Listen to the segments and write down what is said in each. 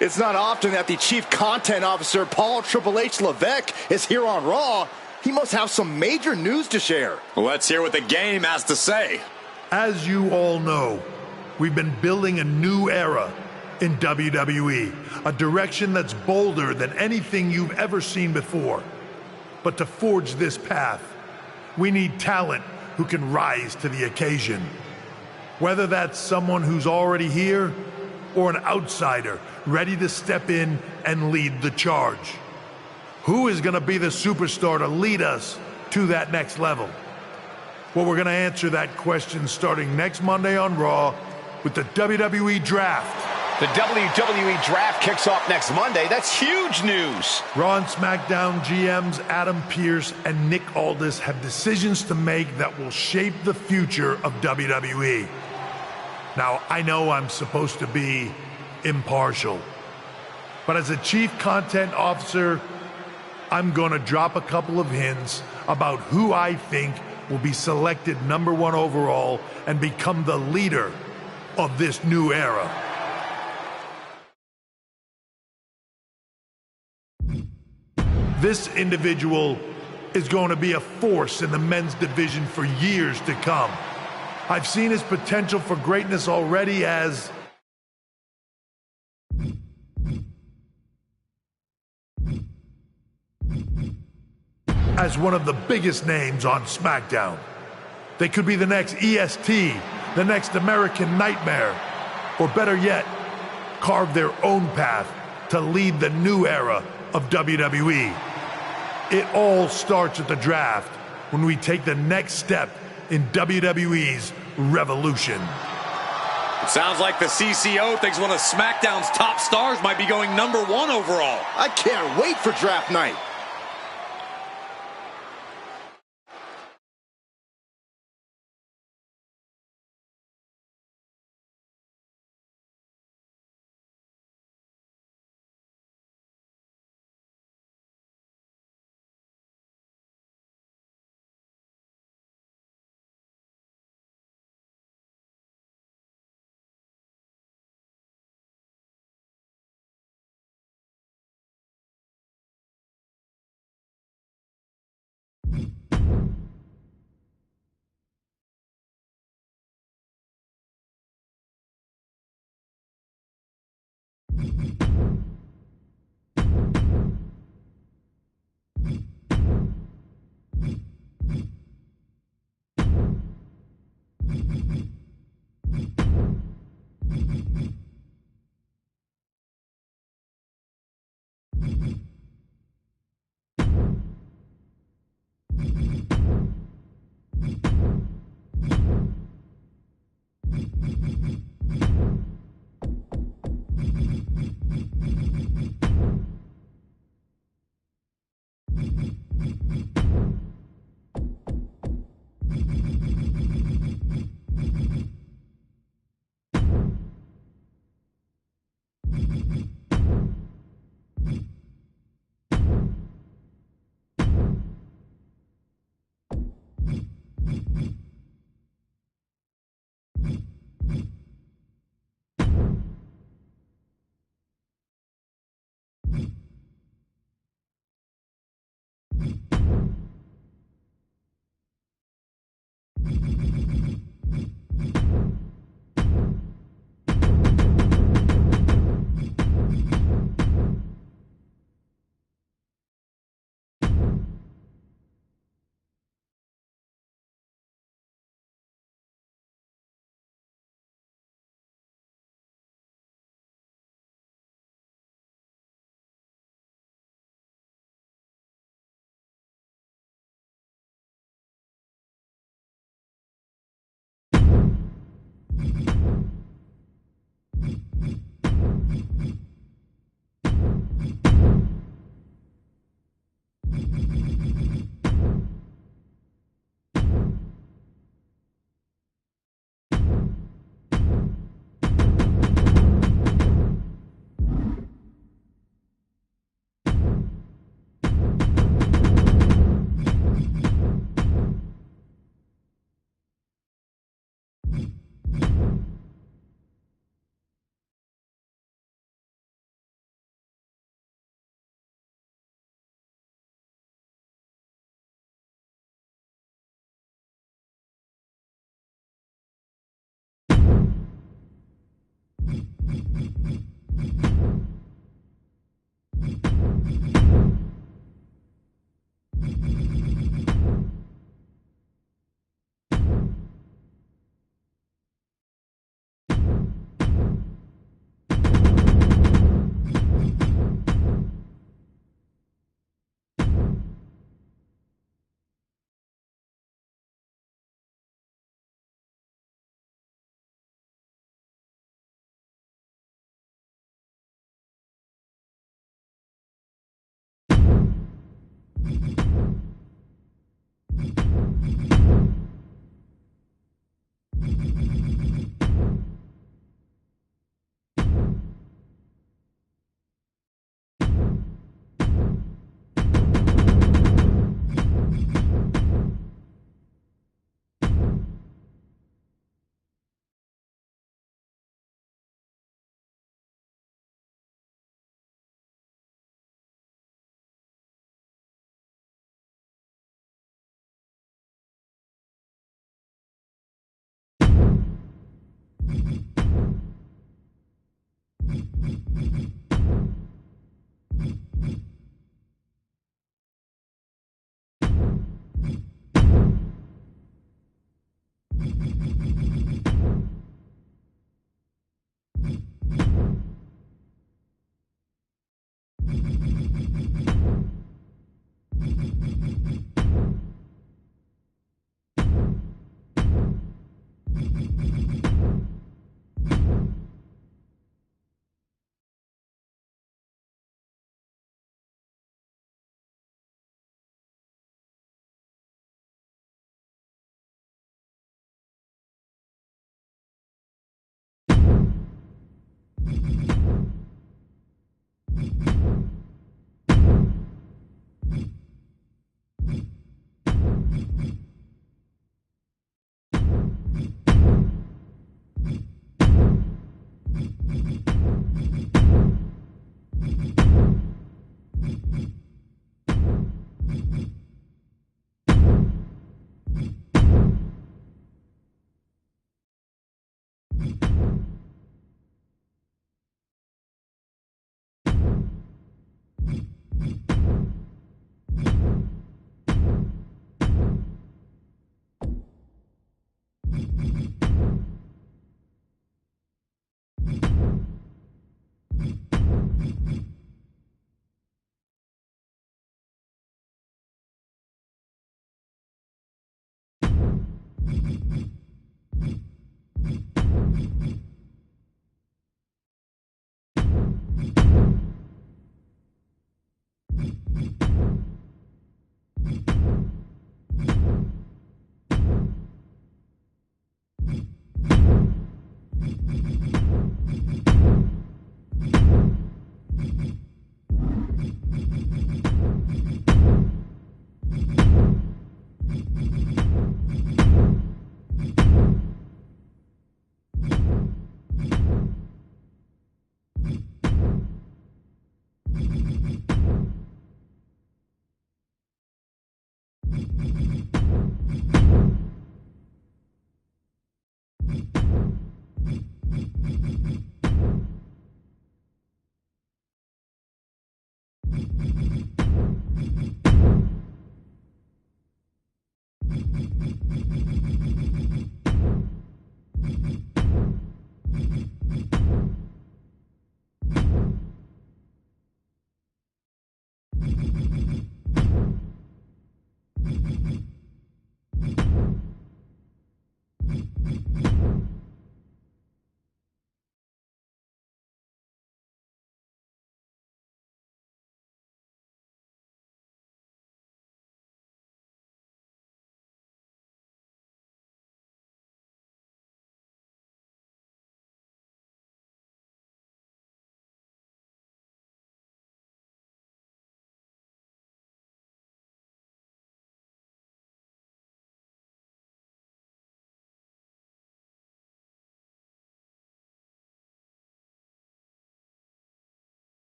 It's not often that the Chief Content Officer, Paul Triple H Levesque, is here on Raw. He must have some major news to share. Let's hear what the game has to say. As you all know, we've been building a new era in WWE, a direction that's bolder than anything you've ever seen before. But to forge this path, we need talent who can rise to the occasion. Whether that's someone who's already here or an outsider ready to step in and lead the charge. Who is going to be the superstar to lead us to that next level? Well, we're going to answer that question starting next Monday on Raw with the WWE Draft. The WWE Draft kicks off next Monday. That's huge news. Raw and SmackDown GMs Adam Pearce and Nick Aldis have decisions to make that will shape the future of WWE. Now, I know I'm supposed to be impartial, but as a Chief Content Officer, I'm going to drop a couple of hints about who I think will be selected #1 overall and become the leader of this new era. This individual is going to be a force in the men's division for years to come. I've seen his potential for greatness already as one of the biggest names on SmackDown. They could be the next EST, the next American Nightmare, or better yet, carve their own path to lead the new era of WWE. It all starts at the draft when we take the next step in WWE's revolution. It sounds like the CCO thinks one of SmackDown's top stars might be going #1 overall. I can't wait for draft night.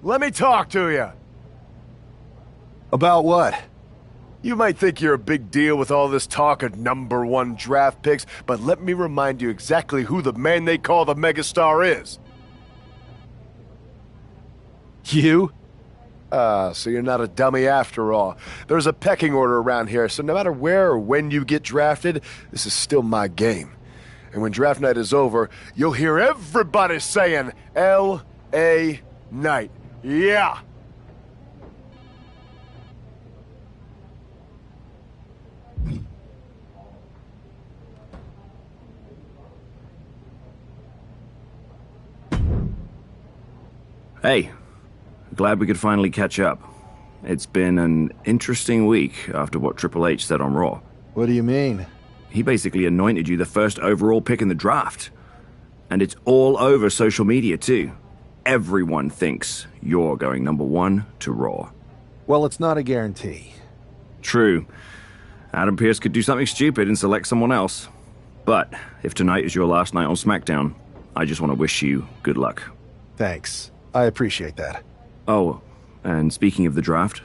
let me talk to you. About what? You might think you're a big deal with all this talk of #1 draft picks, but let me remind you exactly who the man they call the megastar is. You? So you're not a dummy after all. There's a pecking order around here, so no matter where or when you get drafted, this is still my game. And when draft night is over, you'll hear everybody saying, L.A. Knight. Yeah! Hey, glad we could finally catch up. It's been an interesting week after what Triple H said on Raw. What do you mean? He basically anointed you the first overall pick in the draft. And it's all over social media, too. Everyone thinks you're going #1 to Raw. Well, it's not a guarantee. True. Adam Pearce could do something stupid and select someone else. But if tonight is your last night on SmackDown, I just want to wish you good luck. Thanks. I appreciate that. Oh, and speaking of the draft,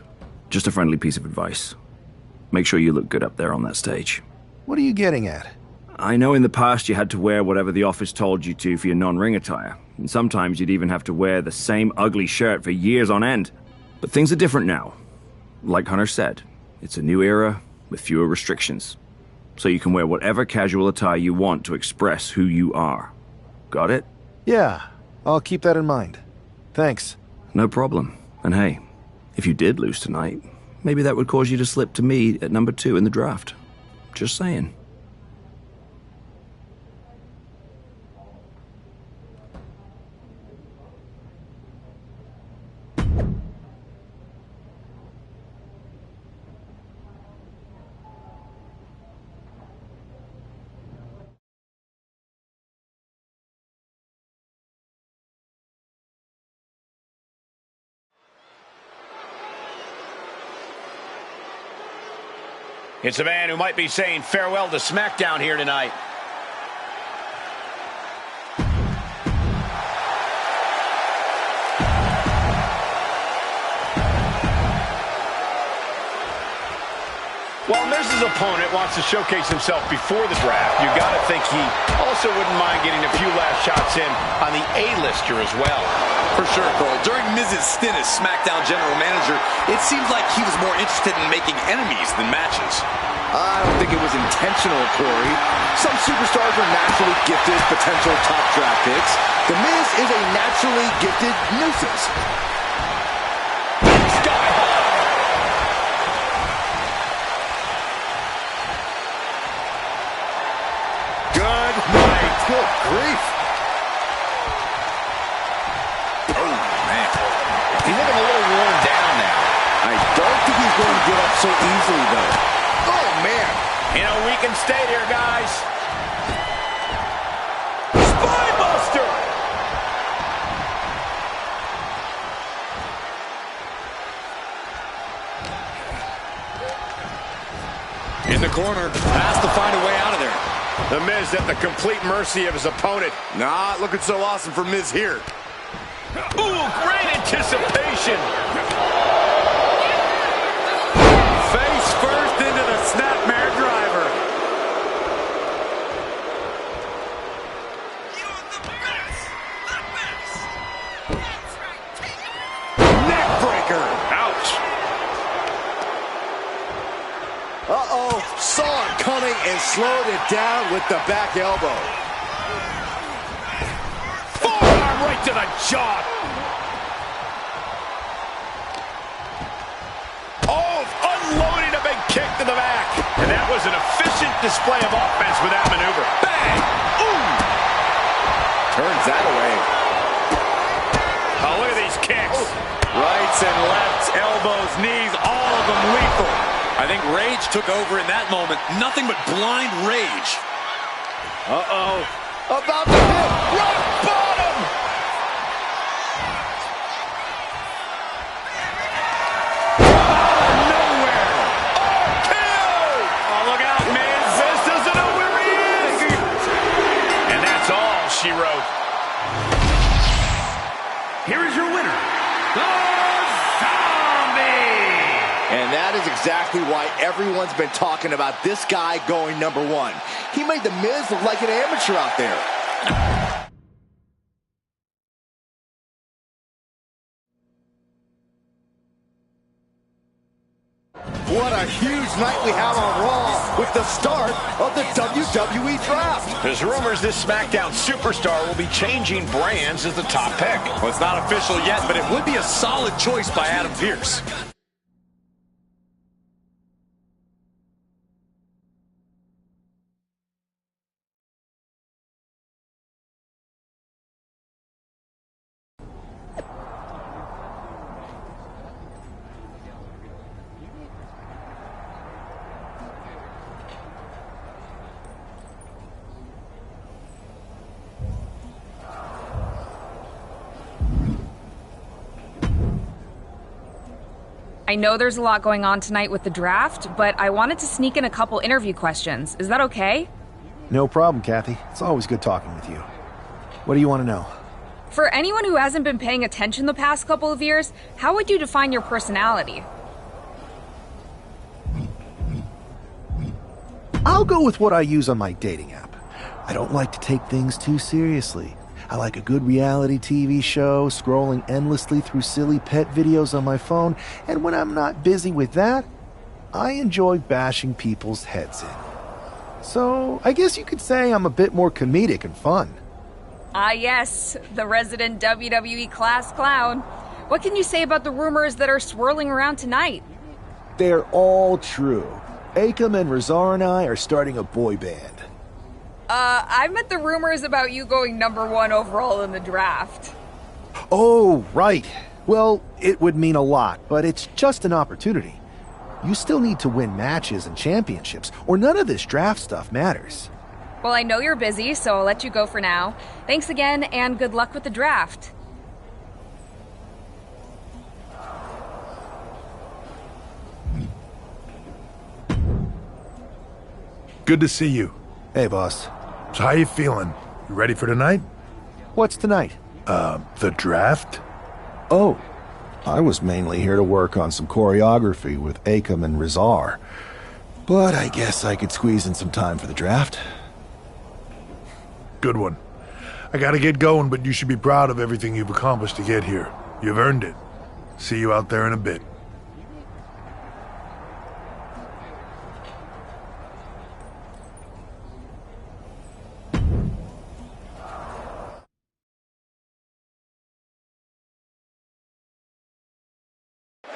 just a friendly piece of advice. Make sure you look good up there on that stage. What are you getting at? I know in the past you had to wear whatever the office told you to for your non-ring attire, and sometimes you'd even have to wear the same ugly shirt for years on end. But things are different now. Like Hunter said, it's a new era with fewer restrictions. So you can wear whatever casual attire you want to express who you are. Got it? Yeah, I'll keep that in mind. Thanks. No problem. And hey, if you did lose tonight, maybe that would cause you to slip to me at #2 in the draft. Just saying. It's a man who might be saying farewell to SmackDown here tonight. While Miz's opponent wants to showcase himself before the draft, you gotta think he also wouldn't mind getting a few last shots in on the A-lister as well. For sure, Cole. During Miz's stint as SmackDown general manager, it seems like he was more interested in making enemies than matches. I don't think it was intentional, Corey. Some superstars are naturally gifted potential top draft picks. The Miz is a naturally gifted nuisance. Sky high. Good night. Good grief. Oh, man. He's looking a little worn down now. I don't think he's going to give up so easily, though. Oh, man. You know, we can stay here, guys. Spinebuster! In the corner. Has to find a way out of there. The Miz at the complete mercy of his opponent. Not looking so awesome for Miz here. Ooh, great anticipation. Face first into the snapmare driver. Neck breaker. Ouch. Uh-oh. Saw it coming and slowed it down with the back elbow. Forearm right to the jaw. Oh, unloading a big kick to the back. And that was an efficient display of offense with that maneuver. Bang! Ooh! Turns that away. Oh, look at these kicks. Rights and lefts, elbows, knees, all of them lethal. I think rage took over in that moment. Nothing but blind rage. Uh-oh. About to hit. Rock bottom! Nowhere. Kill! Oh, look out, man. Miz doesn't know where he is. And that's all she wrote. Here is your winner, the is exactly why everyone's been talking about this guy going #1. He made The Miz look like an amateur out there. What a huge night we have on Raw with the start of the WWE Draft. There's rumors this SmackDown superstar will be changing brands as the top pick. Well, it's not official yet, but it would be a solid choice by Adam Pearce. I know there's a lot going on tonight with the draft, but I wanted to sneak in a couple interview questions. Is that okay? No problem, Kathy. It's always good talking with you. What do you want to know? For anyone who hasn't been paying attention the past couple of years, how would you define your personality? I'll go with what I use on my dating app. I don't like to take things too seriously. I like a good reality TV show, scrolling endlessly through silly pet videos on my phone, and when I'm not busy with that, I enjoy bashing people's heads in. So, I guess you could say I'm a bit more comedic and fun. Ah yes, the resident WWE class clown. What can you say about the rumors that are swirling around tonight? They're all true. Akam and Razar and I are starting a boy band. I meant the rumors about you going #1 overall in the draft. Oh, right. Well, it would mean a lot, but it's just an opportunity. You still need to win matches and championships, or none of this draft stuff matters. Well, I know you're busy, so I'll let you go for now. Thanks again, and good luck with the draft. Good to see you. Hey, boss. So how you feeling? You ready for tonight? What's tonight? The draft? Oh, I was mainly here to work on some choreography with Akam and Razar. But I guess I could squeeze in some time for the draft. Good one. I gotta get going, but you should be proud of everything you've accomplished to get here. You've earned it. See you out there in a bit.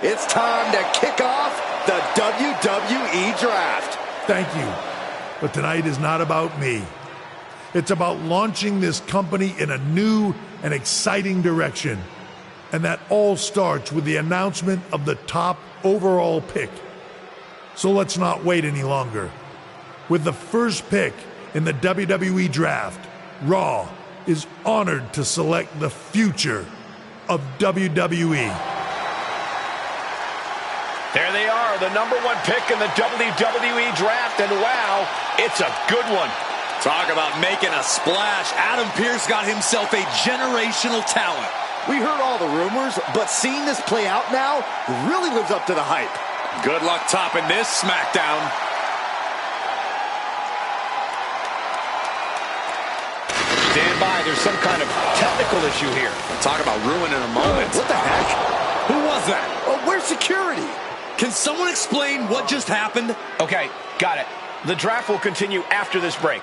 It's time to kick off the WWE Draft. Thank you. But tonight is not about me. It's about launching this company in a new and exciting direction. And that all starts with the announcement of the top overall pick. So let's not wait any longer. With the first pick in the WWE Draft, Raw is honored to select the future of WWE. There they are, the #1 pick in the WWE Draft, and wow, it's a good one. Talk about making a splash. Adam Pearce got himself a generational talent. We heard all the rumors, but seeing this play out now really lives up to the hype. Good luck topping this SmackDown. Stand by, there's some kind of technical issue here. Talk about ruining a moment. What the heck? Who was that? Oh, where's security? Can someone explain what just happened? Okay, got it. The draft will continue after this break.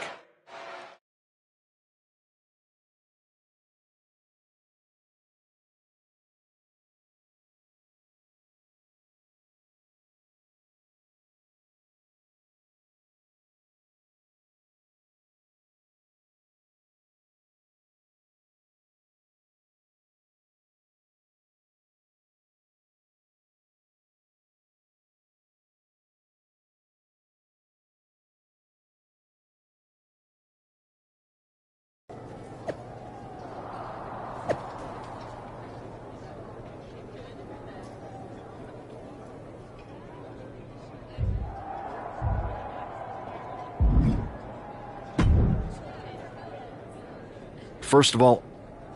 First of all,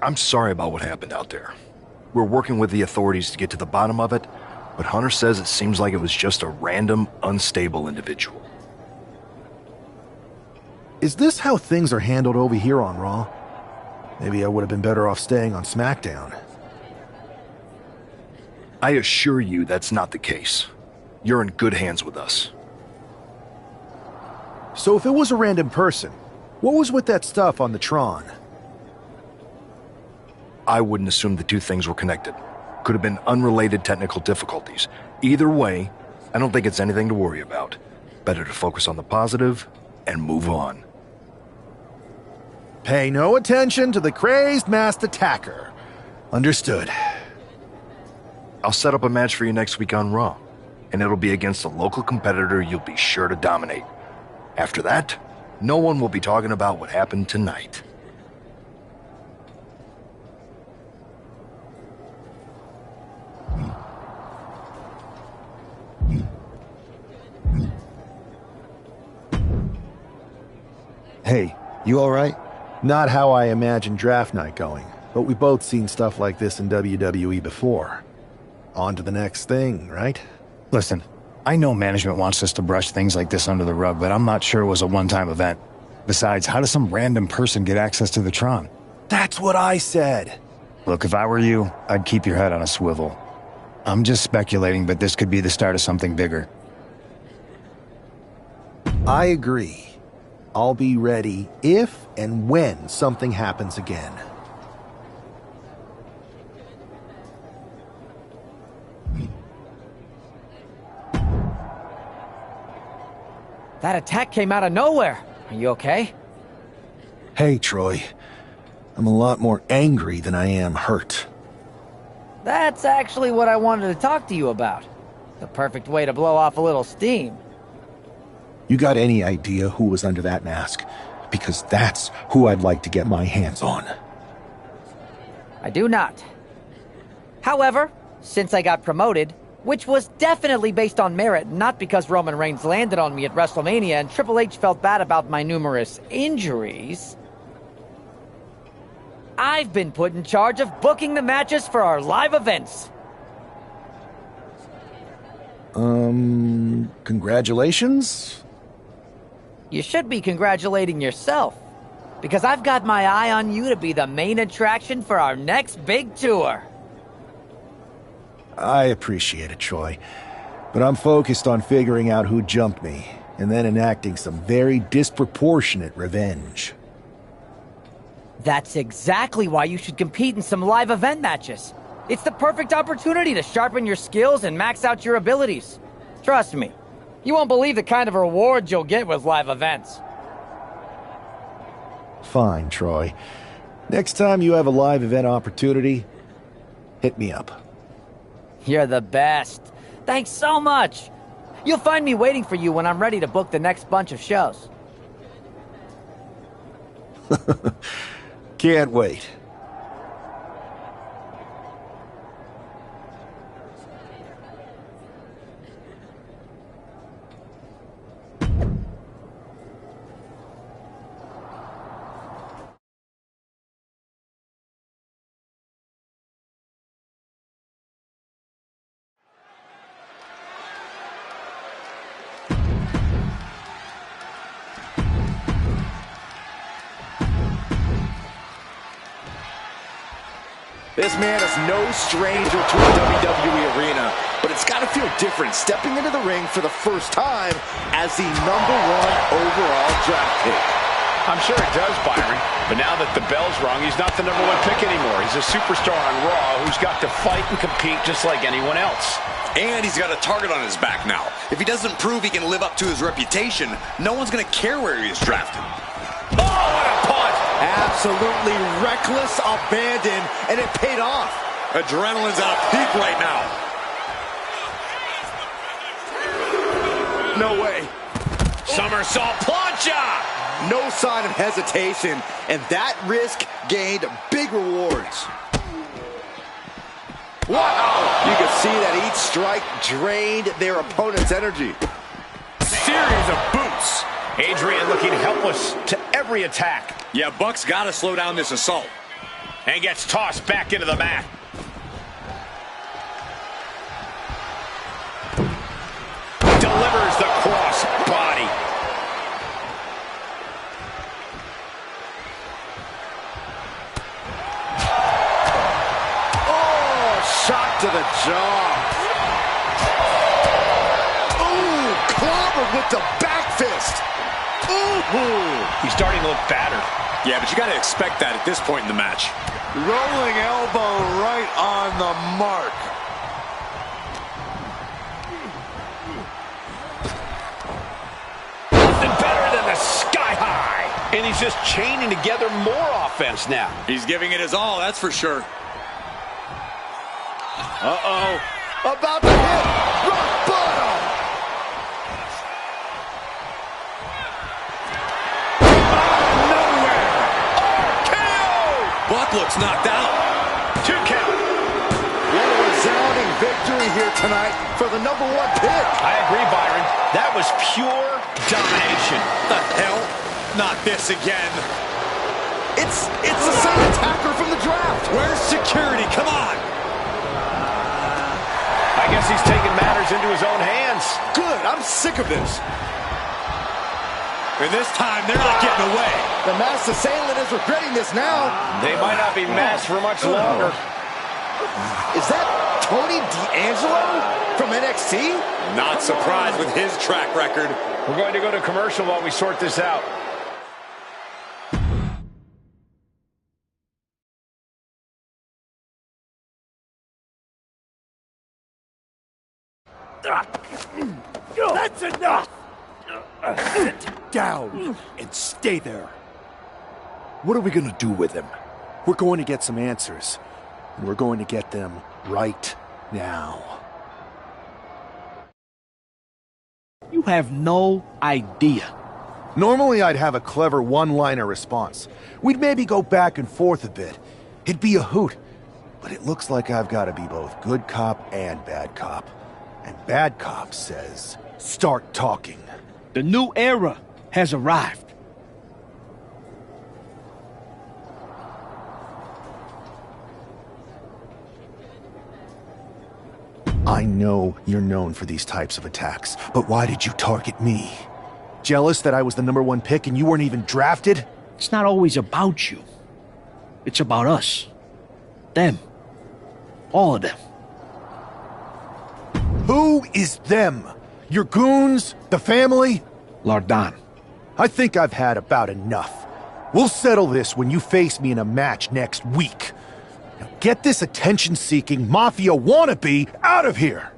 I'm sorry about what happened out there. We're working with the authorities to get to the bottom of it, but Hunter says it seems like it was just a random, unstable individual. Is this how things are handled over here on Raw? Maybe I would have been better off staying on SmackDown. I assure you that's not the case. You're in good hands with us. So if it was a random person, what was with that stuff on the Tron? I wouldn't assume the two things were connected. Could have been unrelated technical difficulties. Either way, I don't think it's anything to worry about. Better to focus on the positive and move on. Pay no attention to the crazed masked attacker. Understood. I'll set up a match for you next week on Raw, and it'll be against a local competitor you'll be sure to dominate. After that, no one will be talking about what happened tonight. Hey, you alright? Not how I imagined draft night going, but we've both seen stuff like this in WWE before. On to the next thing, right? Listen, I know management wants us to brush things like this under the rug, but I'm not sure it was a one-time event. Besides, how does some random person get access to the Tron? That's what I said. Look, if I were you, I'd keep your head on a swivel. I'm just speculating, but this could be the start of something bigger. I agree. I'll be ready if and when something happens again. That attack came out of nowhere. Are you okay? Hey, Troy. I'm a lot more angry than I am hurt. That's actually what I wanted to talk to you about. The perfect way to blow off a little steam. You got any idea who was under that mask? Because that's who I'd like to get my hands on. I do not. However, since I got promoted, which was definitely based on merit, not because Roman Reigns landed on me at WrestleMania and Triple H felt bad about my numerous injuries, I've been put in charge of booking the matches for our live events. Congratulations? You should be congratulating yourself, because I've got my eye on you to be the main attraction for our next big tour. I appreciate it, Troy, but I'm focused on figuring out who jumped me, and then enacting some very disproportionate revenge. That's exactly why you should compete in some live event matches. It's the perfect opportunity to sharpen your skills and max out your abilities. Trust me, you won't believe the kind of rewards you'll get with live events. Fine, Troy. Next time you have a live event opportunity, hit me up. You're the best. Thanks so much. You'll find me waiting for you when I'm ready to book the next bunch of shows. Can't wait. This man is no stranger to a WWE arena, but it's got to feel different stepping into the ring for the first time as the #1 overall draft pick. I'm sure it does, Byron, but now that the bell's rung, he's not the #1 pick anymore. He's a superstar on Raw who's got to fight and compete just like anyone else. And he's got a target on his back now. If he doesn't prove he can live up to his reputation, no one's going to care where he is drafted. Oh, what a punch! Absolutely reckless abandon, and it paid off. Adrenaline's at a peak right now. No way. Somersault plancha! No sign of hesitation, and that risk gained big rewards. Wow! You can see that each strike drained their opponent's energy. Series of boots. Adrian looking helpless to every attack. Yeah, Buck's got to slow down this assault. And gets tossed back into the mat. delivers the cross body. Shot to the jaw. Ooh, clobbered with the back fist. Ooh. He's starting to look battered. Yeah, but you got to expect that at this point in the match. Rolling elbow right on the mark. Nothing better than the sky high. And he's just chaining together more offense now. He's giving it his all, that's for sure. Uh-oh. About to hit. Rock bottom. Nowhere. KO! Buck looks knocked out. 2 count. What a resounding victory here tonight for the #1 pick. I agree, Byron. That was pure domination. The hell? Not this again. It's the same attacker from the draft. Where's security? Come on. I guess he's taking matters into his own hands. Good. I'm sick of this. And this time, they're not getting away. The masked assailant is regretting this now. They might not be masked for much longer. Is that Tony D'Angelo from NXT? Not surprised with his track record. We're going to go to commercial while we sort this out. That's enough! Sit down and stay there. What are we gonna do with him? We're going to get some answers. And we're going to get them right now. You have no idea. Normally I'd have a clever one-liner response. We'd maybe go back and forth a bit. It'd be a hoot. But it looks like I've got to be both good cop and bad cop. And bad cop says, start talking. The new era has arrived. I know you're known for these types of attacks, but why did you target me? Jealous that I was the #1 pick and you weren't even drafted? It's not always about you. It's about us. Them. All of them. Who is them? Your goons? The family? Lardan. I think I've had about enough. We'll settle this when you face me in a match next week. Now get this attention-seeking mafia wannabe out of here!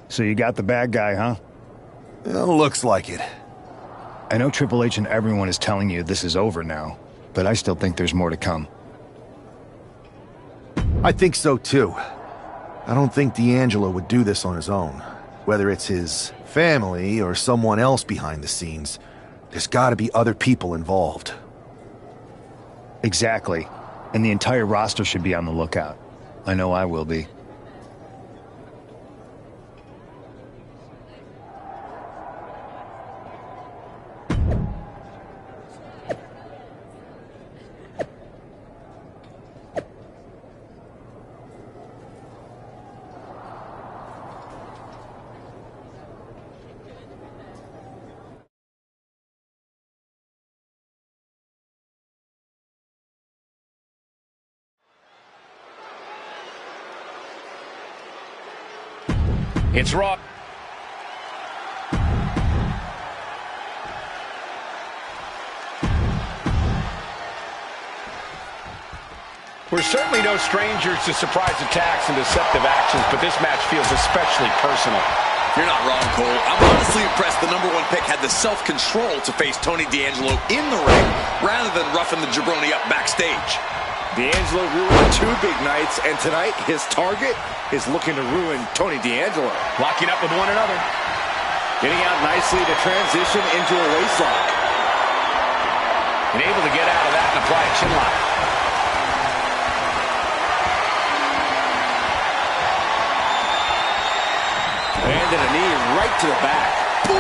So you got the bad guy, huh? Looks like it. I know Triple H and everyone is telling you this is over now, but I still think there's more to come. I think so too. I don't think D'Angelo would do this on his own. Whether it's his family or someone else behind the scenes, there's gotta be other people involved. Exactly. And the entire roster should be on the lookout. I know I will be. It's Raw. We're certainly no strangers to surprise attacks and deceptive actions, but this match feels especially personal. You're not wrong, Cole. I'm honestly impressed the #1 pick had the self-control to face Tony D'Angelo in the ring rather than roughing the jabroni up backstage. D'Angelo ruined 2 big nights, and tonight his target is looking to ruin Tony D'Angelo. Locking up with one another. Getting out nicely to transition into a waistlock. And able to get out of that and apply a chin lock. landed a knee right to the back. Ooh!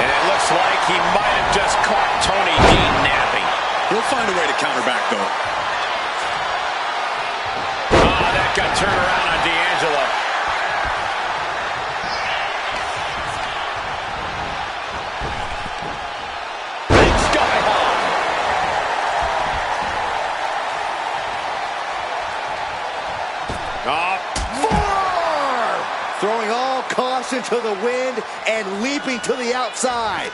And it looks like he might have just caught Tony D napping. He'll find a way to counter back, though. Oh, that got turned around on D'Angelo. Throwing all caution to the wind and leaping to the outside.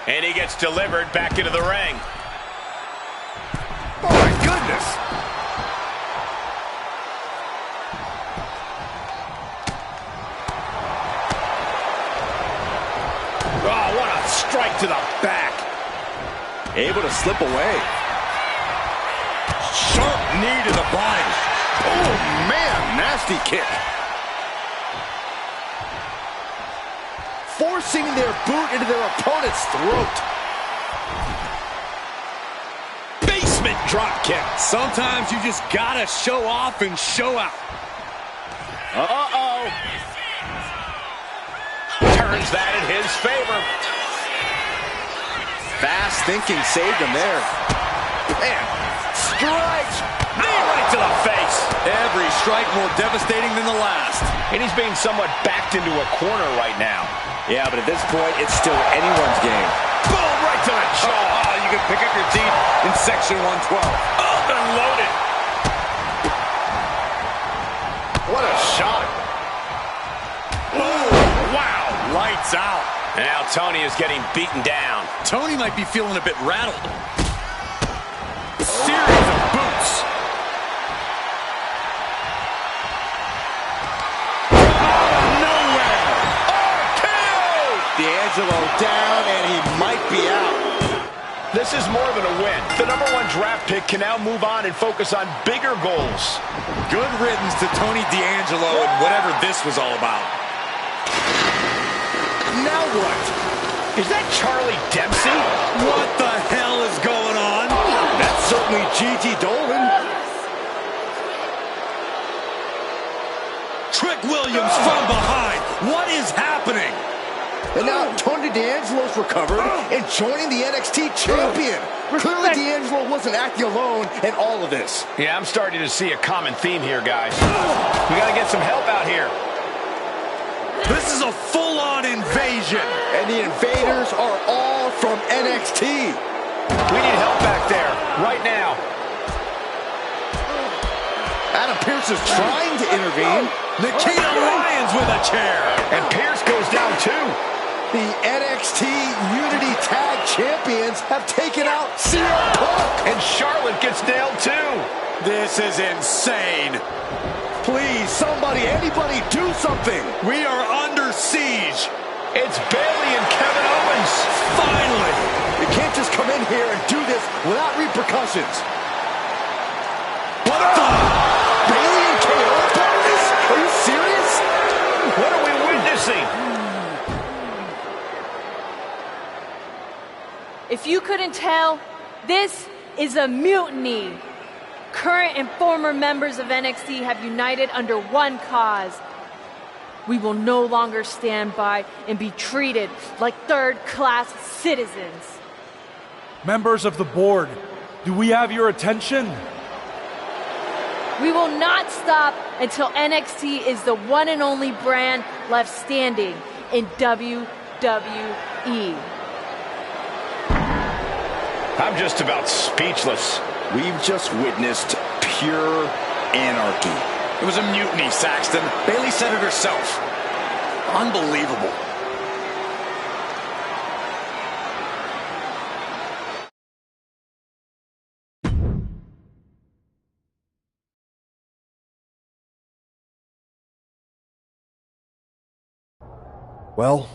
And he gets delivered back into the ring. Oh, my goodness. Oh, what a strike to the back. Able to slip away. Sharp knee to the body. Oh, man, nasty kick. Forcing their boot into their opponent's throat. Basement drop kick. Sometimes you just gotta show off and show out. Uh-oh. Turns that in his favor. Fast thinking saved him there. Man, strikes. Knee right to the face. Every strike more devastating than the last. And he's being somewhat backed into a corner right now. Yeah, but at this point, it's still anyone's game. Boom, right to the jaw. Oh, you can pick up your teeth in section 112. Up and loaded. What a shot. Ooh, wow, lights out. And now Tony is getting beaten down. Tony might be feeling a bit rattled. Series of boots. D'Angelo down, and he might be out. This is more than a win. The #1 draft pick can now move on and focus on bigger goals. Good riddance to Tony D'Angelo and whatever this was all about. Now what? Is that Charlie Dempsey? What the hell is going on? That's certainly Gigi Dolan. Trick Williams from behind. What is happening? And now Tony D'Angelo's recovered and joining the NXT champion. Clearly D'Angelo wasn't acting alone in all of this. Yeah, I'm starting to see a common theme here, guys. We got to get some help out here. This is a full-on invasion. And the invaders are all from NXT. We need help back there, right now. Adam Pearce is trying to intervene. Nikita Lyons with a chair. And Pearce goes down too. The NXT Unity Tag Champions have taken out CM Punk. And Charlotte gets nailed too. This is insane. Please, somebody, anybody, do something. We are under siege. It's Bayley and Kevin Owens. Finally. You can't just come in here and do this without repercussions. What the? Bayley and KO part of this? Are you serious? What are we witnessing? If you couldn't tell, this is a mutiny. Current and former members of NXT have united under one cause. We will no longer stand by and be treated like third-class citizens. Members of the board, do we have your attention? We will not stop until NXT is the one and only brand left standing in WWE. I'm just about speechless. We've just witnessed pure anarchy. It was a mutiny, Saxton. Bayley said it herself. Unbelievable. Well,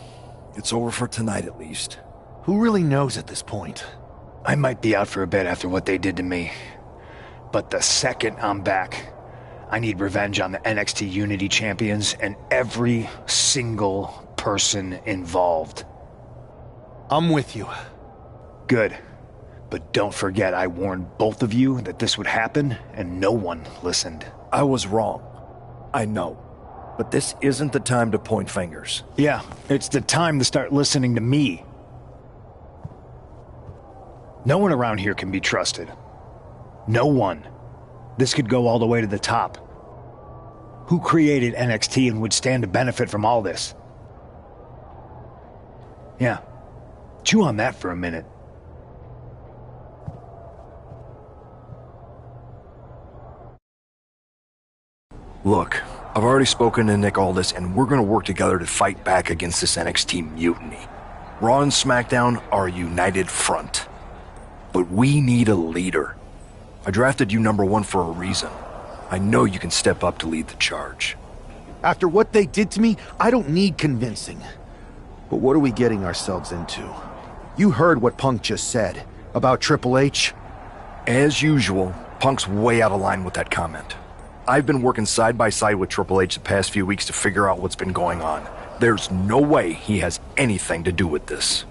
it's over for tonight at least. Who really knows at this point? I might be out for a bit after what they did to me. But the second I'm back, I need revenge on the NXT Unity Champions and every single person involved. I'm with you. Good. But don't forget, I warned both of you that this would happen, and no one listened. I was wrong. I know. But this isn't the time to point fingers. Yeah, it's the time to start listening to me. No one around here can be trusted. No one. This could go all the way to the top. Who created NXT and would stand to benefit from all this? Yeah. Chew on that for a minute. Look, I've already spoken to Nick Aldis, and we're gonna work together to fight back against this NXT mutiny. Raw and SmackDown are a united front. But we need a leader. I drafted you #1 for a reason. I know you can step up to lead the charge. After what they did to me, I don't need convincing. But what are we getting ourselves into? You heard what Punk just said about Triple H. As usual, Punk's way out of line with that comment. I've been working side by side with Triple H the past few weeks to figure out what's been going on. There's no way he has anything to do with this.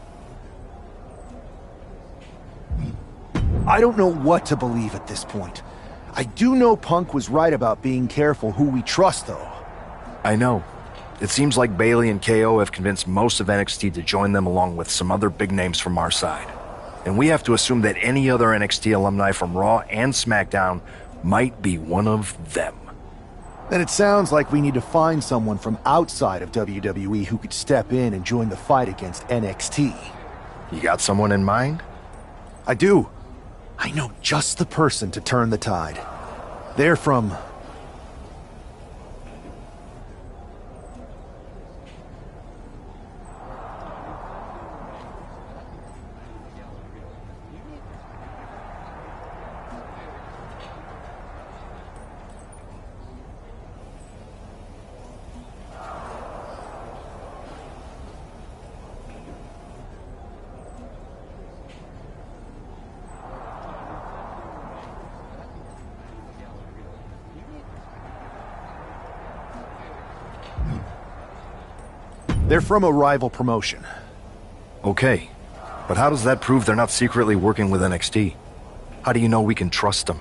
I don't know what to believe at this point. I do know Punk was right about being careful who we trust, though. I know. It seems like Bayley and KO have convinced most of NXT to join them along with some other big names from our side. And we have to assume that any other NXT alumni from Raw and SmackDown might be one of them. Then it sounds like we need to find someone from outside of WWE who could step in and join the fight against NXT. You got someone in mind? I do. I know just the person to turn the tide. They're from... They're from a rival promotion. Okay, but how does that prove they're not secretly working with NXT? How do you know we can trust them?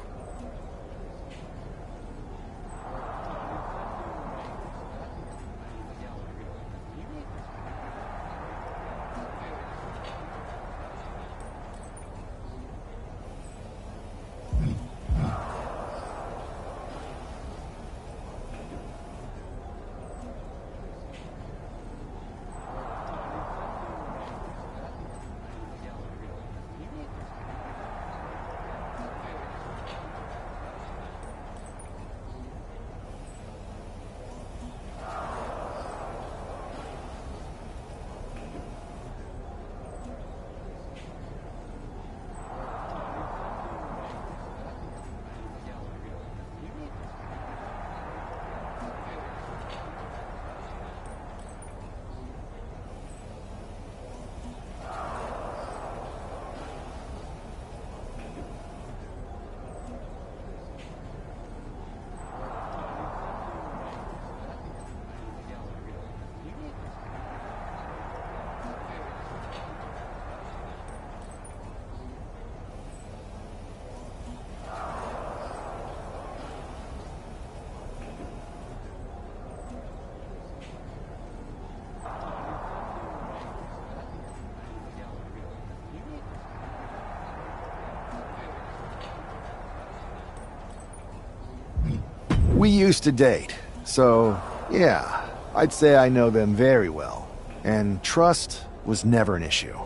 We used to date, so yeah, I'd say I know them very well. And trust was never an issue.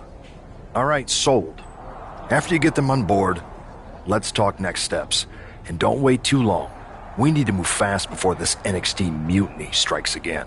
All right, sold. After you get them on board, let's talk next steps. And don't wait too long. We need to move fast before this NXT mutiny strikes again.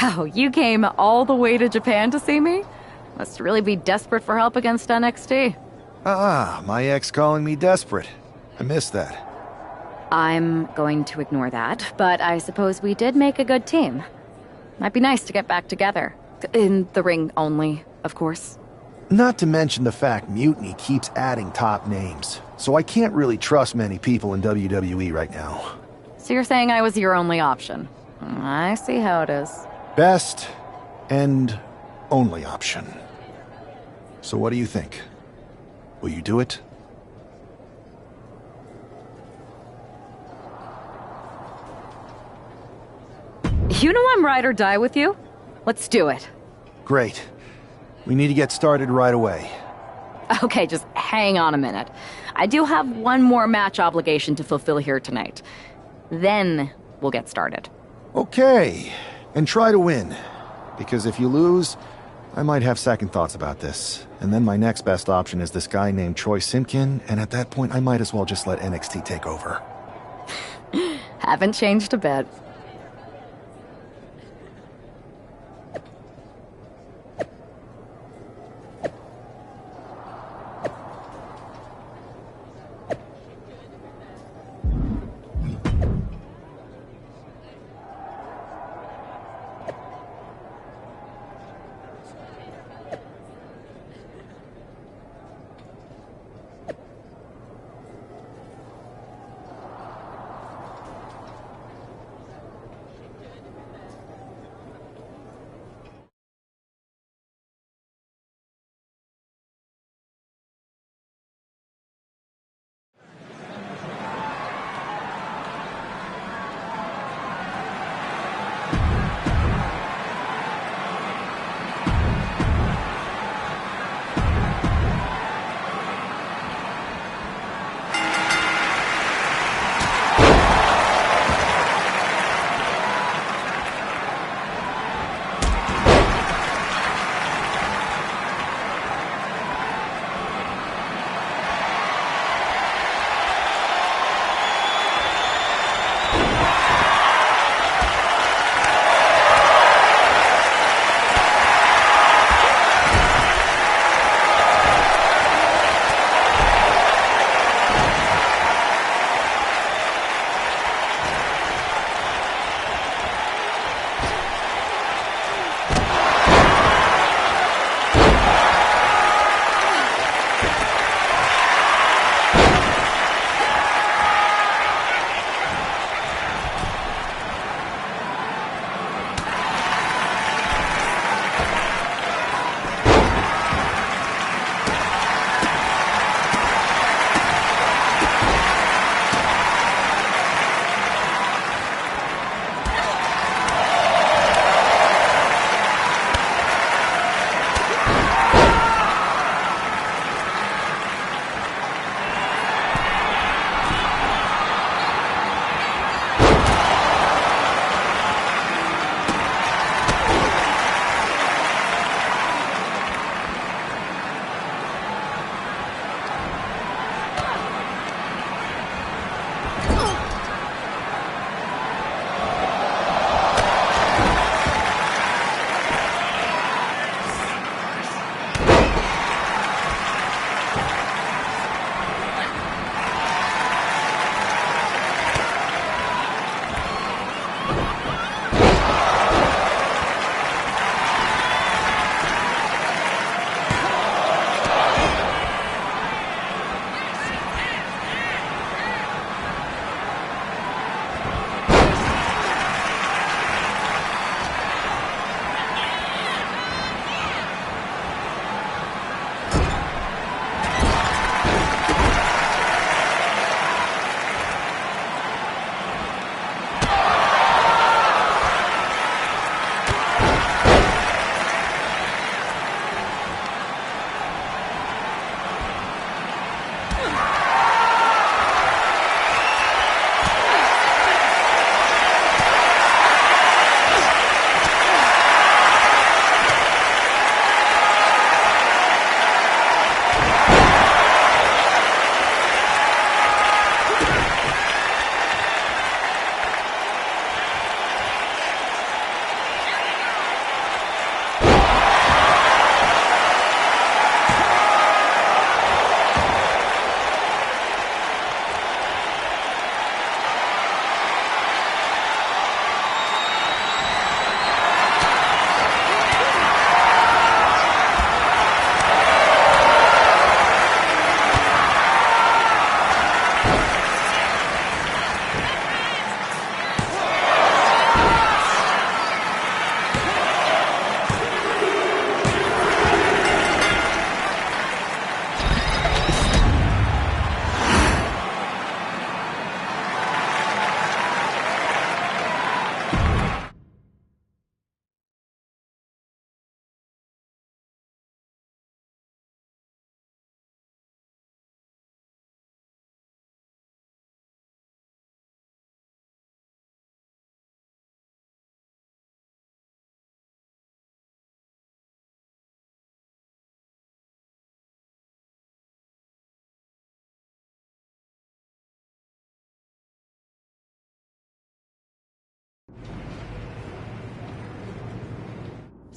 Wow, you came all the way to Japan to see me? Must really be desperate for help against NXT. My ex calling me desperate. I missed that. I'm going to ignore that, but I suppose we did make a good team. Might be nice to get back together. In the ring only, of course. Not to mention the fact Mutiny keeps adding top names, so I can't really trust many people in WWE right now. So you're saying I was your only option? I see how it is. Best and only option. So what do you think? Will you do it? You know I'm ride or die with you. Let's do it. Great. We need to get started right away. Okay, just hang on a minute. I do have one more match obligation to fulfill here tonight. Then we'll get started. Okay. And try to win. Because if you lose, I might have second thoughts about this. And then my next best option is this guy named Troy Simkin, and at that point I might as well just let NXT take over. Haven't changed a bit.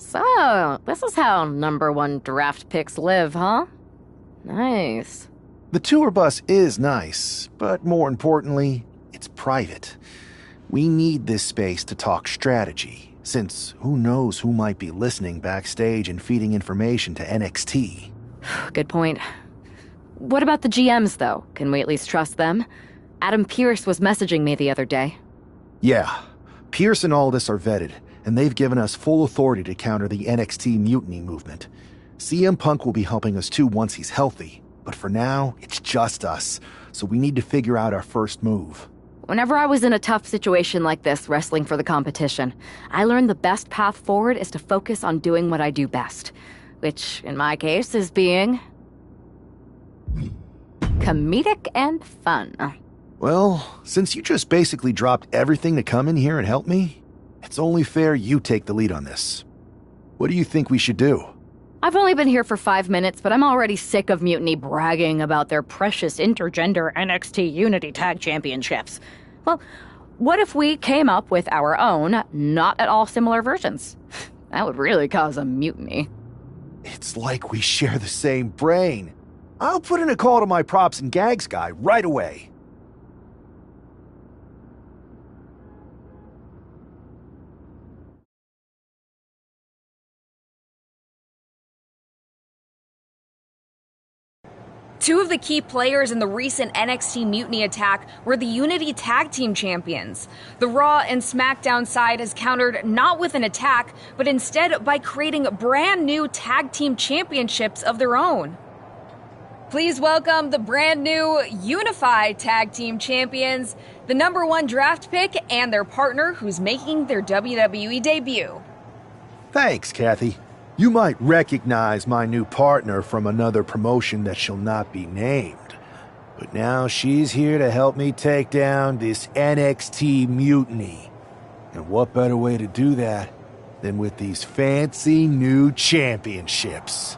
So, this is how #1 draft picks live, huh? Nice. The tour bus is nice, but more importantly, it's private. We need this space to talk strategy, since who knows who might be listening backstage and feeding information to NXT. Good point. What about the GMs, though? Can we at least trust them? Adam Pearce was messaging me the other day. Yeah, Pierce and Aldis are vetted, and they've given us full authority to counter the NXT mutiny movement. CM Punk will be helping us too once he's healthy, but for now, it's just us, so we need to figure out our first move. Whenever I was in a tough situation like this, wrestling for the competition, I learned the best path forward is to focus on doing what I do best, which, in my case, is being comedic and fun. Well, since you just basically dropped everything to come in here and help me, it's only fair you take the lead on this. What do you think we should do? I've only been here for 5 minutes, but I'm already sick of Mutiny bragging about their precious intergender NXT Unity Tag Championships. Well, what if we came up with our own, not at all similar versions? That would really cause a mutiny. It's like we share the same brain. I'll put in a call to my props and gags guy right away. Two of the key players in the recent NXT Mutiny attack were the Unity Tag Team Champions. The Raw and SmackDown side has countered not with an attack, but instead by creating brand new Tag Team Championships of their own. Please welcome the brand new Unified Tag Team Champions, the #1 draft pick, and their partner who's making their WWE debut. Thanks, Kathy. You might recognize my new partner from another promotion that shall not be named. But now she's here to help me take down this NXT mutiny. And what better way to do that than with these fancy new championships?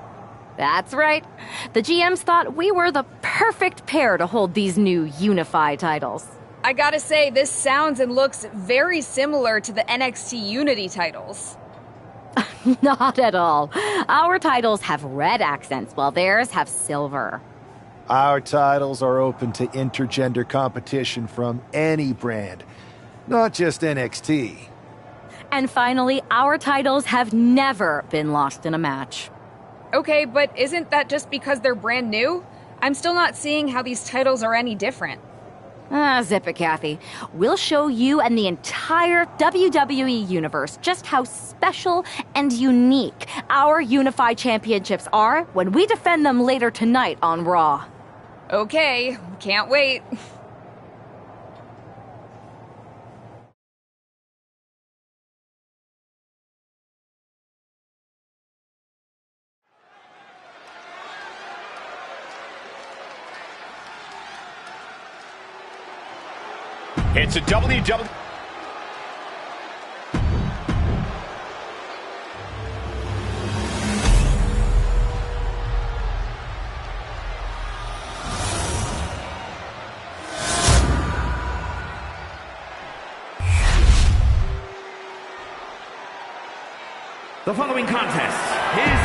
That's right. The GMs thought we were the perfect pair to hold these new Unified titles. I gotta say, this sounds and looks very similar to the NXT Unity titles. Not at all. Our titles have red accents, while theirs have silver. Our titles are open to intergender competition from any brand, not just NXT. And finally, our titles have never been lost in a match. Okay, but isn't that just because they're brand new? I'm still not seeing how these titles are any different. Zip it, Kathy. We'll show you and the entire WWE universe just how special and unique our Unified Championships are when we defend them later tonight on Raw. Okay, can't wait. It's a WWE. The following contest is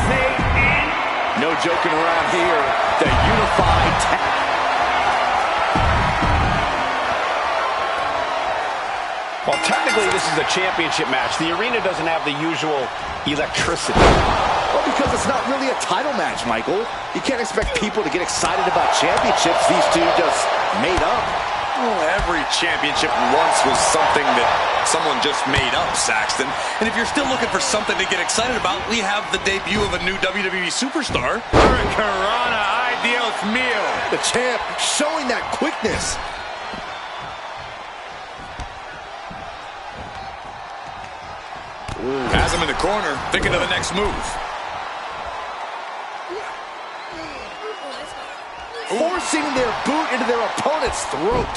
No joking around here. The Unified Tag. Well, technically, this is a championship match. The arena doesn't have the usual electricity. Well, because it's not really a title match, Michael. You can't expect people to get excited about championships these two just made up. Well, every championship once was something that someone just made up, Saxton. And if you're still looking for something to get excited about, we have the debut of a new WWE superstar. Hurricanrana, ay Dios mío. The champ showing that quickness. Has him in the corner, thinking of the next move. Forcing their boot into their opponent's throat.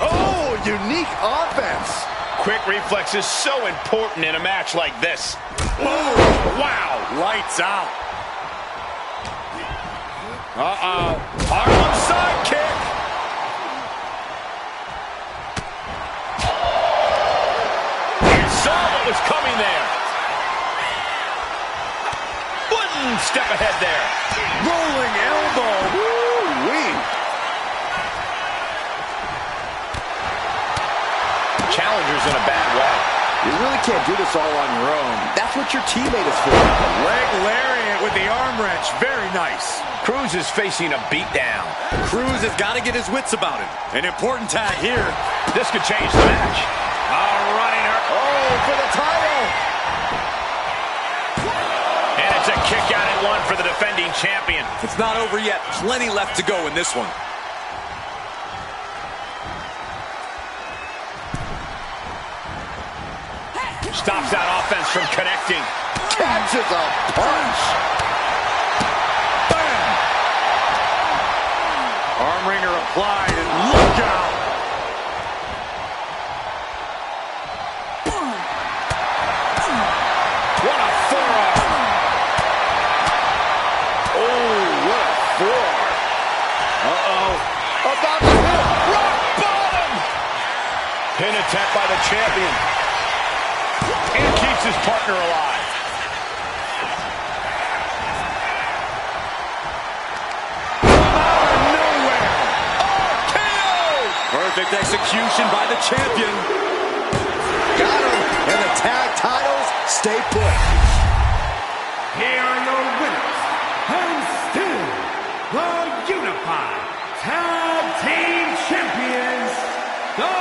Oh, unique offense. Quick reflex is so important in a match like this. Oh, wow, lights out. Harlem sidekick. what was coming there. One step ahead there. Rolling elbow. Woo-wee. Challenger's in a bad way. You really can't do this all on your own. That's what your teammate is for. Leg lariat with the arm wrench. Very nice. Cruz is facing a beatdown. Cruz has got to get his wits about him. An important tag here. This could change the match. Running her. Oh, for the title. And it's a kick out at one for the defending champion. It's not over yet. Plenty left to go in this one. Stops that offense from connecting. Catches a punch. Bam! Arm wringer applied, and look out! What a forearm! Oh, what a forearm. Uh-oh. About to hit. Rock bottom. Pin attempt by the champion. And keeps his partner alive. Out of nowhere! RKO! Perfect execution by the champion. Got him. And the tag titles stay put. Here are your winners, and still the Unified Tag Team Champions, the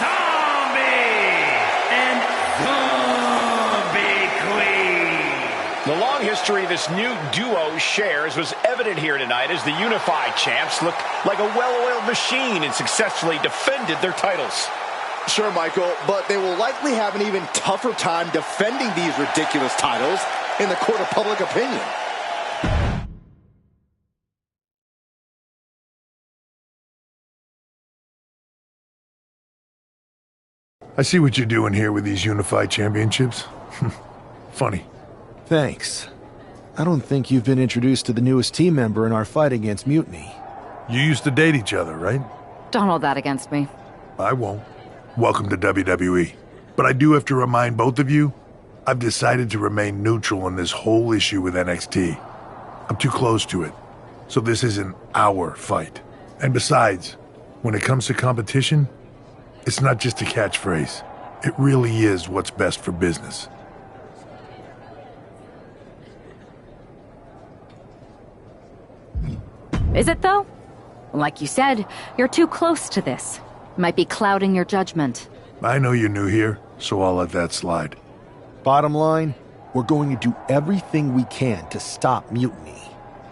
Zombie and Zombie Queen. The long history this new duo shares was evident here tonight as the Unified Champs looked like a well-oiled machine and successfully defended their titles. Sure, Michael, but they will likely have an even tougher time defending these ridiculous titles in the court of public opinion. I see what you're doing here with these unified championships. Funny. Thanks. I don't think you've been introduced to the newest team member in our fight against Mutiny. You used to date each other, right? Don't hold that against me. I won't. Welcome to WWE. But I do have to remind both of you, I've decided to remain neutral in this whole issue with NXT. I'm too close to it, so this isn't our fight. And besides, when it comes to competition, it's not just a catchphrase. It really is what's best for business. Is it, though? Like you said, you're too close to this. Might be clouding your judgment. I know you're new here, so I'll let that slide. Bottom line, we're going to do everything we can to stop Mutiny.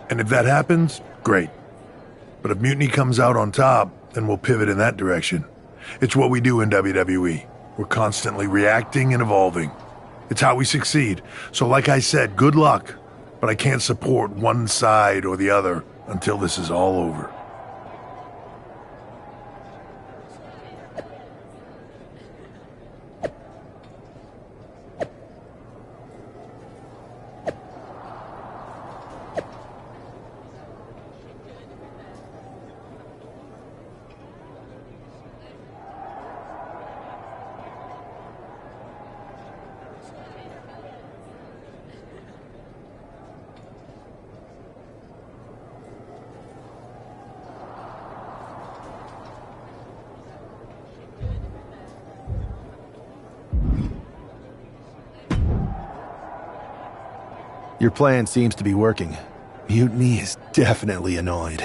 And if that happens, great. But if Mutiny comes out on top, then we'll pivot in that direction. It's what we do in WWE. We're constantly reacting and evolving. It's how we succeed. So like I said, good luck. But I can't support one side or the other until this is all over. Your plan seems to be working. Mutiny is definitely annoyed.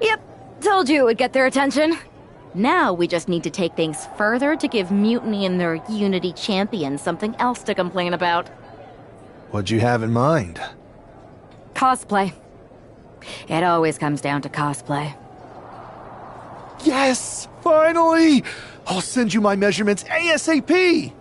Yep, told you it would get their attention. Now we just need to take things further to give Mutiny and their Unity champions something else to complain about. What'd you have in mind? Cosplay. It always comes down to cosplay. Yes! Finally! I'll send you my measurements ASAP!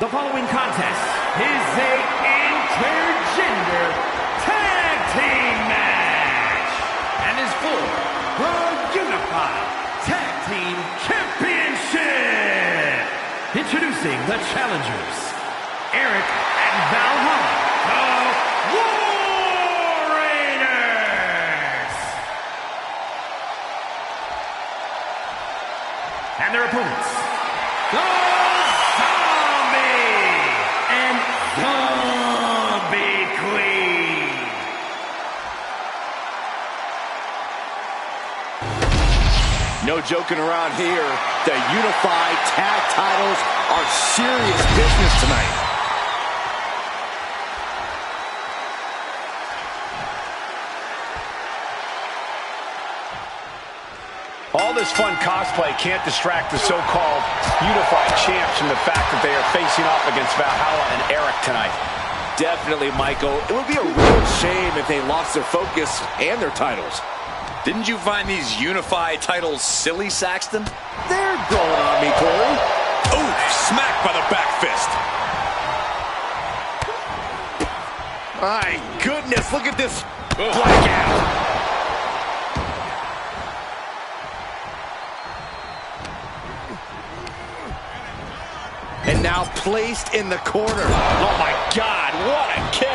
The following contest is a intergender tag team match and is for the Unified Tag Team Championship. Introducing the challengers, Eric and Valhalla, the War Raiders, and their opponents, the Zombie Queen. No joking around here. The Unified Tag Titles are serious business tonight. All this fun cosplay can't distract the so-called Unified Champs from the fact that they are facing off against Valhalla and Eric tonight. Definitely, Michael. It would be a real shame if they lost their focus and their titles. Didn't you find these Unified titles silly, Saxton? They're growing on me, Corey. Ooh, smacked by the back fist. My goodness, look at this blackout. And now placed in the corner. Oh my God, what a kick!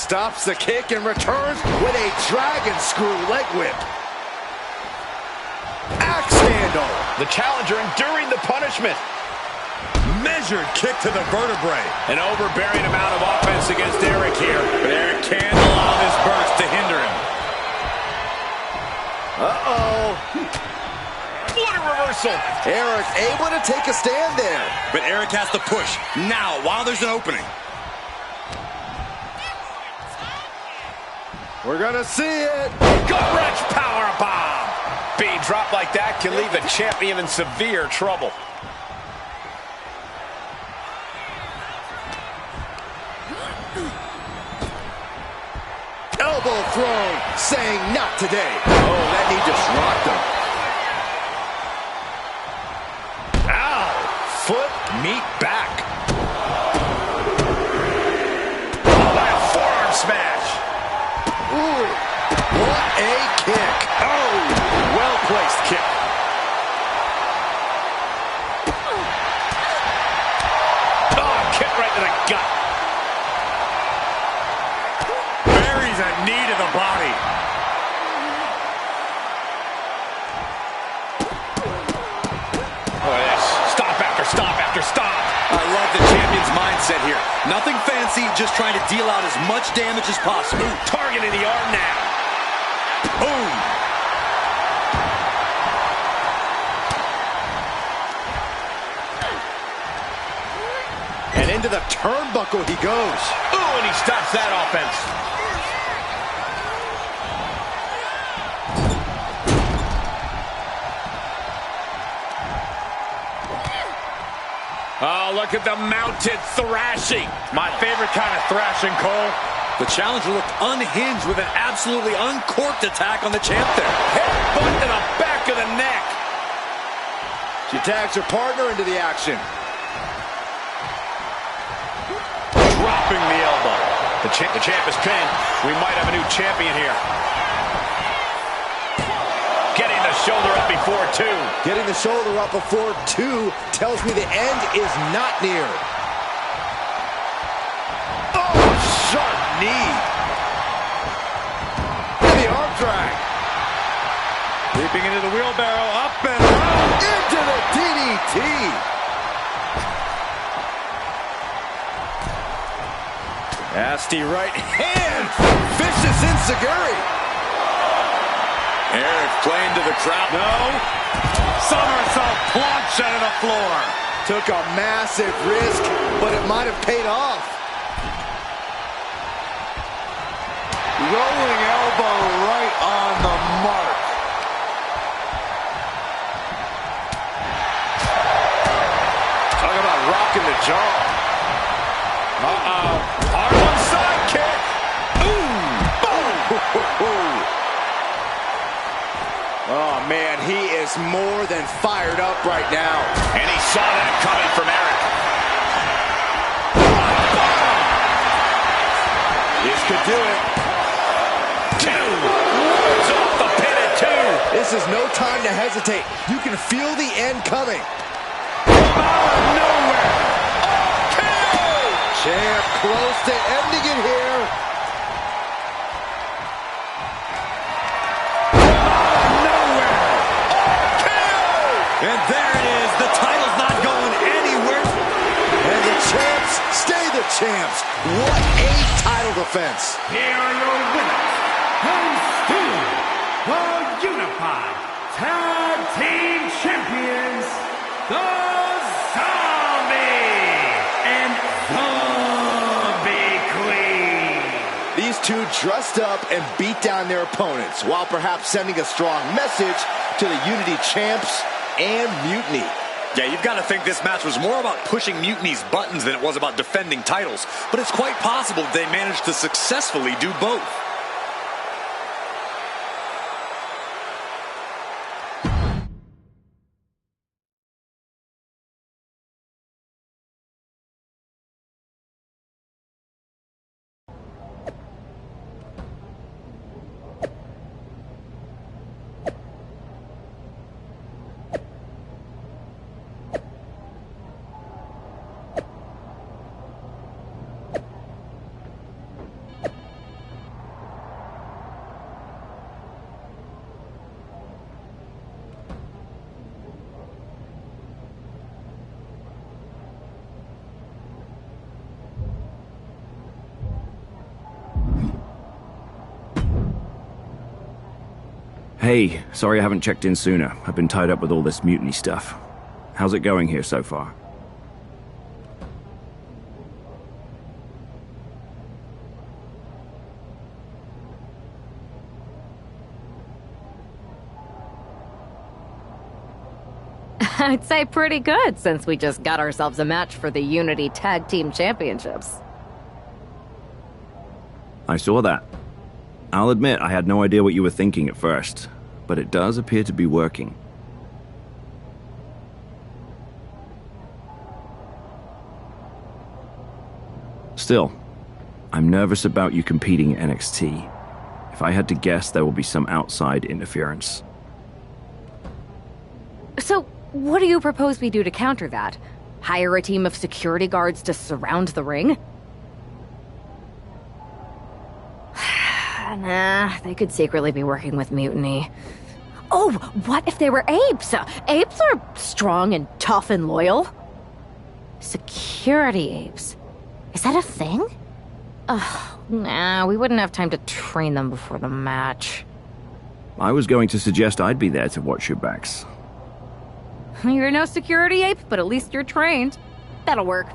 Stops the kick and returns with a dragon screw leg whip. Axe handle. The challenger enduring the punishment. Measured kick to the vertebrae. An overbearing amount of offense against Eric here, but Eric can't allow this burst to hinder him. Uh-oh. What a reversal. Eric able to take a stand there. But Eric has to push now while there's an opening. We're gonna see it. Gut-wrench powerbomb. Being dropped like that can leave the champion in severe trouble. Elbow thrown, saying not today. Oh, that knee just rocked him. Ow! Foot, meat back. Oh, by a forearm smash. Ooh, what a kick. Oh, well-placed kick. Oh, kick right to the gut. Buries a knee to the body. Oh, yes. Stop after stop after stop. I love the champion's mindset here. Nothing fancy, just trying to deal out as much damage as possible. Ooh, targeting the arm now. Boom. And into the turnbuckle he goes. Ooh, and he stops that offense. Oh, look at the mounted thrashing. My favorite kind of thrashing, Cole. The challenger looked unhinged with an absolutely uncorked attack on the champ there. Headbutt to the back of the neck. She tags her partner into the action. Dropping the elbow. The champ is pinned. We might have a new champion here. Getting the shoulder up before two. Getting the shoulder up before two tells me the end is not near. Oh, sharp knee. And the arm drag. Leaping into the wheelbarrow, up and around. Into the DDT. Nasty right hand. Vicious enziguri. Eric playing to the crowd. No. Somersault plunge out of the floor. Took a massive risk, but it might have paid off. Rolling elbow right on the mark. Talk about rocking the jaw. Uh-oh. Harlem side kick. Ooh. Boom. Oh, man, he is more than fired up right now. And he saw that coming from Eric. This could do it. 2. It's off the pin at 2. This is no time to hesitate. You can feel the end coming. Out of nowhere. Champ close to ending it here. And there it is. The title's not going anywhere. And the champs stay the champs. What a title defense. Here are your winners, and still the Unified Tag Team Champions, the Zombie and Zombie Queen. These two dressed up and beat down their opponents, while perhaps sending a strong message to the Unity champs and Mutiny. Yeah, you've got to think this match was more about pushing Mutiny's buttons than it was about defending titles. But it's quite possible that they managed to successfully do both. Hey, sorry I haven't checked in sooner. I've been tied up with all this mutiny stuff. How's it going here so far? I'd say pretty good, since we just got ourselves a match for the Unity Tag Team Championships. I saw that. I'll admit I had no idea what you were thinking at first, but it does appear to be working. Still, I'm nervous about you competing at NXT. If I had to guess, there will be some outside interference. So, what do you propose we do to counter that? Hire a team of security guards to surround the ring? Nah, they could secretly be working with Mutiny. Oh, what if they were apes? Apes are strong and tough and loyal. Security apes. Is that a thing? Nah, we wouldn't have time to train them before the match. I was going to suggest I'd be there to watch your backs. You're no security ape, but at least you're trained. That'll work.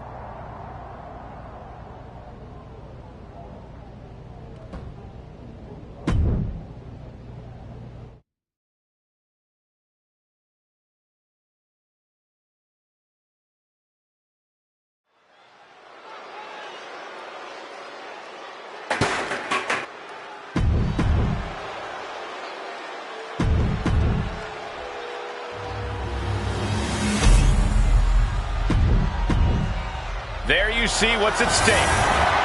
There you see what's at stake.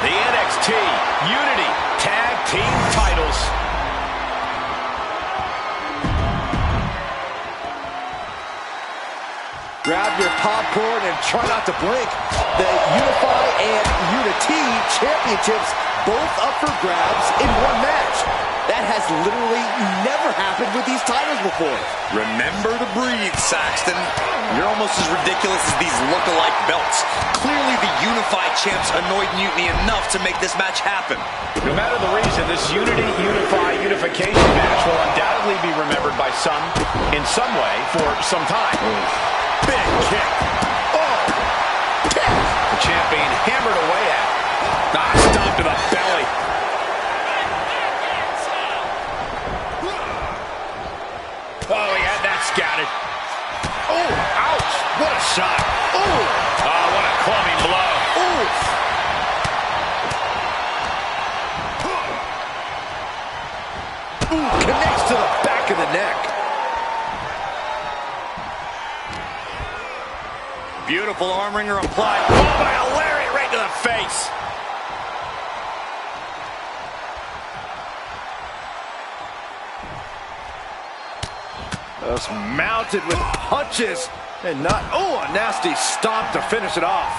The NXT Unity Tag Team titles. Grab your popcorn and try not to blink. The Unify and Unity championships both up for grabs in one match. That has literally never happened with these titles before. Remember to breathe, Saxton. You're almost as ridiculous as these look-alike belts. Clearly the Unified champs annoyed Mutiny enough to make this match happen. No matter the reason, this Unification match will undoubtedly be remembered by some, in some way, for some time. Big kick. Oh! Kick! The champ being hammered away at. Stomp to the belly. Oh, he had that scouted. Oh, ouch. What a shot. Oh, what a clubbing blow. Ooh, connects to the back of the neck. Beautiful arm wringer applied. Oh, by a lariat right to the face. Just mounted with punches and not, oh, a nasty stop to finish it off.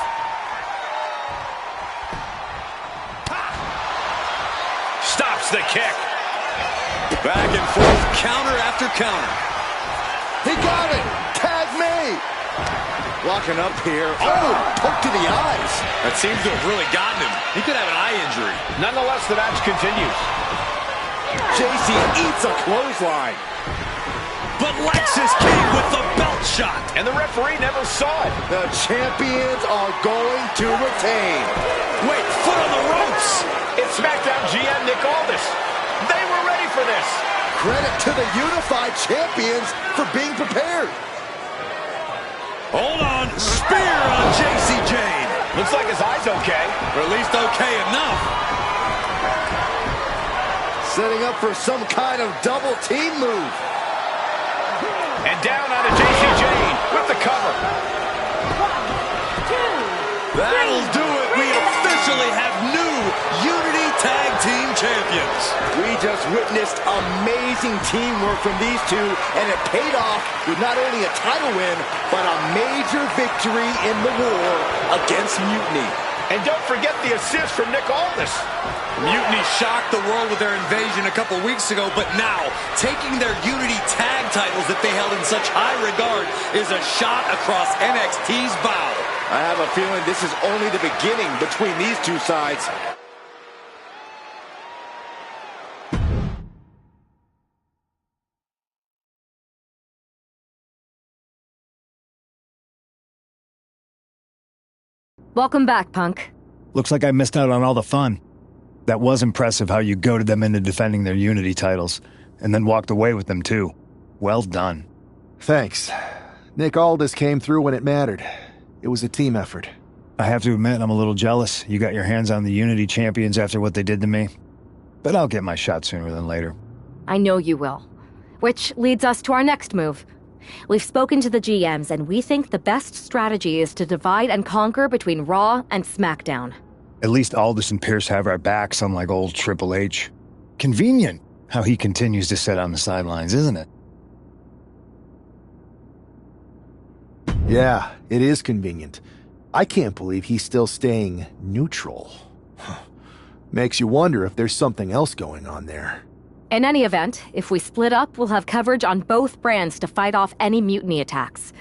Stops the kick. Back and forth, counter after counter. He got it. Tag me. Locking up here. Oh, poke to the eyes. That seems to have really gotten him. He could have an eye injury. Nonetheless, the match continues. JC eats a clothesline. But Lex is king with the belt shot. And the referee never saw it. The champions are going to retain. Wait, foot on the ropes. It's SmackDown GM Nick Aldis. They were ready for this. Credit to the unified champions for being prepared. Hold on. Spear on JC Jane. Looks like his eye's okay. Or at least okay enough. Setting up for some kind of double team move. And down onto JC Jane with the cover. 1, 2, That'll do it. We officially have new Unity Tag Team Champions. We just witnessed amazing teamwork from these two, and it paid off with not only a title win, but a major victory in the war against Mutiny. And don't forget the assist from Nick Aldis. Mutiny shocked the world with their invasion a couple weeks ago, but now, taking their Unity tag titles that they held in such high regard is a shot across NXT's bow. I have a feeling this is only the beginning between these two sides. Welcome back, Punk. Looks like I missed out on all the fun. That was impressive how you goaded them into defending their Unity titles, and then walked away with them too. Well done. Thanks. Nick Aldis came through when it mattered. It was a team effort. I have to admit, I'm a little jealous you got your hands on the Unity champions after what they did to me. But I'll get my shot sooner than later. I know you will. Which leads us to our next move. We've spoken to the GMs, and we think the best strategy is to divide and conquer between Raw and SmackDown. At least Aldis and Pierce have our backs, unlike old Triple H. Convenient how he continues to sit on the sidelines, isn't it? Yeah, it is convenient. I can't believe he's still staying neutral. Makes you wonder if there's something else going on there. In any event, if we split up, we'll have coverage on both brands to fight off any mutiny attacks.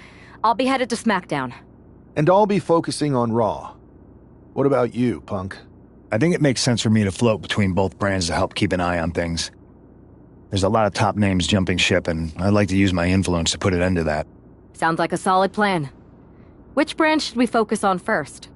I'll be headed to SmackDown. And I'll be focusing on Raw. What about you, Punk? I think it makes sense for me to float between both brands to help keep an eye on things. There's a lot of top names jumping ship, and I'd like to use my influence to put an end to that. Sounds like a solid plan. Which brand should we focus on first?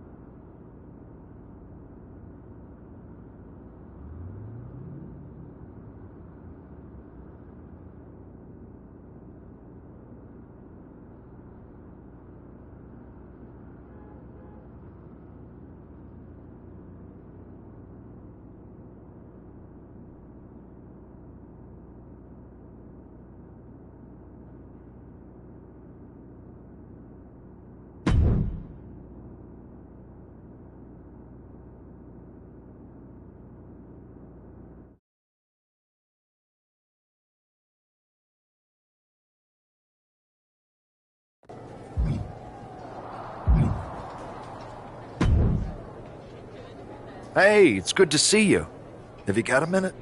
Hey, it's good to see you. Have you got a minute?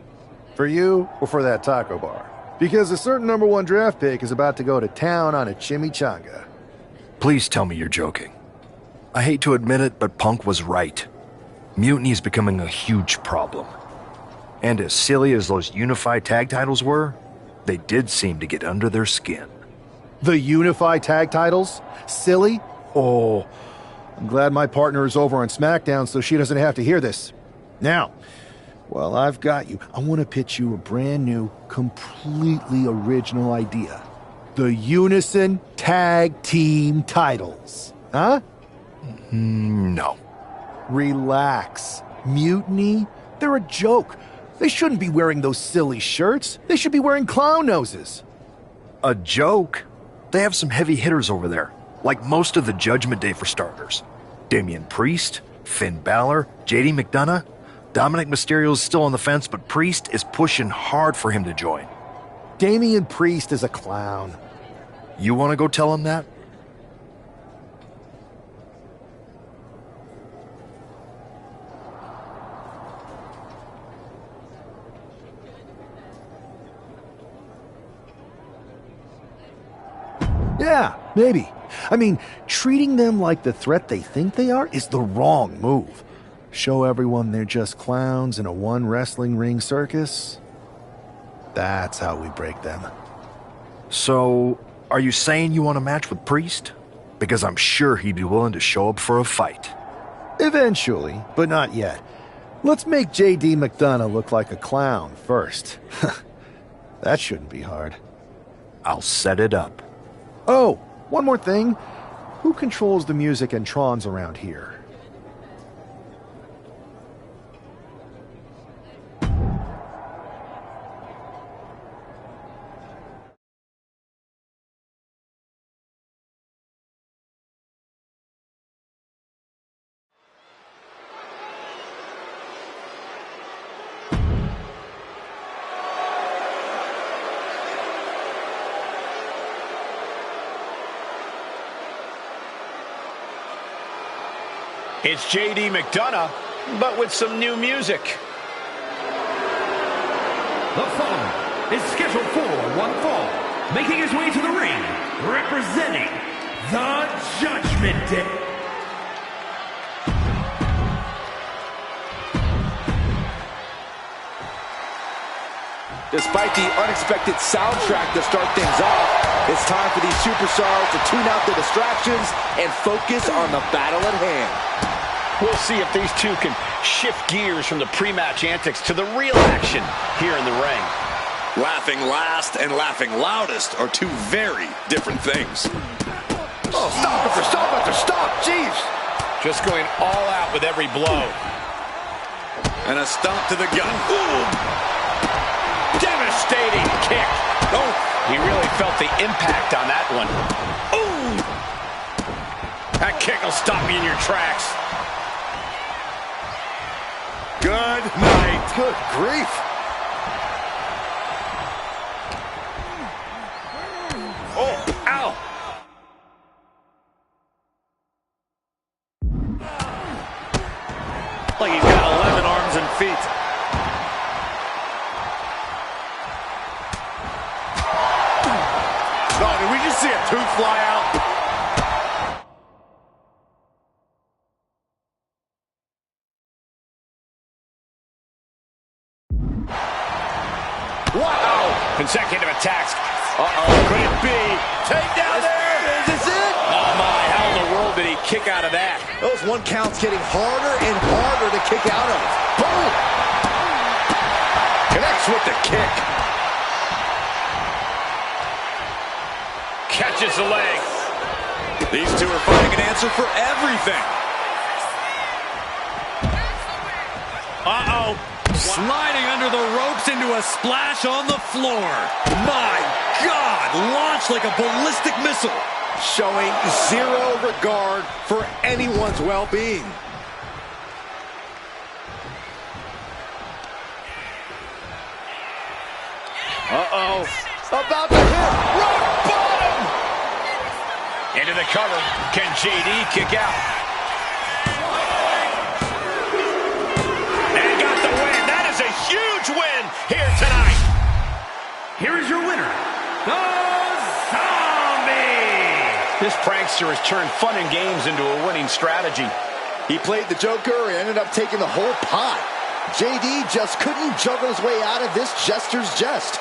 For you or for that taco bar? Because a certain #1 draft pick is about to go to town on a chimichanga. Please tell me you're joking. I hate to admit it, but Punk was right. Mutiny is becoming a huge problem. And as silly as those unified tag titles were, they did seem to get under their skin. The unified tag titles? Silly? Oh, I'm glad my partner is over on SmackDown so she doesn't have to hear this. Now, while I've got you, I want to pitch you a brand new, completely original idea. The Unison Tag Team titles. Huh? No. Relax. Mutiny? They're a joke. They shouldn't be wearing those silly shirts. They should be wearing clown noses. A joke? They have some heavy hitters over there. Like most of the Judgment Day for starters. Damian Priest, Finn Balor, JD McDonough. Dominic Mysterio's still on the fence, but Priest is pushing hard for him to join. Damian Priest is a clown. You want to go tell him that? Yeah, maybe. I mean, treating them like the threat they think they are is the wrong move. Show everyone they're just clowns in a one wrestling ring circus. That's how we break them. So, are you saying you want a match with Priest? Because I'm sure he'd be willing to show up for a fight. Eventually, but not yet. Let's make JD McDonough look like a clown first. That shouldn't be hard. I'll set it up. Oh, one more thing. Who controls the music and trons around here? It's JD McDonough, but with some new music. The following is scheduled for one fall, making his way to the ring, representing the Judgment Day. Despite the unexpected soundtrack to start things off, it's time for these superstars to tune out the distractions and focus on the battle at hand. We'll see if these two can shift gears from the pre-match antics to the real action here in the ring. Laughing last and laughing loudest are two very different things. Oh, stop after stop after stop, jeez! Just going all out with every blow. And a stomp to the gut. Ooh. Devastating kick. Oh, he really felt the impact on that one. Ooh! That kick will stop you in your tracks. Good night. Good grief. Oh, ow. Like he's got 11 arms and feet. Oh, did we just see a tooth fly out? Wow! Consecutive attacks. Uh-oh, could it be? Takedown there! Is this it? Oh my, how in the world did he kick out of that? Those one counts getting harder and harder to kick out of. Boom! Connects with the kick. Catches the leg. These two are finding an answer for everything. Uh-oh. Sliding under the ropes into a splash on the floor. My God, launched like a ballistic missile. Showing zero regard for anyone's well-being. Uh-oh. About to hit rock bottom. Into the cover. Can JD kick out? And got the win. That is a huge win here tonight. Here is your winner, the Zombie! This prankster has turned fun and games into a winning strategy. He played the Joker and ended up taking the whole pot. JD just couldn't juggle his way out of this jester's jest.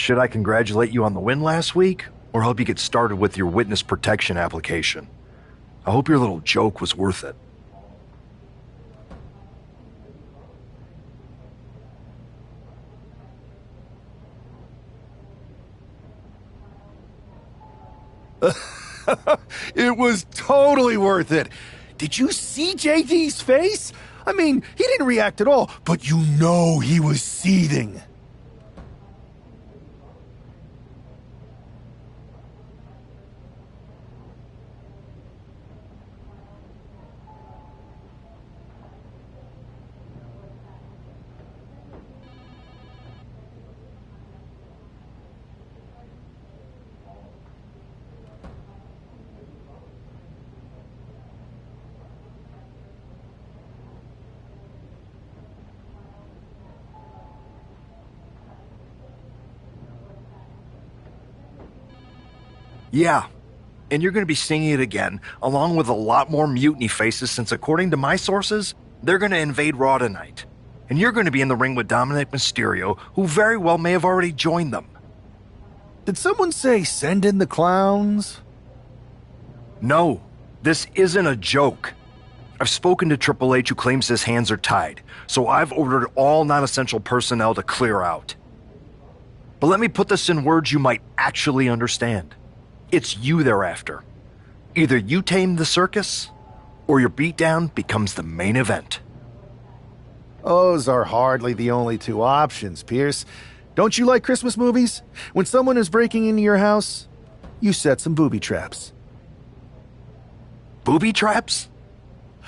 Should I congratulate you on the win last week, or help you get started with your witness protection application? I hope your little joke was worth it. It was totally worth it. Did you see JD's face? I mean, he didn't react at all, but you know he was seething. Yeah, and you're going to be singing it again, along with a lot more mutiny faces, since according to my sources, they're going to invade Raw tonight. And you're going to be in the ring with Dominic Mysterio, who very well may have already joined them. Did someone say send in the clowns? No, this isn't a joke. I've spoken to Triple H, who claims his hands are tied, so I've ordered all non-essential personnel to clear out. But let me put this in words you might actually understand. It's you they're after. Either you tame the circus, or your beatdown becomes the main event. Those are hardly the only two options, Pierce. Don't you like Christmas movies? When someone is breaking into your house, you set some booby traps. Booby traps?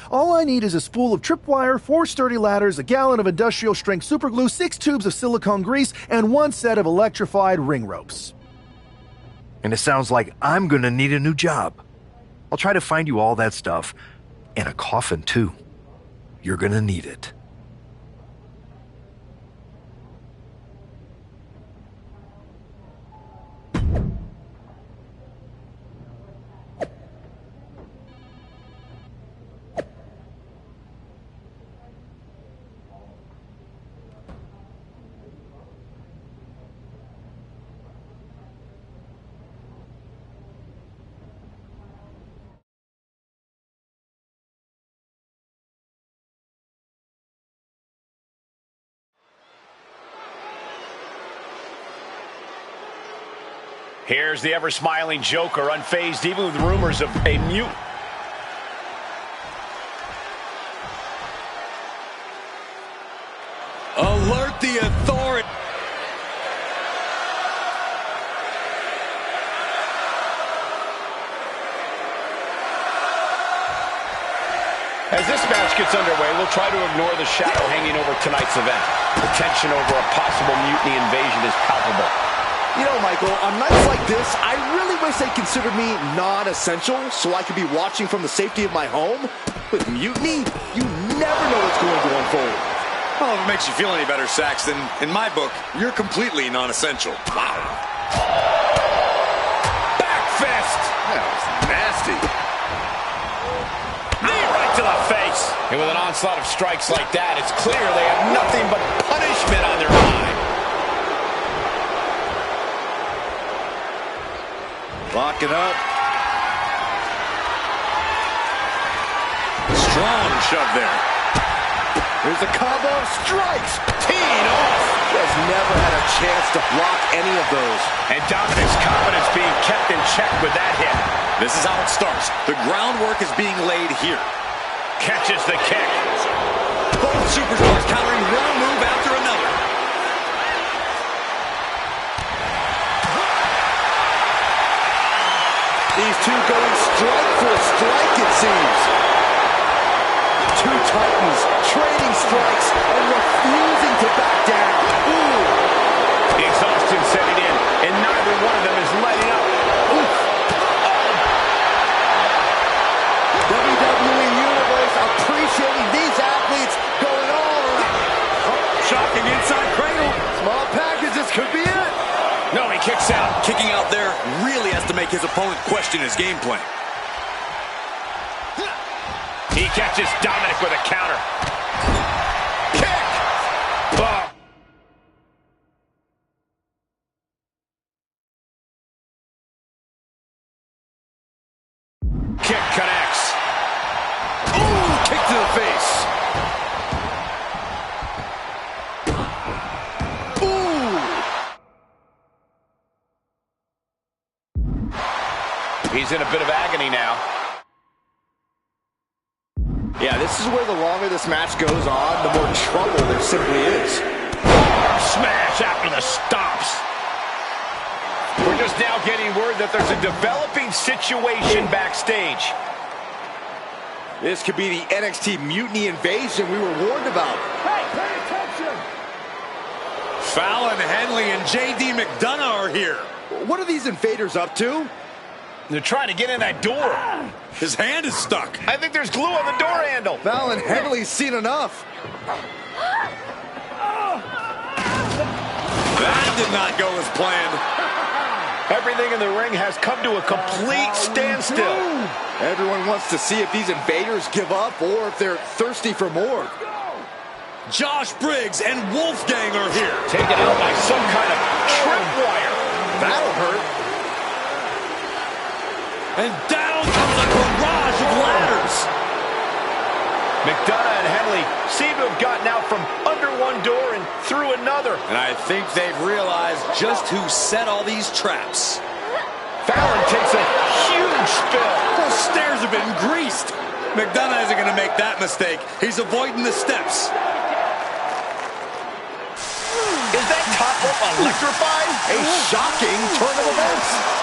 All I need is a spool of tripwire, 4 sturdy ladders, a gallon of industrial-strength superglue, 6 tubes of silicone grease, and 1 set of electrified ring ropes. And it sounds like I'm gonna need a new job. I'll try to find you all that stuff. And a coffin, too. You're gonna need it. Here's the ever-smiling Joker, unfazed even with rumors of a mute. Alert the authority. As this match gets underway, we'll try to ignore the shadow hanging over tonight's event. The tension over a possible mutiny invasion is palpable. You know, Michael, on nights like this, I really wish they considered me non-essential so I could be watching from the safety of my home. With mutiny, you never know what's going to unfold. Well, if it makes you feel any better, Saxton, in my book, you're completely non-essential. Wow. Back fist! That was nasty. Knee right to the face. And with an onslaught of strikes like that, it's clear they have nothing but punishment on their mind. Locking up. Strong shove there. There's a combo of strikes. Teeing off. He has never had a chance to block any of those. And Dominic's confidence being kept in check with that hit. This is how it starts. The groundwork is being laid here. Catches the kick. Both superstars countering one move after another. These two going strike for strike, it seems. Two titans trading strikes and refusing to back down. Ooh. The exhaustion setting in, and neither one of them is letting up. Oof. WWE Universe appreciating these athletes going all around. Shocking inside cradle. Small packages could be it. No, he kicks out. Kicking out there really has to make his opponent question his game plan. He catches Dominic with a counter. Kick! Oh. He's in a bit of agony now. Yeah, this is where the longer this match goes on, the more trouble there simply is. Arm smash after the stops. We're just now getting word that there's a developing situation backstage. This could be the NXT Mutiny invasion we were warned about. Hey, pay attention! Fallon Henley and JD McDonough are here. What are these invaders up to? They're trying to get in that door. His hand is stuck. I think there's glue on the door handle. Fallon Henley's seen enough. That did not go as planned. Everything in the ring has come to a complete standstill. Everyone wants to see if these invaders give up or if they're thirsty for more. Josh Briggs and Wolfgang are here. Taken out by some kind of tripwire. That'll hurt. And down comes a barrage of ladders. McDonough and Henley seem to have gotten out from under one door and through another. And I think they've realized just who set all these traps. Fallon takes a huge spill. Those stairs have been greased. McDonough isn't going to make that mistake. He's avoiding the steps. Is that top rope electrified? A shocking turn of events.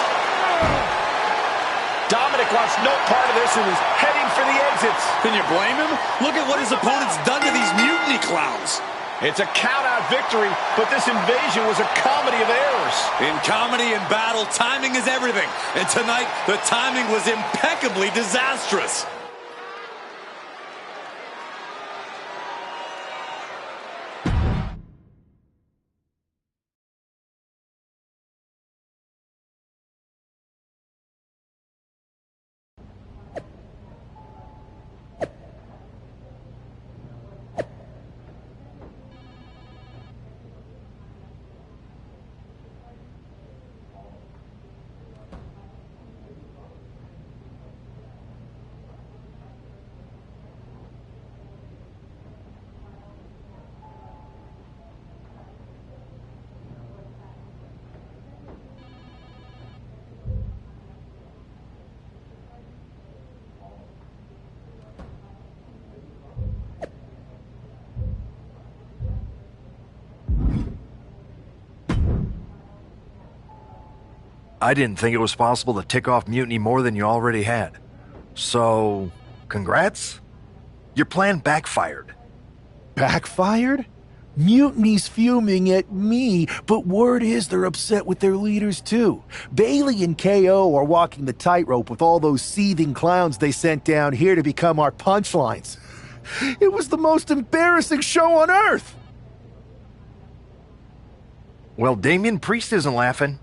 Dominic wants no part of this and is heading for the exits. Can you blame him? Look at what his opponent's done to these mutiny clowns. It's a count-out victory, but this invasion was a comedy of errors. In comedy and battle, timing is everything. And tonight, the timing was impeccably disastrous. I didn't think it was possible to tick off Mutiny more than you already had. So, congrats? Your plan backfired. Backfired? Mutiny's fuming at me, but word is they're upset with their leaders too. Bailey and KO are walking the tightrope with all those seething clowns they sent down here to become our punchlines. It was the most embarrassing show on earth! Well, Damian Priest isn't laughing.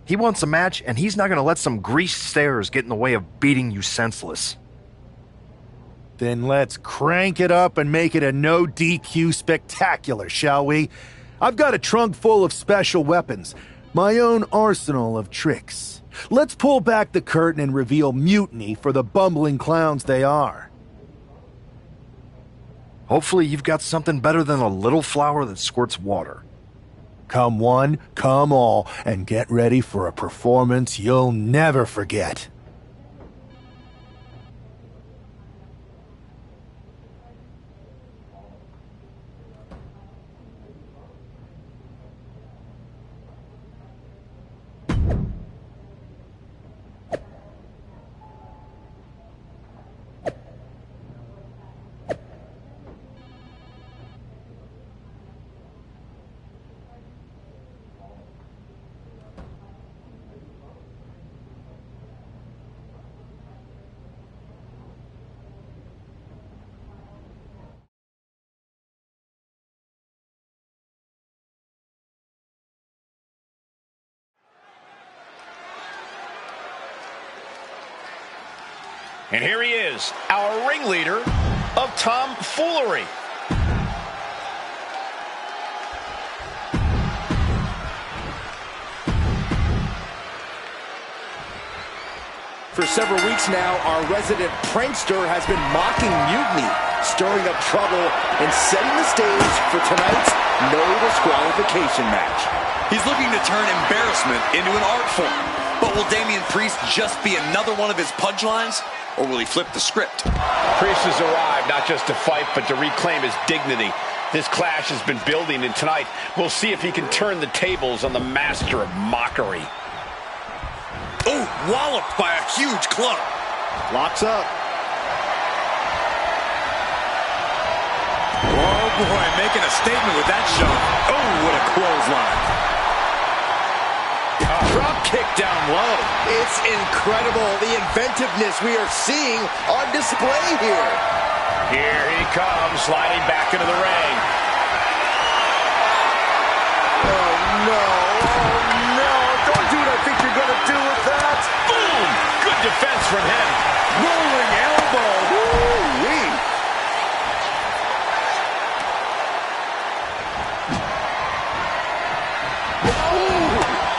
He wants a match, and he's not going to let some greased stairs get in the way of beating you senseless. Then let's crank it up and make it a no DQ spectacular, shall we? I've got a trunk full of special weapons, my own arsenal of tricks. Let's pull back the curtain and reveal Mutiny for the bumbling clowns they are. Hopefully you've got something better than a little flower that squirts water. Come one, come all, and get ready for a performance you'll never forget. And here he is, our ringleader of tomfoolery. For several weeks now, our resident prankster has been mocking Mutiny, stirring up trouble, and setting the stage for tonight's no disqualification match. He's looking to turn embarrassment into an art form. But will Damian Priest just be another one of his punchlines? Or will he flip the script? Priest has arrived not just to fight, but to reclaim his dignity. This clash has been building, and tonight we'll see if he can turn the tables on the master of mockery. Oh, walloped by a huge club. Locks up. Oh boy, making a statement with that shove. Oh, what a clothesline. Drop kick down low. It's incredible, the inventiveness we are seeing on display here. Here he comes, sliding back into the ring. Oh no, don't do what I think you're gonna do with that. Boom! Good defense from him. Rolling elbow. Woo-wee.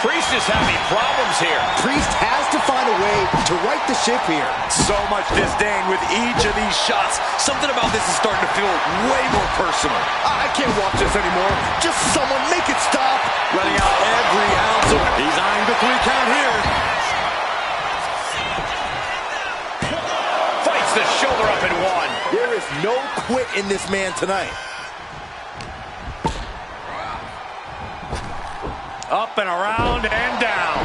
Priest is having problems here. Priest has to find a way to right the ship here. So much disdain with each of these shots. Something about this is starting to feel way more personal. I can't watch this anymore. Just someone make it stop. Letting out every ounce of... He's eyeing the 3 count here. Fights the shoulder up in one. There is no quit in this man tonight. Up and around and down.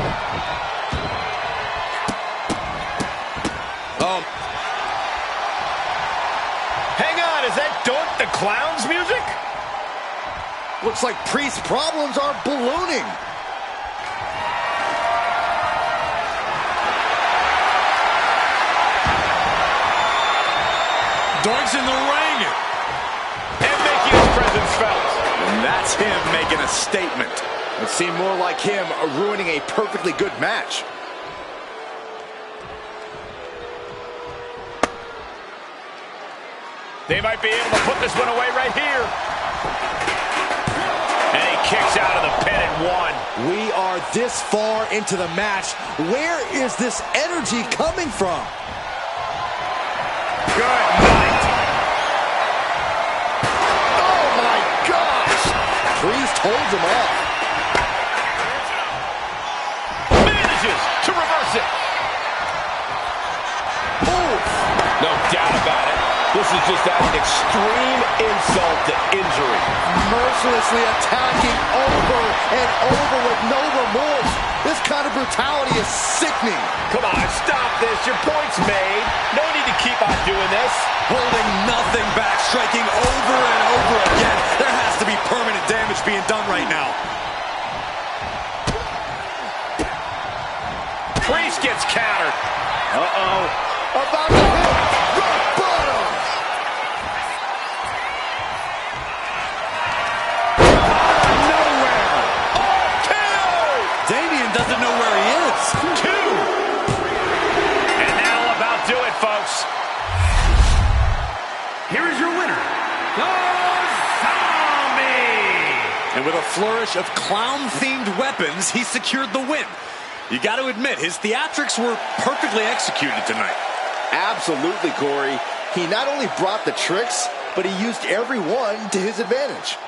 Oh. Hang on, is that Doink the Clown's music? Looks like Priest's problems are ballooning. Doink's in the ring. And making his presence felt. And that's him making a statement. It seemed more like him ruining a perfectly good match. They might be able to put this one away right here. And he kicks out of the pin and one. We are this far into the match. Where is this energy coming from? Good night. Oh my gosh! Priest holds him off. To reverse it. Oof. No doubt about it. This is just adding extreme insult to injury. Mercilessly attacking over and over with no remorse. This kind of brutality is sickening. Come on, stop this. Your point's made. No need to keep on doing this. Holding nothing back, striking over and over again. There has to be permanent damage being done right now. Priest gets countered. Uh-oh. About to hit rock bottom. Nowhere. Oh, KO. Damian doesn't know where he is. 2. And that'll about do it, folks. Here is your winner, the Zombie! And with a flourish of clown-themed weapons, he secured the win. You got to admit, his theatrics were perfectly executed tonight. Absolutely, Corey. He not only brought the tricks, but he used every one to his advantage.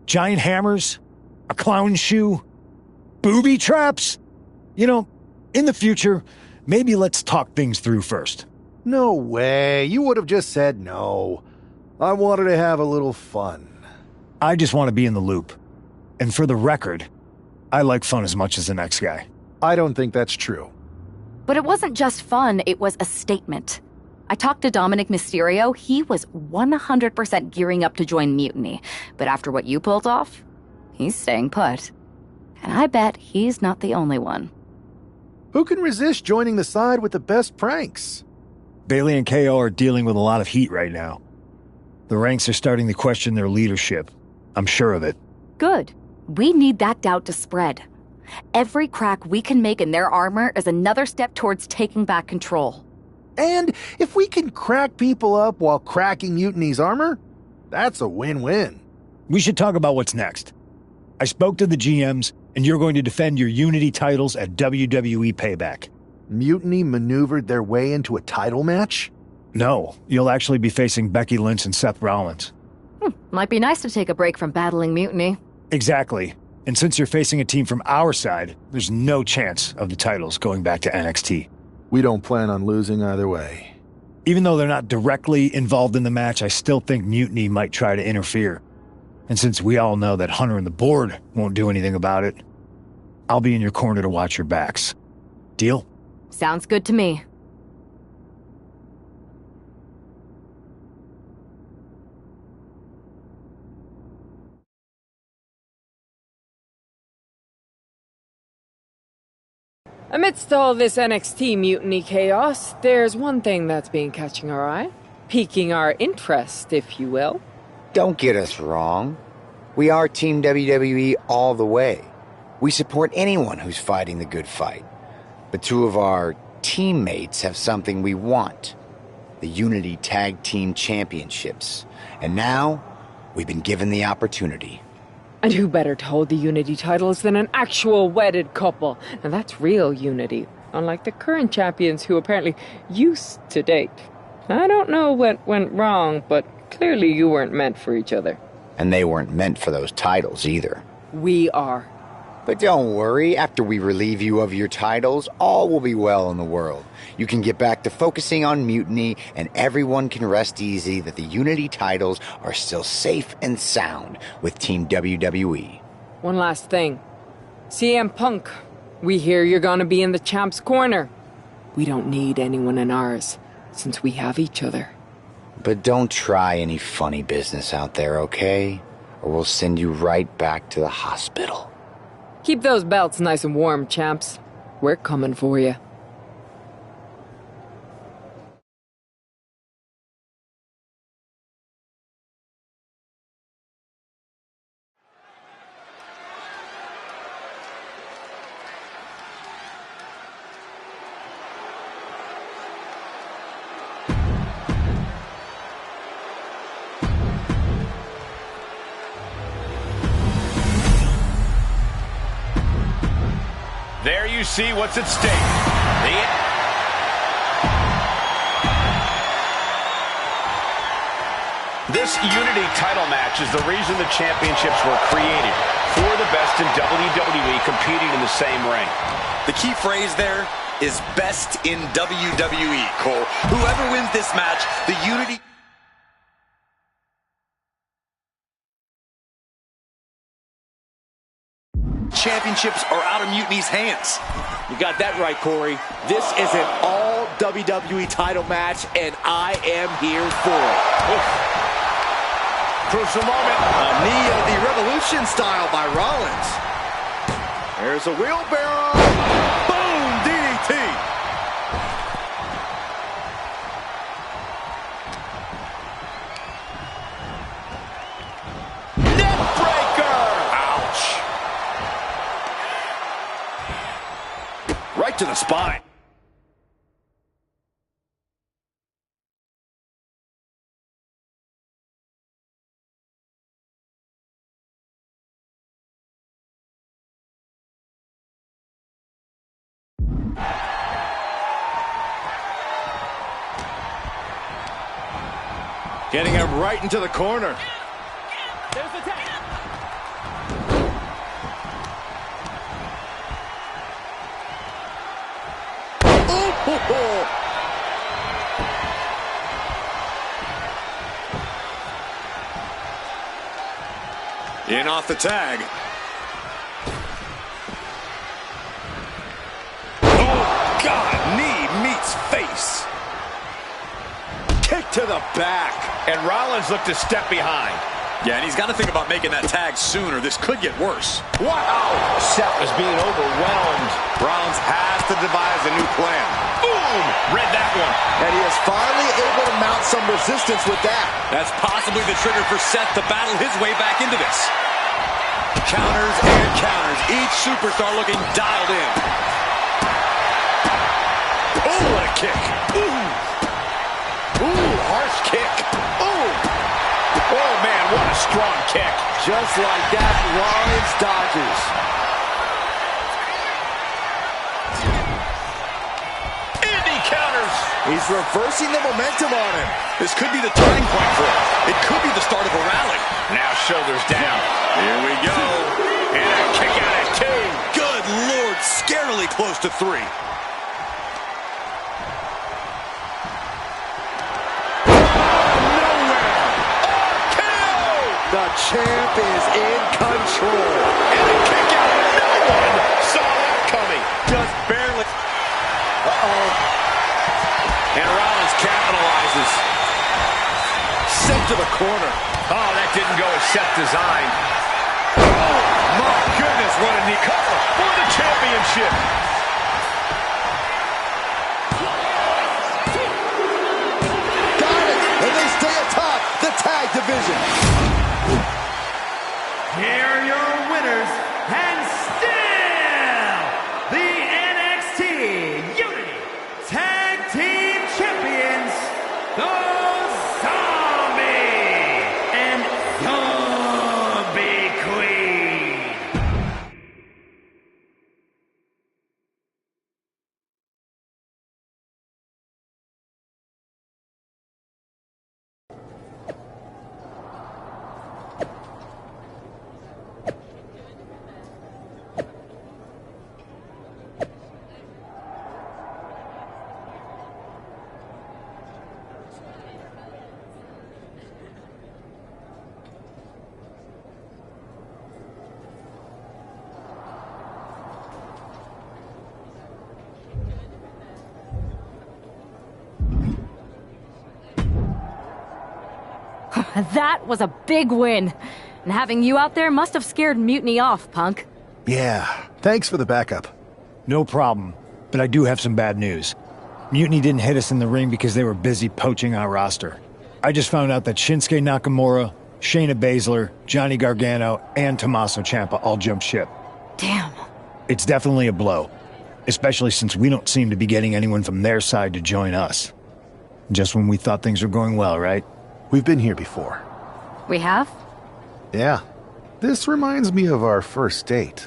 Giant hammers, a clown shoe, booby traps. You know, in the future, maybe let's talk things through first. No way. You would have just said no. I wanted to have a little fun. I just want to be in the loop. And for the record, I like fun as much as the next guy. I don't think that's true. But it wasn't just fun, it was a statement. I talked to Dominic Mysterio. He was 100% gearing up to join Mutiny. But after what you pulled off, he's staying put. And I bet he's not the only one. Who can resist joining the side with the best pranks? Bailey and KO are dealing with a lot of heat right now. The ranks are starting to question their leadership. I'm sure of it. Good. We need that doubt to spread. Every crack we can make in their armor is another step towards taking back control. And if we can crack people up while cracking Mutiny's armor, that's a win-win. We should talk about what's next. I spoke to the GMs, and you're going to defend your Unity titles at WWE Payback. Mutiny maneuvered their way into a title match? No, you'll actually be facing Becky Lynch and Seth Rollins. Might be nice to take a break from battling Mutiny. Exactly. And since you're facing a team from our side, there's no chance of the titles going back to NXT. We don't plan on losing either way. Even though they're not directly involved in the match, I still think Mutiny might try to interfere. And since we all know that Hunter and the board won't do anything about it, I'll be in your corner to watch your backs. Deal? Sounds good to me. Amidst all this NXT mutiny chaos, there's one thing that's been catching our eye. Piquing our interest, if you will. Don't get us wrong. We are Team WWE all the way. We support anyone who's fighting the good fight. But two of our teammates have something we want. The Unity Tag Team Championships. And now, we've been given the opportunity. And who better to hold the Unity titles than an actual wedded couple? And that's real unity, unlike the current champions who apparently used to date. I don't know what went wrong, but clearly you weren't meant for each other. And they weren't meant for those titles either. We are. But don't worry, after we relieve you of your titles, all will be well in the world. You can get back to focusing on Mutiny, and everyone can rest easy that the Unity titles are still safe and sound with Team WWE. One last thing. CM Punk, we hear you're gonna be in the champ's corner. We don't need anyone in ours, since we have each other. But don't try any funny business out there, okay? Or we'll send you right back to the hospital. Keep those belts nice and warm, champs. We're coming for you. There you see what's at stake. This Unity title match is the reason the championships were created. For the best in WWE competing in the same ring. The key phrase there is best in WWE, Cole. Whoever wins this match, the Unity championships are out of Mutiny's hands. You got that right, Corey. This is an all WWE title match, and I am here for it. Oof. Crucial moment. A knee of the Revolution style by Rollins. There's a wheelbarrow. Boom, DDT. Right to the spine. Getting him right into the corner. There's the tag. In off the tag. Oh, God, knee meets face. Kick to the back. And Rollins looked to step behind. Yeah, and he's got to think about making that tag soon, or this could get worse. Wow! Seth is being overwhelmed. Rollins has to devise a new plan. Boom! Read that one. And he is finally able to mount some resistance with that. That's possibly the trigger for Seth to battle his way back into this. Counters and counters. Each superstar looking dialed in. Oh, what a kick. Ooh. Ooh, harsh kick. Ooh. Oh, man, what a strong kick. Just like that, Rollins dodges. He's reversing the momentum on him. This could be the turning point for him. It could be the start of a rally. Now shoulders down. Here we go. And a kick out at 2. Good Lord, scarily close to 3. The champ is in control. And a kick out. No one saw that coming. Just barely. Uh-oh. And Rollins capitalizes. Sent to the corner. Oh, that didn't go as Seth designed. Oh, my goodness, what a knee cover for the championship. Got it. And they stay atop the tag division. Here are your winners, and still the NXT Unity Tag Team Champions, the Zombie and Zombie Queen. That was a big win. And having you out there must have scared Mutiny off, Punk. Yeah, thanks for the backup. No problem, but I do have some bad news. Mutiny didn't hit us in the ring because they were busy poaching our roster. I just found out that Shinsuke Nakamura, Shayna Baszler, Johnny Gargano, and Tommaso Ciampa all jumped ship. Damn. It's definitely a blow, especially since we don't seem to be getting anyone from their side to join us. Just when we thought things were going well, right? We've been here before. We have? Yeah. This reminds me of our first date.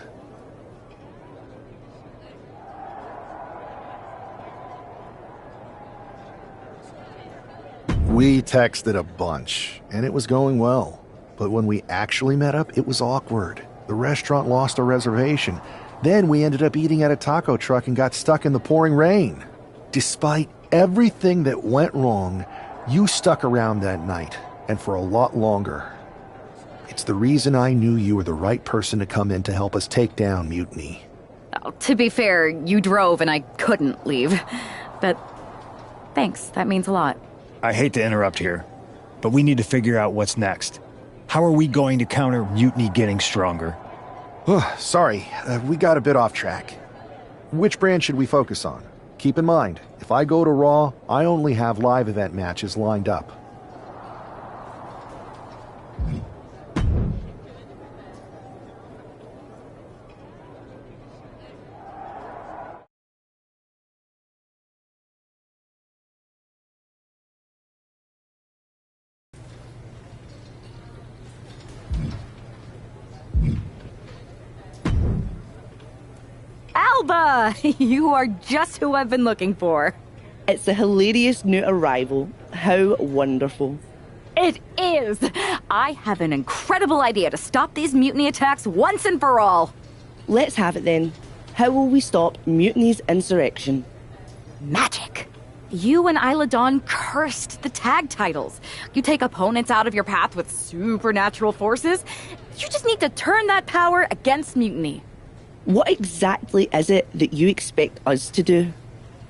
We texted a bunch, and it was going well. But when we actually met up, it was awkward. The restaurant lost a reservation. Then we ended up eating at a taco truck and got stuck in the pouring rain. Despite everything that went wrong, you stuck around that night, and for a lot longer. It's the reason I knew you were the right person to come in to help us take down Mutiny. Oh, to be fair, you drove and I couldn't leave. But thanks, that means a lot. I hate to interrupt here, but we need to figure out what's next. How are we going to counter Mutiny getting stronger? Sorry, we got a bit off track. Which brand should we focus on? Keep in mind, if I go to Raw, I only have live event matches lined up. Alba! You are just who I've been looking for. It's a hilarious new arrival. How wonderful. It is! I have an incredible idea to stop these mutiny attacks once and for all. Let's have it then. How will we stop Mutiny's insurrection? Magic. You and Isla Dawn cursed the tag titles. You take opponents out of your path with supernatural forces. You just need to turn that power against Mutiny. What exactly is it that you expect us to do?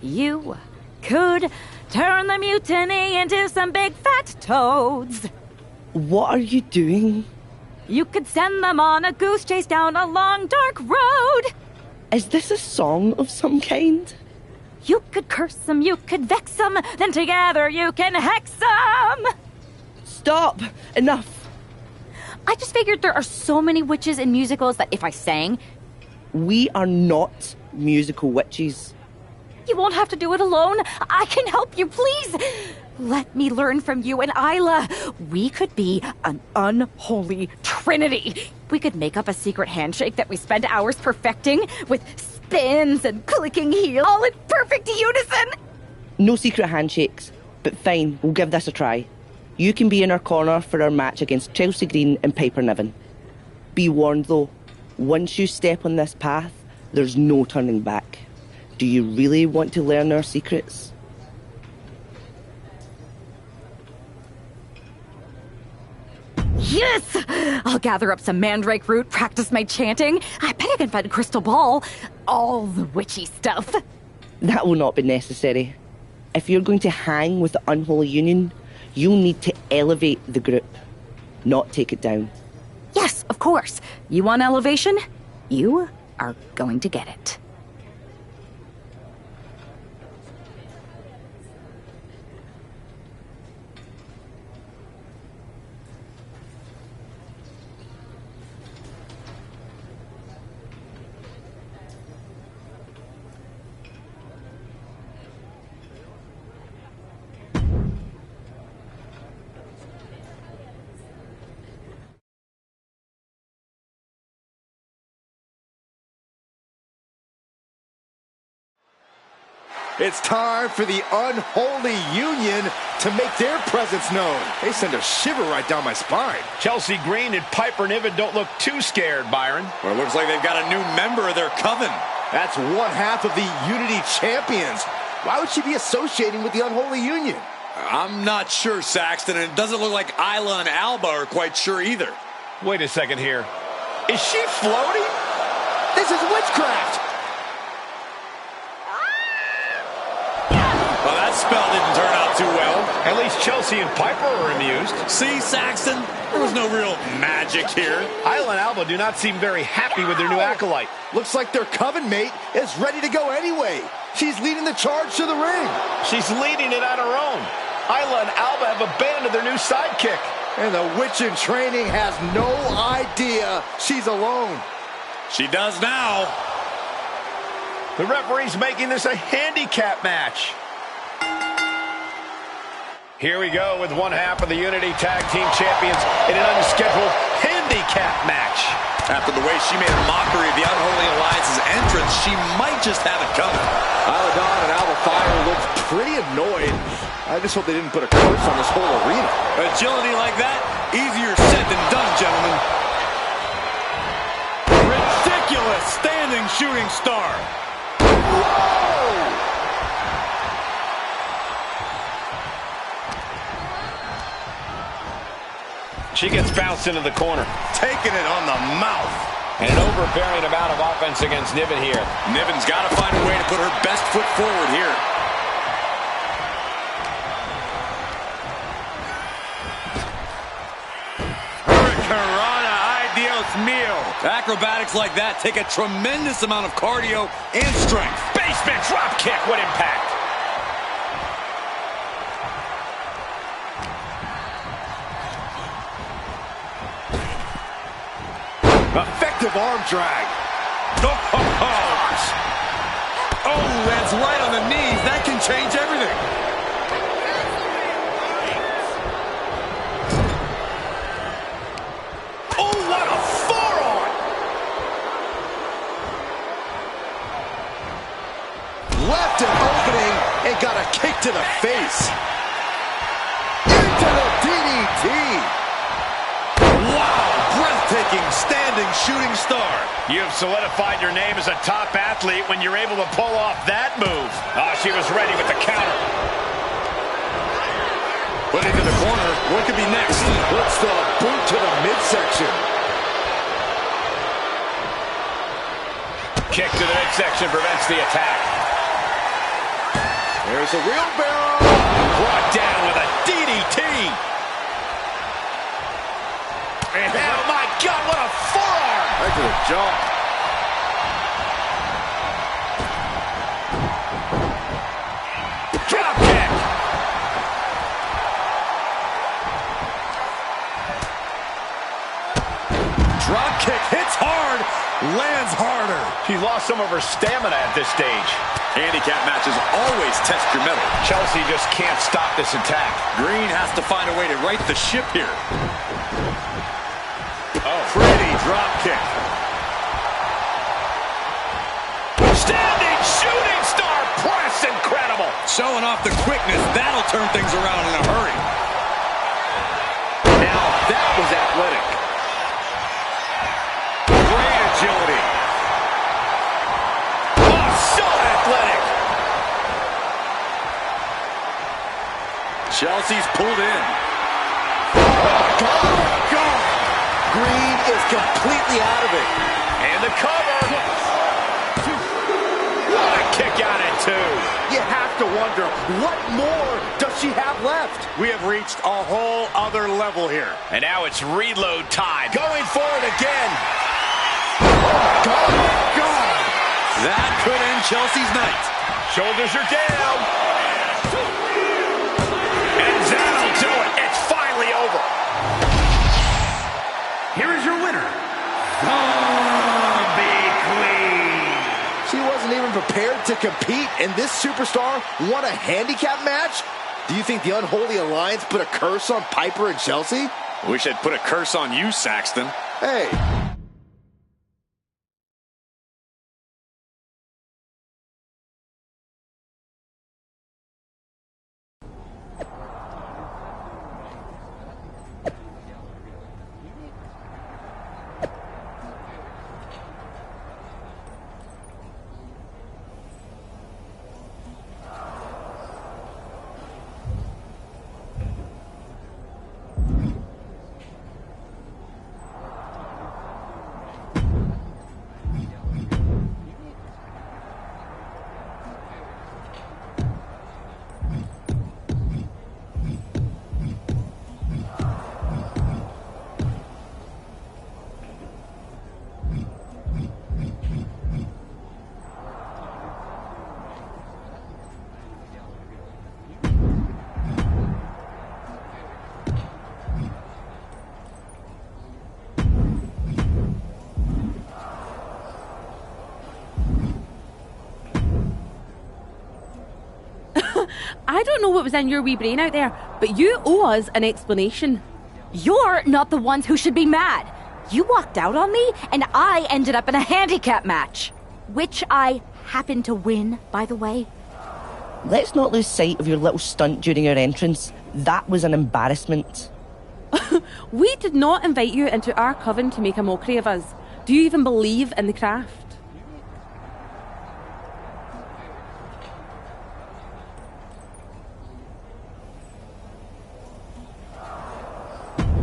You could turn the mutiny into some big fat toads. What are you doing? You could send them on a goose chase down a long, dark road. Is this a song of some kind? You could curse them, you could vex them, then together you can hex them. Stop! Enough! I just figured there are so many witches in musicals that if I sang... We are not musical witches. You won't have to do it alone. I can help you, please. Let me learn from you and Isla. We could be an unholy trinity. We could make up a secret handshake that we spend hours perfecting with spins and clicking heels, all in perfect unison. No secret handshakes, but fine, we'll give this a try. You can be in our corner for our match against Chelsea Green and Piper Niven. Be warned though, once you step on this path, there's no turning back. Do you really want to learn our secrets? Yes! I'll gather up some mandrake root, practice my chanting. I bet I can find a crystal ball. All the witchy stuff. That will not be necessary. If you're going to hang with the unholy union, you'll need to elevate the group, not take it down. Yes, of course. You want elevation? You are going to get it. It's time for the unholy union to make their presence known. They send a shiver right down my spine. Chelsea Green and Piper Niven don't look too scared, Byron. Well, it looks like they've got a new member of their coven. That's one half of the Unity champions. Why would she be associating with the unholy union? I'm not sure, Saxton, and it doesn't look like Isla and Alba are quite sure either. Wait a second here. Is she floating? This is witchcraft! Well, that spell didn't turn out too well. At least Chelsea and Piper are amused. See, Saxton? There was no real magic here. Isla and Alba do not seem very happy with their new acolyte. Looks like their coven mate is ready to go anyway. She's leading the charge to the ring. She's leading it on her own. Isla and Alba have abandoned their new sidekick. And the witch in training has no idea she's alone. She does now. The referee's making this a handicap match. Here we go with one half of the Unity Tag Team Champions in an unscheduled handicap match. After the way she made a mockery of the Unholy Alliance's entrance, she might just have it coming. Isla Dawn and Alba Fire looked pretty annoyed. I just hope they didn't put a curse on this whole arena. Agility like that, easier said than done, gentlemen. Ridiculous standing shooting star. Whoa! She gets bounced into the corner. Taking it on the mouth. And an overbearing amount of offense against Niven here. Niven's got to find a way to put her best foot forward here. Hurricanrana, ay Dios mío. Acrobatics like that take a tremendous amount of cardio and strength. Basement drop kick, what impact. Effective arm drag. Oh, lands right on the knees. That can change everything. Oh, what a forearm! Left an opening and got a kick to the face. Into the DDT. Breathtaking standing shooting star. You have solidified your name as a top athlete when you're able to pull off that move. Oh, she was ready with the counter. Put into the corner. What could be next? Puts the boot to the midsection. Kick to the midsection prevents the attack. There's a wheelbarrow. Brought down with a DDT. Oh my God, what a forearm! Right to the jaw. Drop kick! Drop kick hits hard, lands harder. She lost some of her stamina at this stage. Handicap matches always test your mettle. Chelsea just can't stop this attack. Green has to find a way to right the ship here. Oh, pretty drop kick. Standing shooting star press, incredible. Showing off the quickness. That'll turn things around in a hurry. Now that was athletic. Great agility. Oh, so athletic. Chelsea's pulled in. God. Green is completely out of it. And the cover. What a kick out at 2. You have to wonder, what more does she have left? We have reached a whole other level here. And now it's reload time. Going for it again. God. That could end Chelsea's night. Shoulders are down. And that'll do it. It's finally over. Here is your winner, Zombie Queen. She wasn't even prepared to compete, and this superstar won a handicap match? Do you think the Unholy Alliance put a curse on Piper and Chelsea? Wish I'd put a curse on you, Saxton. Hey. I don't know what was in your wee brain out there, but you owe us an explanation. You're not the ones who should be mad. You walked out on me, and I ended up in a handicap match. Which I happened to win, by the way. Let's not lose sight of your little stunt during your entrance. That was an embarrassment. We did not invite you into our coven to make a mockery of us. Do you even believe in the craft?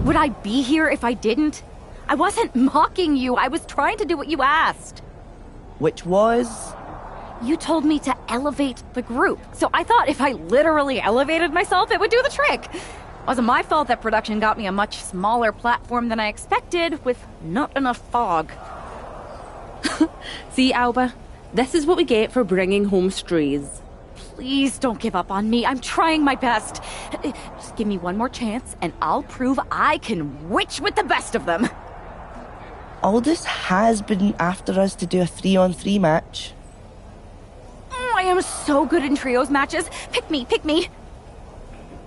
Would I be here if I didn't? I wasn't mocking you. I was trying to do what you asked. Which was? You told me to elevate the group. So I thought if I literally elevated myself, it would do the trick. It wasn't my fault that production got me a much smaller platform than I expected with not enough fog. See, Alba, this is what we get for bringing home strays. Please don't give up on me. I'm trying my best. Just give me one more chance, and I'll prove I can witch with the best of them. Aldous has been after us to do a 3-on-3 match. I am so good in trios matches. Pick me, pick me.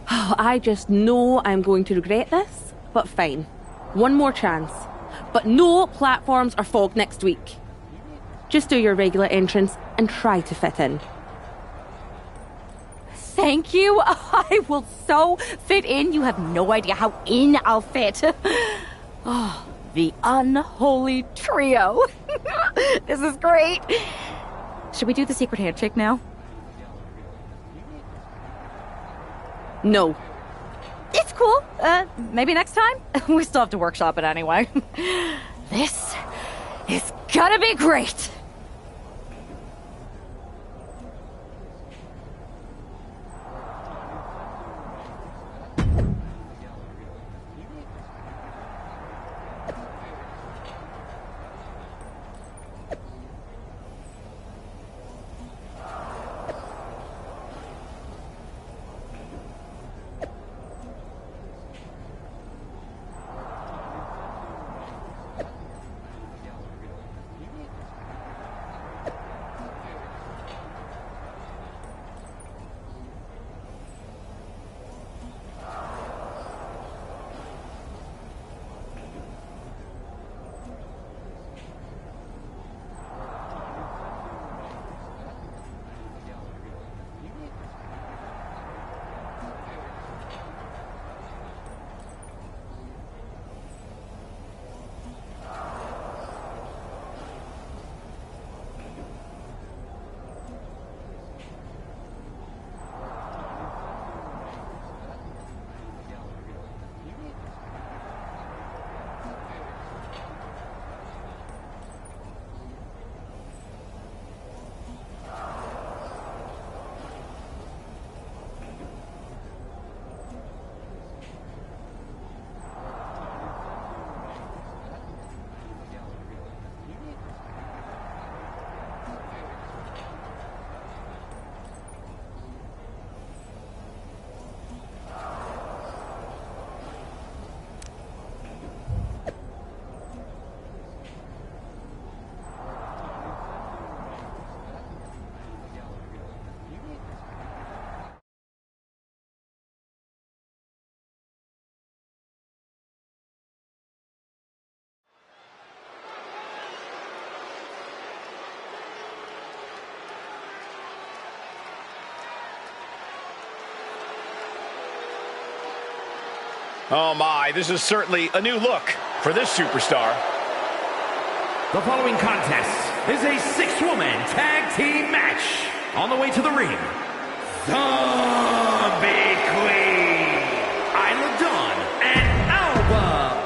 Oh, I just know I'm going to regret this, but fine. One more chance. But no platforms or fog next week. Just do your regular entrance and try to fit in. Thank you. I will so fit in. You have no idea how in I'll fit. Oh, the unholy trio. This is great. Should we do the secret handshake now? No. It's cool. Maybe next time? We still have to workshop it anyway. This is gonna be great. Oh my, this is certainly a new look for this superstar. The following contest is a 6-woman tag team match. On the way to the ring, the Big Queen, Isla Dawn, and Alba.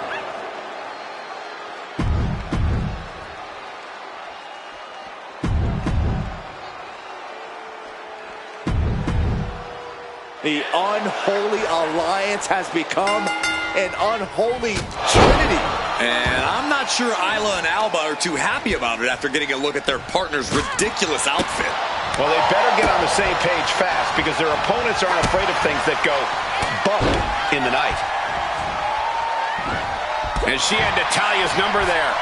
The unholy alliance has become an unholy trinity. And I'm not sure Isla and Alba are too happy about it after getting a look at their partner's ridiculous outfit. Well, they better get on the same page fast because their opponents aren't afraid of things that go bump in the night. And she had Natalia's number there.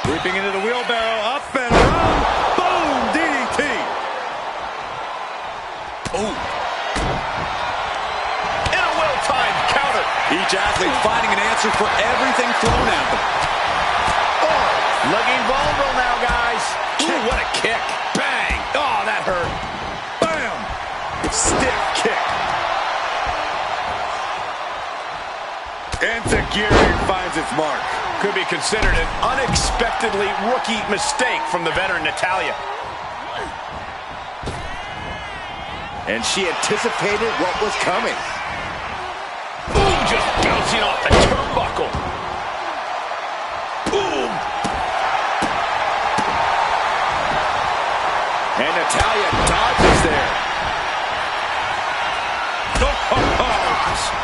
Creeping into the wheelbarrow, up and around. Boom! DDT. Oh. And a well-timed counter. Each athlete finding an answer for everything thrown at them. Oh, looking vulnerable now, guys. Ooh, what a kick. Bang. Oh, that hurt. Bam. Stiff kick. Enzuigiri finds its mark. Could be considered an unexpectedly rookie mistake from the veteran Natalya. And she anticipated what was coming. Boom, just bouncing off the turnbuckle. Boom. And Natalya dodges there.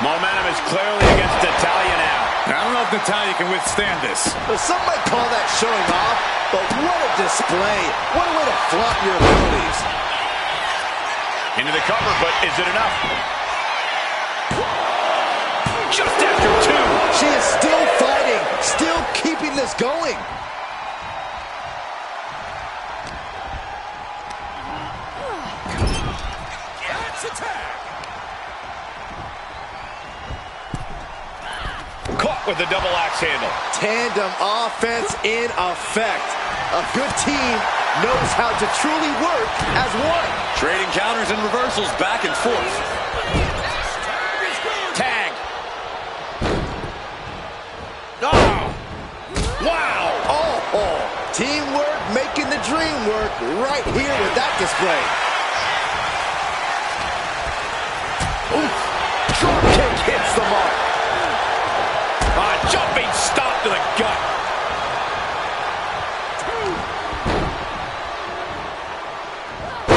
Momentum is clearly against Natalya now. I don't know if Natalya can withstand this. Well, some might call that showing off, but what a display. What a way to flaunt your abilities. Into the cover, but is it enough? Just after 2. She is still fighting, still keeping this going. Caught with the double axe handle. Tandem offense in effect. A good team knows how to truly work as one. Trading counters and reversals back and forth. Tag. Oh. Wow. Oh. Teamwork making the dream work right here with that display. Ooh. Drop kick hits the mark. Jumping stop to the gut.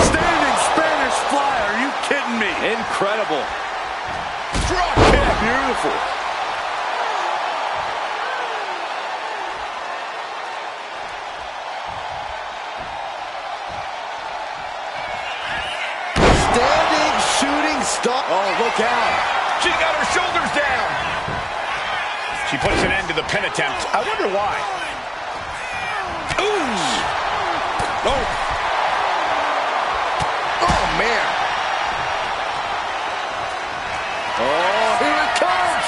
Standing Spanish fly, are you kidding me? Incredible. Drop kick. Beautiful. Standing shooting star. Oh, look out. She's got her shoulders down. She puts an end to the pin attempt. I wonder why. Ooh. Oh. Oh, man. Oh, here it comes.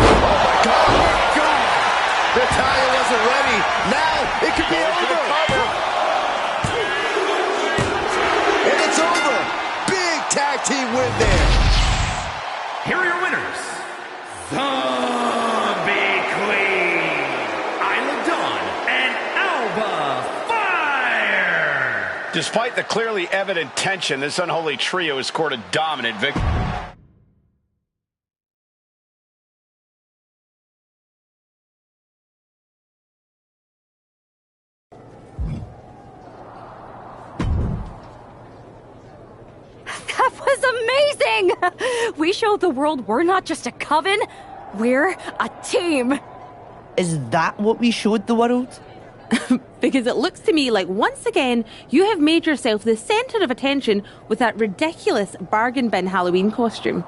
Oh, my God. Oh, my God. Natalya wasn't ready. Now it could be over. And it's over. Big tag team win there. Here are your winners. The Big Queen, Isla Dawn, and Alba Fire. Despite the clearly evident tension, this unholy trio has scored a dominant victory. That was amazing! We showed the world we're not just a coven, we're a team. Is that what we showed the world? Because it looks to me like once again you have made yourself the center of attention with that ridiculous bargain bin Halloween costume.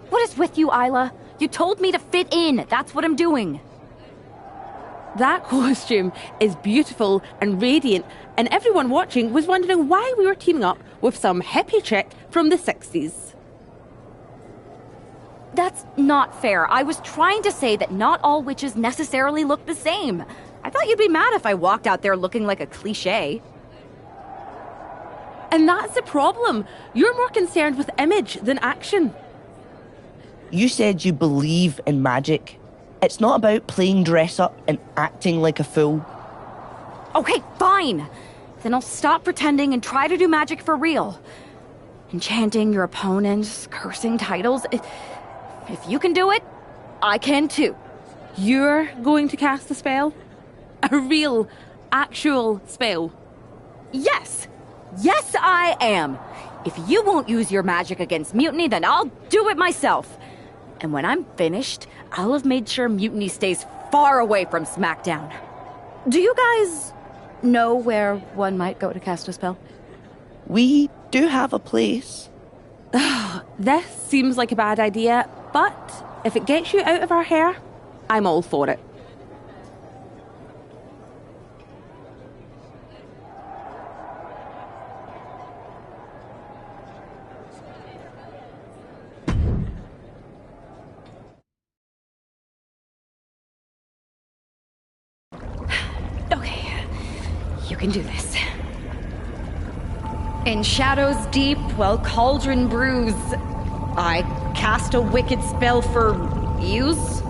What is with you, Isla? You told me to fit in. That's what I'm doing. That costume is beautiful and radiant, and everyone watching was wondering why we were teaming up with some hippie chick from the 60s. That's not fair. I was trying to say that not all witches necessarily look the same. I thought you'd be mad if I walked out there looking like a cliché. And that's the problem. You're more concerned with image than action. You said you believe in magic. It's not about playing dress up and acting like a fool. Okay, fine. Then I'll stop pretending and try to do magic for real. Enchanting your opponents, cursing titles. If you can do it, I can too. You're going to cast a spell? A real, actual spell? Yes. Yes, I am. If you won't use your magic against Mutiny, then I'll do it myself. And when I'm finished, I'll have made sure Mutiny stays far away from SmackDown. Do you guys know where one might go to cast a spell? We do have a place. This seems like a bad idea, but if it gets you out of our hair, I'm all for it. Okay, you can do this. In shadows deep, while cauldron brews, I cast a wicked spell for use.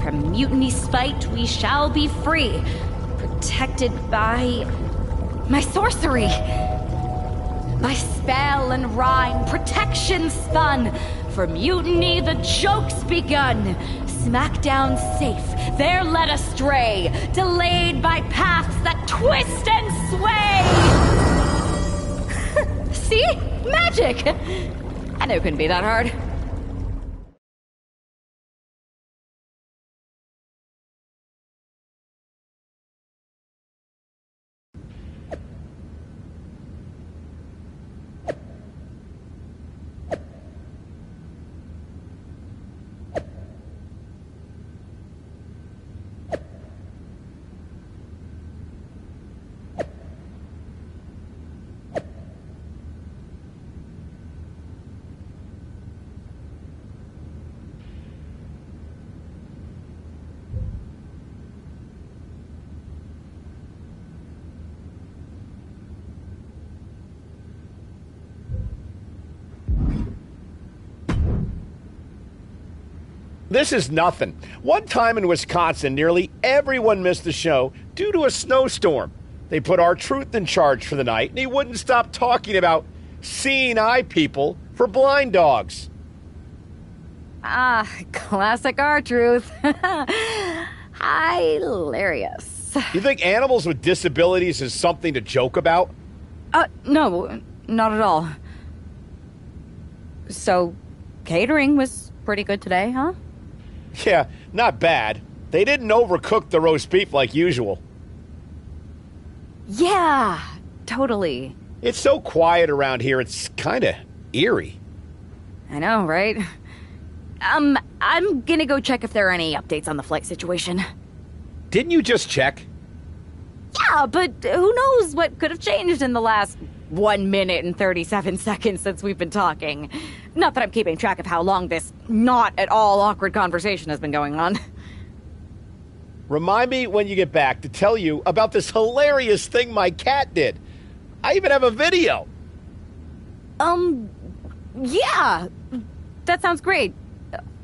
From Mutiny's fight, we shall be free, protected by my sorcery. By spell and rhyme, protection spun. For Mutiny, the joke's begun. SmackDown safe, there led astray, delayed by paths that twist and sway. See? Magic! I knew it couldn't be that hard. This is nothing. One time in Wisconsin, nearly everyone missed the show due to a snowstorm. They put R-Truth in charge for the night, and he wouldn't stop talking about seeing eye people for blind dogs. Ah, classic R-Truth. Hilarious. You think animals with disabilities is something to joke about? No, not at all. So, catering was pretty good today, huh? Yeah, not bad. They didn't overcook the roast beef like usual. Yeah, totally. It's so quiet around here, it's kind of eerie. I know, right? I'm gonna go check if there are any updates on the flight situation. Didn't you just check? Yeah, but who knows what could have changed in the last 1 minute and 37 seconds since we've been talking. Not that I'm keeping track of how long this not at all awkward conversation has been going on. Remind me when you get back to tell you about this hilarious thing my cat did. I even have a video. Yeah. That sounds great.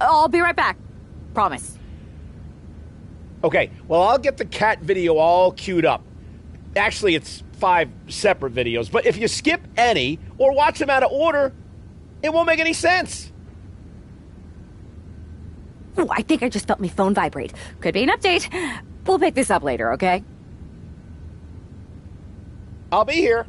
I'll be right back. Promise. Okay, well, I'll get the cat video all queued up. Actually, it's 5 separate videos, but if you skip any or watch them out of order, it won't make any sense. Oh, I think I just felt my phone vibrate. Could be an update. We'll pick this up later, okay? I'll be here.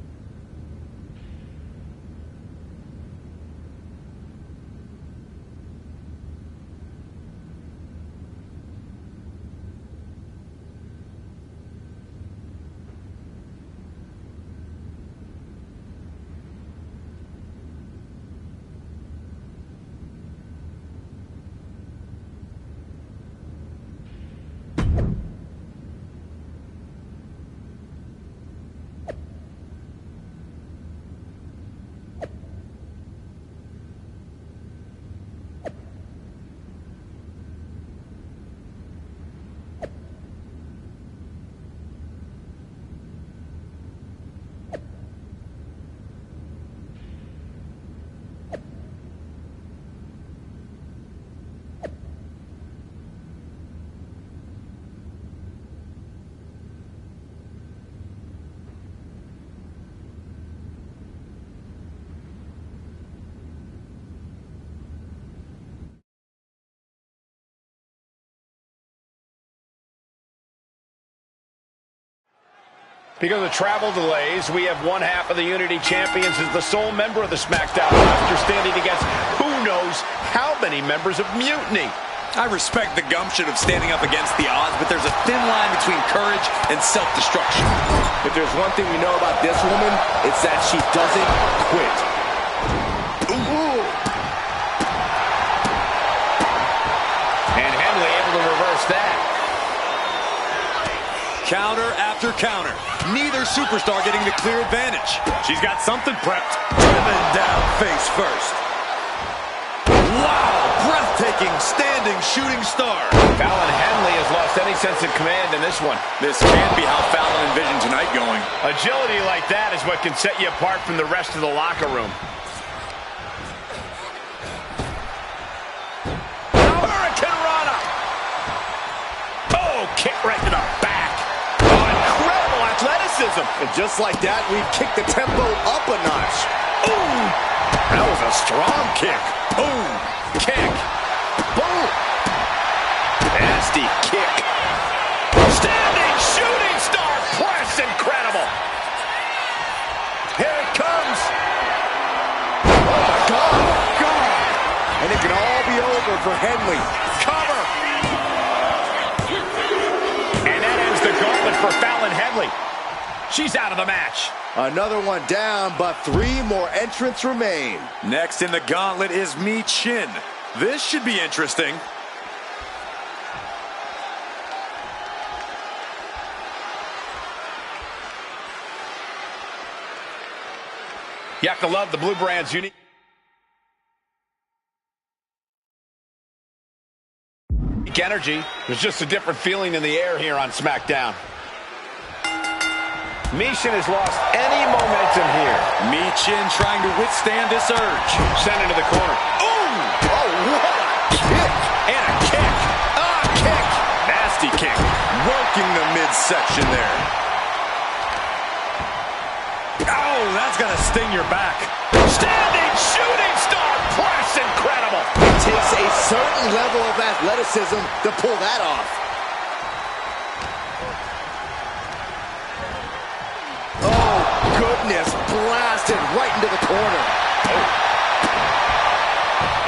Because of travel delays, we have one half of the Unity Champions as the sole member of the SmackDown roster standing against who knows how many members of Mutiny. I respect the gumption of standing up against the odds, but there's a thin line between courage and self-destruction. If there's one thing we know about this woman, it's that she doesn't quit. Ooh. And Henley able to reverse that. Counter after counter. Neither superstar getting the clear advantage. She's got something prepped. Driven down face first. Wow! Breathtaking standing shooting star. Fallon Henley has lost any sense of command in this one. This can't be how Fallon envisioned tonight going. Agility like that is what can set you apart from the rest of the locker room. Hurricane Rana. Oh, kick right to the back. Incredible athleticism. And just like that, we've kicked the tempo up a notch. Ooh! That was a strong kick. Boom! Kick. Boom! Nasty kick. Standing shooting star press. Incredible. Here it comes. Oh, my God. God. And it can all be over for Henley. Cover. And that ends the gauntlet for Fallon Henley. She's out of the match. Another one down, but 3 more entrants remain. Next in the gauntlet is Mi Chin. This should be interesting. You have to love the Blue Brand's unique energy. There's just a different feeling in the air here on SmackDown. Michin has lost any momentum here. Michin trying to withstand this urge. Sent into the corner. Ooh! Oh, what a kick! And a kick. Kick. Nasty kick. Working the midsection there. Oh, that's gonna sting your back. Standing shooting star press. Incredible. It takes a certain level of athleticism to pull that off. Oh, goodness. Blasted right into the corner. Oh.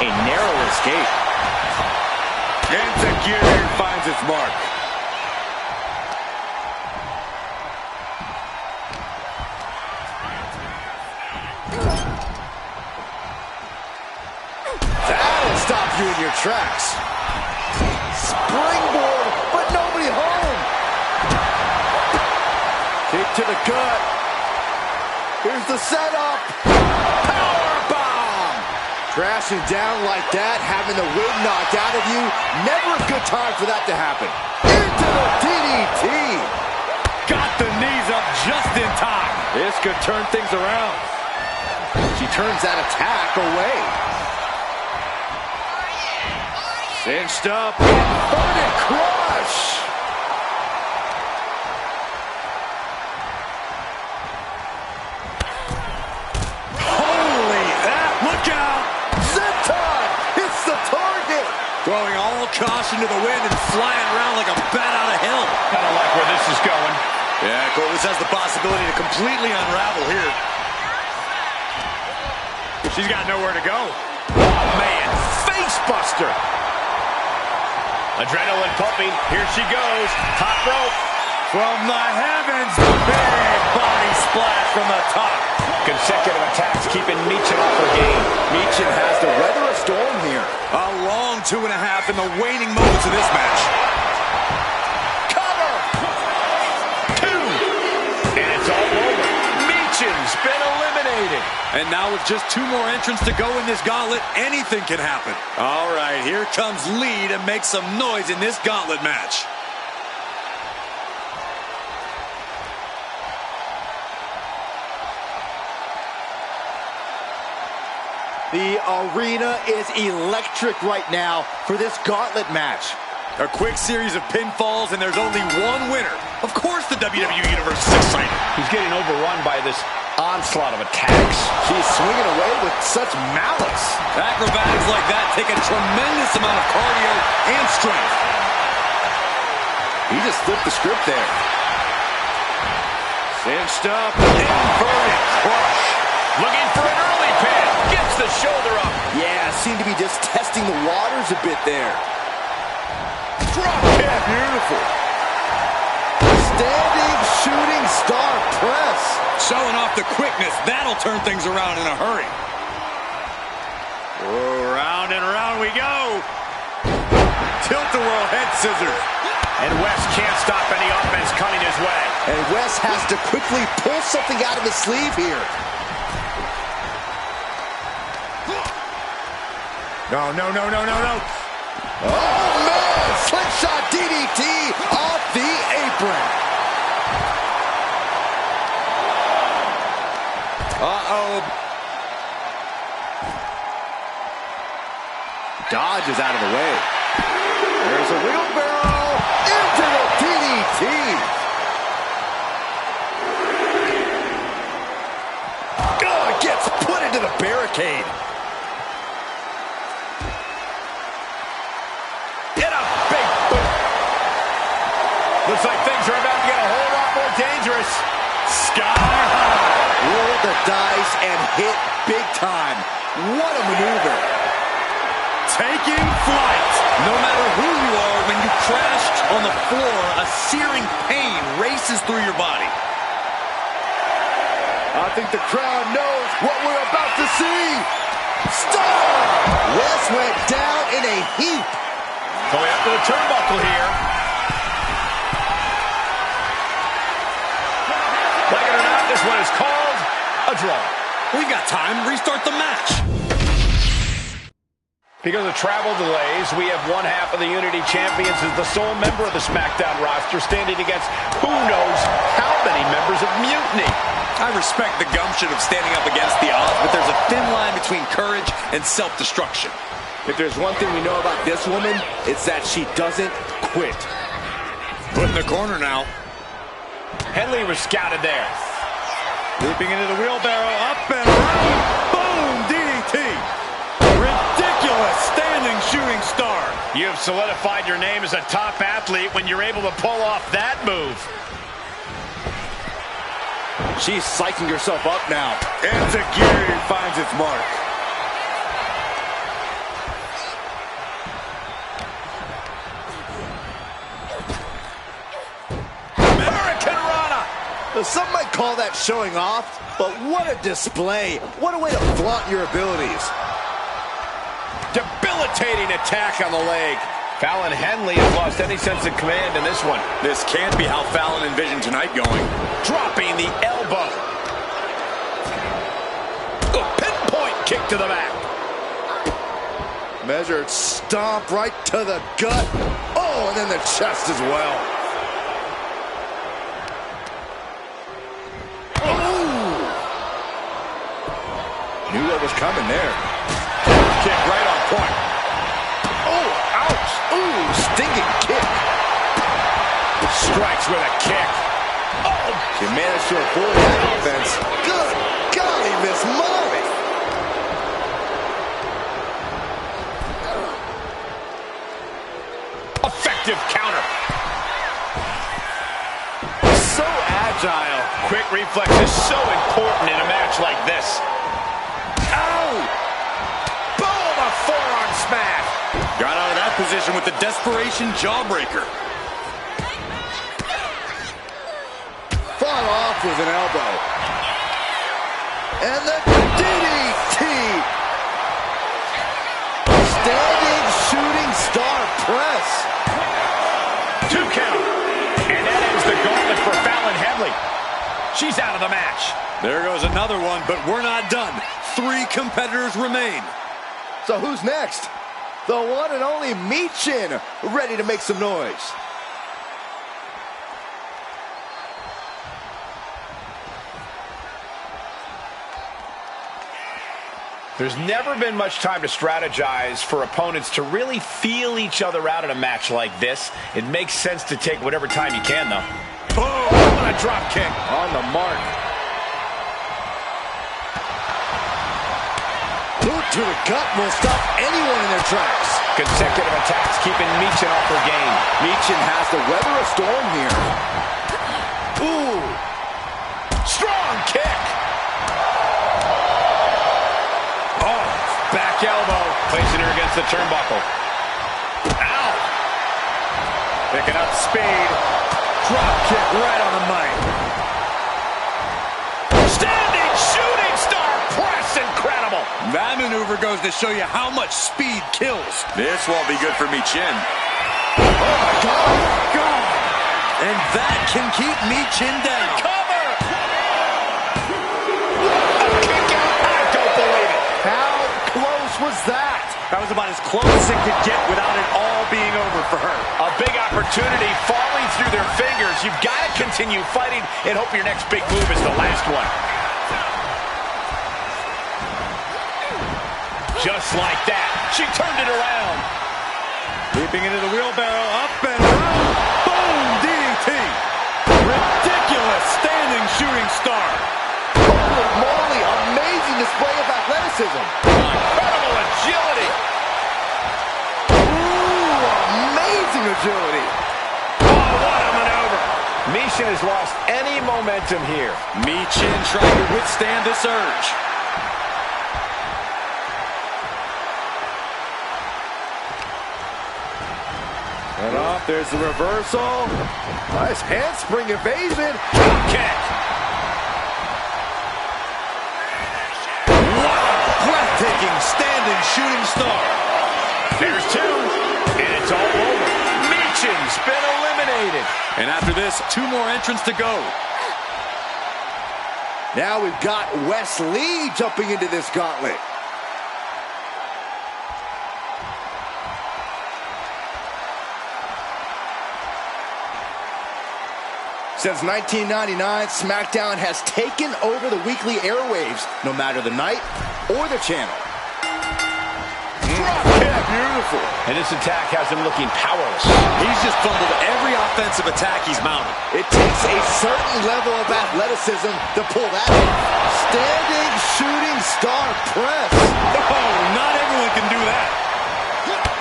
A narrow escape. Insecurity finds its mark. That'll stop you in your tracks. Springboard, but nobody home. Kick to the gut. Here's the setup. Powerbomb. Crashing down like that, having the wind knocked out of you. Never a good time for that to happen. Into the DDT. Got the knees up just in time. This could turn things around. She turns that attack away. Cinched up. Inverted crush. Holy that! Look out! Zip time! It's the target! Throwing all caution to the wind and flying around like a bat out of hell. I don't like where this is going. Yeah, Cole, this has the possibility to completely unravel here. She's got nowhere to go. Oh, man. Face buster. Adrenaline pumping. Here she goes. Top rope. From the heavens, big body splash from the top. Consecutive attacks keeping Michin off her game. Michin has to weather a storm here. A long 2.5 in the waning moments of this match. Cover! 2. And it's all over. Michin's been eliminated. And now with just 2 more entrants to go in this gauntlet, anything can happen. All right, here comes Lee to make some noise in this gauntlet match. The arena is electric right now for this gauntlet match. A quick series of pinfalls, and there's only one winner. Of course the WWE Universe is excited. He's getting overrun by this onslaught of attacks. She's swinging away with such malice. Acrobatics like that take a tremendous amount of cardio and strength. He just flipped the script there. Cinched up, inverted crush. Looking for an early pin. Gets the shoulder up. Yeah, seemed to be just testing the waters a bit there. Drop kick. Beautiful. Standing shooting star press. Showing off the quickness. That'll turn things around in a hurry. Oh, round and round we go. Tilt-a-whirl head scissors. And Wes can't stop any offense coming his way. And Wes has to quickly pull something out of his sleeve here. No. Oh, man! Slingshot DDT off the apron. Uh-oh. Dodges out of the way. There's a wheelbarrow into the DDT. Oh, it gets put into the barricade. Get a big boot. Looks like things are about to get a whole lot more dangerous. Sky high. Roll the dice and hit big time. What a maneuver. Taking flight. No matter who you are, when you crash on the floor, a searing pain races through your body. I think the crowd knows what we're about to see. Star! Wes went down in a heap. Going up to the turnbuckle here. Like it or not, this one is called a draw. We've got time. Restart the match. Because of travel delays, we have one half of the Unity Champions as the sole member of the SmackDown roster standing against who knows how many members of Mutiny. I respect the gumption of standing up against the odds, but there's a thin line between courage and self-destruction. If there's one thing we know about this woman, it's that she doesn't quit. Put in the corner now. Henley was scouted there. Leaping into the wheelbarrow, up and around. Boom, DDT. Ridiculous standing shooting star. You have solidified your name as a top athlete when you're able to pull off that move. She's psyching herself up now. And Zagiri finds its mark. American Rana. Some might call that showing off, but what a display. What a way to flaunt your abilities. Debilitating attack on the leg. Fallon Henley has lost any sense of command in this one. This can't be how Fallon envisioned tonight going. Dropping the elbow. A pinpoint kick to the back. Measured stomp right to the gut. Oh, and then the chest as well. Oh! Knew what was coming there. Kick right on point. Oh, ouch. Ooh, stinging kick. Strikes with a kick. Oh, she managed to avoid that offense. Good golly, Miss Molly. Effective counter. So agile. Quick reflex is so important in a match like this. Ow! Boom, a forearm smash. Got out of that position with the desperation jawbreaker. Fought off with an elbow. And the DDT. Standing shooting star press. 2 count. And that ends the gauntlet for Fallon Henley. She's out of the match. There goes another one, but we're not done. 3 competitors remain. So who's next? The one and only Michin, ready to make some noise. There's never been much time to strategize for opponents to really feel each other out in a match like this. It makes sense to take whatever time you can, though. Boom! What a drop kick. On the mark. Boot to the gut will stop anyone in their tracks. Consecutive attacks keeping Michin off her game. Michin has to weather a storm here. Ooh. kick. Oh, back elbow. Placing her against the turnbuckle. Ow. Picking up speed. Drop kick right on the mic. Standing shooting star press. Incredible. That maneuver goes to show you how much speed kills. This won't be good for Michin. Oh, my God. And that can keep Michin down. Cover. A kick out. I don't believe it. How close was that? That was about as close as it could get without it all being over for her. A big opportunity falling through their fingers. You've got to continue fighting and hope your next big move is the last one. Just like that. She turned it around. Leaping into the wheelbarrow. Up and around. Boom! DDT. Ridiculous standing shooting star. Holy moly. Amazing display of athleticism. Incredible agility. Ooh, amazing agility. Oh, what a maneuver. Michin has lost any momentum here. Michin trying to withstand this urge. And off, there's the reversal. Nice handspring evasion. Drop kick. Wow, breathtaking standing shooting star. There's two, and it's all over. Michin's been eliminated. And after this, 2 more entrants to go. Now we've got Wes Lee jumping into this gauntlet. Since 1999, SmackDown has taken over the weekly airwaves, no matter the night or the channel. Drop kick, beautiful. And this attack has him looking powerless. He's just fumbled every offensive attack he's mounted. It takes a certain level of athleticism to pull that off. Standing shooting star press. Oh, not everyone can do that.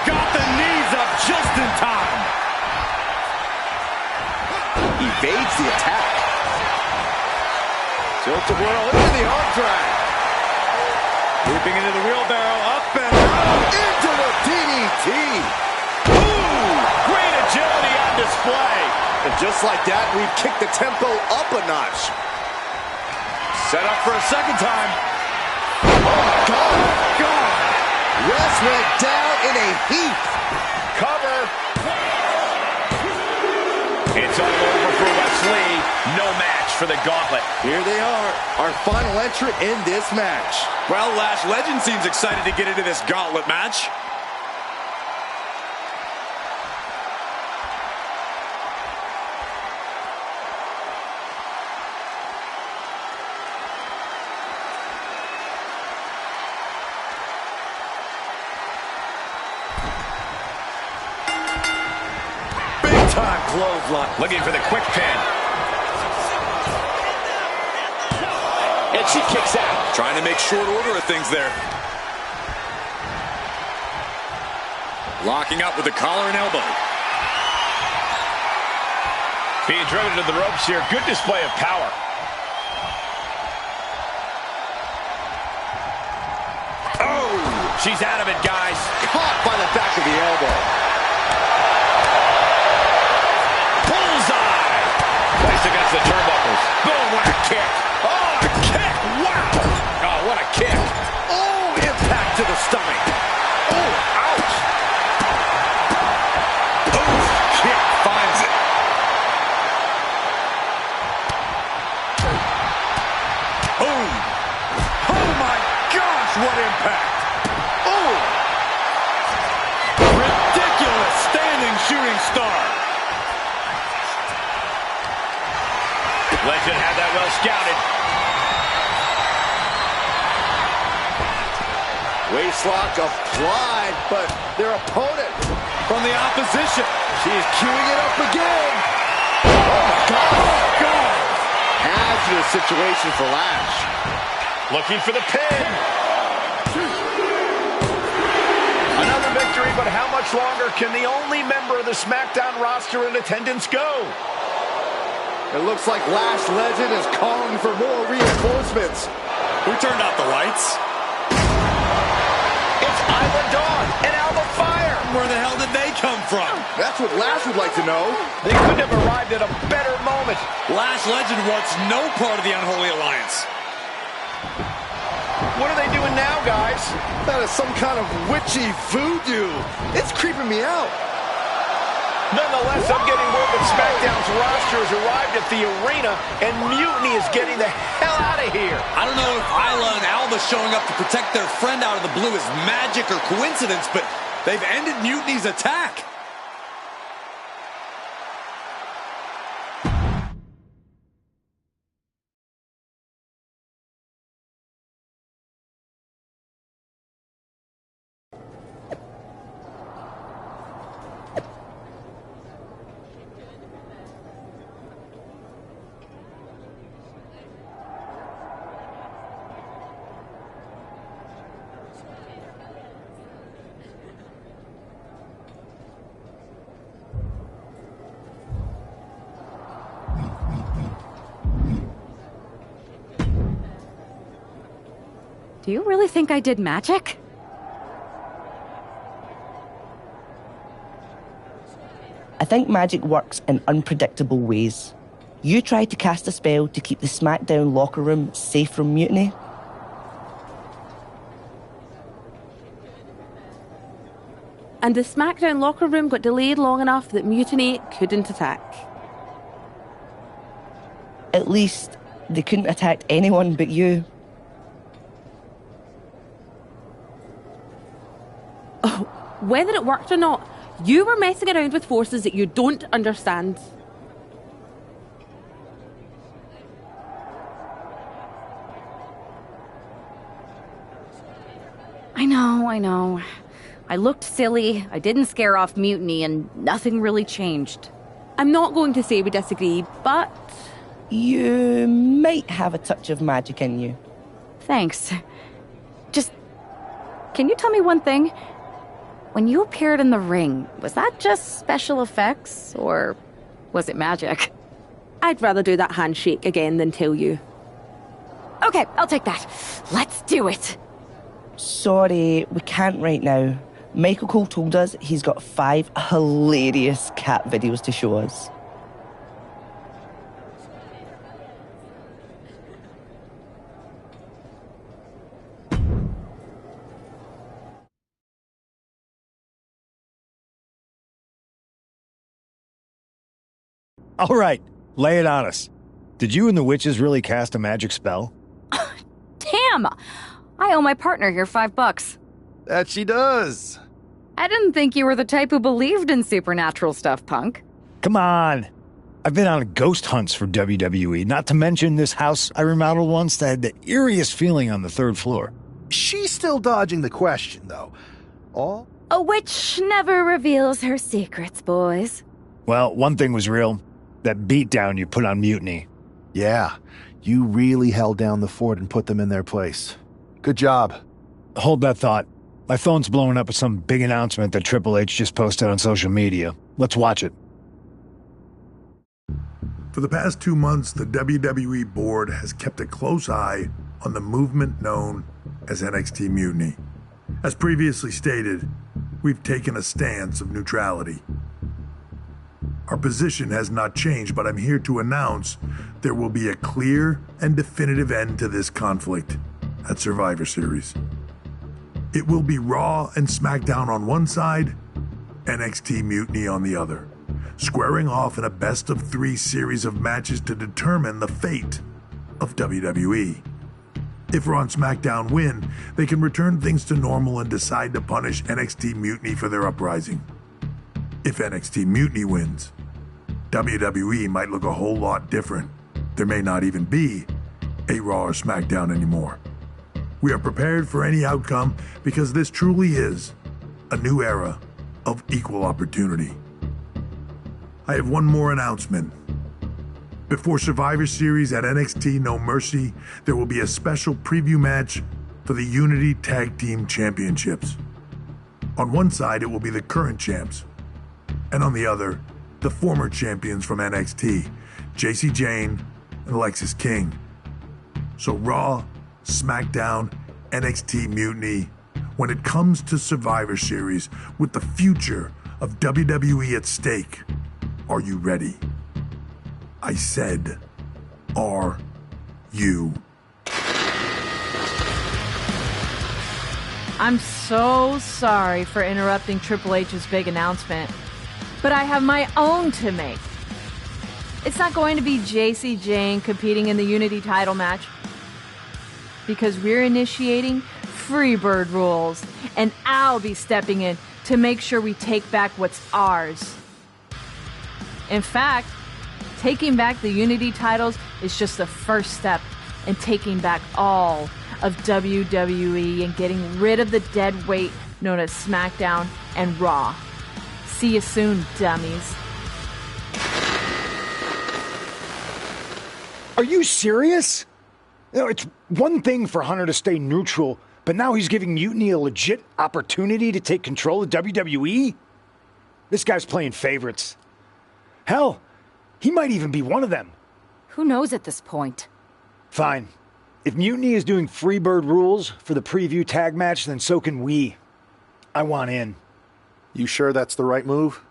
Got the knees up just in time. Evades the attack. Tilt-a-whirl into the arm drag. Leaping into the wheelbarrow, up and around. Into the DDT. Ooh, great agility on display. And just like that, we've kicked the tempo up a notch. Set up for a second time. Oh, my God. Wes went down in a heap. Cover. It's all over for Wes Lee. No match for the gauntlet. Here they are, our final entrant in this match. Well, Lash Legend seems excited to get into this gauntlet match. Time clothesline. Looking for the quick pin. And she kicks out. Trying to make short order of things there. Locking up with the collar and elbow. Being driven to the ropes here. Good display of power. Oh! She's out of it, guys. Caught by the back of the elbow. Against the turnbuckles. Boom, what a kick. Oh, a kick. Wow. Oh, what a kick. Oh, impact to the stomach. Oh, ouch. Oh, kick finds it. Oh. Oh, my gosh, what impact. Oh. Ridiculous standing shooting star. Legend had that well scouted. Waistlock applied, but their opponent from the opposition. She's queuing it up again. Oh, my God. Hazardous situation for Lash. Looking for the pin. Another victory, but how much longer can the only member of the SmackDown roster in attendance go? It looks like Lash Legend is calling for more reinforcements. Who turned out the lights? It's Isla Dawn and Alba Fire. Where the hell did they come from? That's what Lash would like to know. They couldn't have arrived at a better moment. Lash Legend wants no part of the Unholy Alliance. What are they doing now, guys? That is some kind of witchy voodoo. It's creeping me out. Nonetheless, I'm getting word that SmackDown's roster has arrived at the arena, and Mutiny is getting the hell out of here. I don't know if Isla and Alba showing up to protect their friend out of the blue is magic or coincidence, but they've ended Mutiny's attack. Do you really think I did magic? I think magic works in unpredictable ways. You tried to cast a spell to keep the SmackDown locker room safe from Mutiny. And the SmackDown locker room got delayed long enough that Mutiny couldn't attack. At least, they couldn't attack anyone but you. Oh, whether it worked or not, you were messing around with forces that you don't understand. I know. I looked silly, I didn't scare off Mutiny, and nothing really changed. I'm not going to say we disagree, but... You might have a touch of magic in you. Thanks. Just... Can you tell me one thing? When you appeared in the ring, was that just special effects, or was it magic? I'd rather do that handshake again than tell you. Okay, I'll take that. Let's do it. Sorry, we can't right now. Michael Cole told us he's got 5 hilarious cat videos to show us. All right, lay it on us. Did you and the witches really cast a magic spell? Damn! I owe my partner here $5. That she does. I didn't think you were the type who believed in supernatural stuff, punk. Come on. I've been on ghost hunts for WWE, not to mention this house I remodeled once that had the eeriest feeling on the 3rd floor. She's still dodging the question, though. A witch never reveals her secrets, boys. Well, one thing was real. That beatdown you put on Mutiny. Yeah, you really held down the fort and put them in their place. Good job. Hold that thought. My phone's blowing up with some big announcement that Triple H just posted on social media. Let's watch it. For the past 2 months, the WWE board has kept a close eye on the movement known as NXT Mutiny. As previously stated, we've taken a stance of neutrality. Our position has not changed, but I'm here to announce there will be a clear and definitive end to this conflict at Survivor Series. It will be Raw and SmackDown on one side, NXT Mutiny on the other, squaring off in a best-of-3 series of matches to determine the fate of WWE. If Raw and SmackDown win, they can return things to normal and decide to punish NXT Mutiny for their uprising. If NXT Mutiny wins, WWE might look a whole lot different. There may not even be a Raw or SmackDown anymore. We are prepared for any outcome because this truly is a new era of equal opportunity. I have one more announcement. Before Survivor Series at NXT No Mercy, there will be a special preview match for the Unity Tag Team Championships. On one side, it will be the current champs, and on the other, the former champions from NXT, JC Jane and Alexis King. So Raw, SmackDown, NXT Mutiny, when it comes to Survivor Series with the future of WWE at stake, are you ready? I said, are you? I'm so sorry for interrupting Triple H's big announcement, but I have my own to make. It's not going to be JC Jane competing in the Unity title match, because we're initiating Freebird rules, and I'll be stepping in to make sure we take back what's ours. In fact, taking back the Unity titles is just the first step in taking back all of WWE and getting rid of the dead weight known as SmackDown and Raw. See you soon, dummies. Are you serious? You know, it's one thing for Hunter to stay neutral, but now he's giving Mutiny a legit opportunity to take control of WWE? This guy's playing favorites. Hell, he might even be one of them. Who knows at this point? Fine. If Mutiny is doing Freebird rules for the preview tag match, then so can we. I want in. You sure that's the right move?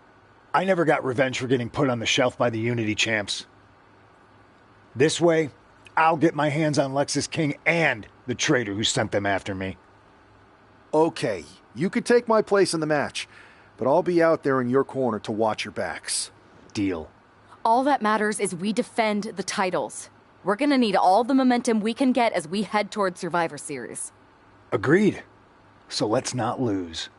I never got revenge for getting put on the shelf by the Unity champs. This way, I'll get my hands on Lexis King and the traitor who sent them after me. Okay, you could take my place in the match, but I'll be out there in your corner to watch your backs. Deal. All that matters is we defend the titles. We're gonna need all the momentum we can get as we head towards Survivor Series. Agreed. So let's not lose.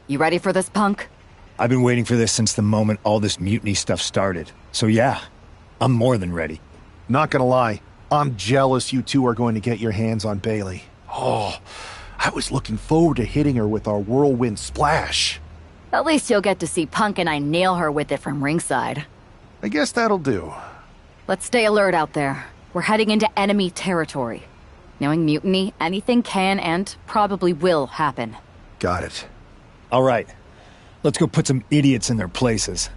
You ready for this, punk? I've been waiting for this since the moment all this Mutiny stuff started. So yeah, I'm more than ready. Not gonna lie, I'm jealous you two are going to get your hands on Bayley. Oh, I was looking forward to hitting her with our whirlwind splash. At least you'll get to see Punk and I nail her with it from ringside. I guess that'll do. Let's stay alert out there. We're heading into enemy territory. Knowing Mutiny, anything can and probably will happen. Got it. All right, let's go put some idiots in their places.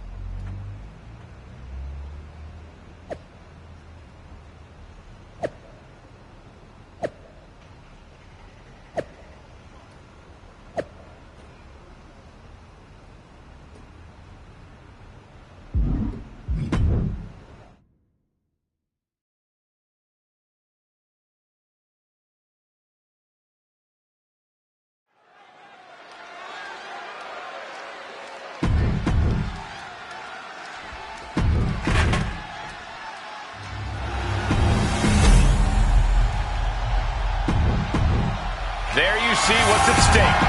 There you see what's at stake.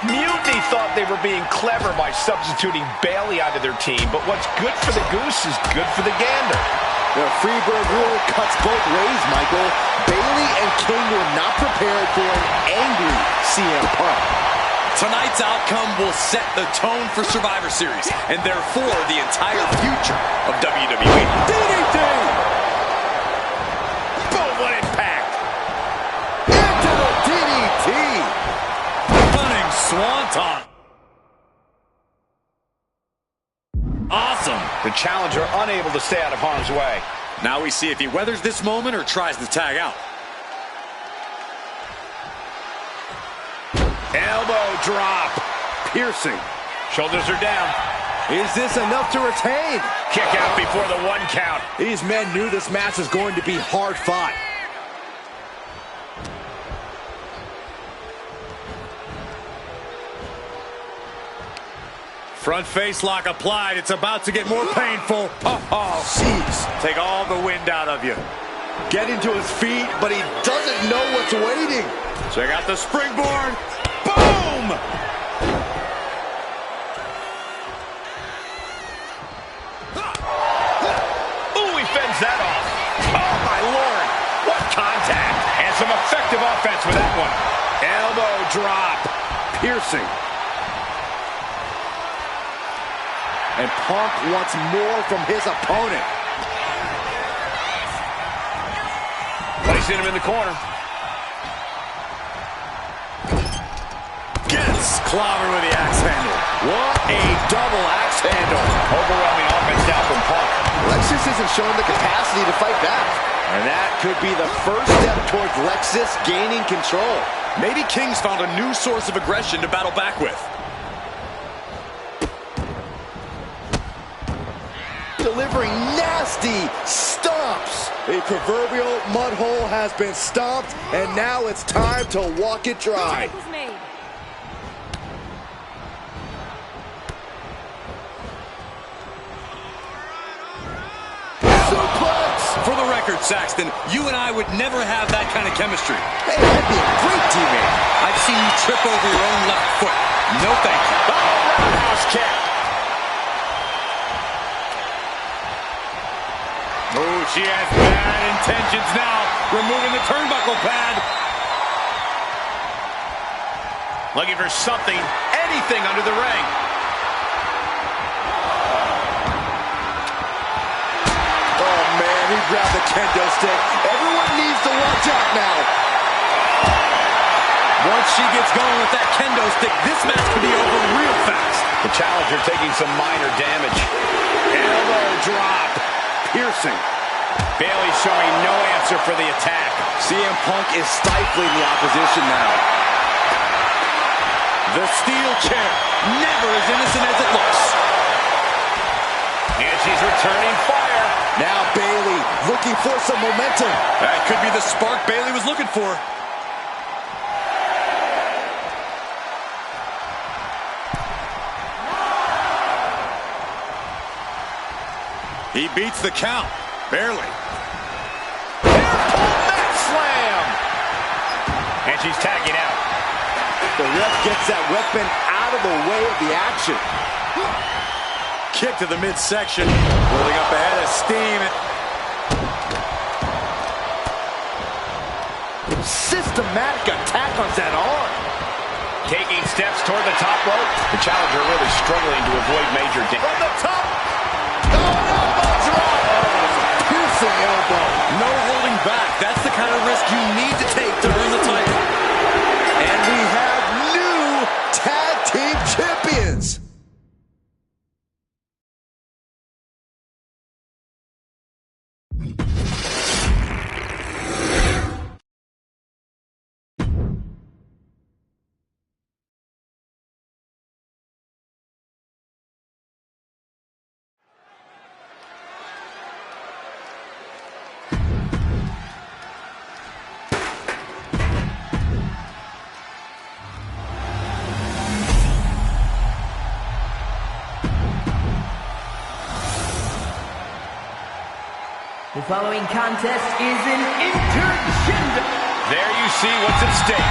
Mutiny thought they were being clever by substituting Bayley onto their team, but what's good for the goose is good for the gander. The Freebird rule cuts both ways, Michael. Bayley and King were not prepared for an angry CM Punk. Tonight's outcome will set the tone for Survivor Series, and therefore the entire future of WWE. DDT! Boom, what impact! Into the DDT! Running swanton. Awesome. The challenger unable to stay out of harm's way. Now we see if he weathers this moment or tries to tag out. Elbow drop. Piercing. Shoulders are down. Is this enough to retain? Kick out before the 1 count. These men knew this match was going to be hard fought. Front face lock applied. It's about to get more painful. Oh, jeez. Take all the wind out of you. Getting to his feet, but he doesn't know what's waiting. Check out the springboard. Boom! defense with that one. Elbow drop. Piercing. And Punk wants more from his opponent. Placing him in the corner. Gets clobbered with the axe handle. What a double axe handle. Overwhelming offense now from Punk. Lexus isn't showing the capacity to fight back. And that could be the first step towards Lexus gaining control. Maybe King's found a new source of aggression to battle back with. Delivering nasty stomps. The proverbial mud hole has been stomped, and now it's time to walk it dry. For the record, Saxton, you and I would never have that kind of chemistry. Hey, I'd be a great teammate. I've seen you trip over your own left foot. No thank you. Oh, roundhouse kick. Oh, she has bad intentions now. Removing the turnbuckle pad. Looking for something, anything under the ring. He grabbed the kendo stick. Everyone needs to watch out now. Once she gets going with that kendo stick, this match could be over real fast. The challenger taking some minor damage. Elbow drop. Piercing. Bayley showing no answer for the attack. CM Punk is stifling the opposition now. The steel chair, never as innocent as it looks. And she's returning fire. Now Bayley looking for some momentum. That could be the spark Bayley was looking for. He beats the count. Barely. Back slam. And she's tagging out. The ref gets that weapon out of the way of the action. Kick to the midsection. Building up ahead of steam. Systematic attack on that arm. Taking steps toward the top rope. The challenger really struggling to avoid major damage. From the top. Elbow drop. Piercing elbow. No holding back. That's the kind of risk you need to take to earn the title. And we have new tag team champions. The following contest is an intergender. There you see what's at stake.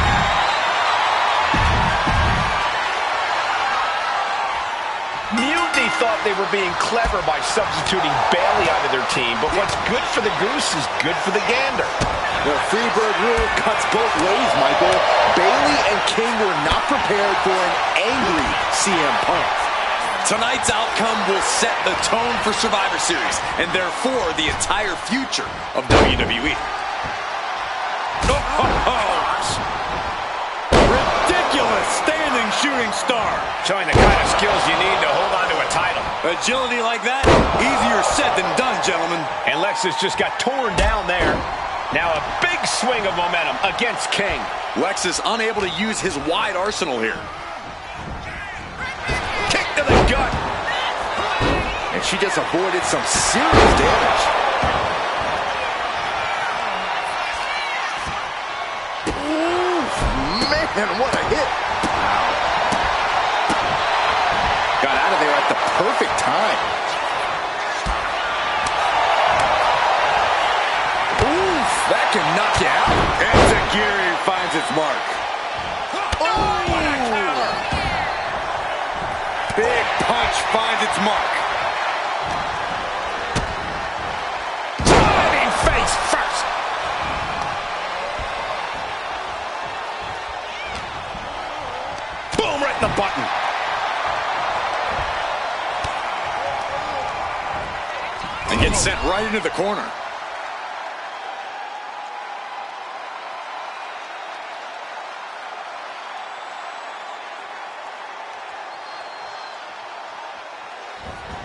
Mutiny thought they were being clever by substituting Bayley onto their team, but what's good for the goose is good for the gander. The Freebird rule cuts both ways, Michael. Bayley and King were not prepared for an angry CM Punk. Tonight's outcome will set the tone for Survivor Series, and therefore the entire future of WWE. Ridiculous standing shooting star. Showing the kind of skills you need to hold on to a title. Agility like that, easier said than done, gentlemen. And Lexus just got torn down there. Now a big swing of momentum against King. Lexus unable to use his wide arsenal here. To the gut. And she just avoided some serious damage. Ooh, man, what a hit. Wow. Got out of there at the perfect time. Oof, that can knock you out. Enziguri finds its mark. Big punch finds its mark. Driving face first. hitting the button. And gets sent right into the corner.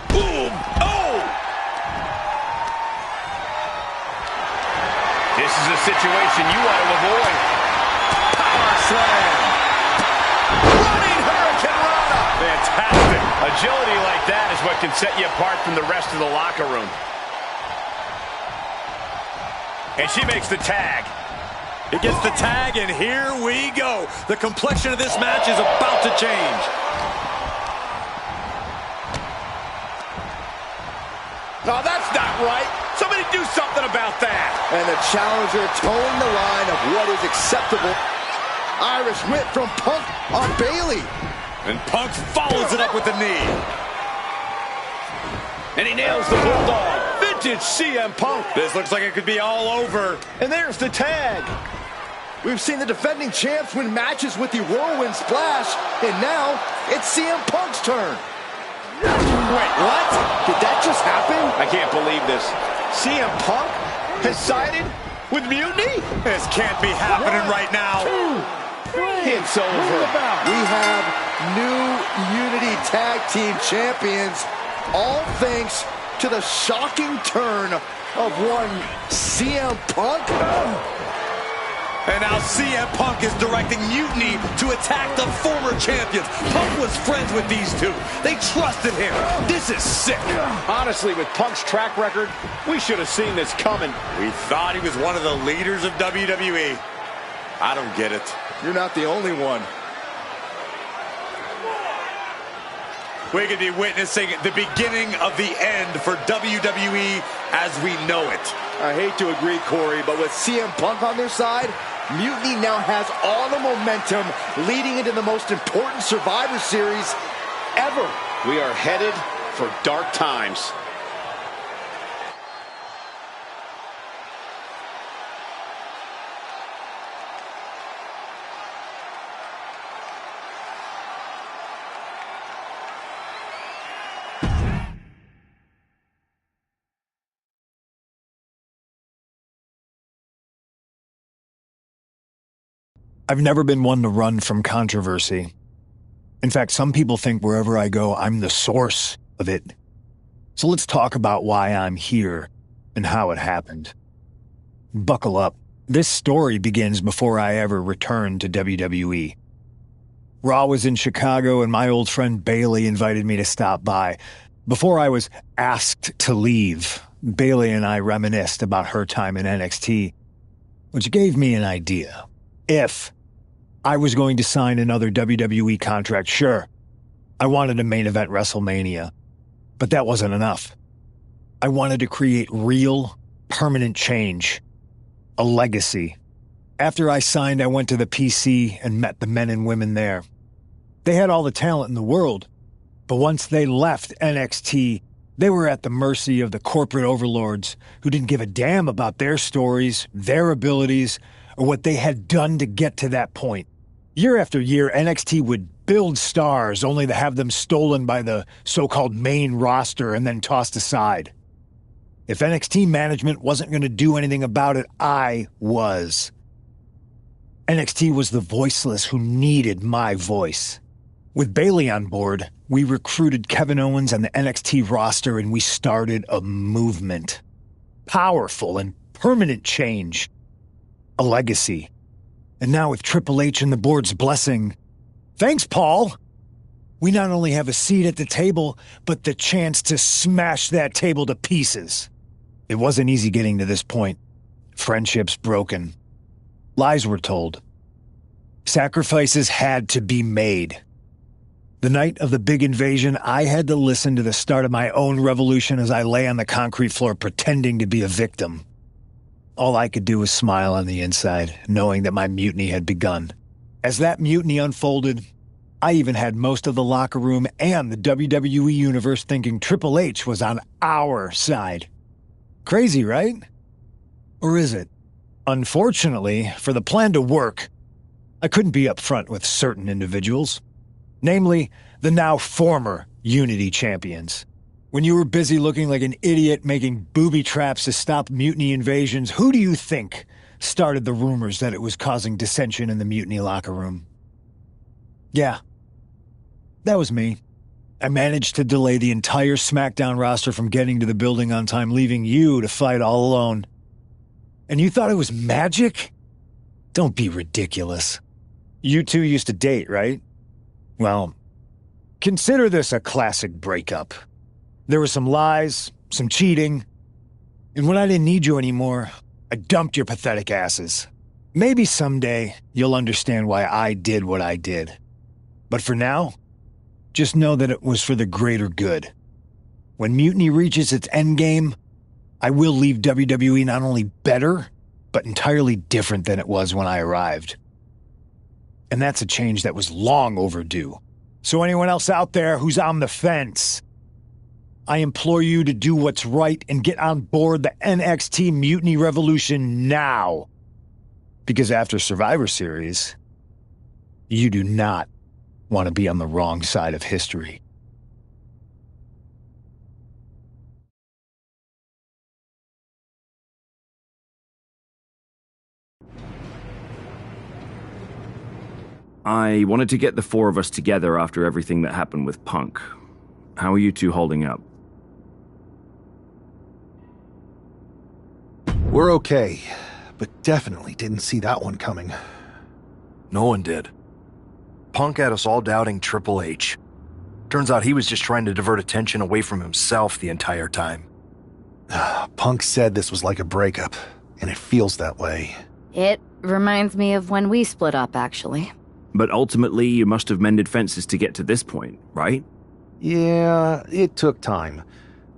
Boom! Oh! This is a situation you want to avoid. Power slam. Running Hurricane Rana. Fantastic. Agility like that is what can set you apart from the rest of the locker room. And she makes the tag. He gets the tag, and here we go. The complexion of this match is about to change. No, that's not right. Somebody do something about that. And the challenger towing the line of what is acceptable. Irish whip from Punk on Bailey. And Punk follows it up with the knee. And he nails the Bulldog. Vintage CM Punk. This looks like it could be all over. And there's the tag. We've seen the defending champs win matches with the whirlwind splash, and now it's CM Punk's turn. Wait, what? Did that just happen? I can't believe this. CM Punk has sided with Mutiny? This can't be happening right now. It's over. We have new Unity Tag Team Champions, all thanks to the shocking turn of one CM Punk. And now CM Punk is directing Mutiny to attack the former champions. Punk was friends with these two. They trusted him. This is sick. Honestly, with Punk's track record, we should have seen this coming. We thought he was one of the leaders of WWE. I don't get it. You're not the only one. We could be witnessing the beginning of the end for WWE as we know it. I hate to agree, Corey, but with CM Punk on their side, Mutiny now has all the momentum leading into the most important Survivor Series ever. We are headed for dark times. I've never been one to run from controversy. In fact, some people think wherever I go, I'm the source of it. So let's talk about why I'm here and how it happened. Buckle up. This story begins before I ever returned to WWE. Raw was in Chicago and my old friend Bailey invited me to stop by. Before I was asked to leave, Bailey and I reminisced about her time in NXT, which gave me an idea. If I was going to sign another WWE contract, sure, I wanted to main event WrestleMania, but that wasn't enough. I wanted to create real, permanent change, a legacy. After I signed, I went to the PC and met the men and women there. They had all the talent in the world, but once they left NXT, they were at the mercy of the corporate overlords who didn't give a damn about their stories, their abilities, or what they had done to get to that point. Year after year, NXT would build stars only to have them stolen by the so-called main roster and then tossed aside. If NXT management wasn't going to do anything about it, I was. NXT was the voiceless who needed my voice. With Bailey on board, we recruited Kevin Owens and the NXT roster and we started a movement. Powerful and permanent change. A legacy. And now with Triple H and the board's blessing, thanks, Paul! We not only have a seat at the table, but the chance to smash that table to pieces. It wasn't easy getting to this point. Friendships broken. Lies were told. Sacrifices had to be made. The night of the big invasion, I had to listen to the start of my own revolution as I lay on the concrete floor pretending to be a victim. All I could do was smile on the inside, knowing that my mutiny had begun. As that mutiny unfolded, I even had most of the locker room and the WWE Universe thinking Triple H was on our side. Crazy, right? Or is it? Unfortunately, for the plan to work, I couldn't be upfront with certain individuals. Namely, the now former Unity champions. When you were busy looking like an idiot making booby traps to stop mutiny invasions, who do you think started the rumors that it was causing dissension in the mutiny locker room? Yeah, that was me. I managed to delay the entire SmackDown roster from getting to the building on time, leaving you to fight all alone. And you thought it was magic? Don't be ridiculous. You two used to date, right? Well, consider this a classic breakup. There were some lies, some cheating, and when I didn't need you anymore, I dumped your pathetic asses. Maybe someday you'll understand why I did what I did. But for now, just know that it was for the greater good. When Mutiny reaches its endgame, I will leave WWE not only better, but entirely different than it was when I arrived. And that's a change that was long overdue. So anyone else out there who's on the fence, I implore you to do what's right and get on board the NXT Mutiny Revolution now. Because after Survivor Series, you do not want to be on the wrong side of history. I wanted to get the four of us together after everything that happened with Punk. How are you two holding up? We're okay, but definitely didn't see that one coming. No one did. Punk had us all doubting Triple H. Turns out he was just trying to divert attention away from himself the entire time. Punk said this was like a breakup, and it feels that way. It reminds me of when we split up, actually. But ultimately, you must have mended fences to get to this point, right? Yeah, it took time.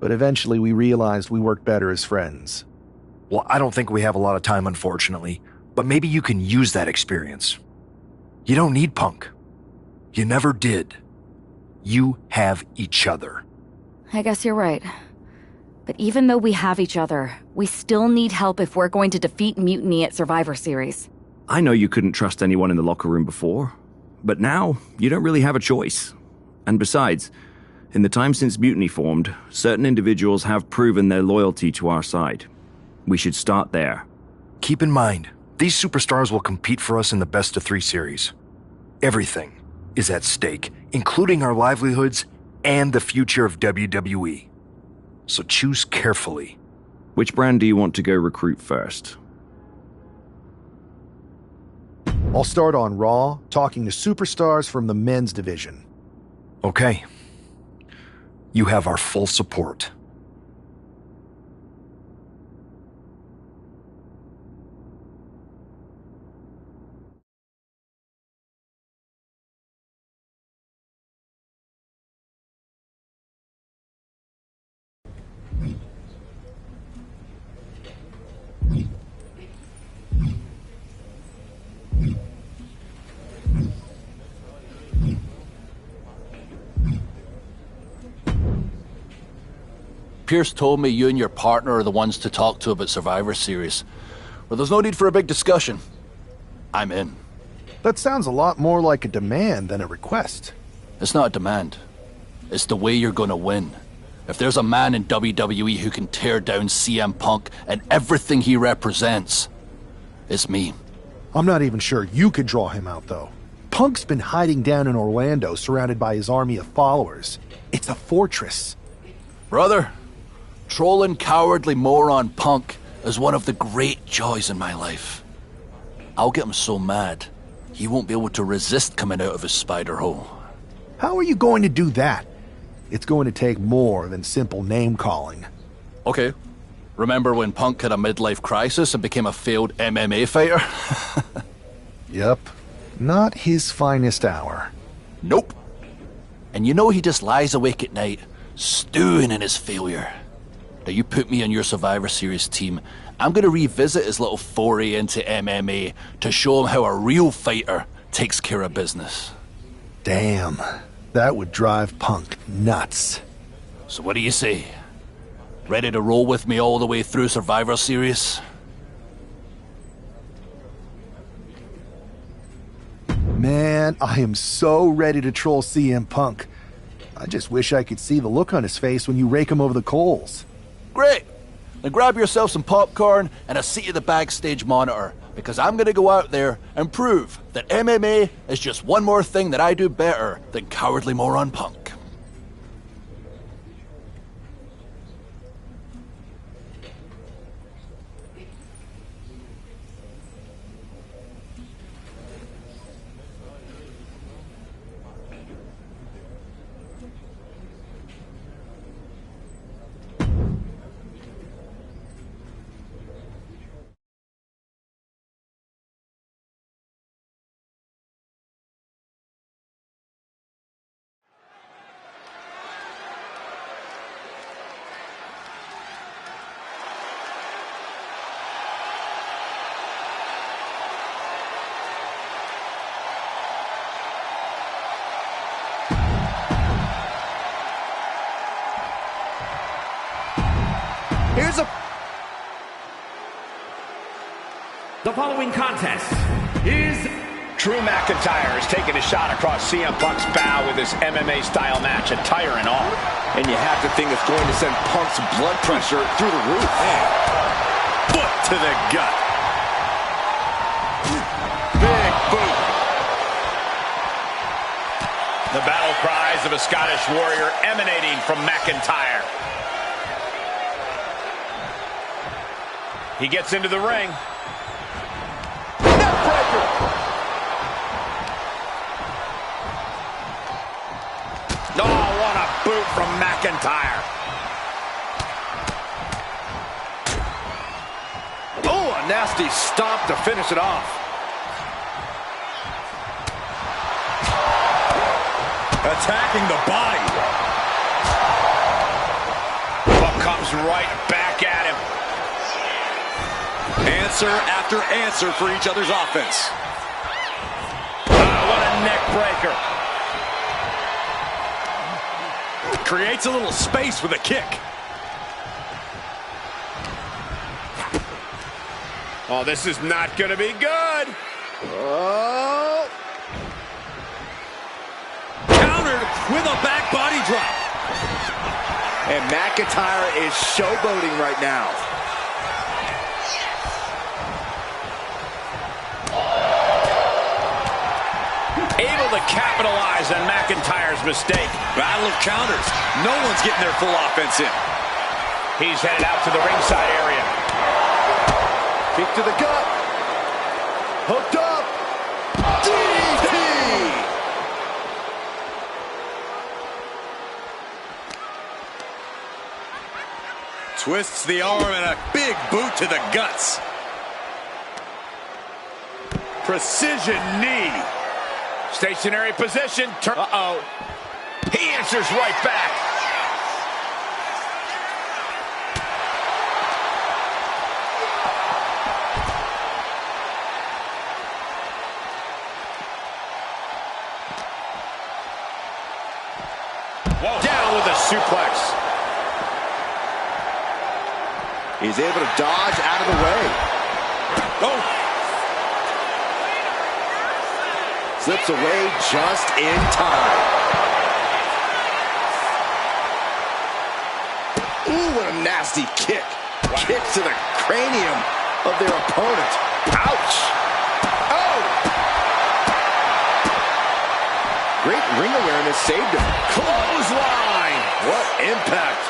But eventually we realized we worked better as friends. Well, I don't think we have a lot of time, unfortunately. But maybe you can use that experience. You don't need Punk. You never did. You have each other. I guess you're right. But even though we have each other, we still need help if we're going to defeat Mutiny at Survivor Series. I know you couldn't trust anyone in the locker room before, but now you don't really have a choice. And besides, in the time since Mutiny formed, certain individuals have proven their loyalty to our side. We should start there. Keep in mind, these superstars will compete for us in the best-of-3 series. Everything is at stake, including our livelihoods and the future of WWE. So choose carefully. Which brand do you want to go recruit first? I'll start on Raw, talking to superstars from the men's division. Okay. You have our full support. Pierce told me you and your partner are the ones to talk to about Survivor Series. Well, there's no need for a big discussion. I'm in. That sounds a lot more like a demand than a request. It's not a demand. It's the way you're gonna win. If there's a man in WWE who can tear down CM Punk and everything he represents, it's me. I'm not even sure you could draw him out, though. Punk's been hiding down in Orlando, surrounded by his army of followers. It's a fortress. Brother, trolling cowardly moron Punk is one of the great joys in my life. I'll get him so mad, he won't be able to resist coming out of his spider hole. How are you going to do that? It's going to take more than simple name-calling. Okay. Remember when Punk had a midlife crisis and became a failed MMA fighter? Yep. Not his finest hour. Nope. And you know he just lies awake at night, stewing in his failure. Now you put me on your Survivor Series team, I'm gonna revisit his little foray into MMA to show him how a real fighter takes care of business. Damn. That would drive Punk nuts. So what do you say? Ready to roll with me all the way through Survivor Series? Man, man, I am so ready to troll CM Punk. I just wish I could see the look on his face when you rake him over the coals. Great! Then grab yourself some popcorn and a seat at the backstage monitor, because I'm gonna go out there and prove that MMA is just one more thing that I do better than cowardly moron Punk. The following contest is... Drew McIntyre is taking a shot across CM Punk's bow with his MMA-style match, attire and all. And you have to think it's going to send Punk's blood pressure through the roof. Man. Foot to the gut. Big boot. The battle cries of a Scottish warrior emanating from McIntyre. He gets into the ring. Oh, what a boot from McIntyre. Oh, a nasty stomp to finish it off. Attacking the body. Punk comes right back at him. Answer after answer for each other's offense. What a neck breaker. Creates a little space with a kick. Oh, this is not going to be good. Oh. Countered with a back body drop. And McIntyre is showboating right now. Able to capitalize on McIntyre's mistake. Battle of counters. No one's getting their full offense in. He's headed out to the ringside area. Kick to the gut. Hooked up. DDT. Twists the arm and a big boot to the guts. Precision knee. Stationary position. Uh-oh. He answers right back. Whoa. Down with a suplex. He's able to dodge out of the way. Oh. Slips away just in time. Ooh, what a nasty kick. Wow. Kick to the cranium of their opponent. Ouch. Oh! Great ring awareness saved him. Clothesline. What impact.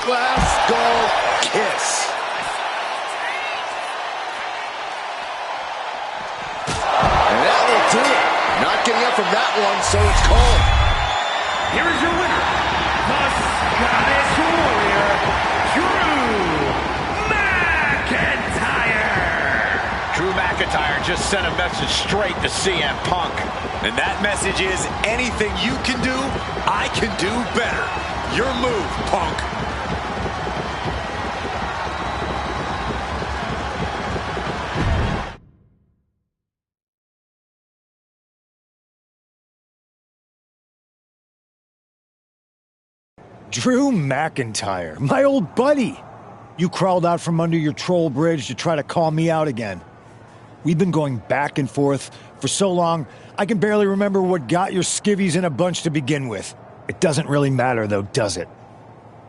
Glass skull kiss. Do it. Not getting up from that one, so it's called. Here is your winner, the Scottish Warrior, Drew McIntyre. Drew McIntyre just sent a message straight to CM Punk. And that message is, anything you can do, I can do better. Your move, Punk. Drew McIntyre, my old buddy. You crawled out from under your troll bridge to try to call me out again. We've been going back and forth for so long, I can barely remember what got your skivvies in a bunch to begin with. It doesn't really matter, though, does it?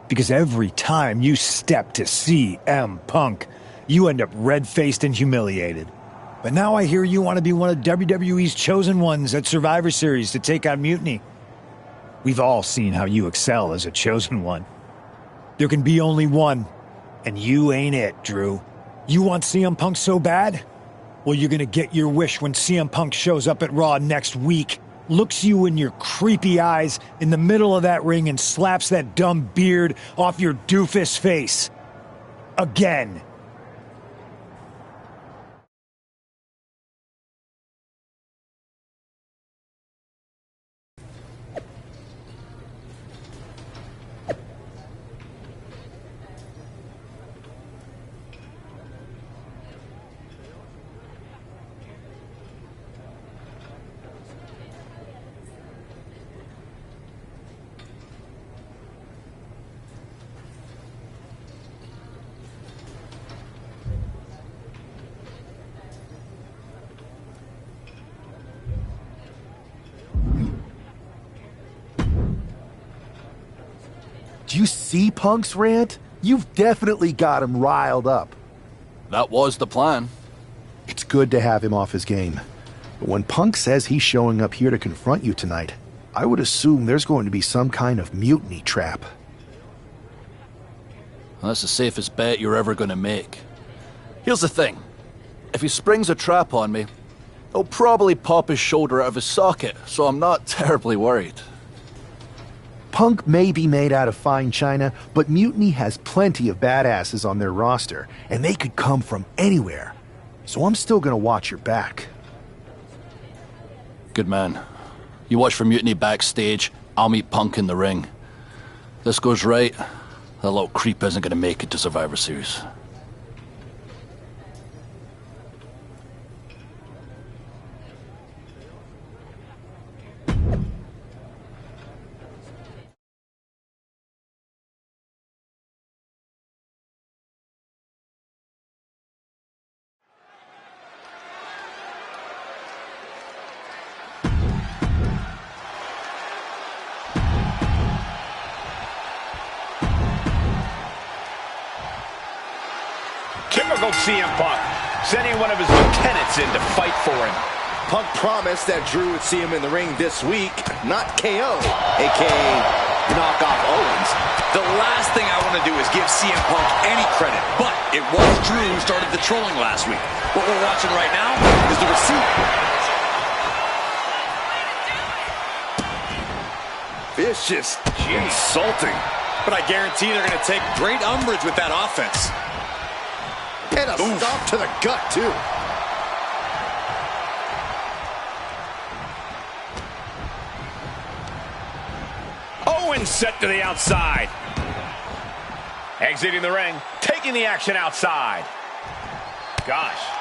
Because every time you step to CM Punk, you end up red-faced and humiliated. But now I hear you want to be one of WWE's chosen ones at Survivor Series to take out Mutiny. We've all seen how you excel as a chosen one. There can be only one, and you ain't it, Drew. You want CM Punk so bad? Well, you're gonna get your wish when CM Punk shows up at Raw next week, looks you in your creepy eyes in the middle of that ring and slaps that dumb beard off your doofus face. Again. Do you see Punk's rant? You've definitely got him riled up. That was the plan. It's good to have him off his game. But when Punk says he's showing up here to confront you tonight, I would assume there's going to be some kind of mutiny trap. Well, that's the safest bet you're ever going to make. Here's the thing. If he springs a trap on me, he'll probably pop his shoulder out of his socket, so I'm not terribly worried. Punk may be made out of fine china, but Mutiny has plenty of badasses on their roster, and they could come from anywhere. So I'm still gonna watch your back. Good man. You watch for Mutiny backstage, I'll meet Punk in the ring. If this goes right, that little creep isn't gonna make it to Survivor Series. Typical CM Punk, sending one of his lieutenants in to fight for him. Punk promised that Drew would see him in the ring this week, not KO, a.k.a. knock off Owens. The last thing I want to do is give CM Punk any credit, but it was Drew who started the trolling last week. What we're watching right now is the receipt. Vicious, insulting. But I guarantee they're going to take great umbrage with that offense. And a stomp to the gut, too. Owens set to the outside. Exiting the ring, taking the action outside. Gosh.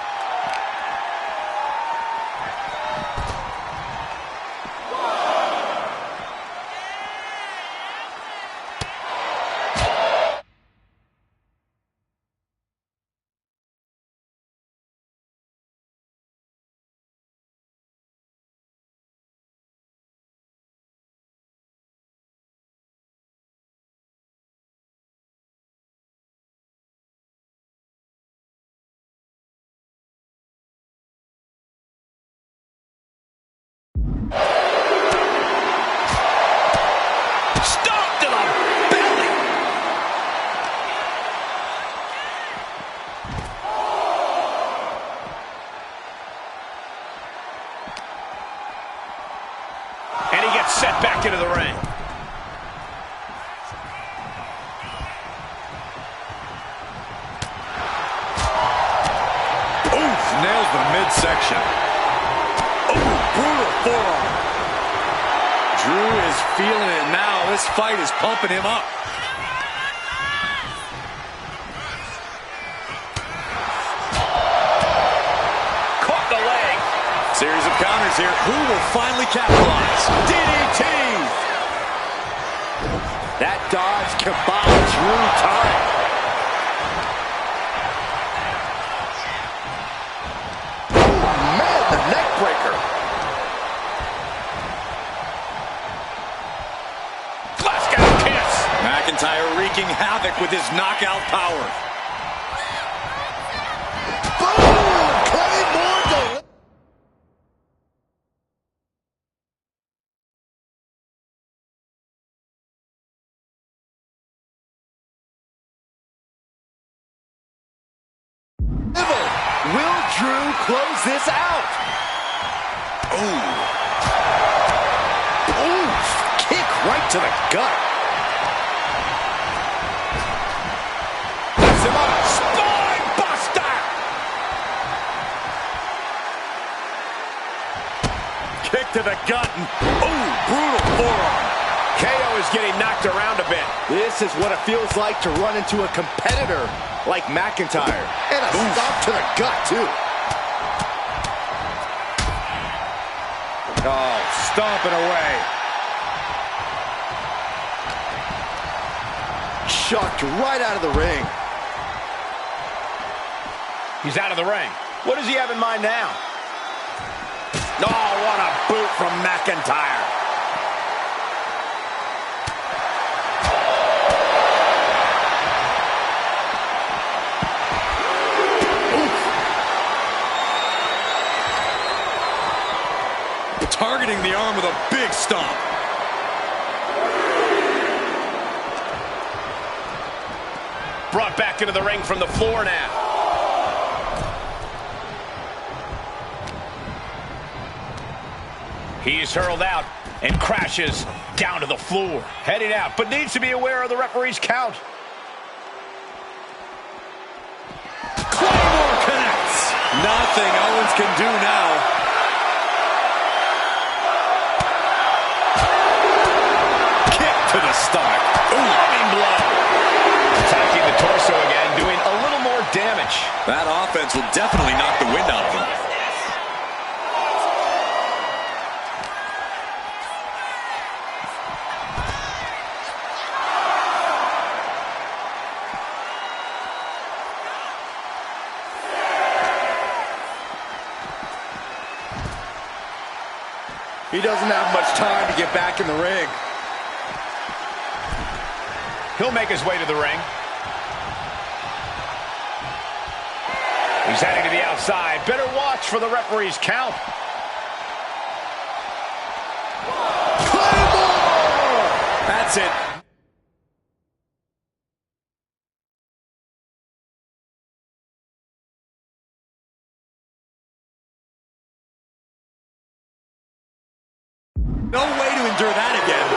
Set back into the ring. Oof, nails the midsection. Oh, brutal forearm. Drew is feeling it now. This fight is pumping him up. Caught the leg. Series of counters here. Who will finally capitalize? DDT! That dodge can buy Drew time. Backbreaker. Glasgow kiss. McIntyre wreaking havoc with his knockout power. Will Drew close this out? Ooh. Ooh, kick right to the gut. Lifts him up. Spine buster. Kick to the gut. Ooh, brutal forearm. KO is getting knocked around a bit. This is what it feels like to run into a competitor like McIntyre. And a stomp to the gut, too. Oh, stomping away. Shucked right out of the ring. He's out of the ring. What does he have in mind now? Oh, what a boot from McIntyre. Targeting the arm with a big stomp. Brought back into the ring from the floor now. He's hurled out and crashes down to the floor. Heading out, but needs to be aware of the referee's count. Claymore connects. Nothing Owens can do now. To the stomach. Loving blow. Attacking the torso again, doing a little more damage. That offense will definitely knock the wind out of him. He doesn't have much time to get back in the ring. He'll make his way to the ring. He's heading to the outside. Better watch for the referee's count. Claymore! That's it. No way to endure that again.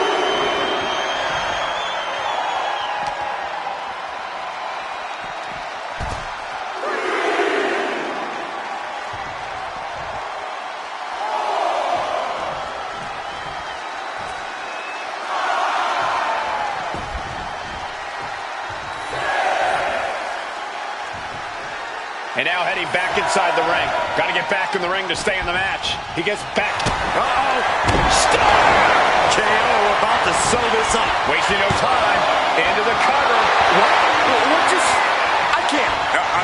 And now heading back inside the ring. Got to get back in the ring to stay in the match. He gets back. Uh-oh. Stop! KO about to sew this up. Wasting no time. Into the cover. What just... I can't.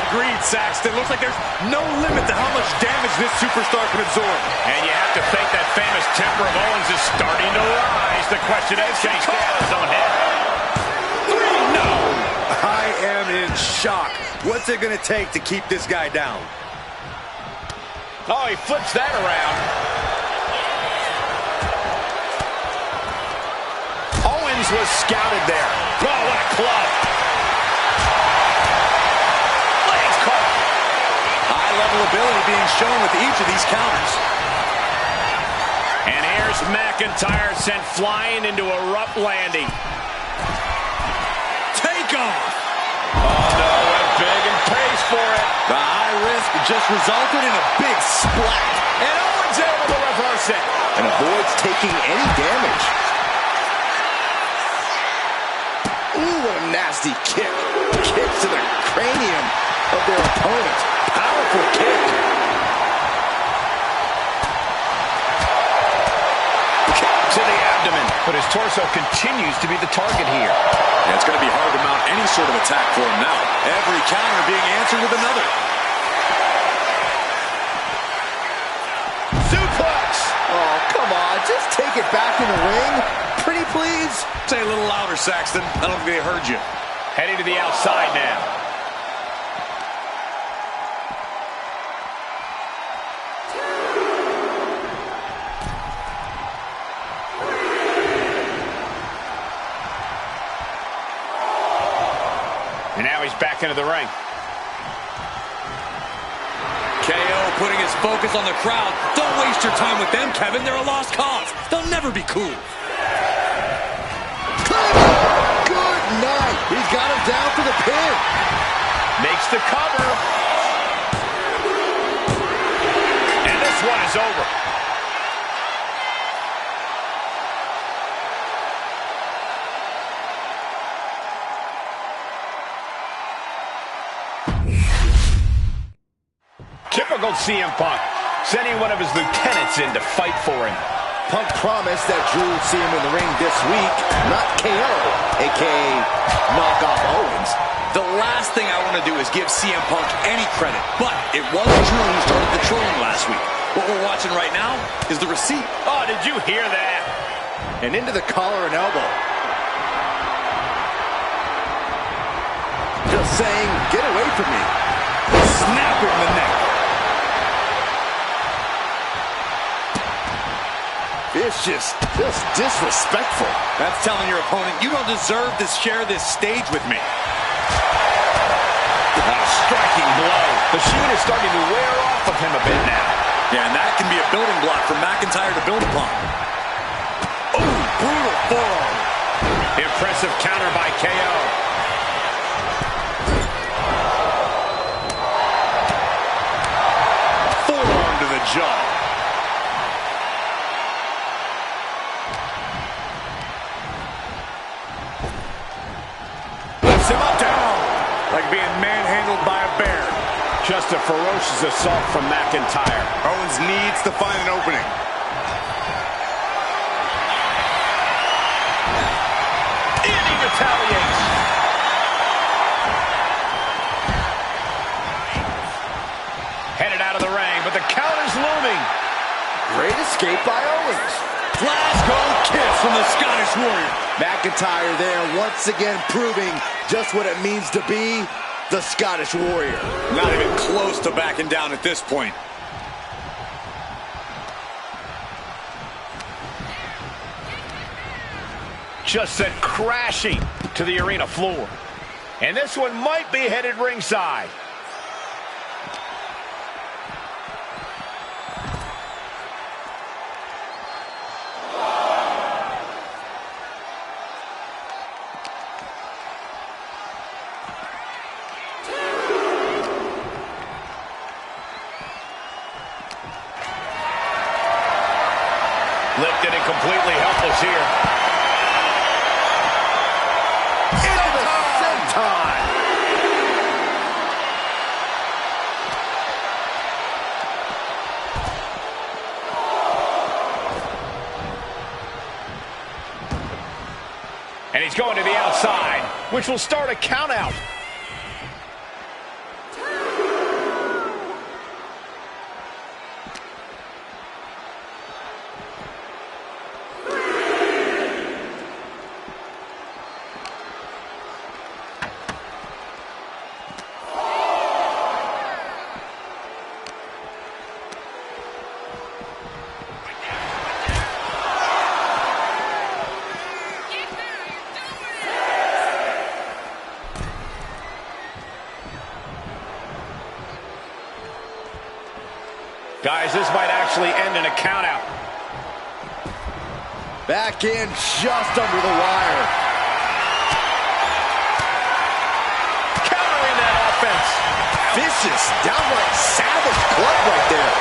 Agreed, Saxton. Looks like there's no limit to how much damage this superstar can absorb. And you have to think that famous temper of Owens is starting to rise. The question is, can he stay on his own head? No! I am in shock. What's it going to take to keep this guy down? Oh, he flips that around. Owens was scouted there. Oh, what a club. Legs caught. High-level ability being shown with each of these counters. And here's McIntyre sent flying into a rough landing. Take off. Oh, no, went big and pays for it. The high risk just resulted in a big splat. And Owens able to reverse it. And avoids taking any damage. Ooh, what a nasty kick. Kick to the cranium of their opponent. Powerful kick. Kick to the abdomen. But his torso continues to be the target here. Yeah, it's going to be hard to mount any sort of attack for him now. Every counter being answered with another. just take it back in the ring? Pretty please? Say a little louder, Saxton. I don't think they heard you. Heading to the outside now. And now he's back into the ring. KO putting his focus on the crowd. Don't waste your time with them, Kevin. They're a lost cause. They'll never be cool. Good night. He's got him down for the pin. Makes the cover. And this one is over. Typical CM Punk, sending one of his lieutenants in to fight for him. Punk promised that Drew would see him in the ring this week, not KO, a.k.a. knockoff Owens. The last thing I want to do is give CM Punk any credit, but it wasn't Drew who started the trolling last week. What we're watching right now is the receipt. Oh, did you hear that? And into the collar and elbow. Just saying, get away from me. Snapping the neck. It's just disrespectful. That's telling your opponent, you don't deserve to share this stage with me. A striking blow. The shoe is starting to wear off of him a bit now. Yeah, and that can be a building block for McIntyre to build upon. Oh, brutal forearm. Impressive counter by KO. Forearm to the jaw. Him up down, like being manhandled by a bear. Just a ferocious assault from McIntyre. Owens needs to find an opening. And he retaliates. Headed out of the ring, but the count is looming. Great escape by Owens. Glasgow kiss from the Scottish Warrior. McIntyre there once again proving just what it means to be the Scottish Warrior. Not even close to backing down at this point. Just sent crashing to the arena floor. And this one might be headed ringside. Lifted and completely helpless here. Into the senton. And he's going to the outside, which will start a count out. Guys, this might actually end in a countout. Back in just under the wire. Countering that offense. Vicious, downright savage club right there.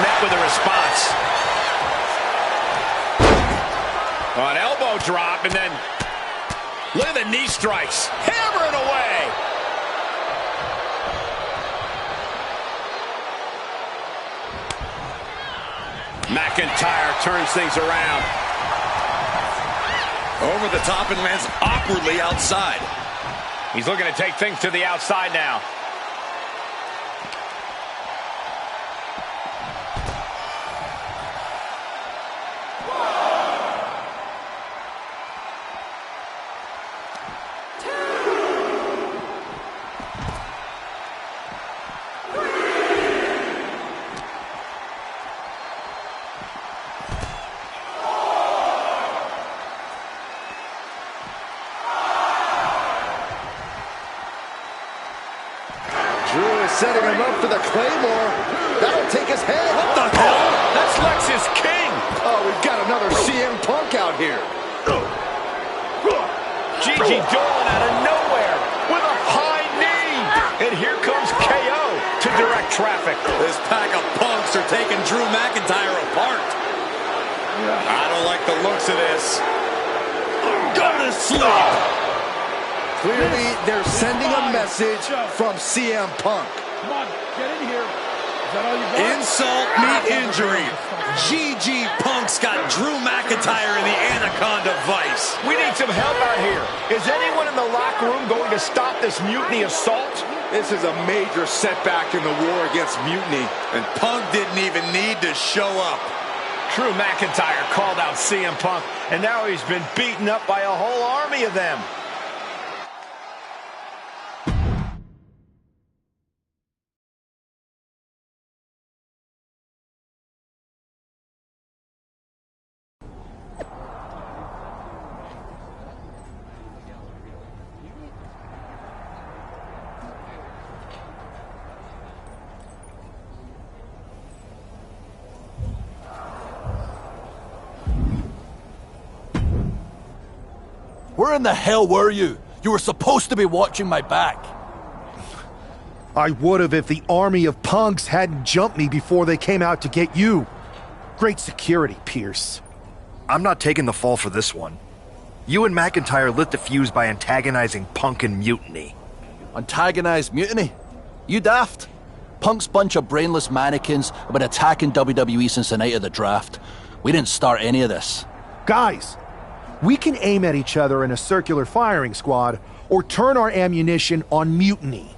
met with a response. An elbow drop, and then look at the knee strikes. Hammering away. McIntyre turns things around. Over the top and lands awkwardly outside. He's looking to take things to the outside now. Setting him up for the Claymore. That'll take his head. What the hell? That's Lex's King. Oh, we've got another CM Punk out here. Gigi Dolan out of nowhere with a high knee. And here comes KO to direct traffic. This pack of punks are taking Drew McIntyre apart. I don't like the looks of this. Gonna sleep. Clearly, they're sending a message from CM Punk. Come on, get in here. Is that all you got? Insult meet injury. GG Punk's got Drew McIntyre in the Anaconda Vice. We need some help out here. Is anyone in the locker room going to stop this mutiny assault? This is a major setback in the war against mutiny. And Punk didn't even need to show up. Drew McIntyre called out CM Punk, and now he's been beaten up by a whole army of them. Where in the hell were you? You were supposed to be watching my back. I would have if the army of punks hadn't jumped me before they came out to get you. Great security, Pierce. I'm not taking the fall for this one. You and McIntyre lit the fuse by antagonizing Punk and Mutiny. Antagonized Mutiny? You daft? Punk's bunch of brainless mannequins have been attacking WWE since the night of the draft. We didn't start any of this. Guys, we can aim at each other in a circular firing squad or turn our ammunition on Mutiny.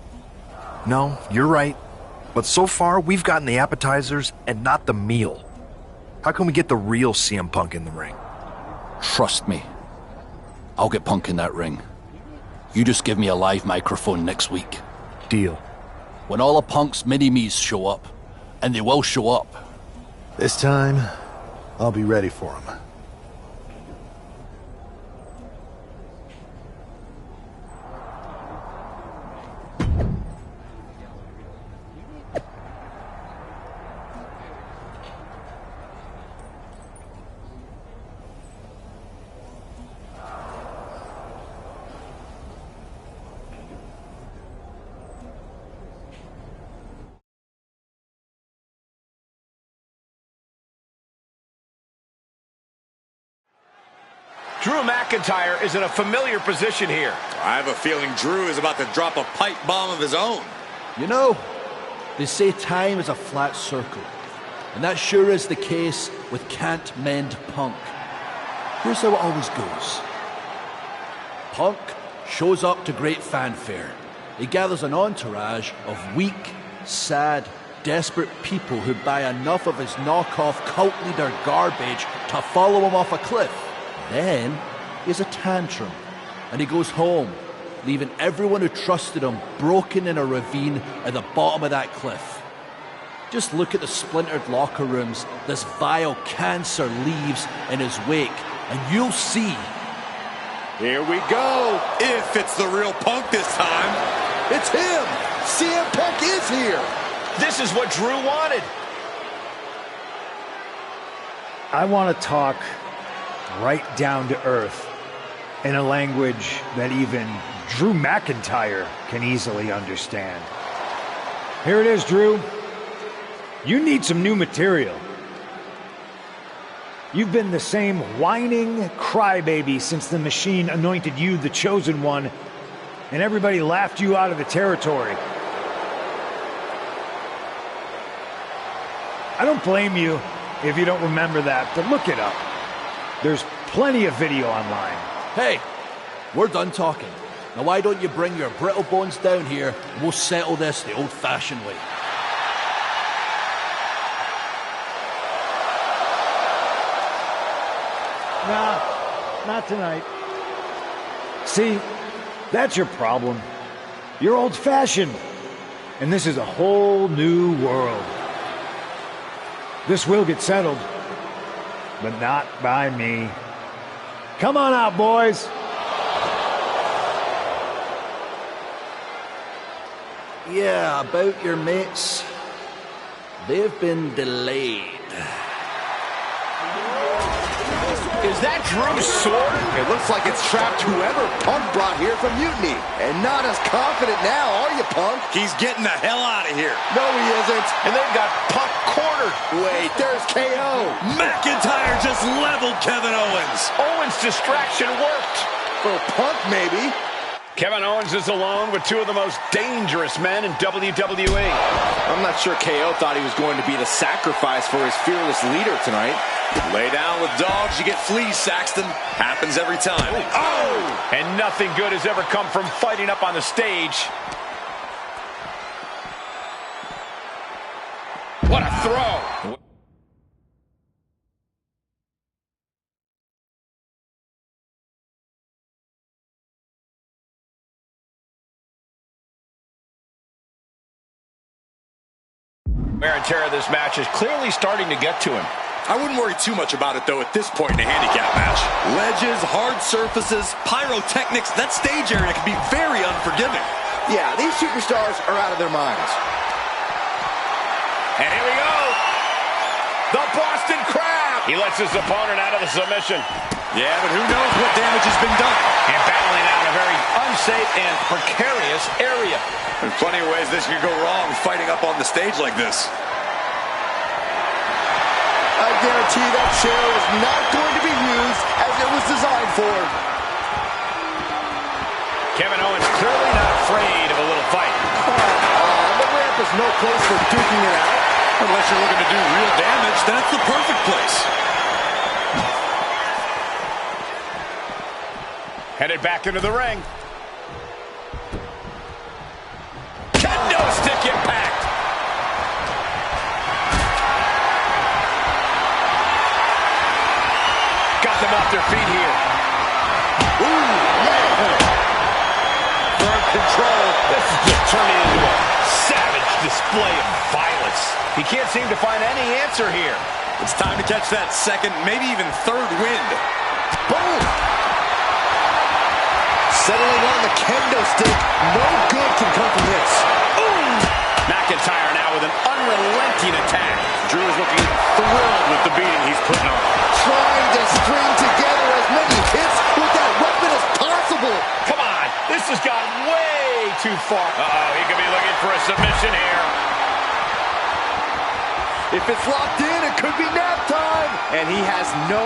No, you're right. But so far, we've gotten the appetizers and not the meal. How can we get the real CM Punk in the ring? Trust me. I'll get Punk in that ring. You just give me a live microphone next week. Deal. When all of Punk's mini-me's show up, and they will show up. This time, I'll be ready for him. Drew McIntyre is in a familiar position here. I have a feeling Drew is about to drop a pipe bomb of his own. You know, they say time is a flat circle. And that sure is the case with Can't Mend Punk. Here's how it always goes. Punk shows up to great fanfare. He gathers an entourage of weak, sad, desperate people who buy enough of his knockoff cult leader garbage to follow him off a cliff. Then he has a tantrum, and he goes home, leaving everyone who trusted him broken in a ravine at the bottom of that cliff. Just look at the splintered locker rooms this vile cancer leaves in his wake, and you'll see. Here we go. If it's the real Punk this time. It's him. CM Punk is here. This is what Drew wanted. I want to talk right down to earth in a language that even Drew McIntyre can easily understand. Here it is, Drew. You need some new material. You've been the same whining crybaby since the machine anointed you the chosen one, and everybody laughed you out of the territory. I don't blame you if you don't remember that, but look it up. There's plenty of video online. Hey, we're done talking. Now why don't you bring your brittle bones down here and we'll settle this the old-fashioned way. Nah, not tonight. See, that's your problem. You're old-fashioned, and this is a whole new world. This will get settled, but not by me. Come on out, boys. Yeah, about your mates. They've been delayed. Is that Drew's sword? It looks like it's trapped whoever Punk brought here from Mutiny. And not as confident now, are you, Punk? He's getting the hell out of here. No, he isn't. And they've got Punk cornered. Wait, there's KO. McIntyre just leveled Kevin Owens. Owens' distraction worked. For Punk, maybe. Kevin Owens is alone with two of the most dangerous men in WWE. I'm not sure KO thought he was going to be the sacrifice for his fearless leader tonight. Lay down with dogs, you get fleas, Saxton. Happens every time. Oh! And nothing good has ever come from fighting up on the stage. What a throw! Wear and tear of this match is clearly starting to get to him. I wouldn't worry too much about it, though, at this point in a handicap match. Ledges, hard surfaces, pyrotechnics, that stage area can be very unforgiving. Yeah, these superstars are out of their minds. And here we go. The Boston Crab. He lets his opponent out of the submission. Yeah, but who knows what damage has been done. And battling out in a very unsafe and precarious area. There's plenty of ways this could go wrong fighting up on the stage like this. I guarantee that chair is not going to be used as it was designed for. Kevin Owens clearly not afraid of a little fight. The ramp is no place for duking it out. Unless you're looking to do real damage, then it's the perfect place. Headed back into the ring. Kendo stick impact. Got them off their feet here. Ooh, man. Firm control. This is just turning into a savage display of violence. He can't seem to find any answer here. It's time to catch that second, maybe even third wind. Boom. Settling on the kendo stick. No good can come from this. Ooh. McIntyre now with an unrelenting attack. Drew is looking thrilled with the beating he's putting on. Trying to string together as many hits with that weapon as possible. Come on. This has gone way too far. He could be looking for a submission here. If it's locked in, it could be nap time. And he has no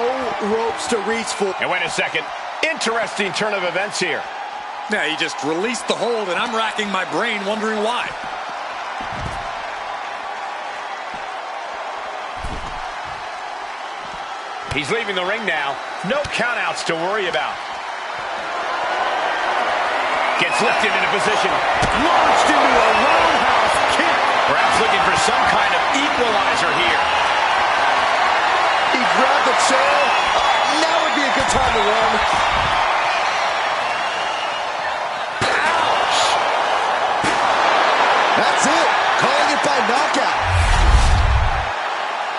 ropes to reach for. And wait a second. Interesting turn of events here. Yeah, he just released the hold, and I'm racking my brain wondering why. He's leaving the ring now. No countouts to worry about. Gets lifted into position. Launched into a roundhouse kick. Perhaps looking for some kind of equalizer here. He grabbed the chair. Now would be a good time to run. Ouch! That's it. Calling it by knockout.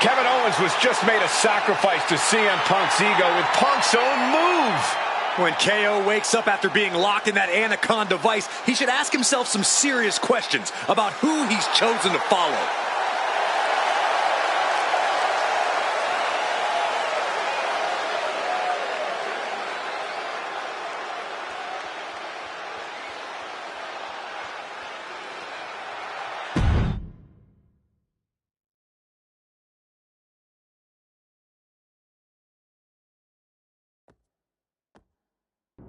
Kevin Owens was just made a sacrifice to CM Punk's ego with Punk's own move. When KO wakes up after being locked in that Anaconda vice, he should ask himself some serious questions about who he's chosen to follow.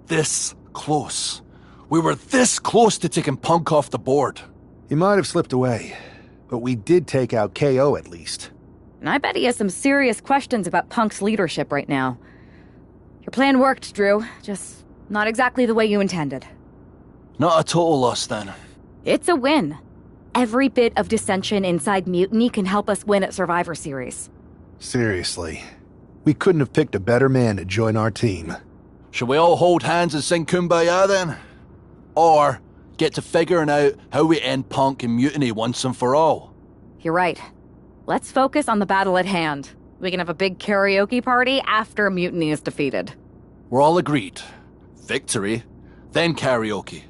this close. We were this close to taking Punk off the board. He might have slipped away, but we did take out KO at least. And I bet he has some serious questions about Punk's leadership right now. Your plan worked, Drew. Just not exactly the way you intended. Not a total loss, then. It's a win. Every bit of dissension inside Mutiny can help us win at Survivor Series. Seriously. We couldn't have picked a better man to join our team. Shall we all hold hands and sing Kumbaya, then? Or get to figuring out how we end Punk and Mutiny once and for all? You're right. Let's focus on the battle at hand. We can have a big karaoke party after Mutiny is defeated. We're all agreed. Victory, then karaoke.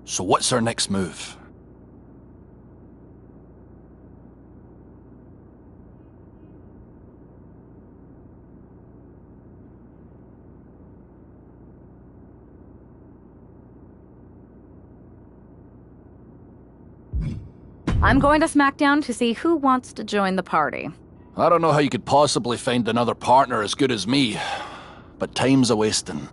So what's our next move? I'm going to SmackDown to see who wants to join the party. I don't know how you could possibly find another partner as good as me, but time's a-wasting.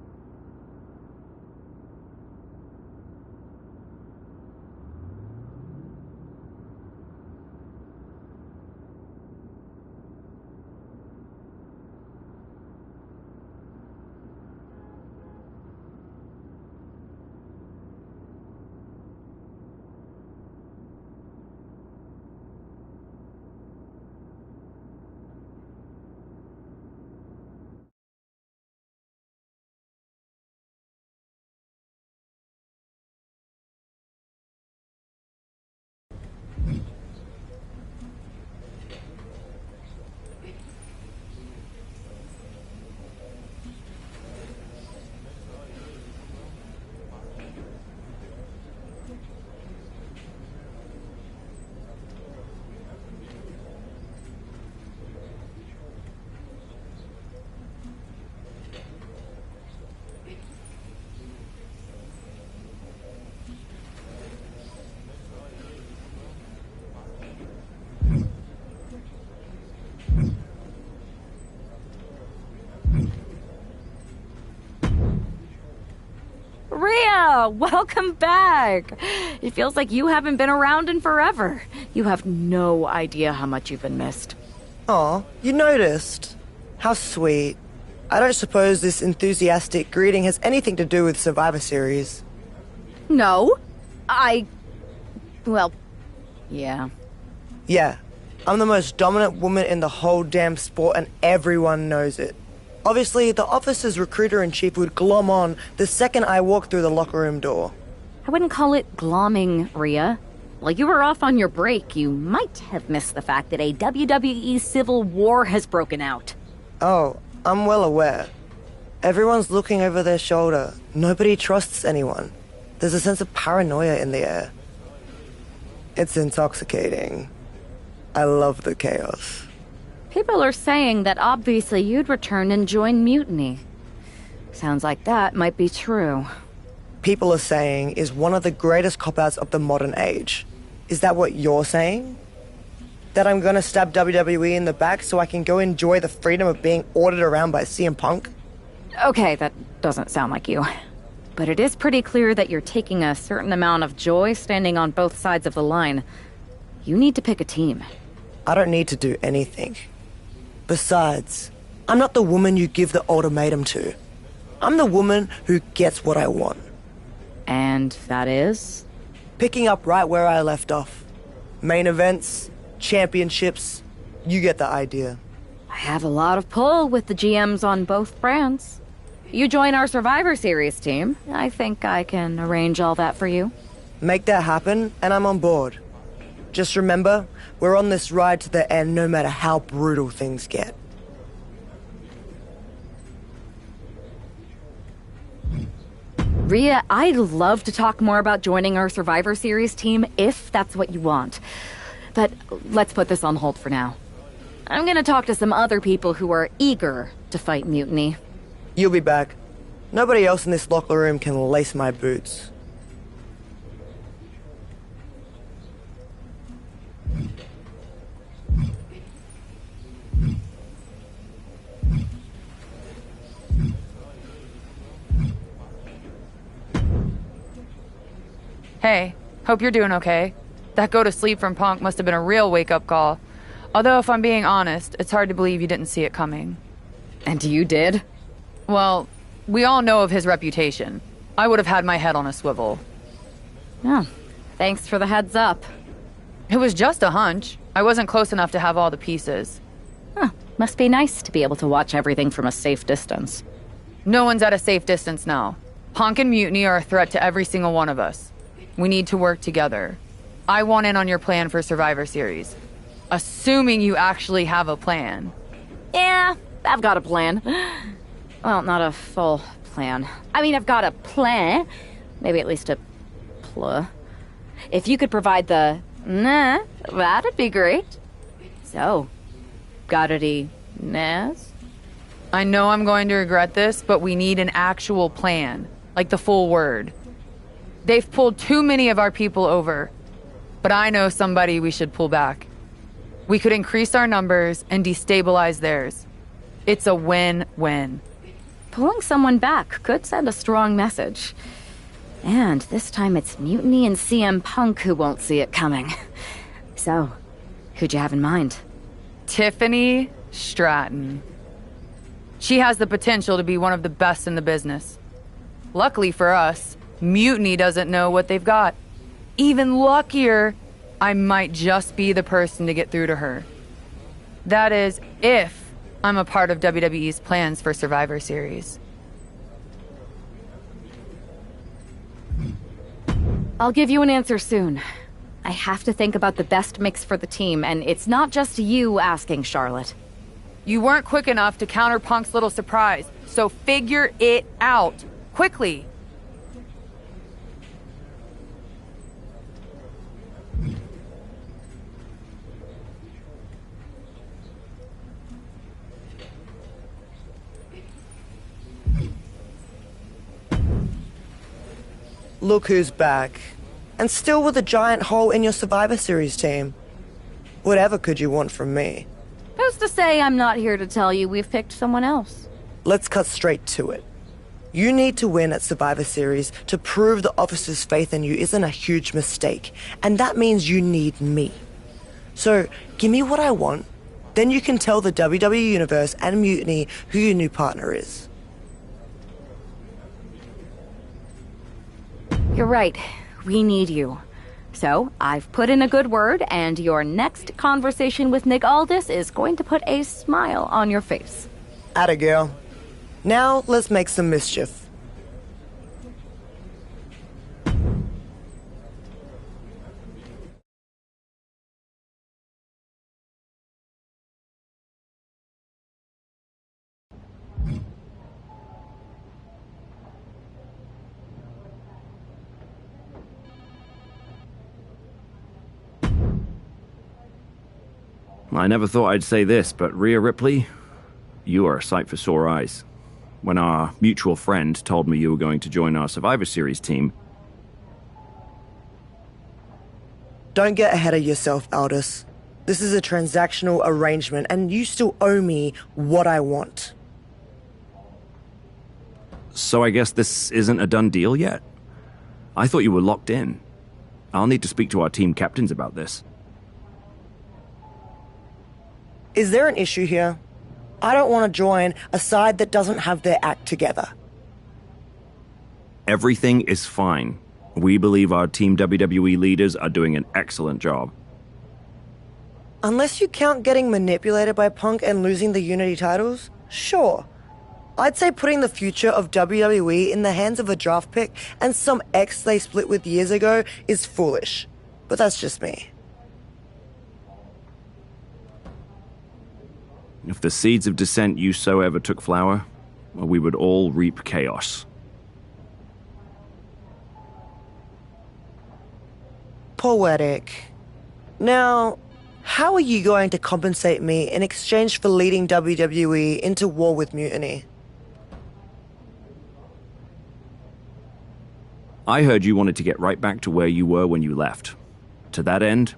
Rhea, welcome back. It feels like you haven't been around in forever. You have no idea how much you've been missed. Aw, you noticed. How sweet. I don't suppose this enthusiastic greeting has anything to do with Survivor Series. No. Well, yeah. Yeah, I'm the most dominant woman in the whole damn sport and everyone knows it. Obviously, the office's recruiter-in-chief would glom on the second I walked through the locker room door. I wouldn't call it glomming, Rhea. While you were off on your break, you might have missed the fact that a WWE civil war has broken out. Oh, I'm well aware. Everyone's looking over their shoulder. Nobody trusts anyone. There's a sense of paranoia in the air. It's intoxicating. I love the chaos. People are saying that obviously you'd return and join Mutiny. Sounds like that might be true. People are saying is one of the greatest cop-outs of the modern age. Is that what you're saying? That I'm gonna stab WWE in the back so I can go enjoy the freedom of being ordered around by CM Punk? Okay, that doesn't sound like you. But it is pretty clear that you're taking a certain amount of joy standing on both sides of the line. You need to pick a team. I don't need to do anything. Besides, I'm not the woman you give the ultimatum to. I'm the woman who gets what I want. And that is? Picking up right where I left off. Main events, championships, you get the idea. I have a lot of pull with the GMs on both brands. You join our Survivor Series team. I think I can arrange all that for you. Make that happen, and I'm on board. Just remember, we're on this ride to the end no matter how brutal things get. Rhea, I'd love to talk more about joining our Survivor Series team if that's what you want. But let's put this on hold for now. I'm gonna talk to some other people who are eager to fight Mutiny. You'll be back. Nobody else in this locker room can lace my boots. Hey, hope you're doing okay. That go to sleep from Punk must have been a real wake-up call. Although, if I'm being honest, it's hard to believe you didn't see it coming. And you did? Well, we all know of his reputation. I would have had my head on a swivel. Oh, thanks for the heads up. It was just a hunch. I wasn't close enough to have all the pieces. Huh, must be nice to be able to watch everything from a safe distance. No one's at a safe distance now. Punk and Mutiny are a threat to every single one of us. We need to work together. I want in on your plan for Survivor Series. Assuming you actually have a plan. Yeah, I've got a plan. Well, not a full plan. I mean, I've got a plan. Maybe at least a pl. If you could provide the nah, that'd be great. So, got any nas? I know I'm going to regret this, but we need an actual plan. Like the full word. They've pulled too many of our people over. But I know somebody we should pull back. We could increase our numbers and destabilize theirs. It's a win-win. Pulling someone back could send a strong message. And this time it's Mutiny and CM Punk who won't see it coming. So, who'd you have in mind? Tiffany Stratton. She has the potential to be one of the best in the business. Luckily for us, Mutiny doesn't know what they've got. Even luckier, I might just be the person to get through to her. That is, if I'm a part of WWE's plans for Survivor Series. I'll give you an answer soon. I have to think about the best mix for the team, and it's not just you asking, Charlotte. You weren't quick enough to counter Punk's little surprise, so figure it out. Quickly. Look who's back. And still with a giant hole in your Survivor Series team. Whatever could you want from me? Who's to say I'm not here to tell you we've picked someone else? Let's cut straight to it. You need to win at Survivor Series to prove the officer's faith in you isn't a huge mistake. And that means you need me. So, give me what I want, then you can tell the WWE Universe and Mutiny who your new partner is. You're right. We need you. So, I've put in a good word, and your next conversation with Nick Aldis is going to put a smile on your face. Atta girl. Now, let's make some mischief. I never thought I'd say this, but Rhea Ripley, you are a sight for sore eyes. When our mutual friend told me you were going to join our Survivor Series team... Don't get ahead of yourself, Aldous. This is a transactional arrangement, and you still owe me what I want. So I guess this isn't a done deal yet? I thought you were locked in. I'll need to speak to our team captains about this. Is there an issue here? I don't want to join a side that doesn't have their act together. Everything is fine. We believe our Team WWE leaders are doing an excellent job. Unless you count getting manipulated by Punk and losing the Unity titles, sure. I'd say putting the future of WWE in the hands of a draft pick and some ex they split with years ago is foolish. But that's just me. If the seeds of dissent you sow ever took flower, well, we would all reap chaos. Poetic. Now, how are you going to compensate me in exchange for leading WWE into war with Mutiny? I heard you wanted to get right back to where you were when you left. To that end,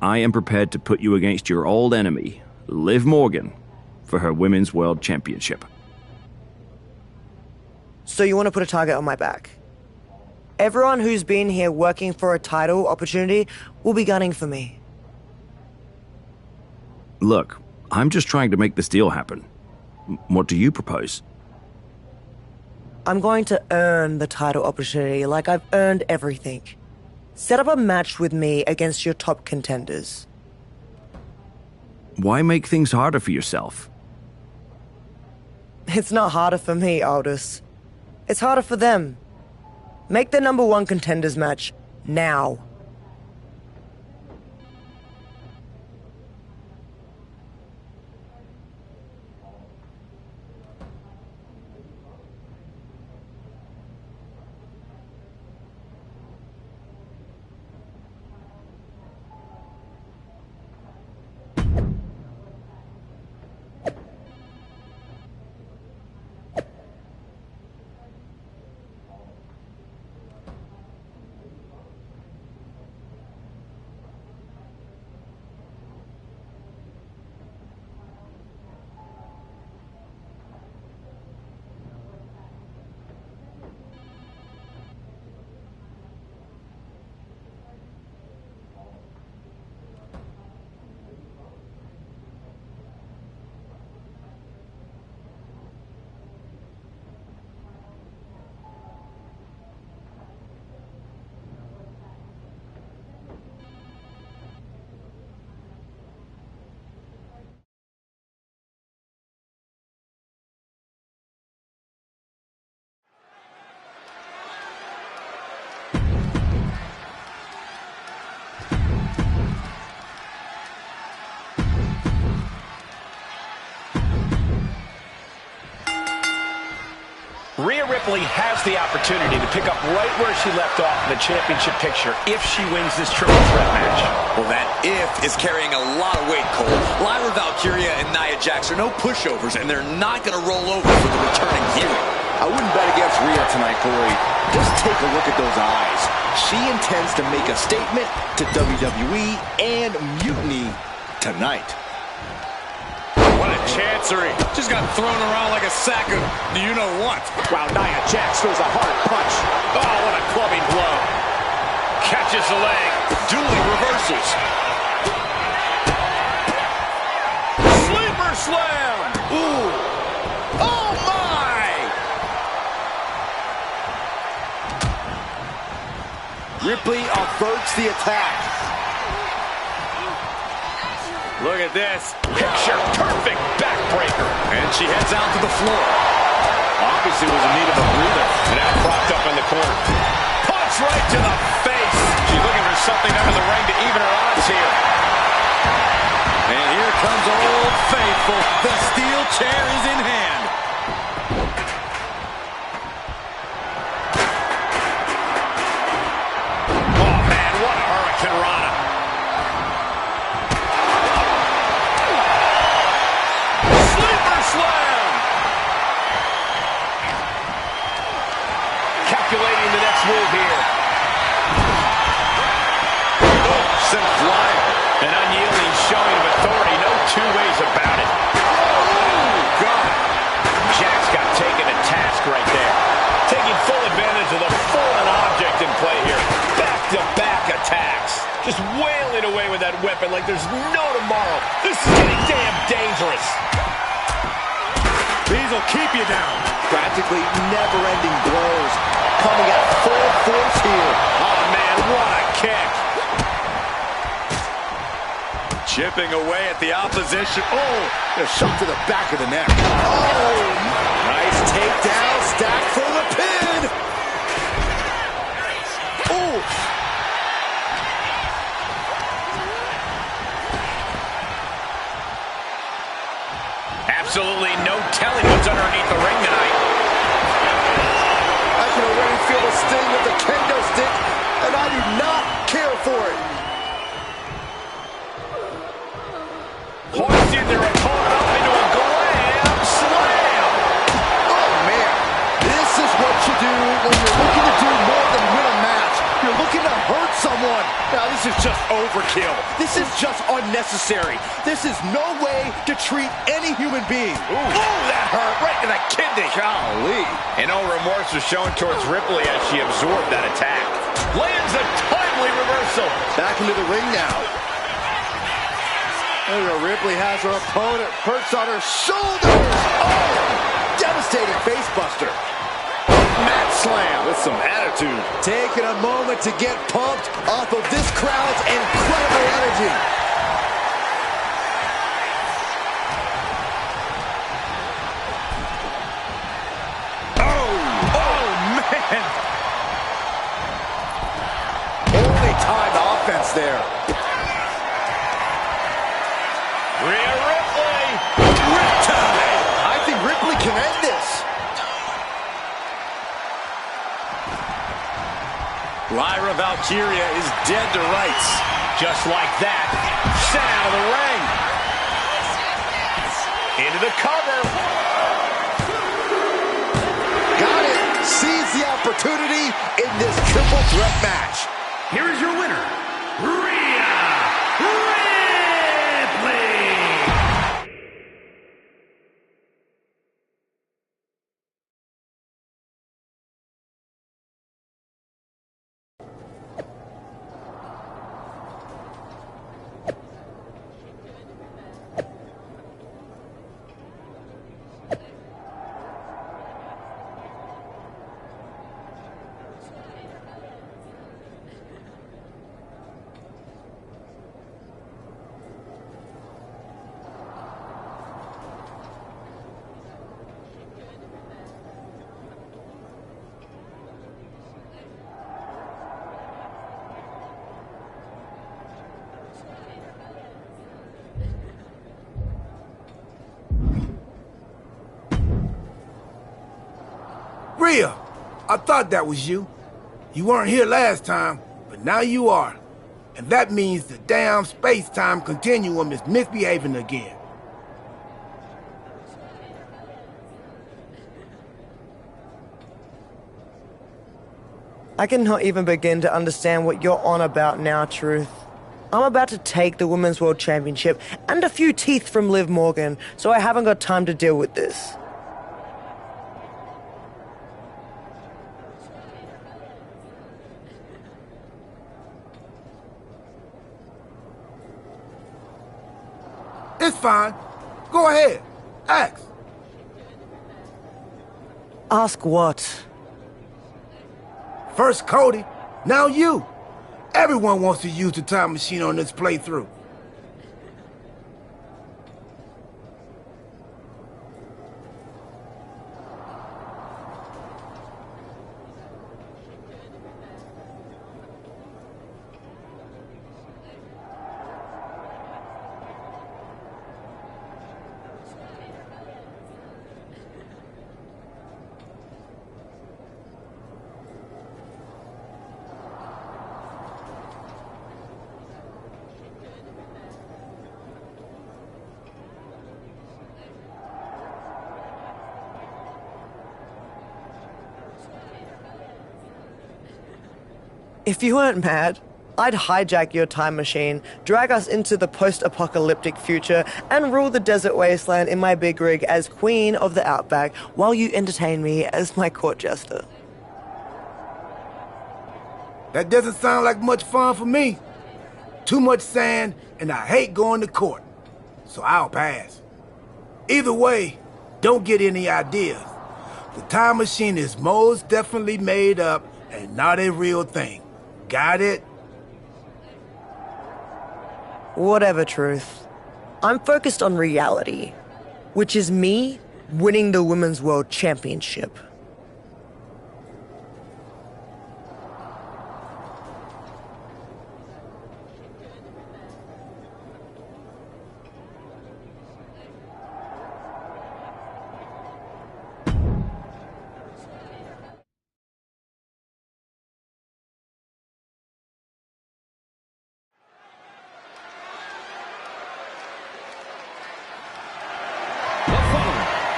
I am prepared to put you against your old enemy, Liv Morgan, for her Women's World Championship. So you want to put a target on my back? Everyone who's been here working for a title opportunity will be gunning for me. Look, I'm just trying to make this deal happen. What do you propose? I'm going to earn the title opportunity like I've earned everything. Set up a match with me against your top contenders. Why make things harder for yourself? It's not harder for me, Aldous. It's harder for them. Make the number one contenders match now. Rhea Ripley has the opportunity to pick up right where she left off in the championship picture if she wins this triple threat match. Well, that if is carrying a lot of weight, Cole. Lyra Valkyria and Nia Jax are no pushovers, and they're not going to roll over for the returning hero. I wouldn't bet against Rhea tonight, Corey. Just take a look at those eyes. She intends to make a statement to WWE and Mutiny tonight. What a chancery. Just got thrown around like a sack of do-you-know-what. Wow, Nia Jax throws a hard punch. Oh, what a clubbing blow. Catches the leg. Dueling reversals. Sleeper slam! Ooh! Oh, my! Ripley averts the attack. Look at this. Picture perfect backbreaker. And she heads out to the floor. Obviously was in need of a breather. And now propped up in the corner. Punch right to the face. She's looking for something under the ring to even her odds here. And here comes Old Faithful. The steel chair is in hand. Oh, man, what a Hurricane Rana. Calculating the next move here. Oh, sent flying. An unyielding showing of authority. No two ways about it. Oh, God. Jax got taken to task right there. Taking full advantage of the fallen object in play here. Back-to-back attacks. Just wailing away with that weapon like there's no tomorrow. This is getting damn dangerous. These will keep you down. Practically never-ending blows coming at full force here. Oh, man, what a kick. Chipping away at the opposition. Oh, a shot to the back of the neck. Oh, nice takedown, stacked for the pin. Oh. Absolutely no telling what's underneath the ring tonight. I can already feel the sting of the kendo stick, and I do not care for it. Hoisting their opponent up into a glam slam. Oh, man. This is what you do when you're looking to do more than win a match. You're looking to hurt someone. one. Now, this is just overkill. This is just unnecessary. This is no way to treat any human being. Ooh, that hurt right in the kidney. Golly. And no remorse was shown towards Ripley as she absorbed that attack. Lands a timely reversal. Back into the ring now. There we go. Ripley has her opponent perched on her shoulders. Oh, devastating facebuster. Mat slam with some attitude. Taking a moment to get pumped off of this crowd's incredible energy. Oh, man. Only timed offense there. Rhea Ripley. Riptide. I think Ripley can end this. Lyra Valkyria is dead to rights. Just like that, sent out of the ring. Into the cover. Got it. Seize the opportunity in this triple threat match. Here is your winner, Rhea Ripley. Rhea, I thought that was you. You weren't here last time, but now you are. And that means the damn space-time continuum is misbehaving again. I cannot even begin to understand what you're on about now, Truth. I'm about to take the Women's World Championship and a few teeth from Liv Morgan, so I haven't got time to deal with this. It's fine. Go ahead. Ask. Ask what? First Cody, now you. Everyone wants to use the time machine on this playthrough. If you weren't mad, I'd hijack your time machine, drag us into the post-apocalyptic future, and rule the desert wasteland in my big rig as Queen of the Outback while you entertain me as my court jester. That doesn't sound like much fun for me. Too much sand, and I hate going to court. So I'll pass. Either way, don't get any ideas. The time machine is most definitely made up and not a real thing. Got it? Whatever, Truth. I'm focused on reality, which is me winning the Women's World Championship.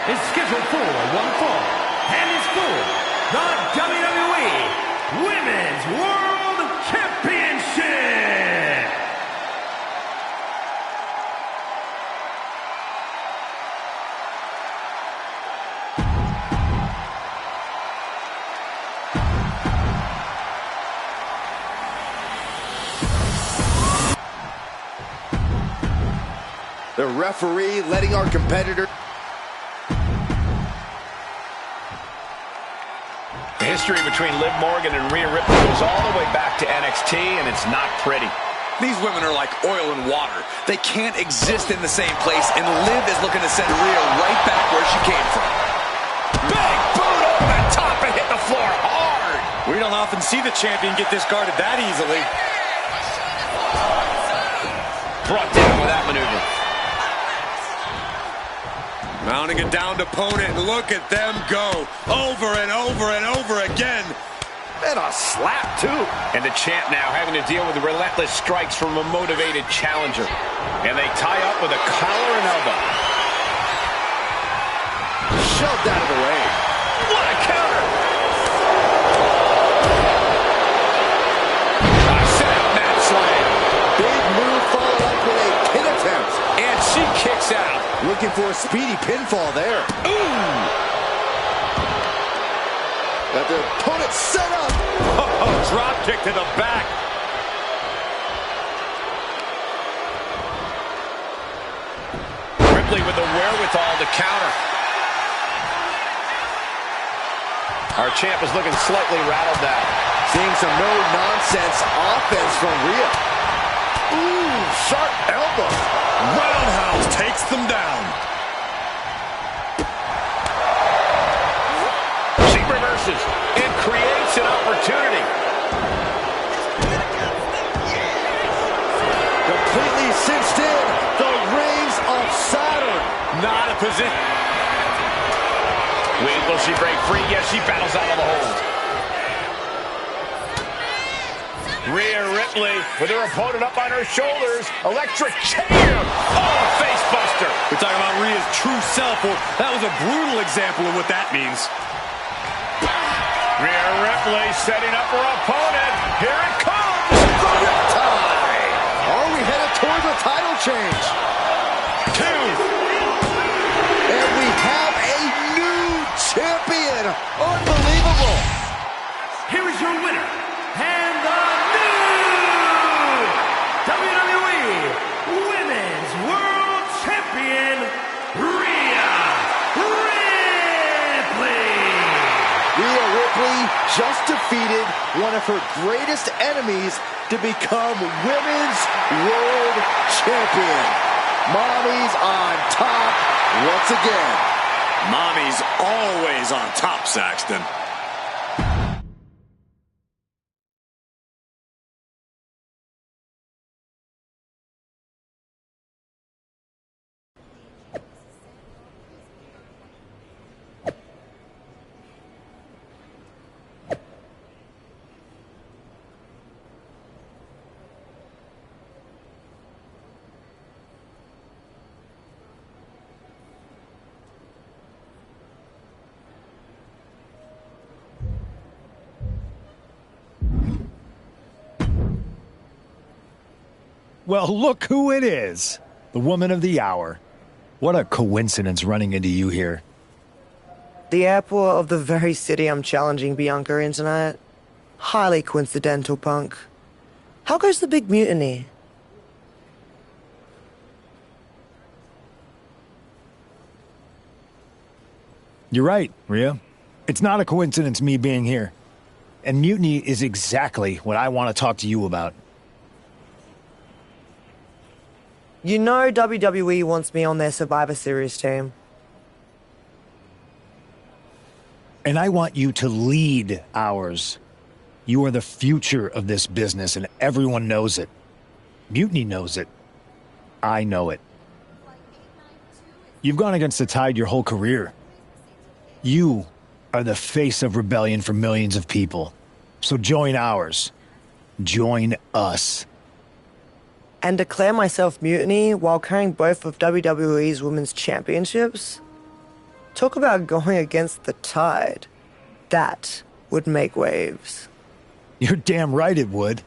Is scheduled for one fall and is for the WWE Women's World Championship. The referee letting our competitor... The history between Liv Morgan and Rhea Ripley goes all the way back to NXT, and it's not pretty. These women are like oil and water. They can't exist in the same place, and Liv is looking to send Rhea right back where she came from. Big boot over the top and hit the floor hard. We don't often see the champion get discarded that easily. Brought down with that maneuver. Mounting a downed opponent, and look at them go. Over and over and over again. And a slap, too. And the champ now having to deal with the relentless strikes from a motivated challenger. And they tie up with a collar and elbow. Shoved out of the way. What a counter! A set mat slam. Big move followed up with a pin attempt. And she kicks out. Looking for a speedy pinfall there. Ooh! Got the opponent set up. Oh, drop kick to the back. Ripley with the wherewithal to counter. Our champ is looking slightly rattled now. Seeing some no-nonsense offense from Rhea. Ooh, sharp elbow. Roundhouse takes them down. She reverses and creates an opportunity. Completely cinched in. The rings of Saturn. Not a position. Will she break free? Yes, she battles out of the hold. Rhea Ripley with her opponent up on her shoulders. Electric chair. Oh, face buster. We're talking about Rhea's true self. Well, that was a brutal example of what that means. Rhea Ripley setting up her opponent. Here it comes. The riptide. Are we headed towards a title change? 2. And we have a new champion. Unbelievable. Here is your winner, and the new WWE Women's World Champion, Rhea Ripley. Rhea Ripley just defeated one of her greatest enemies to become Women's World Champion. Mommy's on top once again. Mommy's always on top, Saxton. Well, look who it is. The woman of the hour. What a coincidence running into you here. The airport of the very city I'm challenging Bianca in tonight. Highly coincidental, Punk. How goes the big mutiny? You're right, Rhea. It's not a coincidence me being here. And mutiny is exactly what I want to talk to you about. You know WWE wants me on their Survivor Series team. And I want you to lead ours. You are the future of this business, and everyone knows it. Mutiny knows it. I know it. You've gone against the tide your whole career. You are the face of rebellion for millions of people. So join ours. Join us. And declare myself mutiny while carrying both of WWE's women's championships? Talk about going against the tide. That would make waves. You're damn right it would.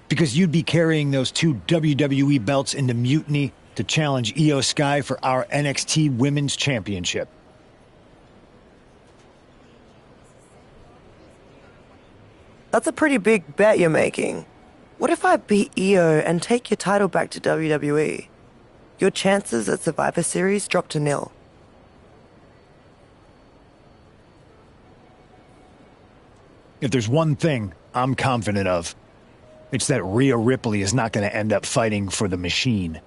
Because you'd be carrying those 2 WWE belts into mutiny to challenge Io Sky for our NXT Women's Championship. That's a pretty big bet you're making. What if I beat Io and take your title back to WWE? your chances at Survivor Series drop to 0. If there's one thing I'm confident of, it's that Rhea Ripley is not going to end up fighting for the machine.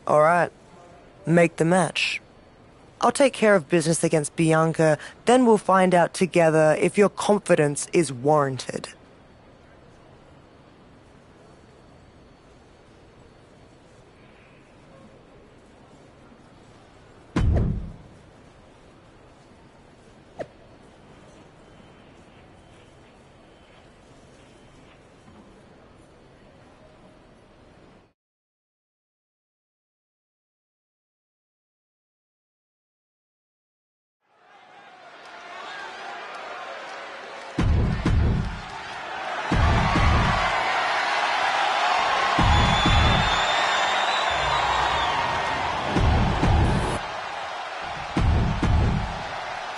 All right, make the match. I'll take care of business against Bianca, then we'll find out together if your confidence is warranted.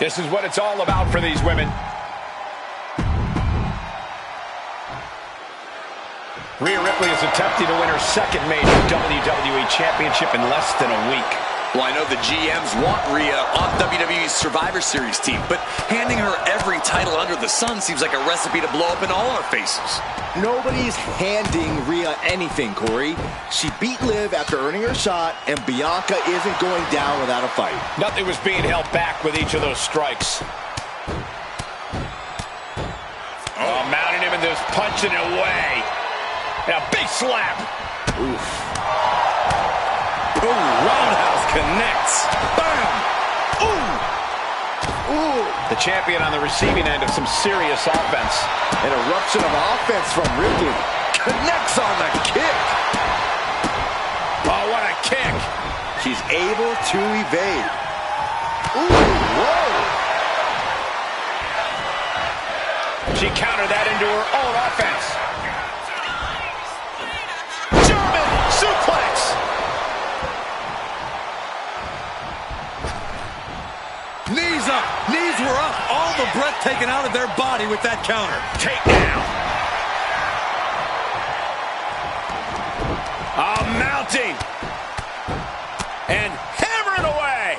This is what it's all about for these women. Rhea Ripley is attempting to win her second major WWE Championship in less than a week. Well, I know the GMs want Rhea on WWE's Survivor Series team, but handing her every title under the sun seems like a recipe to blow up in all our faces. Nobody's handing Rhea anything, Corey. She beat Liv after earning her shot, and Bianca isn't going down without a fight. Nothing was being held back with each of those strikes. Oh, mounting him and just punching it away. And a big slap. Oof. Ooh, roundhouse connects. Bam! Ooh! Ooh! The champion on the receiving end of some serious offense. An eruption of offense from Ripley. Connects on the kick. Oh, what a kick. She's able to evade. Ooh, whoa! She countered that into her own offense. German suplex. Knees up. Knees were up. All the breath taken out of their body with that counter. Takedown. Mounting. And hammering away.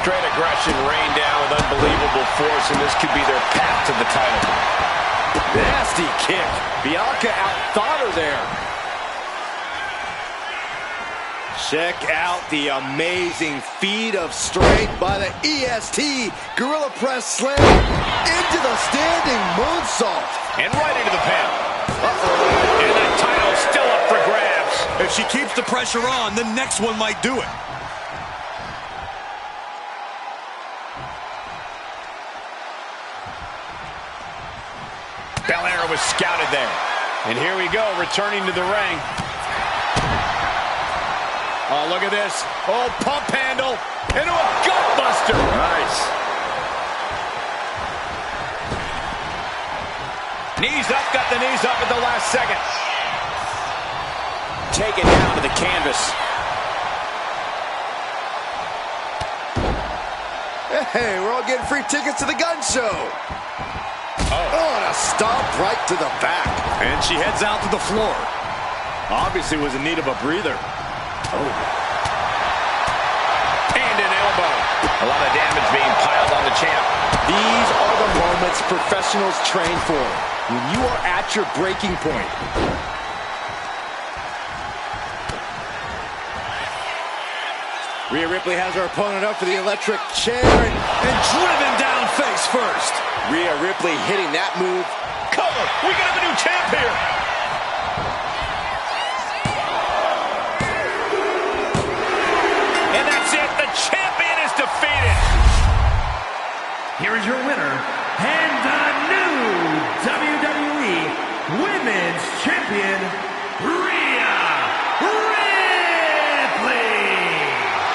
Straight aggression rained down with unbelievable force, and this could be their path to the title. Nasty kick. Bianca outthought her there. Check out the amazing feat of strength by the EST. Gorilla press slam into the standing moonsault. And right into the pin. And the title's still up for grabs. If she keeps the pressure on, the next one might do it. Belair was scouted there. And here we go, returning to the ring. Oh, look at this. Oh, pump handle into a gutbuster. Nice. Knees up, got the knees up at the last second. Taken down to the canvas. Hey, we're all getting free tickets to the gun show. Oh, and a stomp right to the back. And she heads out to the floor. Obviously was in need of a breather. Oh. And an elbow. A lot of damage being piled on the champ. These are the moments professionals train for. When you are at your breaking point. Rhea Ripley has her opponent up for the electric chair and driven down face first. Rhea Ripley hitting that move. Cover! We can have a new champ here! And that's it! The champion is defeated! Here is your winner, and the new WWE Women's Champion, Rhea Ripley!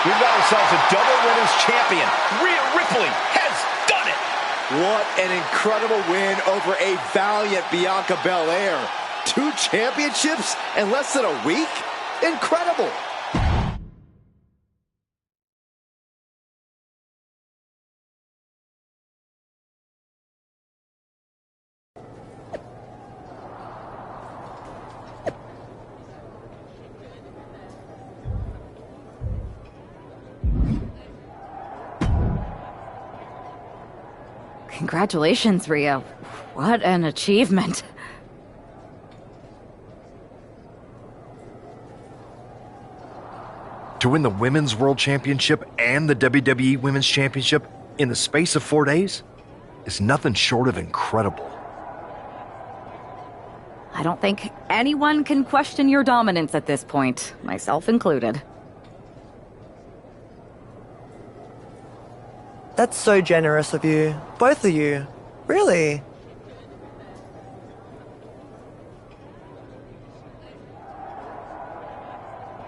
We've got ourselves a double women's champion. Rhea Ripley has done it! What an incredible win over a valiant Bianca Belair. 2 championships in less than a week? Incredible! Congratulations, Rhea. What an achievement. To win the Women's World Championship and the WWE Women's Championship in the space of 4 days is nothing short of incredible. I don't think anyone can question your dominance at this point, myself included. That's so generous of you. Both of you. Really.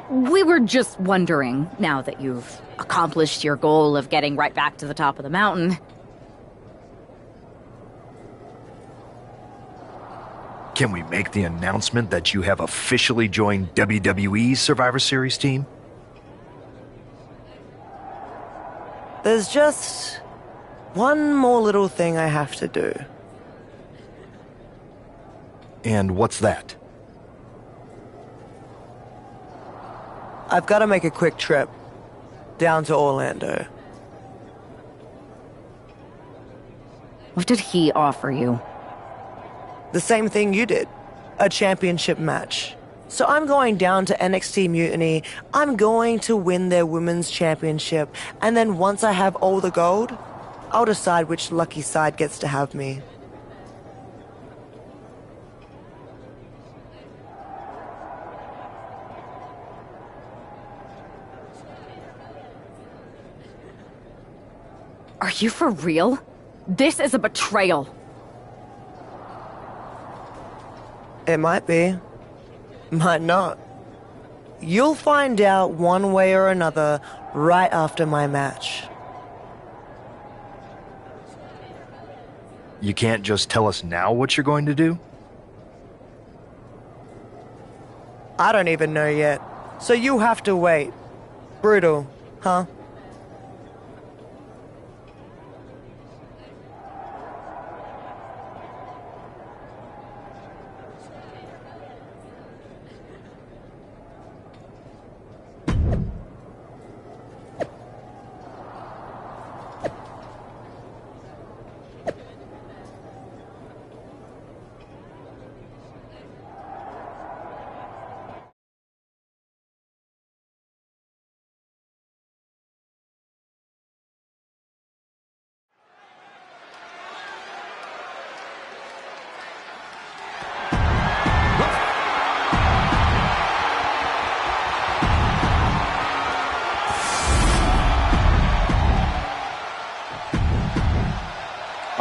We were just wondering, now that you've accomplished your goal of getting right back to the top of the mountain. Can we make the announcement that you have officially joined WWE's Survivor Series team? There's just one more little thing I have to do. And what's that? I've got to make a quick trip down to Orlando. What did he offer you? The same thing you did. A championship match. So I'm going down to NXT Mutiny. I'm going to win their women's championship. And then once I have all the gold, I'll decide which lucky side gets to have me. Are you for real? This is a betrayal. It might be. Might not. You'll find out one way or another right after my match. You can't just tell us now what you're going to do? I don't even know yet. So you have to wait. Brutal, huh?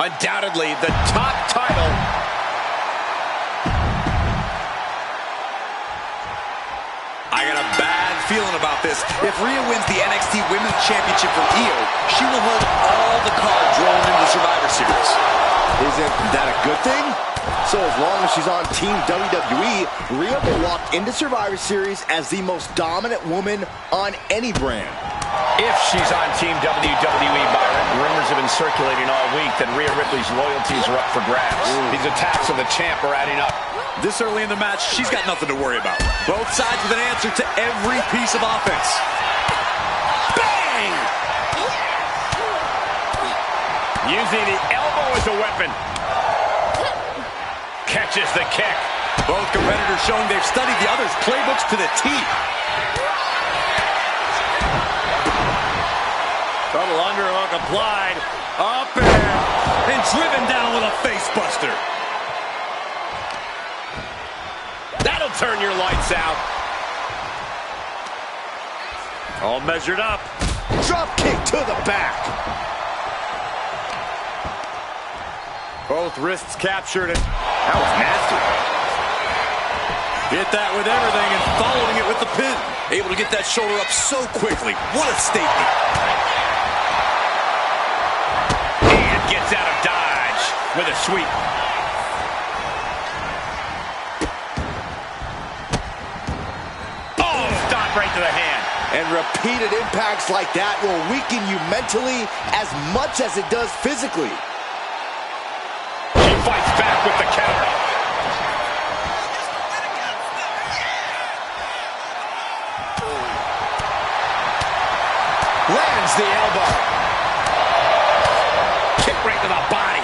Undoubtedly, the top title. I got a bad feeling about this. If Rhea wins the NXT Women's Championship from Io, she will hold all the cards rolling into the Survivor Series. Isn't that a good thing? So as long as she's on Team WWE, Rhea will walk into Survivor Series as the most dominant woman on any brand. If she's on Team WWE, Byron, rumors have been circulating all week that Rhea Ripley's loyalties are up for grabs. These attacks on the champ are adding up. This early in the match, she's got nothing to worry about. Both sides with an answer to every piece of offense. Bang! Using the elbow as a weapon. Catches the kick. Both competitors showing they've studied the other's playbooks to the T. Double underhook applied. Up and driven down with a face buster. That'll turn your lights out. All measured up. Drop kick to the back. Both wrists captured. That was nasty. Hit that with everything and following it with the pin. Able to get that shoulder up so quickly. What a statement. And gets out of dodge with a sweep. Oh, stop right to the hand. And repeated impacts like that will weaken you mentally as much as it does physically. She fights back with the counter. Lands the elbow. Kick right to the body.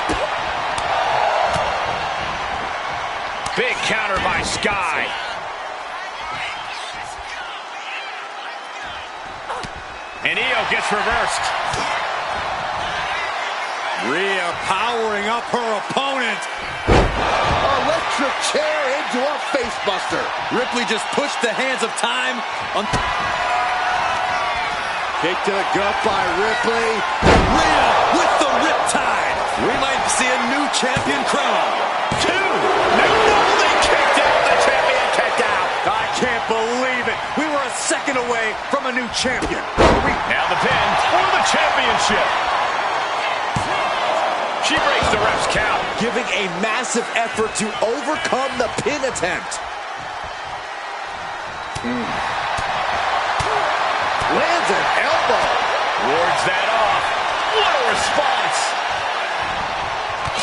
counter by Sky. And Io gets reversed. Rhea powering up her opponent. Electric chair into a facebuster. Ripley just pushed the hands of time. Kick to the gut by Ripley. Rhea with the riptide. We might see a new champion crown. They kicked out. The champion kicked out. I can't believe it. We were a second away from a new champion. Now the pin for the championship. She breaks the ref's count. Giving a massive effort to overcome the pin attempt. Lands an elbow. Wards that off. What a response.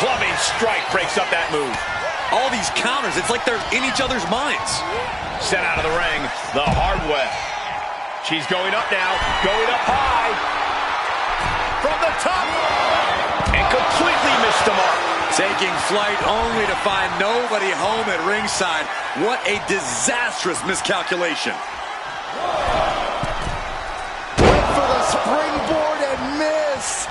Clubbing strike breaks up that move. All these counters, it's like they're in each other's minds. Sent out of the ring the hard way. She's going up now. Going up high. From the top. And completely missed the mark. Taking flight only to find nobody home at ringside. What a disastrous miscalculation. Went for the springboard and missed.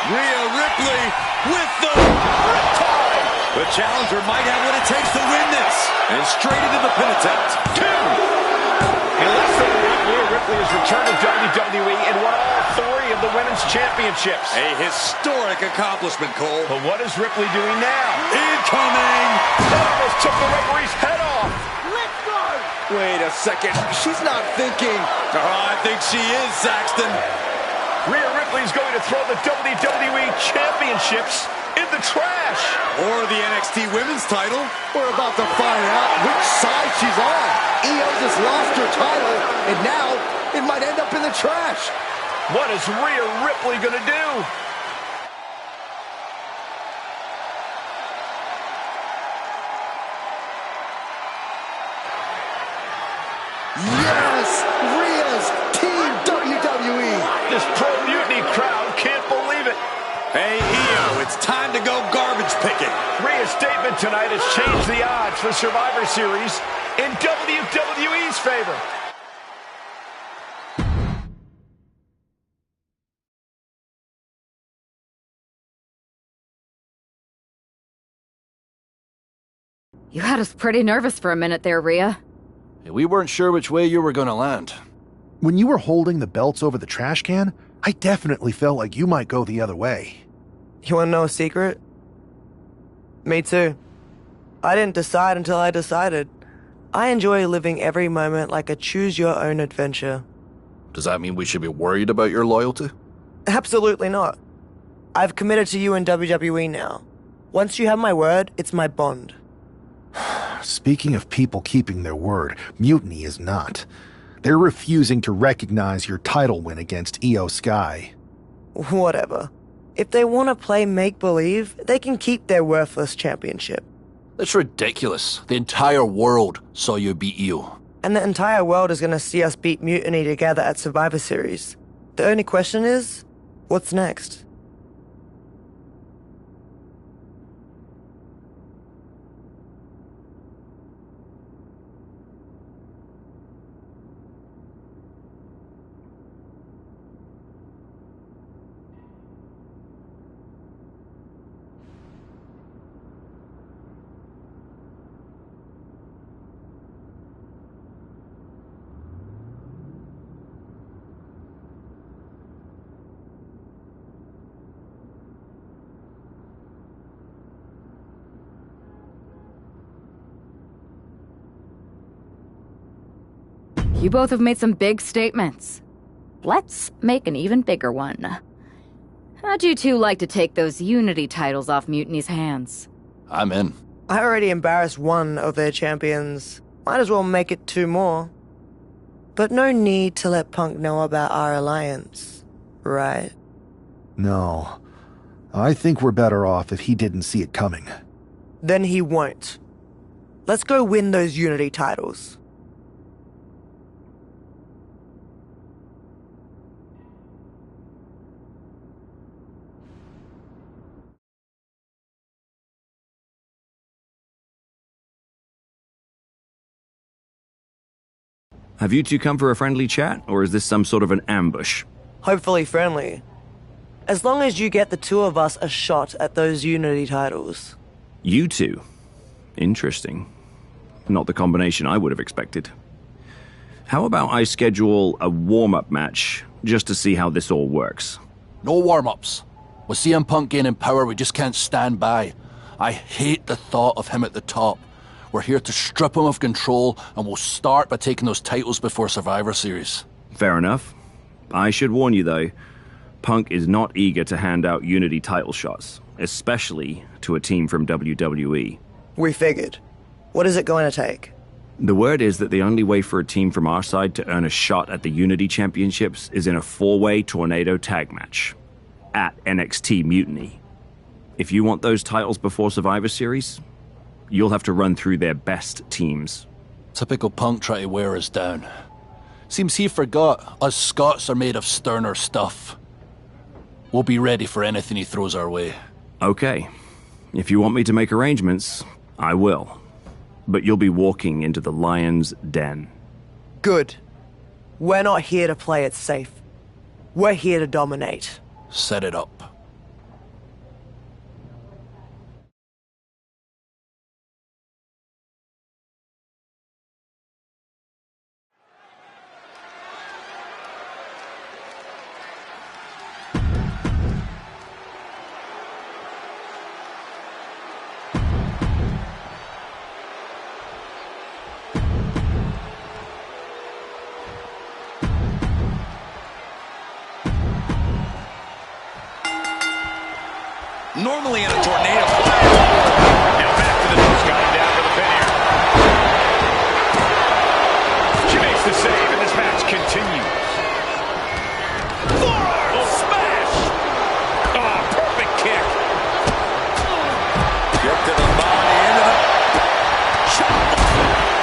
Rhea Ripley with the riptide. The challenger might have what it takes to win this. And straight into the pin attempt. 2. In less than a week, Rhea Ripley has returned to WWE and won all 3 of the women's championships. A historic accomplishment, Cole. But what is Ripley doing now? Incoming! That almost took the referee's head off. Let's go! Wait a second. She's not thinking. Oh, I think she is, Saxton. Rhea Ripley is going to throw the WWE championships in the trash. Or the NXT women's title. We're about to find out which side she's on. Io just lost her title, and now it might end up in the trash. What is Rhea Ripley going to do? Yes! Rhea's Team WWE! This pro-mutiny crowd can't believe it. Hey, Io, it's time to go garbage picking. Rhea's statement tonight has changed the odds for Survivor Series in WWE's favor. You had us pretty nervous for a minute there, Rhea. We weren't sure which way you were going to land. When you were holding the belts over the trash can, I definitely felt like you might go the other way. You wanna know a secret? Me too. I didn't decide until I decided. I enjoy living every moment like a choose-your-own adventure. Does that mean we should be worried about your loyalty? Absolutely not. I've committed to you in WWE now. Once you have my word, it's my bond. Speaking of people keeping their word, Mutiny is not. They're refusing to recognize your title win against Io Sky. Whatever. If they want to play make-believe, they can keep their worthless championship. That's ridiculous. The entire world saw you beat Io. And the entire world is going to see us beat Mutiny together at Survivor Series. The only question is, what's next? You both have made some big statements. Let's make an even bigger one. How'd you two like to take those Unity titles off Mutiny's hands? I'm in. I already embarrassed one of their champions. Might as well make it 2 more. But no need to let Punk know about our alliance, right? No. I think we're better off if he didn't see it coming. Then he won't. Let's go win those Unity titles. Have you two come for a friendly chat, or is this some sort of an ambush? Hopefully friendly. As long as you get the two of us a shot at those Unity titles. You two? Interesting. Not the combination I would have expected. How about I schedule a warm-up match, just to see how this all works? No warm-ups. With CM Punk gaining power, we just can't stand by. I hate the thought of him at the top. We're here to strip him of control, and we'll start by taking those titles before Survivor Series. Fair enough. I should warn you, though, Punk is not eager to hand out Unity title shots, especially to a team from WWE. We figured. What is it going to take? The word is that the only way for a team from our side to earn a shot at the Unity Championships is in a 4-way Tornado tag match at NXT Mutiny. If you want those titles before Survivor Series, you'll have to run through their best teams. Typical Punk try to wear us down. Seems he forgot us Scots are made of sterner stuff. We'll be ready for anything he throws our way. Okay. If you want me to make arrangements, I will. But you'll be walking into the lion's den. Good. We're not here to play it safe. We're here to dominate. Set it up. Normally in a tornado fire. Now back to the nose, got him down for the pin here. She makes the save, and this match continues. Forearm smash! Oh, perfect kick. Kick to the body, into the chop.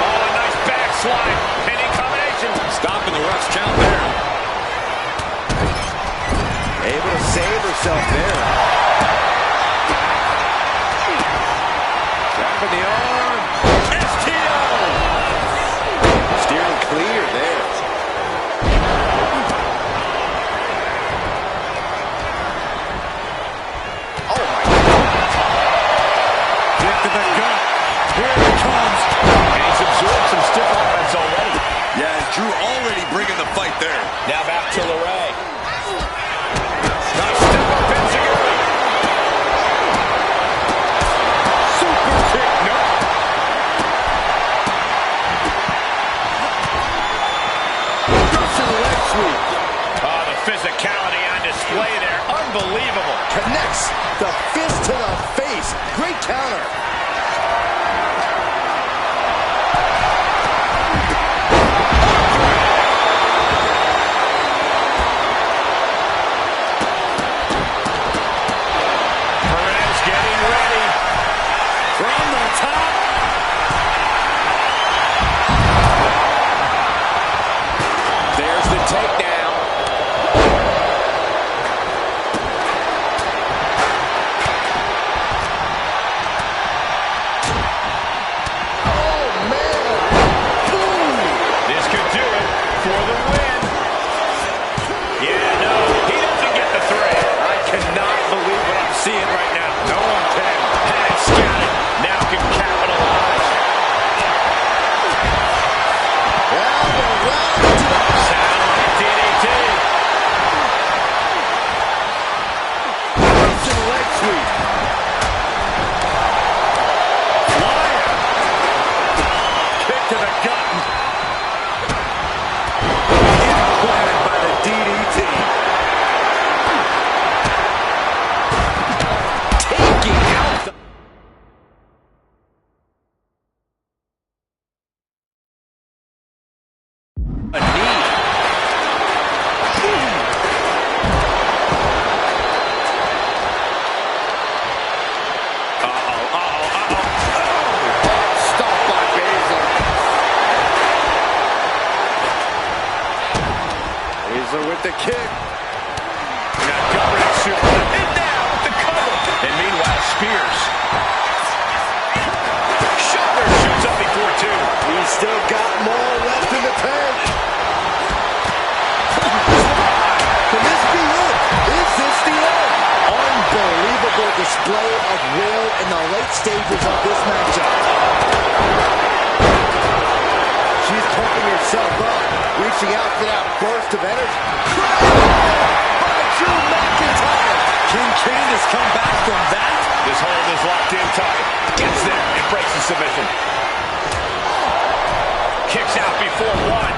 Oh, a nice backslide. Pinning combination. Stopping the ref's count there. Able to save herself there. In the arm. STO! Steering clear there. Oh my God. Kick to the gut. Here it comes. And he's absorbed some stiff offense already. Yeah, Drew already bringing the fight there. Now back to LeRae. Nice step up Enziguri. Super kick. No. Russian leg sweep. Oh, the physicality on display there. Unbelievable. Connects the fist to the face. Great counter. Perez getting ready. From the top. There's the takedown. Oh, man. Boom. This could do it for the win. Yeah, no, he doesn't get the three. I cannot believe what I'm seeing right now. No one can. Had it scouted. Now can capitalize. Sound like DDT. Russian leg sweep. Flyer. Kick to the gut. Implanted by the DDT. Taking out the... A knee. Stop by Baszler. Baszler with the kick. Now governing super. And now with the cover. And meanwhile, Spears. Shoulder shoots up before two. He's still got more left in the tank. display of will in the late stages of this matchup. She's pumping herself up, reaching out for that burst of energy. By Drew McIntyre. Can Candice come back from that? This hold is locked in tight. Gets there and breaks the submission. Kicks out before one.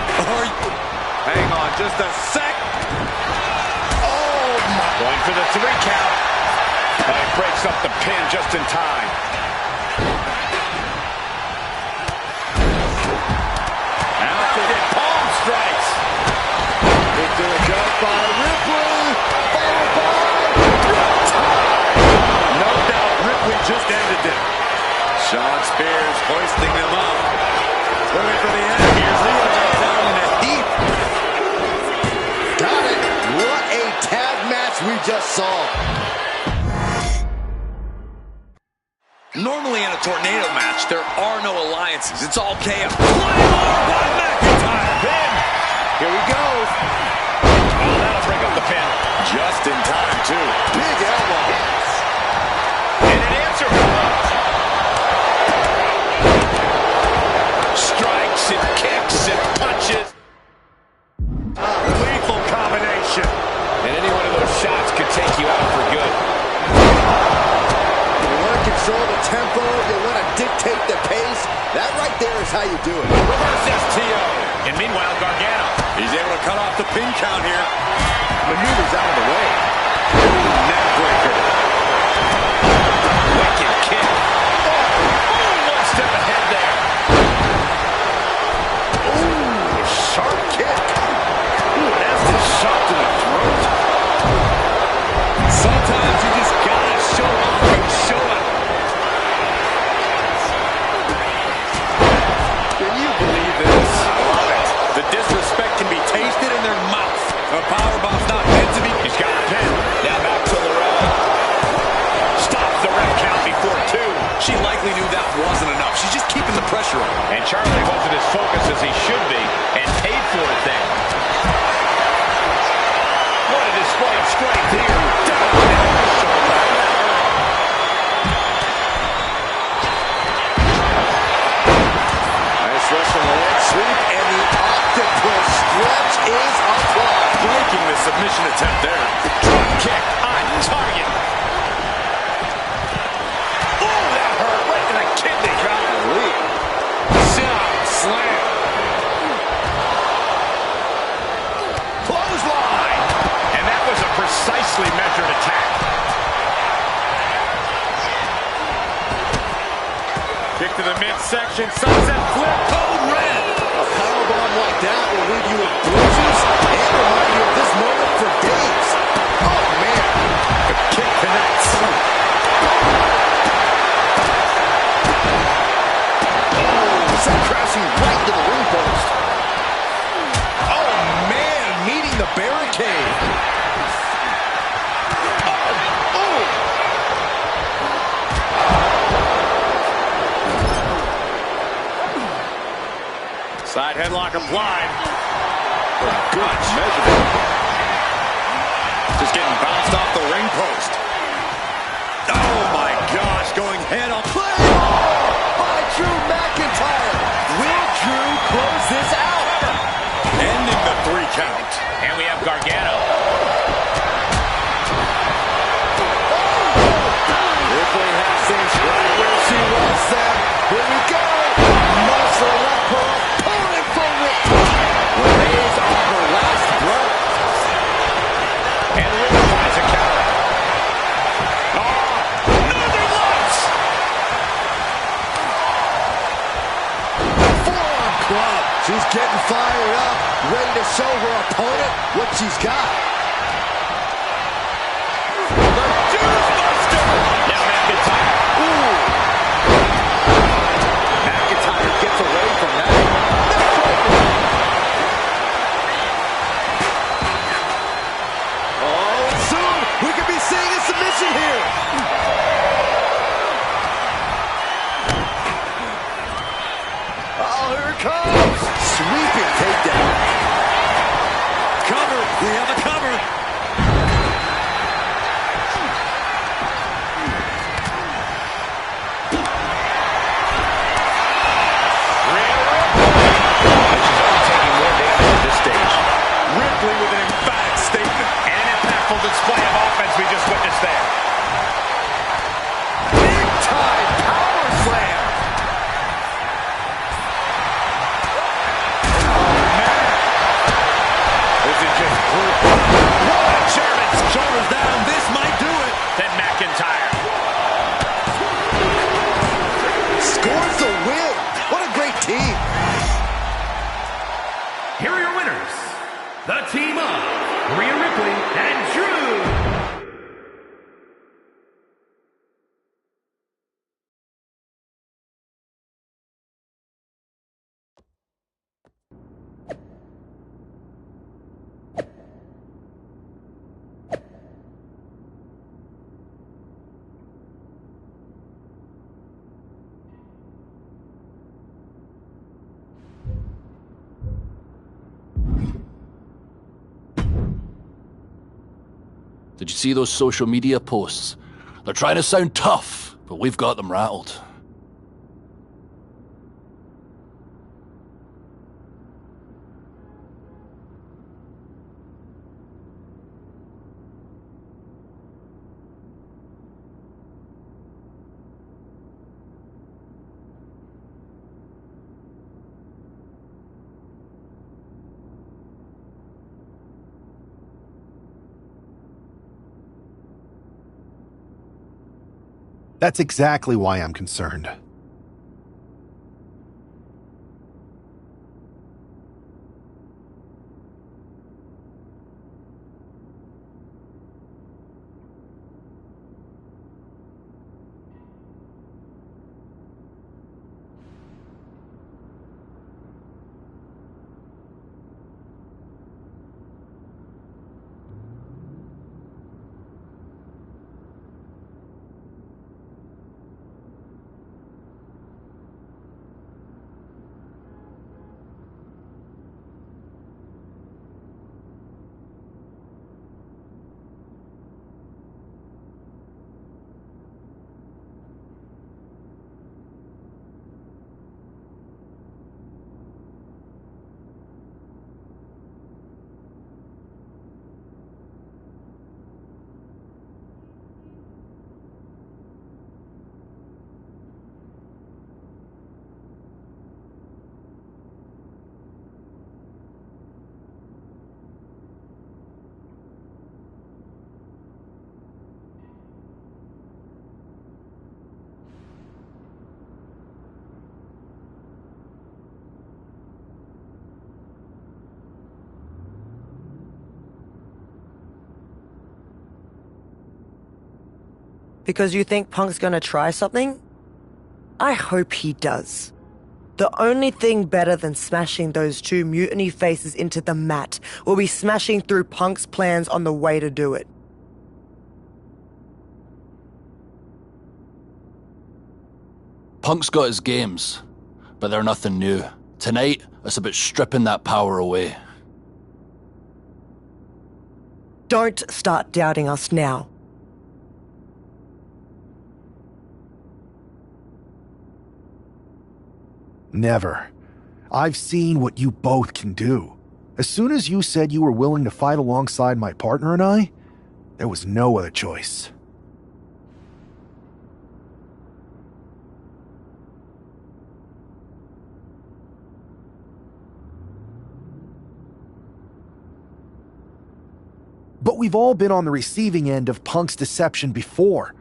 Hang on just a sec. Oh, my. Going for the 3 count. And it breaks up the pin just in time. Out to hit palm strikes. Into a jump by Ripley. Followed by no doubt Ripley just ended it. Shawn Spears hoisting them up. Looking for the end. Here's the down in a heap. Got it. What a tag match we just saw. Normally in a tornado match, there are no alliances. It's all chaos. Flying arm by McIntyre. Pin. Here we go. Oh, that'll break up the pin. Just in time, too. Big elbow. And an answer. Strikes and kicks and punches. Lethal combination. And any one of those shots could take you out for good. You want to control the tempo. You want to dictate the pace. That right there is how you do it. Reverse STO. And meanwhile, Gargano. He's able to cut off the pin count here. Maneuvers out of the way. Neck breaker. Wicked kick. Oh, one step ahead there. Ooh, sharp kick. Ooh, nasty shot to the throat. Sometimes you just gotta show off and show it. Can you believe this? I love it. The disrespect can be tasted in their mouth. A powerbomb's not meant to be. He's got a pin. Now back to Loretta. Stops the ref count before 2. She likely knew that wasn't enough. She's just keeping the pressure on. And Charlie wasn't as focused as he should be and paid for it then. What a display of strength here. Down and shoulder. Nice rush from the leg sweep, and the octopus stretch is applied. Breaking the submission attempt there. Drop kick on target. Oh, that hurt right in the kidney. Golly. Sit-out slam. Clothesline. And that was a precisely measured attack. Kick to the midsection. Sunset flip. Code red. A powerbomb like that will leave you with bruises and remind you of this moment for days. Oh, man. The kick connects. Sent crashing right to the ring post. Oh, man, meeting the barricade. Side headlock applied. Good measurement. Just getting bounced off the ring post. Oh, my gosh, going head on. Play by Drew McIntyre. Will Drew close this out? Ending the 3 count. And we have Gargano. Ripley has things right where she wants them. Here we go. Muscle up her opponent for Ripley. Remains on her last breath. And Ripley finds a counter. Oh, Northern Lights. Forearm club. She's getting fired up, ready to show her opponent what she's got. Now McIntyre. Ooh. McIntyre gets away from that. Oh, and soon we could be seeing a submission here. Oh, here it comes. Sweeping takedown. Cover. We have a cover. are your winners, the team of Rhea Ripley and Drew. Did you see those social media posts? They're trying to sound tough, but we've got them rattled. That's exactly why I'm concerned. Because you think Punk's gonna try something? I hope he does. The only thing better than smashing those two mutiny faces into the mat will be smashing through Punk's plans on the way to do it. Punk's got his games, but they're nothing new. Tonight, it's about stripping that power away. Don't start doubting us now. Never. I've seen what you both can do. As soon as you said you were willing to fight alongside my partner and I, there was no other choice. But we've all been on the receiving end of Punk's deception before,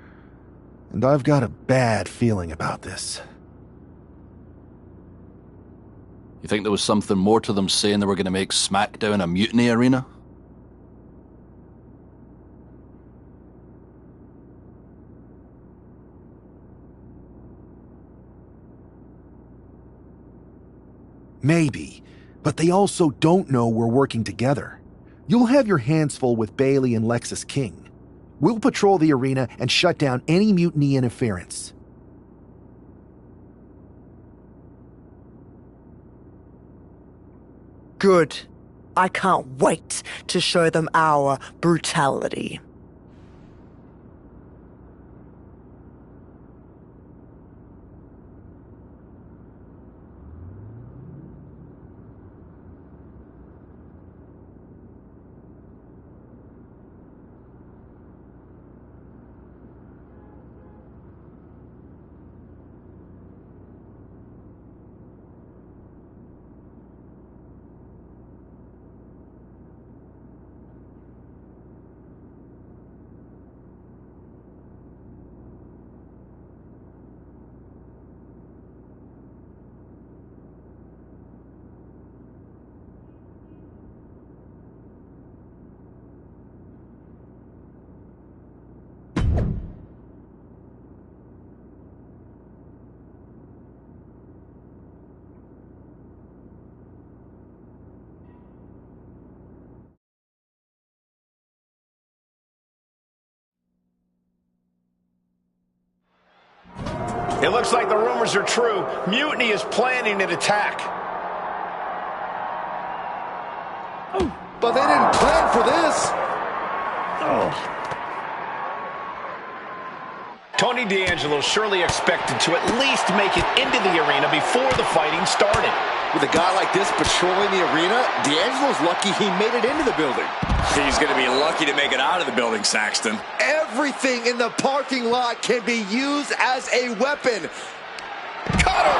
and I've got a bad feeling about this. You think there was something more to them saying they were going to make SmackDown a mutiny arena? Maybe, but they also don't know we're working together. You'll have your hands full with Bailey and Lexis King. We'll patrol the arena and shut down any mutiny interference. Good. I can't wait to show them our brutality. It looks like the rumors are true. Mutiny is planning an attack. But they didn't plan for this. Tony D'Angelo surely expected to at least make it into the arena before the fighting started. With a guy like this patrolling the arena, D'Angelo's lucky he made it into the building. He's going to be lucky to make it out of the building, Saxton. Everything in the parking lot can be used as a weapon. Cutter!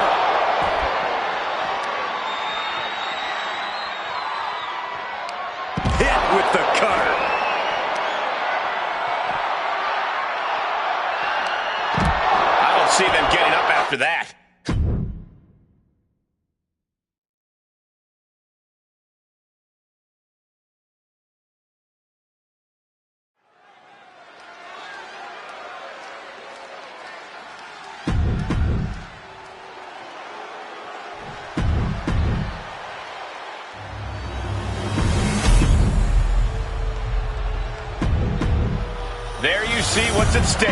Hit with the cutter. I don't see them getting up after that. There you see what's at stake.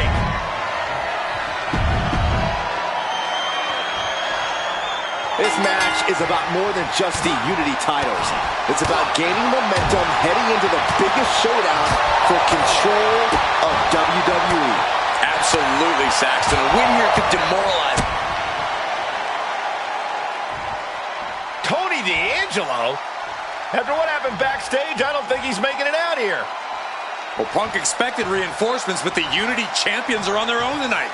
This match is about more than just the Unity titles. It's about gaining momentum heading into the biggest showdown for control of WWE. Absolutely, Saxton. A win here could demoralize. Tony D'Angelo? After what happened backstage, I don't think he's making it out here. Well, Punk expected reinforcements, but the Unity champions are on their own tonight.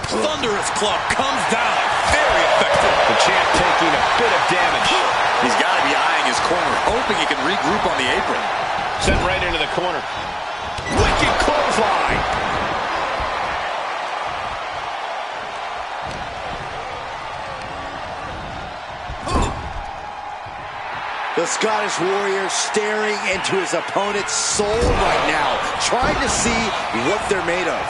Thunderous club comes down. Very effective. The champ taking a bit of damage. He's got to be eyeing his corner, hoping he can regroup on the apron. Sent right into the corner. Wicked clothesline. The Scottish Warrior staring into his opponent's soul right now, trying to see what they're made of.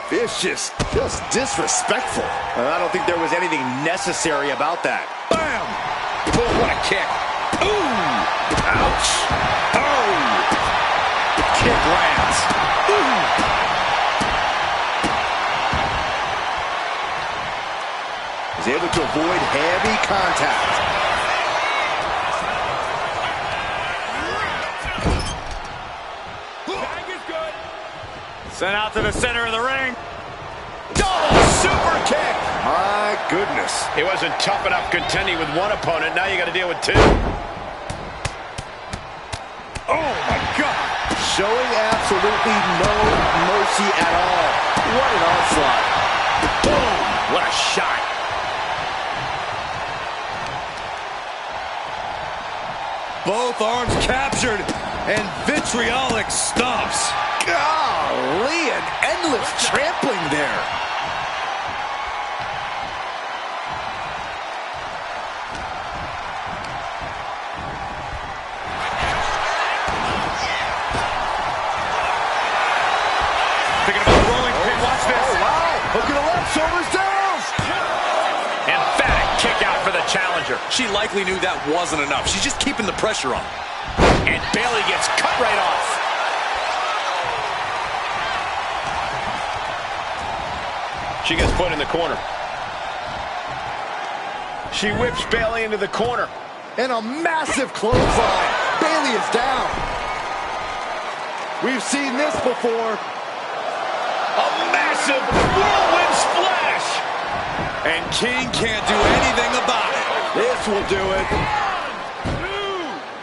Vicious, just disrespectful. I don't think there was anything necessary about that. Bam! Oh, what a kick. Ooh! Ouch! Oh! Kick lands. Ooh! He's able to avoid heavy contact. Tag is good. Sent out to the center of the ring. Double super kick. My goodness. It wasn't tough enough contending with one opponent. Now you got to deal with two. Oh, my God. Showing absolutely no mercy at all. What an onslaught. Boom. What a shot. Both arms captured, and vitriolic stomps. Golly, an endless trampling there. Thinking about a rolling pin. Watch this. Oh, wow. Look at the left, shoulders down. Emphatic kick out for the challenger. She likely knew that wasn't enough. She's just keeping the pressure on. And Bayley gets cut right off. She gets put in the corner. She whips Bayley into the corner. And a massive clothesline. Bayley is down. We've seen this before. A massive whirlwind splash. And King can't do anything about it. This will do it.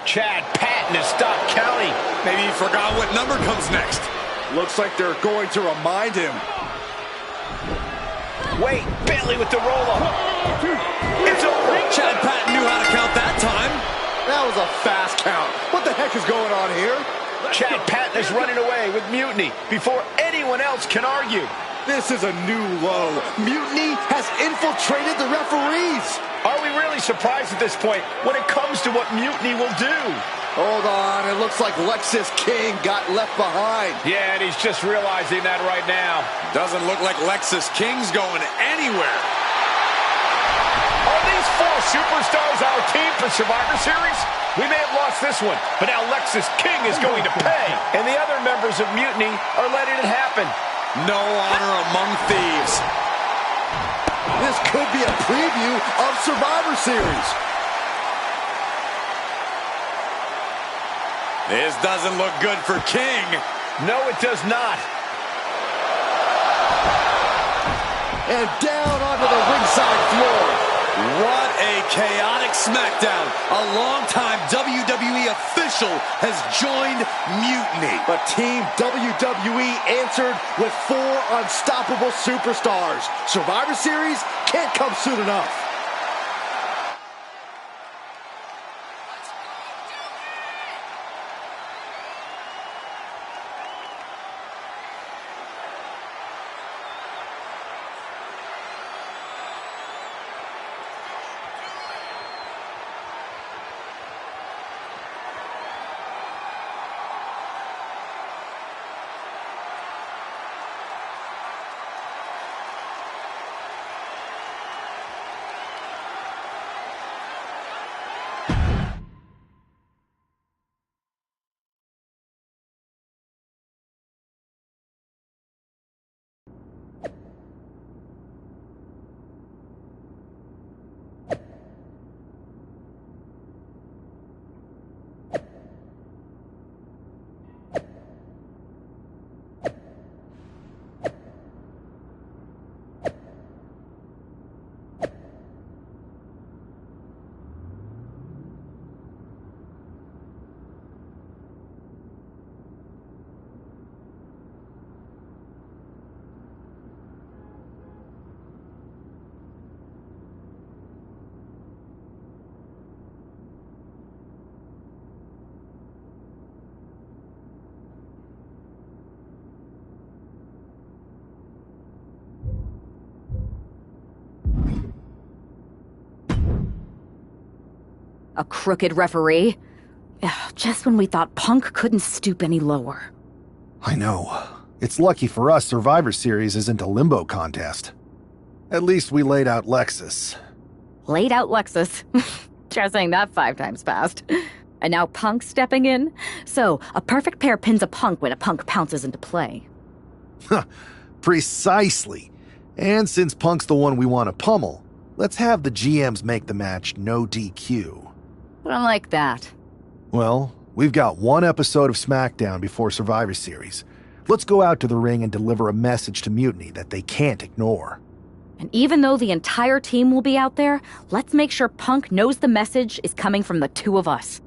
Chad Patton has stopped counting. Maybe he forgot what number comes next. Looks like they're going to remind him. Wait, Bayley with the roll-up. It's over. Chad Patton knew how to count that time. That was a fast count. What the heck is going on here? Chad Patton is running away with Mutiny before anyone else can argue. This is a new low. Mutiny has infiltrated the referees. Are we really surprised at this point when it comes to what Mutiny will do? Hold on, it looks like Lexis King got left behind. Yeah, and he's just realizing that right now. Doesn't look like Lexis King's going anywhere. Are these four superstars our team for Survivor Series? We may have lost this one, but now Lexus King is going to pay. And the other members of Mutiny are letting it happen. No honor among thieves. This could be a preview of Survivor Series. This doesn't look good for King. No, it does not. And down onto the ringside floor. What a chaotic SmackDown. A longtime WWE official has joined Mutiny. But Team WWE answered with 4 unstoppable superstars. Survivor Series can't come soon enough. A crooked referee? Ugh, just when we thought Punk couldn't stoop any lower. I know. It's lucky for us Survivor Series isn't a limbo contest. At least we laid out Lexus. Laid out Lexus. Try saying that 5 times fast. And now Punk's stepping in? So, a perfect pair pins a Punk when a Punk pounces into play. Precisely. And since Punk's the one we want to pummel, let's have the GMs make the match no DQ. I don't like that. Well, we've got 1 episode of SmackDown before Survivor Series. Let's go out to the ring and deliver a message to Mutiny that they can't ignore. And even though the entire team will be out there, let's make sure Punk knows the message is coming from the 2 of us.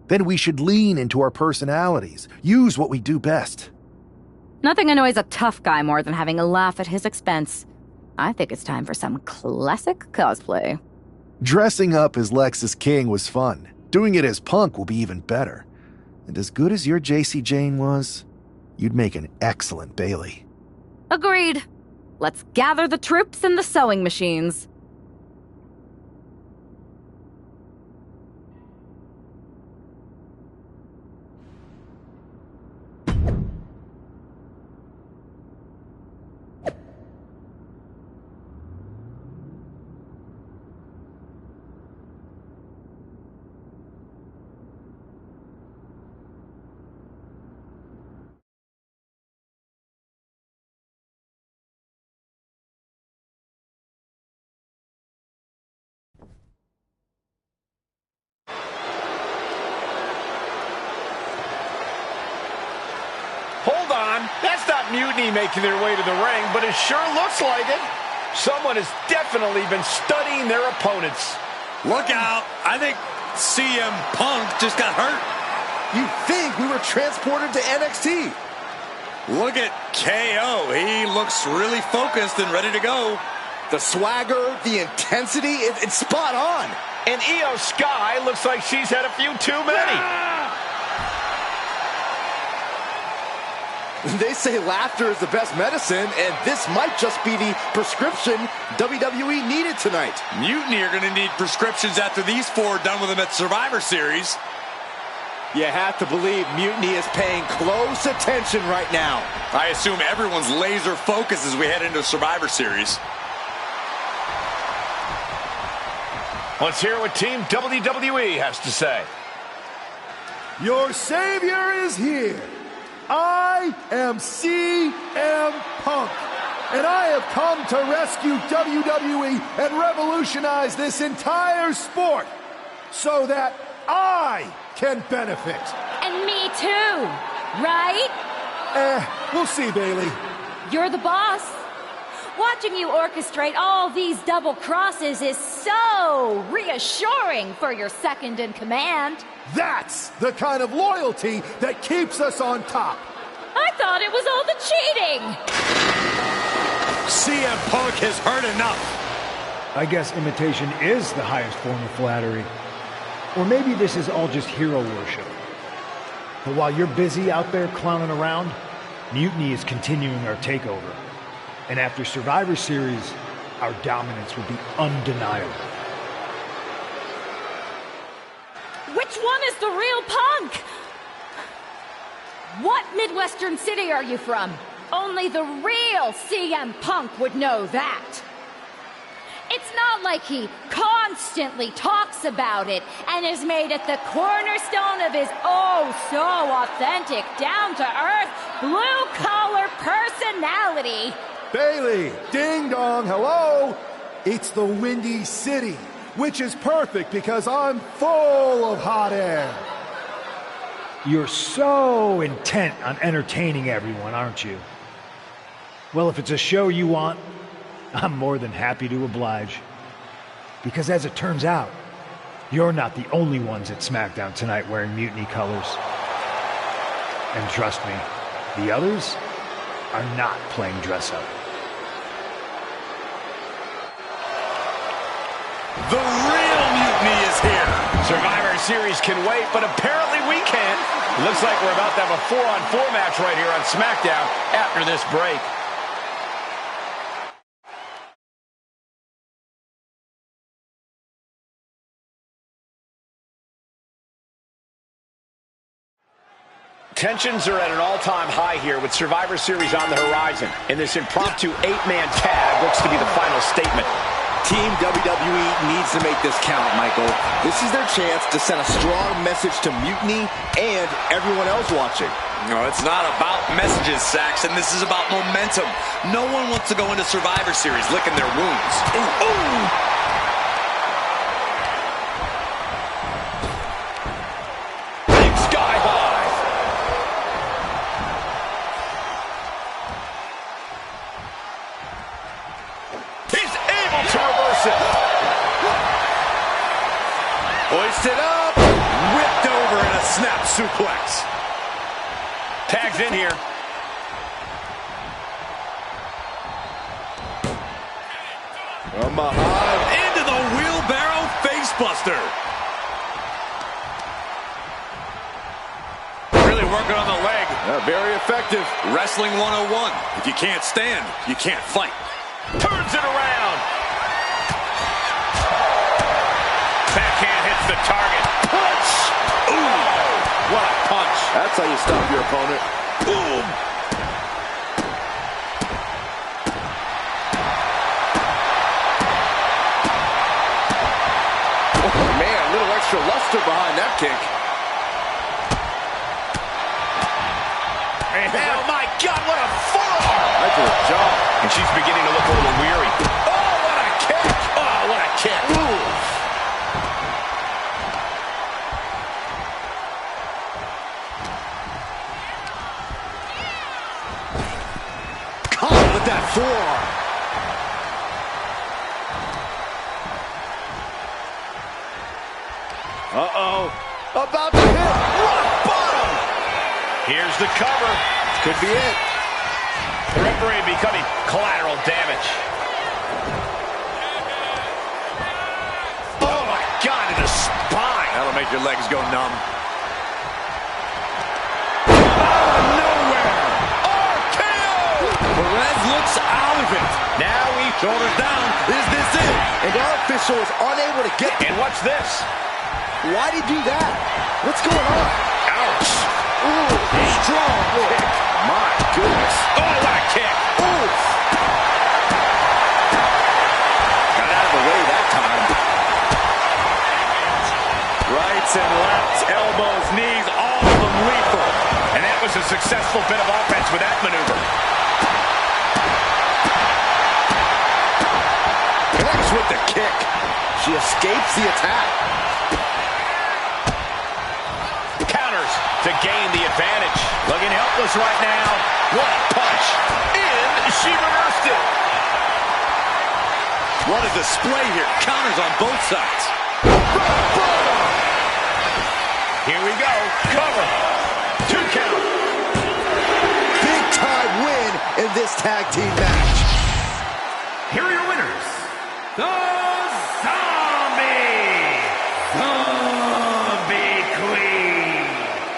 Then we should lean into our personalities, use what we do best. Nothing annoys a tough guy more than having a laugh at his expense. I think it's time for some classic cosplay. Dressing up as Lexus King was fun. Doing it as Punk will be even better. And as good as your JC Jane was, you'd make an excellent Bailey. Agreed. Let's gather the troops and the sewing machines. Hold on, that's not Mutiny making their way to the ring, but it sure looks like it. Someone has definitely been studying their opponents. Look out, I think CM Punk just got hurt. You'd think we were transported to NXT. Look at KO, he looks really focused and ready to go. The swagger, the intensity, it's spot on. And Io Sky looks like she's had a few too many. They say laughter is the best medicine, and this might just be the prescription WWE needed tonight. Mutiny are going to need prescriptions after these 4 done with them at Survivor Series. You have to believe Mutiny is paying close attention right now. I assume everyone's laser focused as we head into Survivor Series. Let's hear what Team WWE has to say. Your savior is here. I am CM Punk, and I have come to rescue WWE and revolutionize this entire sport so that I can benefit. And me too, right? We'll see, Bailey. You're the boss. Watching you orchestrate all these double crosses is so reassuring for your second in command. That's the kind of loyalty that keeps us on top. I thought it was all the cheating. CM Punk has heard enough. I guess imitation is the highest form of flattery. Or maybe this is all just hero worship. But while you're busy out there clowning around, Mutiny is continuing our takeover. And after Survivor Series, our dominance will be undeniable. Which one is the real Punk? What Midwestern city are you from? Only the real CM Punk would know that. It's not like he constantly talks about it and has made it the cornerstone of his oh-so-authentic, down-to-earth, blue-collar personality. Bailey, ding dong, hello. It's the Windy City, which is perfect because I'm full of hot air. You're so intent on entertaining everyone, aren't you? Well, if it's a show you want, I'm more than happy to oblige. Because as it turns out, you're not the only ones at SmackDown tonight wearing Mutiny colors. And trust me, the others are not playing dress up. The real Mutiny is here. Survivor Series can wait, but apparently we can't. Looks like we're about to have a 4-on-4 match right here on SmackDown after this break. Tensions are at an all-time high here with Survivor Series on the horizon. And this impromptu 8-man tag looks to be the final statement. Team WWE needs to make this count, Michael. This is their chance to send a strong message to Mutiny and everyone else watching. No, it's not about messages, Saxon. This is about momentum. No one wants to go into Survivor Series licking their wounds. Ooh, ooh. Hoisted up, whipped over in a snap suplex. Tags in here. From behind. Into the wheelbarrow facebuster. Really working on the leg. Very effective. Wrestling 101. If you can't stand, you can't fight. Turns it around. Backhand hits the target. Punch! Ooh! What a punch. That's how you stop your opponent. Boom! Oh, man, a little extra luster behind that kick. Oh, my God, what a forearm! Right to the jaw. And she's beginning to look a little weary. Oh, what a kick! Oh, what a kick! Ooh. Caught with that forearm. Uh-oh. About to hit. Rock bottom. Here's the cover. Could be it. The referee becoming collateral damage. Oh, my God, in the spine. That'll make your legs go numb. Out of nowhere. RKO. Perez looks out of it. Now he shoulders down. Is this it? And our official is unable to get And what's this? Why'd he do that? What's going on? Ouch. Ooh, strong kick. My goodness. Oh, what a kick. Ooh. Got out of the way that time. Rights and lefts, elbows, knees, all of them lethal. And that was a successful bit of offense with that maneuver. Connects with the kick. She escapes the attack. Counters to gain the advantage. Looking helpless right now. What a punch. And she reversed it. What a display here. Counters on both sides. Here we go. Cover. 2 count. Big time win in this tag team match. Here are your winners. The Zombie Queen,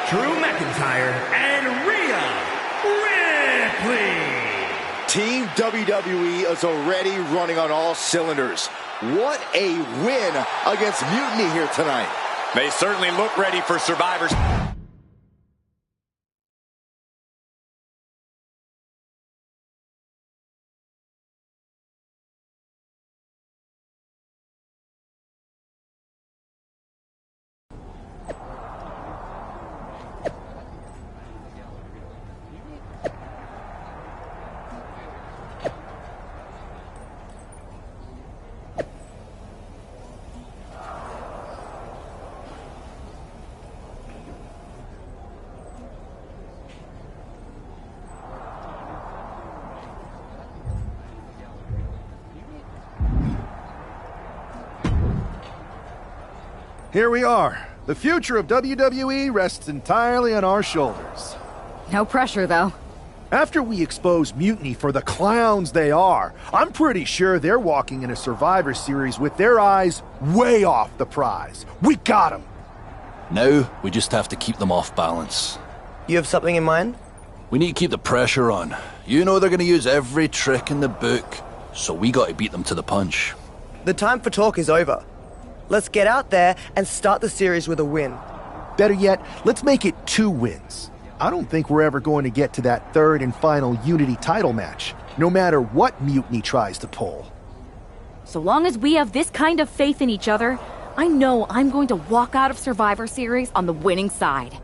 Drew McIntyre and Rhea Ripley. Team WWE is already running on all cylinders. What a win against Mutiny here tonight. They certainly look ready for Survivors. Here we are. The future of WWE rests entirely on our shoulders. No pressure, though. After we expose Mutiny for the clowns they are, I'm pretty sure they're walking in a Survivor Series with their eyes way off the prize. We got them. Now, we just have to keep them off balance. You have something in mind? We need to keep the pressure on. You know they're going to use every trick in the book, so we got to beat them to the punch. The time for talk is over. Let's get out there and start the series with a win. Better yet, let's make it 2 wins. I don't think we're ever going to get to that third and final Unity title match, no matter what Mutiny tries to pull. So long as we have this kind of faith in each other, I know I'm going to walk out of Survivor Series on the winning side.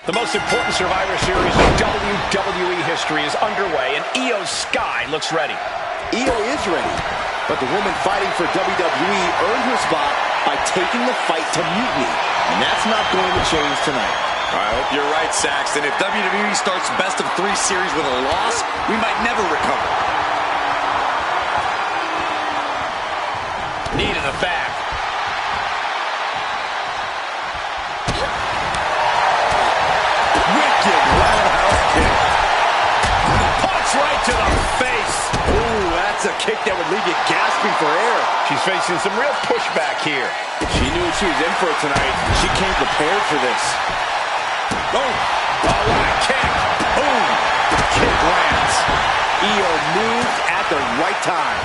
The most important Survivor Series in WWE history is underway, and Io Sky looks ready. Io is ready, but the woman fighting for WWE earned her spot by taking the fight to Mutiny, and that's not going to change tonight. I hope you're right, Saxton. If WWE starts best of 3 series with a loss, we might never recover. Knee to the back. Right to the face. Ooh, that's a kick that would leave you gasping for air. She's facing some real pushback here. She knew what she was in for tonight. She came prepared for this. Oh, what a kick. Boom. Kick lands. Io moved at the right time.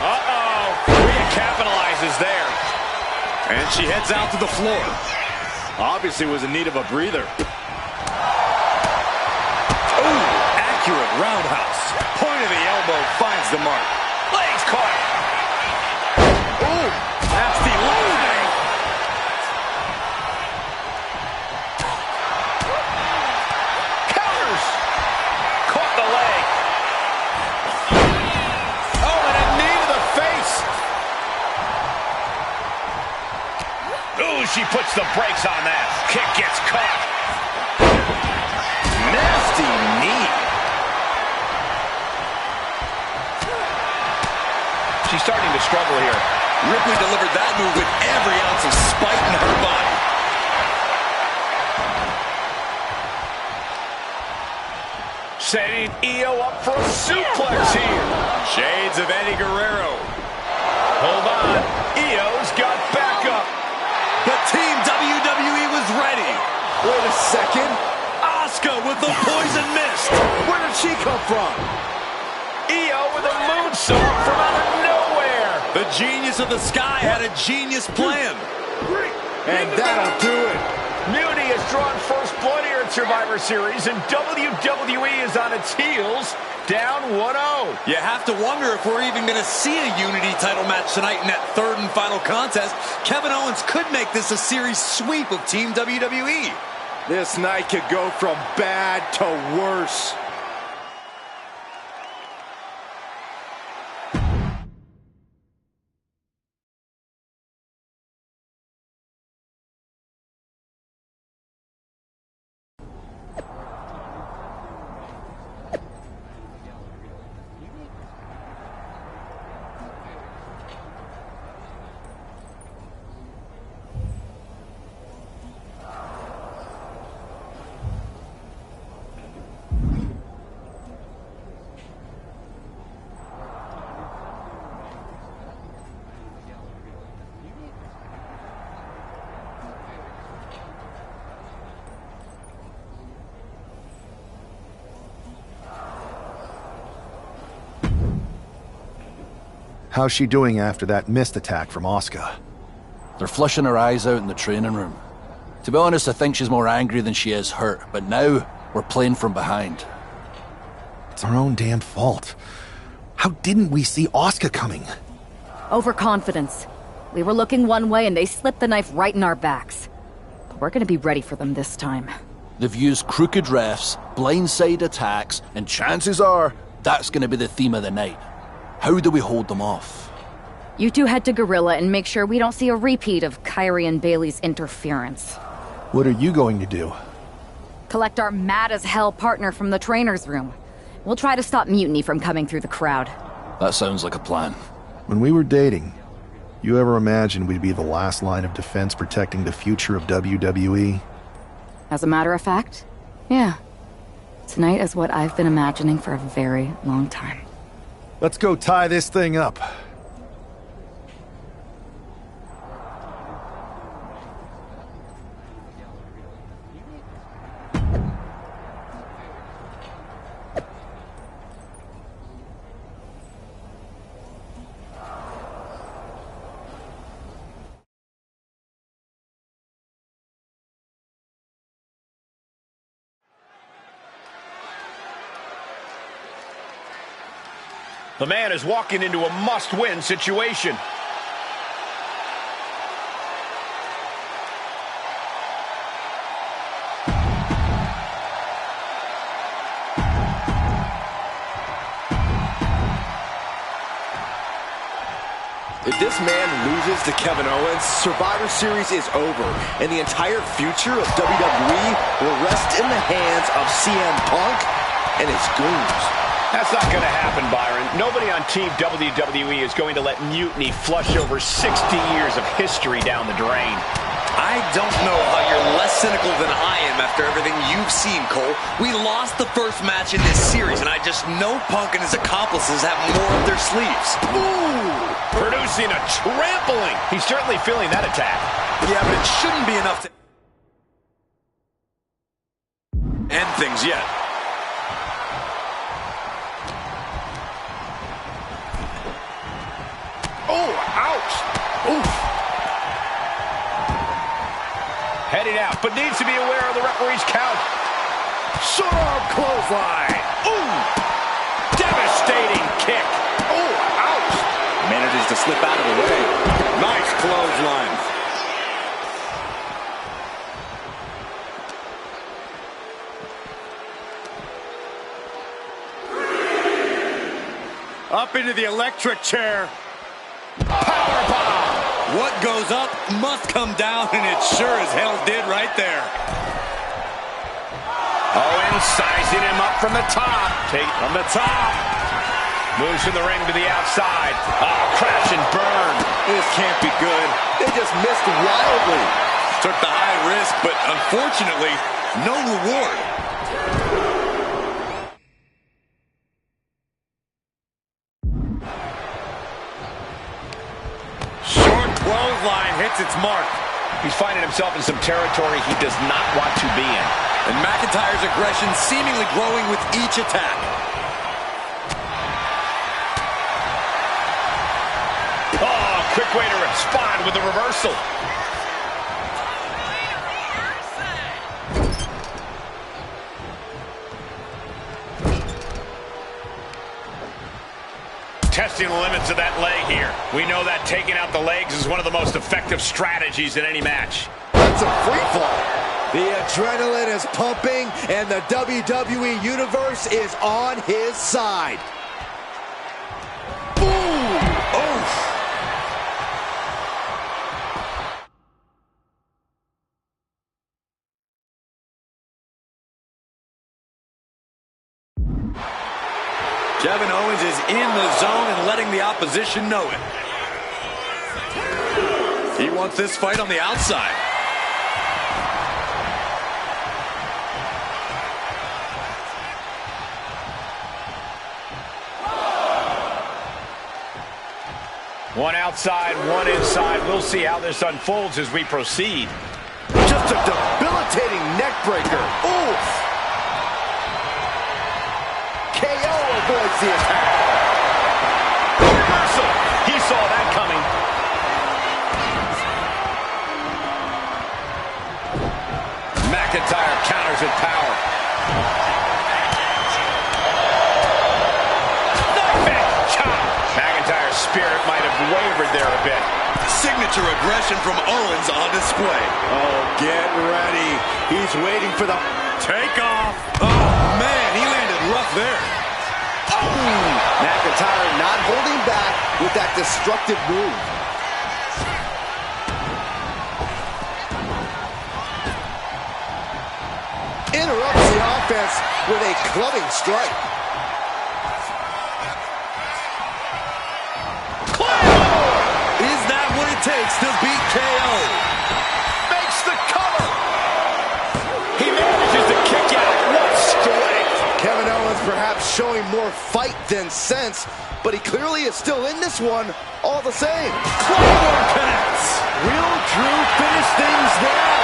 Uh-oh. Rhea capitalizes there. And she heads out to the floor. Obviously was in need of a breather. Accurate roundhouse. Point of the elbow finds the mark. Legs caught. Ooh, nasty leg. Counters. Caught the leg. Oh, and a knee to the face. Ooh, she puts the brakes on that. Kick gets caught. Nasty knee. She's starting to struggle here. Ripley delivered that move with every ounce of spite in her body. Setting Io up for a suplex here. Shades of Eddie Guerrero. Hold on. Io's got backup. But Team WWE was ready. Wait a second. Asuka with the poison mist. Where did she come from? Io with a moonsault from out of nowhere. The genius of the sky had a genius plan. And that'll do it. Mutiny has drawn first blood here at Survivor Series, and WWE is on its heels, down 1-0. You have to wonder if we're even going to see a Unity title match tonight in that third and final contest. Kevin Owens could make this a series sweep of Team WWE. This night could go from bad to worse. How's she doing after that missed attack from Asuka? They're flushing her eyes out in the training room. To be honest, I think she's more angry than she is hurt, but now we're playing from behind. It's our own damn fault. How didn't we see Asuka coming? Overconfidence. We were looking one way and they slipped the knife right in our backs. But we're gonna be ready for them this time. They've used crooked refs, blindside attacks, and chances are that's gonna be the theme of the night. How do we hold them off? You two head to Gorilla and make sure we don't see a repeat of Kyrie and Bailey's interference. What are you going to do? Collect our mad-as-hell partner from the trainer's room. We'll try to stop Mutiny from coming through the crowd. That sounds like a plan. When we were dating, you ever imagined we'd be the last line of defense protecting the future of WWE? As a matter of fact, yeah. Tonight is what I've been imagining for a very long time. Let's go tie this thing up. The man is walking into a must-win situation. If this man loses to Kevin Owens, Survivor Series is over, and the entire future of WWE will rest in the hands of CM Punk and his goons. That's not going to happen, Byron. Nobody on Team WWE is going to let Mutiny flush over 60 years of history down the drain. I don't know how you're less cynical than I am after everything you've seen, Cole. We lost the first match in this series, and I just know Punk and his accomplices have more up their sleeves. Ooh! Producing a trampling. He's certainly feeling that attack. Yeah, but it shouldn't be enough to end things yet. Oh, ouch! Oof! Heading out, but needs to be aware of the referee's count. Short arm clothesline. Ooh! Devastating kick. Oh, ouch! Manages to slip out of the way. Nice clothesline. Up into the electric chair. Powerbomb! What goes up must come down, and it sure as hell did right there. Owens sizing him up from the top. Take from the top. Moves from the ring to the outside. Oh, crash and burn. This can't be good. They just missed wildly. Took the high risk, but unfortunately, no reward. Clothesline hits its mark. He's finding himself in some territory he does not want to be in. And McIntyre's aggression seemingly growing with each attack. Oh, quick way to respond with a reversal. Testing the limits of that leg here. We know that taking out the legs is one of the most effective strategies in any match. That's a free fall. The adrenaline is pumping, and the WWE Universe is on his side. Ooh! Oof! Kevin Owens is in the zone and letting the opposition know it. He wants this fight on the outside. One outside, one inside. We'll see how this unfolds as we proceed. Just a debilitating neck breaker. Oof! KO avoids the attack. Reversal. He saw that coming. McIntyre counters with power. Knife chop. McIntyre's spirit might have wavered there a bit. Signature aggression from Owens on display. Oh, get ready. He's waiting for the takeoff. Oh, man, he landed rough there. Oh! McIntyre not holding back with that destructive move. Interrupts the offense with a clubbing strike. Is that what it takes to beat KO? Makes the cover. He manages to kick out. What strength. Kevin Owens perhaps showing more fight than sense, but he clearly is still in this one all the same. Claymore connects. Will Drew finish things there?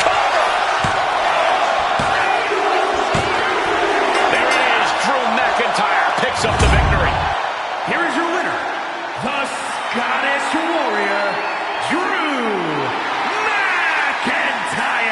Cover. There it is. Drew McIntyre picks up the victory. Here is your winner, the Scottish Warrior, Drew McIntyre.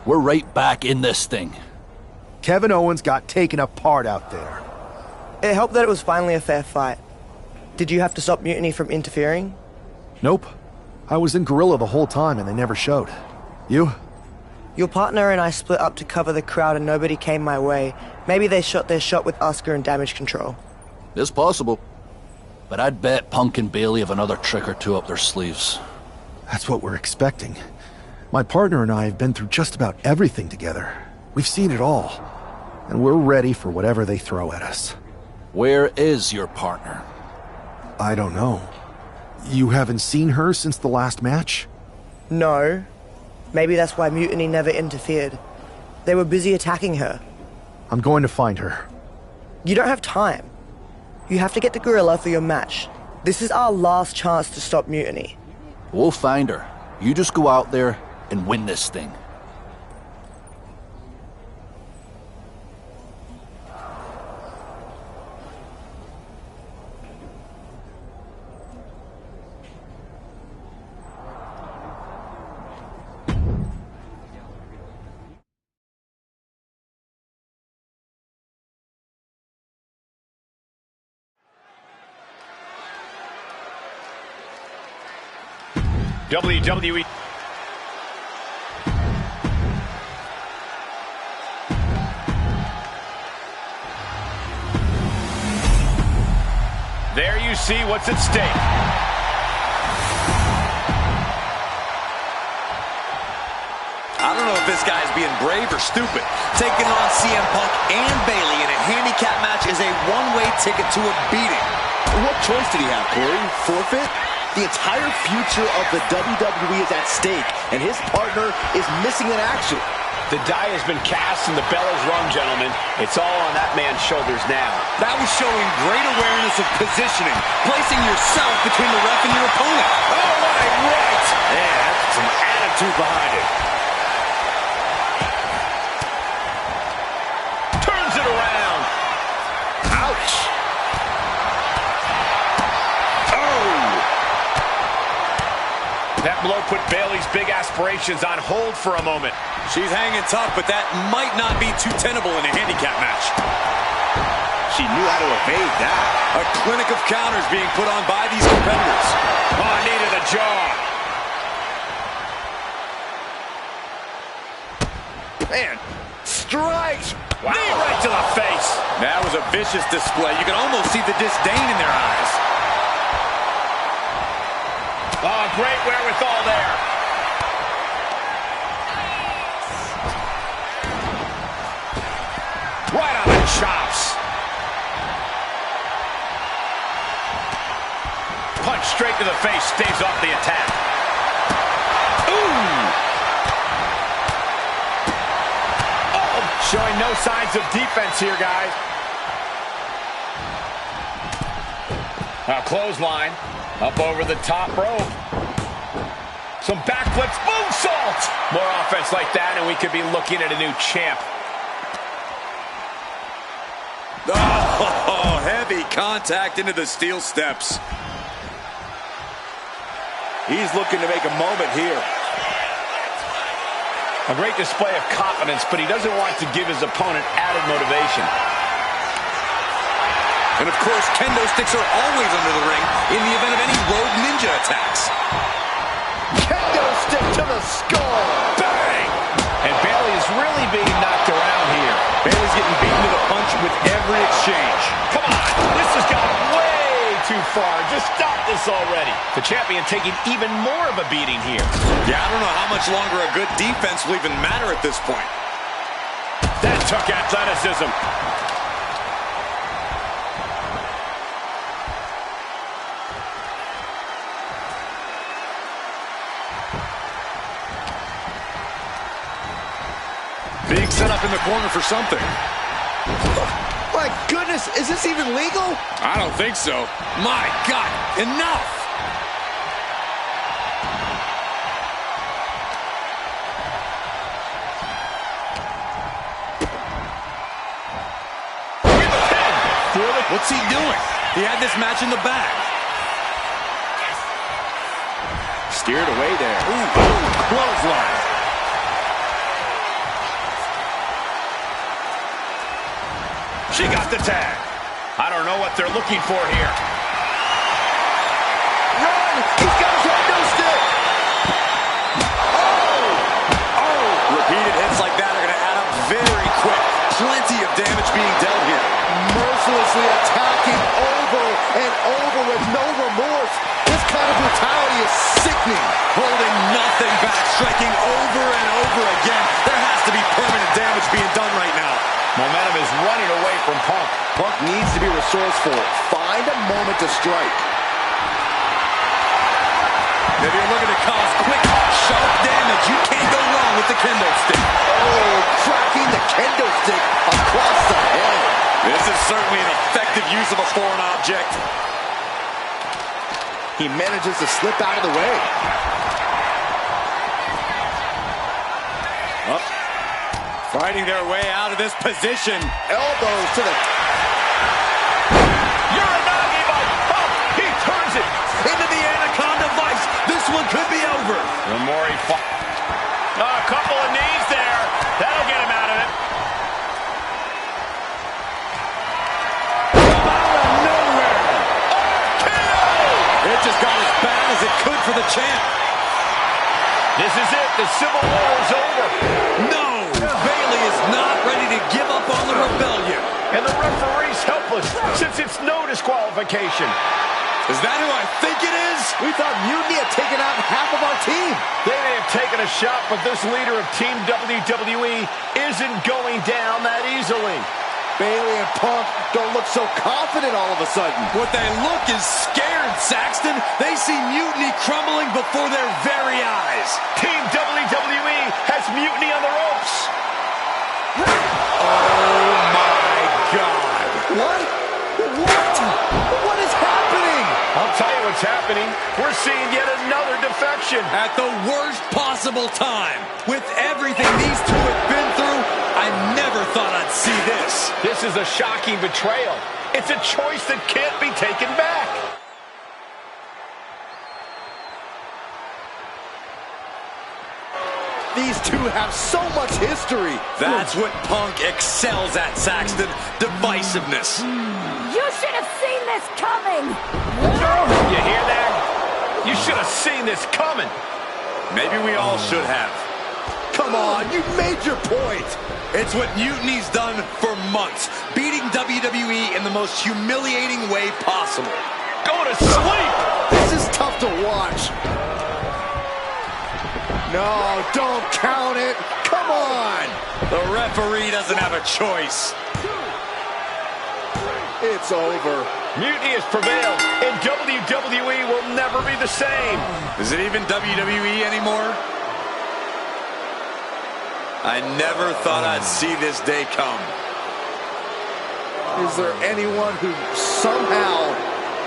We're right back in this thing. Kevin Owens got taken apart out there. It helped that it was finally a fair fight. Did you have to stop Mutiny from interfering? Nope. I was in Gorilla the whole time and they never showed. You? Your partner and I split up to cover the crowd and nobody came my way. Maybe they shot their shot with Asuka and Damage Control. It's possible. But I'd bet Punk and Bailey have another trick or two up their sleeves. That's what we're expecting. My partner and I have been through just about everything together. We've seen it all. And we're ready for whatever they throw at us. Where is your partner? I don't know. You haven't seen her since the last match? No. Maybe that's why Mutiny never interfered. They were busy attacking her. I'm going to find her. You don't have time. You have to get to Gorilla for your match. This is our last chance to stop Mutiny. We'll find her. You just go out there and win this thing. WWE. There you see what's at stake. I don't know if this guy's being brave or stupid. Taking on CM Punk and Bayley in a handicap match is a one-way ticket to a beating. What choice did he have, Corey? Forfeit? The entire future of the WWE is at stake, and his partner is missing in action. The die has been cast and the bell is rung, gentlemen. It's all on that man's shoulders now. That was showing great awareness of positioning, placing yourself between the ref and your opponent. Oh, my right! Yeah, that's some attitude behind it. Turns it around. Ouch! That blow put Bayley's big aspirations on hold for a moment. She's hanging tough, but that might not be too tenable in a handicap match. She knew how to evade that. A clinic of counters being put on by these competitors. Oh, knee to the jaw. Man, strikes! Wow. Knee right to the face. That was a vicious display. You can almost see the disdain in their eyes. Oh, great wherewithal there. Right on the chops. Punch straight to the face, staves off the attack. Ooh! Oh, showing no signs of defense here, guys. Now, clothesline. Up over the top rope. Some backflips, moonsault! More offense like that, and we could be looking at a new champ. Oh, heavy contact into the steel steps. He's looking to make a moment here. A great display of confidence, but he doesn't want to give his opponent added motivation. And of course, kendo sticks are always under the ring in the event of any rogue ninja attacks. Kendo stick to the skull. Bang! And Bayley is really being knocked around here. Bayley's getting beaten to the punch with every exchange. Come on, this has gone way too far. Just stop this already. The champion taking even more of a beating here. Yeah, I don't know how much longer a good defense will even matter at this point. That took athleticism. Being set up in the corner for something. My goodness, is this even legal? I don't think so. My God, enough! What's he doing? He had this match in the bag. Steered away there. Ooh, clothesline. She got the tag. I don't know what they're looking for here. Run! He's got a kendo stick! Oh! Repeated hits like that are going to add up very quick. Plenty of damage being dealt here. Mercilessly attacking over and over with no remorse. This kind of brutality is sickening. Holding nothing back, striking over and over again. There has to be permanent damage being done right now. Momentum is running away from Punk. Punk needs to be resourceful. Find a moment to strike. If you're looking to cause quick, sharp damage, you can't go wrong with the kendo stick. Oh, cracking the kendo stick across the head. This is certainly an effective use of a foreign object. He manages to slip out of the way. Up. Fighting their way out of this position. Elbows to the... Uranagi by Punk. He turns it into the Anaconda Vice. This one could be over. The more he fought. A couple of knees there. That'll get him out of it. From out of nowhere. RKO! It just got as bad as it could for the champ. This is it. The Civil War is over. No! Bayley is not ready to give up on the rebellion. And the referee's helpless since it's no disqualification. Is that who I think it is? We thought Mutiny had taken out half of our team. They may have taken a shot, but this leader of Team WWE isn't going down that easily. Bayley and Punk don't look so confident all of a sudden. What they look is scared, Saxton. They see Mutiny crumbling before their very eyes. Team WWE has Mutiny on the ropes. Oh, my God. What? What is happening? I'll tell you what's happening. We're seeing yet another defection. At the worst possible time. With everything these two have been through, I never thought I'd see this. This is a shocking betrayal. It's a choice that can't be taken back. These two have so much history. That's what Punk excels at, Saxton. Divisiveness. You should have seen this coming! You hear that? You should have seen this coming. Maybe we all should have. Come on, you made your point. It's what Mutiny's done for months, beating WWE in the most humiliating way possible. Go to sleep! This is tough to watch. No, don't count it. Come on. The referee doesn't have a choice. It's over. Mutiny has prevailed, and WWE will never be the same. Is it even WWE anymore? I never thought I'd see this day come. Is there anyone who somehow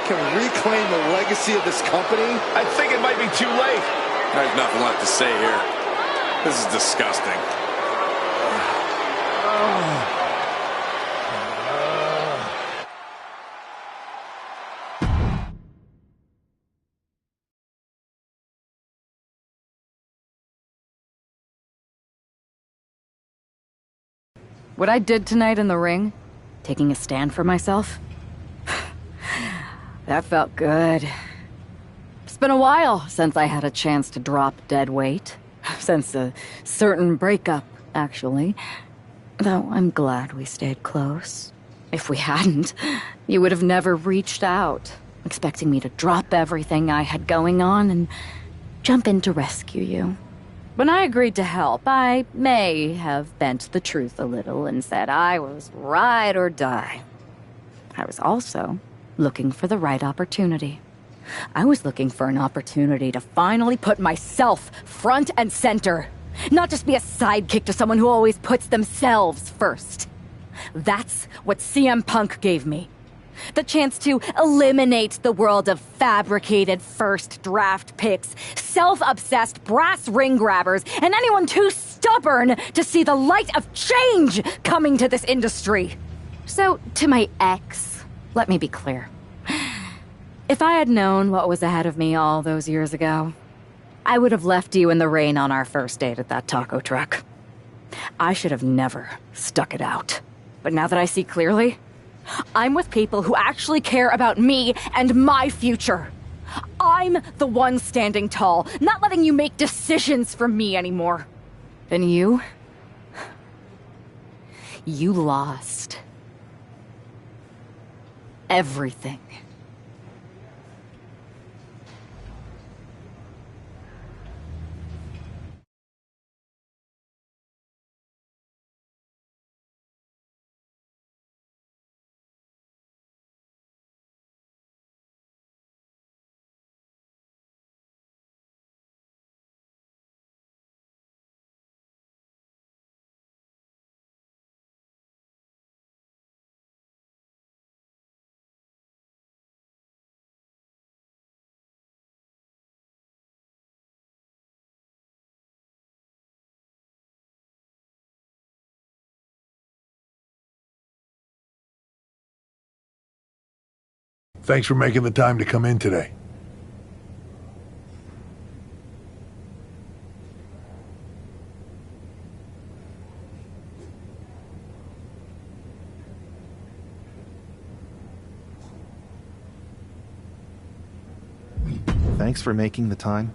can reclaim the legacy of this company? I think it might be too late. I have nothing left to say here. This is disgusting. What I did tonight in the ring, taking a stand for myself, that felt good. It's been a while since I had a chance to drop dead weight. Since a certain breakup, actually. Though I'm glad we stayed close. If we hadn't, you would have never reached out, expecting me to drop everything I had going on and jump in to rescue you. When I agreed to help, I may have bent the truth a little and said I was ride or die. I was also looking for the right opportunity. I was looking for an opportunity to finally put myself front and center. Not just be a sidekick to someone who always puts themselves first. That's what CM Punk gave me. The chance to eliminate the world of fabricated first draft picks, self-obsessed brass ring grabbers, and anyone too stubborn to see the light of change coming to this industry. So, to my ex, let me be clear. If I had known what was ahead of me all those years ago, I would have left you in the rain on our first date at that taco truck. I should have never stuck it out. But now that I see clearly, I'm with people who actually care about me and my future. I'm the one standing tall, not letting you make decisions for me anymore. And you lost everything. Thanks for making the time to come in today. Thanks for making the time.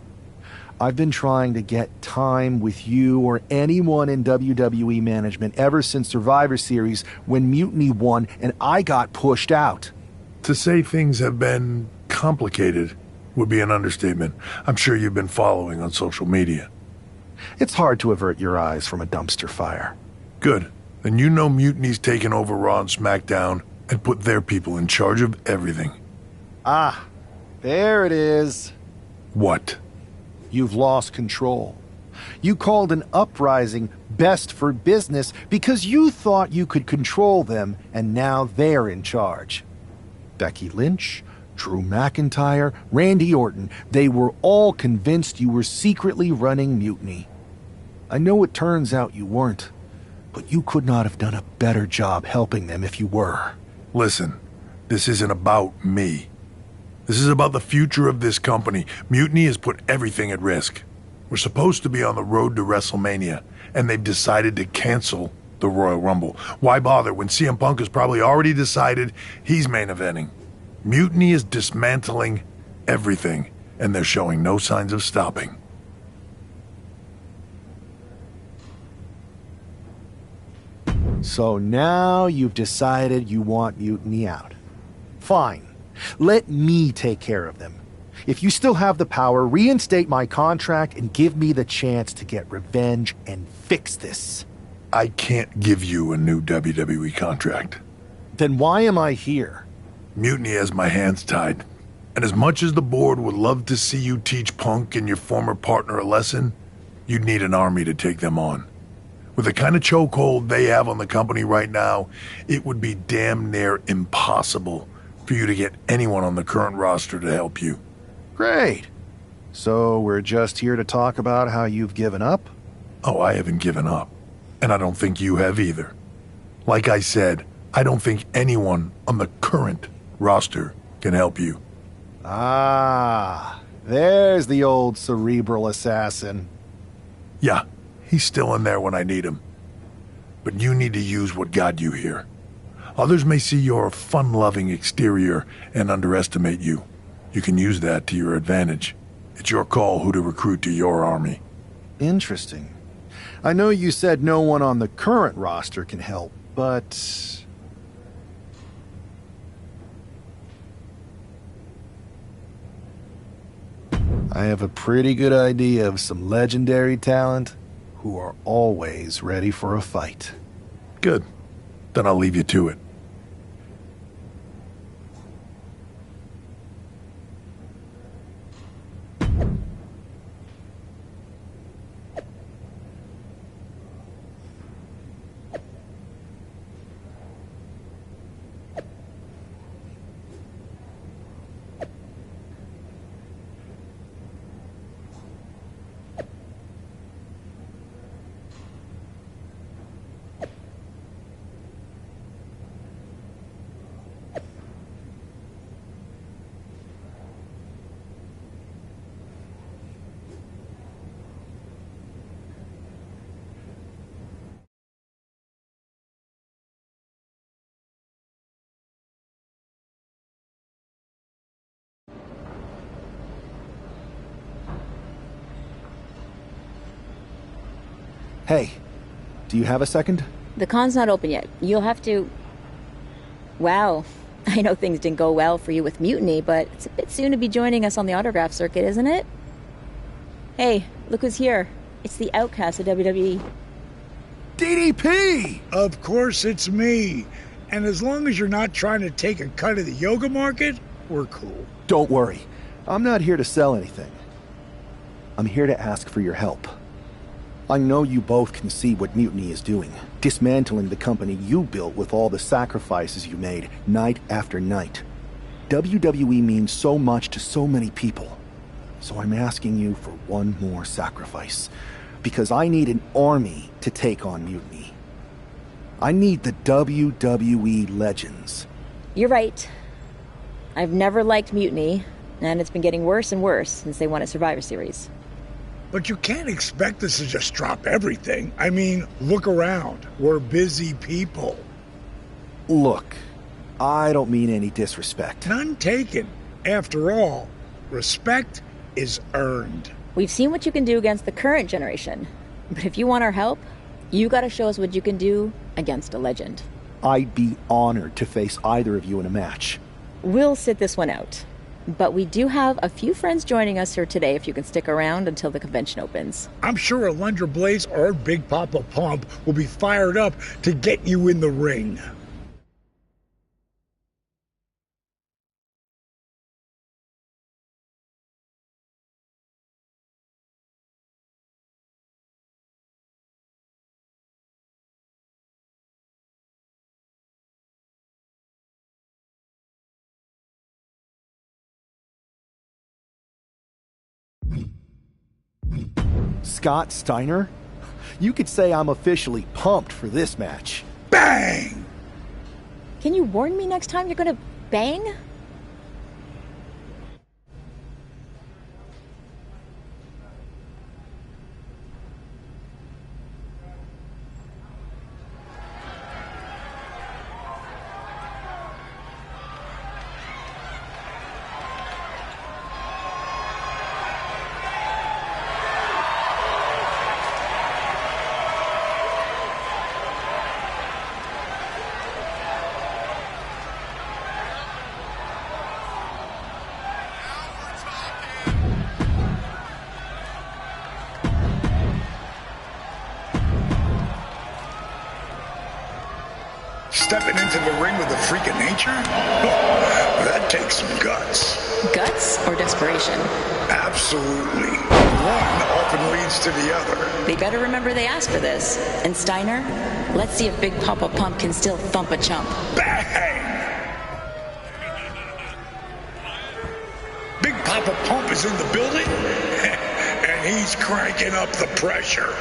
I've been trying to get time with you or anyone in WWE management ever since Survivor Series when Mutiny won and I got pushed out. To say things have been complicated would be an understatement. I'm sure you've been following on social media. It's hard to avert your eyes from a dumpster fire. Good. Then you know Mutiny's taken over Raw and SmackDown and put their people in charge of everything. Ah, there it is. What? You've lost control. You called an uprising best for business because you thought you could control them, and now they're in charge. Becky Lynch, Drew McIntyre, Randy Orton, they were all convinced you were secretly running Mutiny. I know it turns out you weren't, but you could not have done a better job helping them if you were. Listen, this isn't about me. This is about the future of this company. Mutiny has put everything at risk. We're supposed to be on the road to WrestleMania, and they've decided to cancel the Royal Rumble. Why bother when CM Punk has probably already decided he's main eventing? Mutiny is dismantling everything, and they're showing no signs of stopping. So now you've decided you want Mutiny out. Fine. Let me take care of them. If you still have the power, reinstate my contract and give me the chance to get revenge and fix this. I can't give you a new WWE contract. Then why am I here? Mutiny has my hands tied. And as much as the board would love to see you teach Punk and your former partner a lesson, you'd need an army to take them on. With the kind of chokehold they have on the company right now, it would be damn near impossible for you to get anyone on the current roster to help you. Great. So we're just here to talk about how you've given up? Oh, I haven't given up. And I don't think you have either. Like I said, I don't think anyone on the current roster can help you. Ah, there's the old cerebral assassin. Yeah, he's still in there when I need him. But you need to use what got you here. Others may see your fun-loving exterior and underestimate you. You can use that to your advantage. It's your call who to recruit to your army. Interesting. I know you said no one on the current roster can help, but... I have a pretty good idea of some legendary talent who are always ready for a fight. Good. Then I'll leave you to it. Hey, do you have a second? The con's not open yet. You'll have to... Wow. I know things didn't go well for you with Mutiny, but it's a bit soon to be joining us on the autograph circuit, isn't it? Hey, look who's here. It's the outcast of WWE. DDP! Of course it's me. And as long as you're not trying to take a cut of the yoga market, we're cool. Don't worry. I'm not here to sell anything. I'm here to ask for your help. I know you both can see what Mutiny is doing, dismantling the company you built with all the sacrifices you made, night after night. WWE means so much to so many people. So I'm asking you for one more sacrifice, because I need an army to take on Mutiny. I need the WWE legends. You're right. I've never liked Mutiny, and it's been getting worse and worse since they won a Survivor Series. But you can't expect us to just drop everything. I mean, look around. We're busy people. Look, I don't mean any disrespect. None taken. After all, respect is earned. We've seen what you can do against the current generation. But if you want our help, you gotta show us what you can do against a legend. I'd be honored to face either of you in a match. We'll sit this one out. But we do have a few friends joining us here today if you can stick around until the convention opens. I'm sure Alundra Blaze or Big Papa Pump will be fired up to get you in the ring. Scott Steiner? You could say I'm officially pumped for this match. Bang! Can you warn me next time you're gonna bang? Stepping into the ring with a freak of nature? That takes some guts. Guts or desperation? Absolutely. One often leads to the other. They better remember they asked for this. And Steiner, let's see if Big Papa Pump can still thump a chump. Bang! Big Papa Pump is in the building, and he's cranking up the pressure.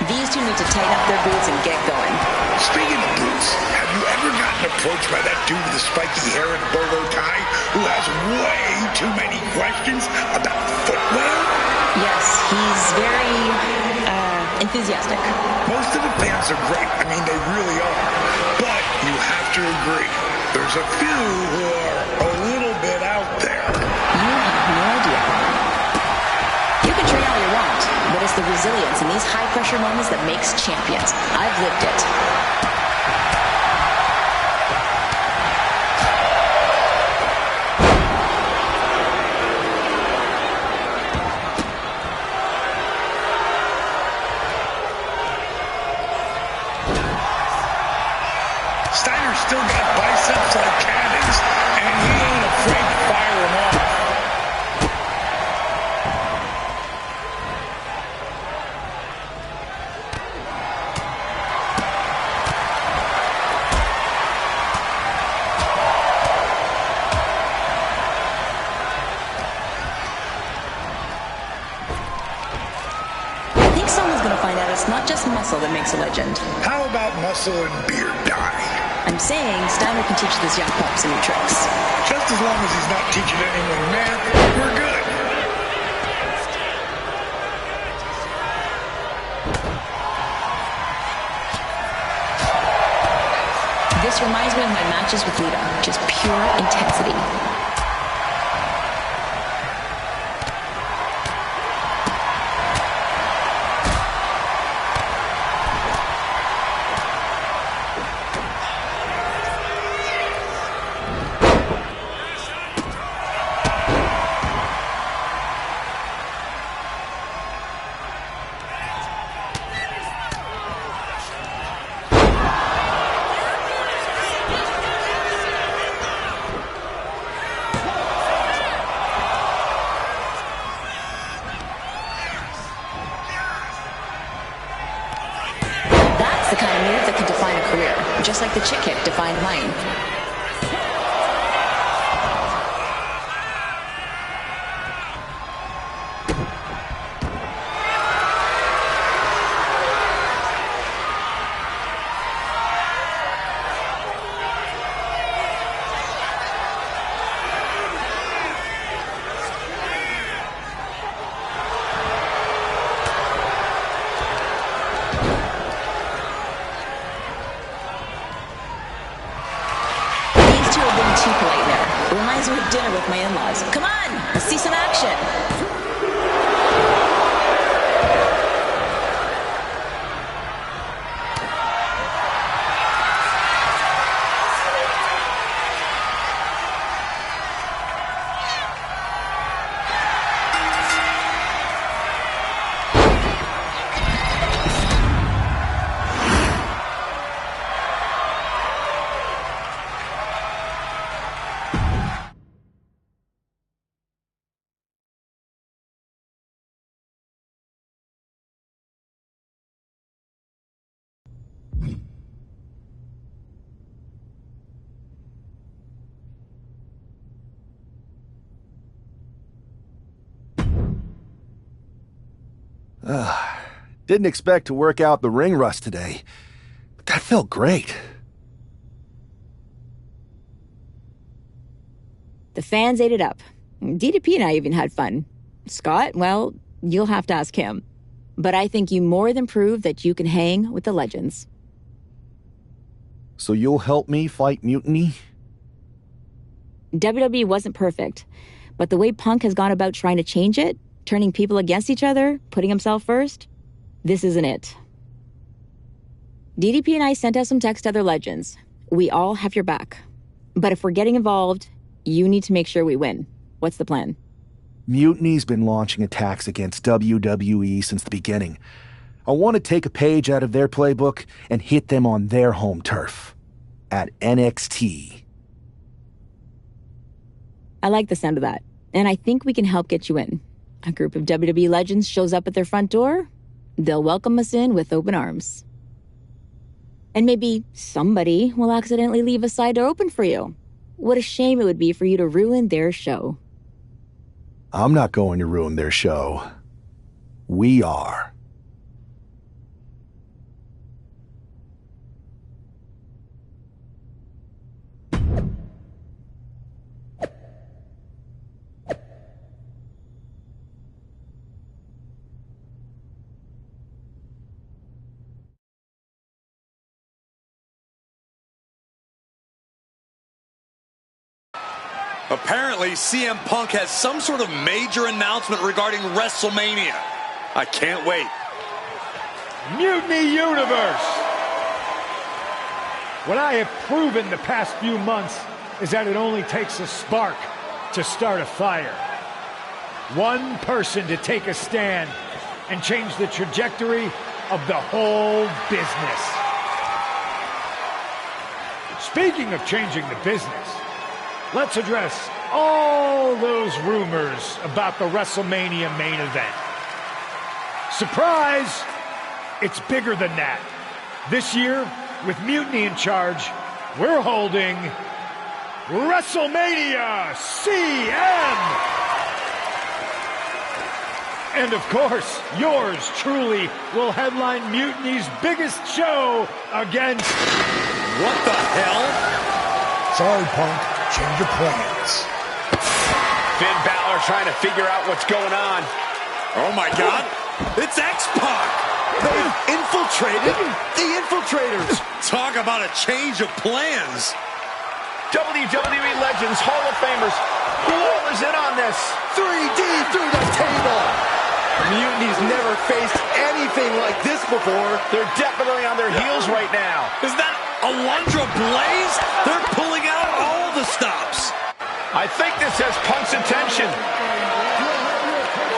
These two need to tighten up their boots and get going. Speaking of boots, have you ever gotten approached by that dude with the spiky hair and bolo tie who has way too many questions about footwear? Yes, he's very, enthusiastic. Most of the fans are great. I mean, they really are. But you have to agree, there's a few who are a little bit out there. You have no idea. You can train all you want, but it's the resilience in these high-pressure moments that makes champions. I've lived it. Steiner's still got biceps like cannons, and he ain't afraid to fire them off. I think someone's gonna find out it's not just muscle that makes a legend. How about muscle and beard dye? I'm saying Steiner can teach this young pup some new tricks. Just as long as he's not teaching anyone math, we're good. This reminds me of my matches with Lita, just pure intensity. That's the kind of move that can define a career, just like the chick kick defined mine. reminds me of dinner with my in-laws. Come on, let's see some action. Didn't expect to work out the ring rust today, but that felt great. The fans ate it up. DDP and I even had fun. Scott, well, you'll have to ask him. But I think you more than proved that you can hang with the legends. So you'll help me fight Mutiny? WWE wasn't perfect, but the way Punk has gone about trying to change it, turning people against each other, putting himself first, this isn't it. DDP and I sent out some text to other legends. We all have your back. But if we're getting involved, you need to make sure we win. What's the plan? Mutiny's been launching attacks against WWE since the beginning. I want to take a page out of their playbook and hit them on their home turf. At NXT. I like the sound of that, and I think we can help get you in. A group of WWE legends shows up at their front door, they'll welcome us in with open arms. And maybe somebody will accidentally leave a side door open for you. What a shame it would be for you to ruin their show. I'm not going to ruin their show. We are. Apparently, CM Punk has some sort of major announcement regarding WrestleMania. I can't wait. Mutiny Universe! What I have proven the past few months is that it only takes a spark to start a fire. One person to take a stand and change the trajectory of the whole business. Speaking of changing the business, let's address all those rumors about the WrestleMania main event. Surprise! It's bigger than that. This year, with Mutiny in charge, we're holding WrestleMania CM! And of course, yours truly will headline Mutiny's biggest show against... What the hell? Sorry, Punk. Change your plans. Finn Balor trying to figure out what's going on. Oh my God! It's X-Pac! They've infiltrated the Infiltrators! Talk about a change of plans! WWE Legends, Hall of Famers, who all is in on this? 3D through the table! Mutiny's never faced anything like this before. They're definitely on their heels right now. Is that Alundra Blaze? They're pulling out all the stops. I think this has Punk's attention.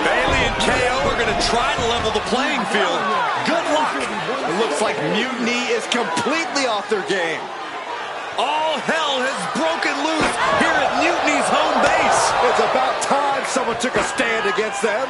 Bayley and KO are going to try to level the playing field. Good luck. It looks like Mutiny is completely off their game. All hell has broken loose here at Mutiny's home base. It's about time someone took a stand against them.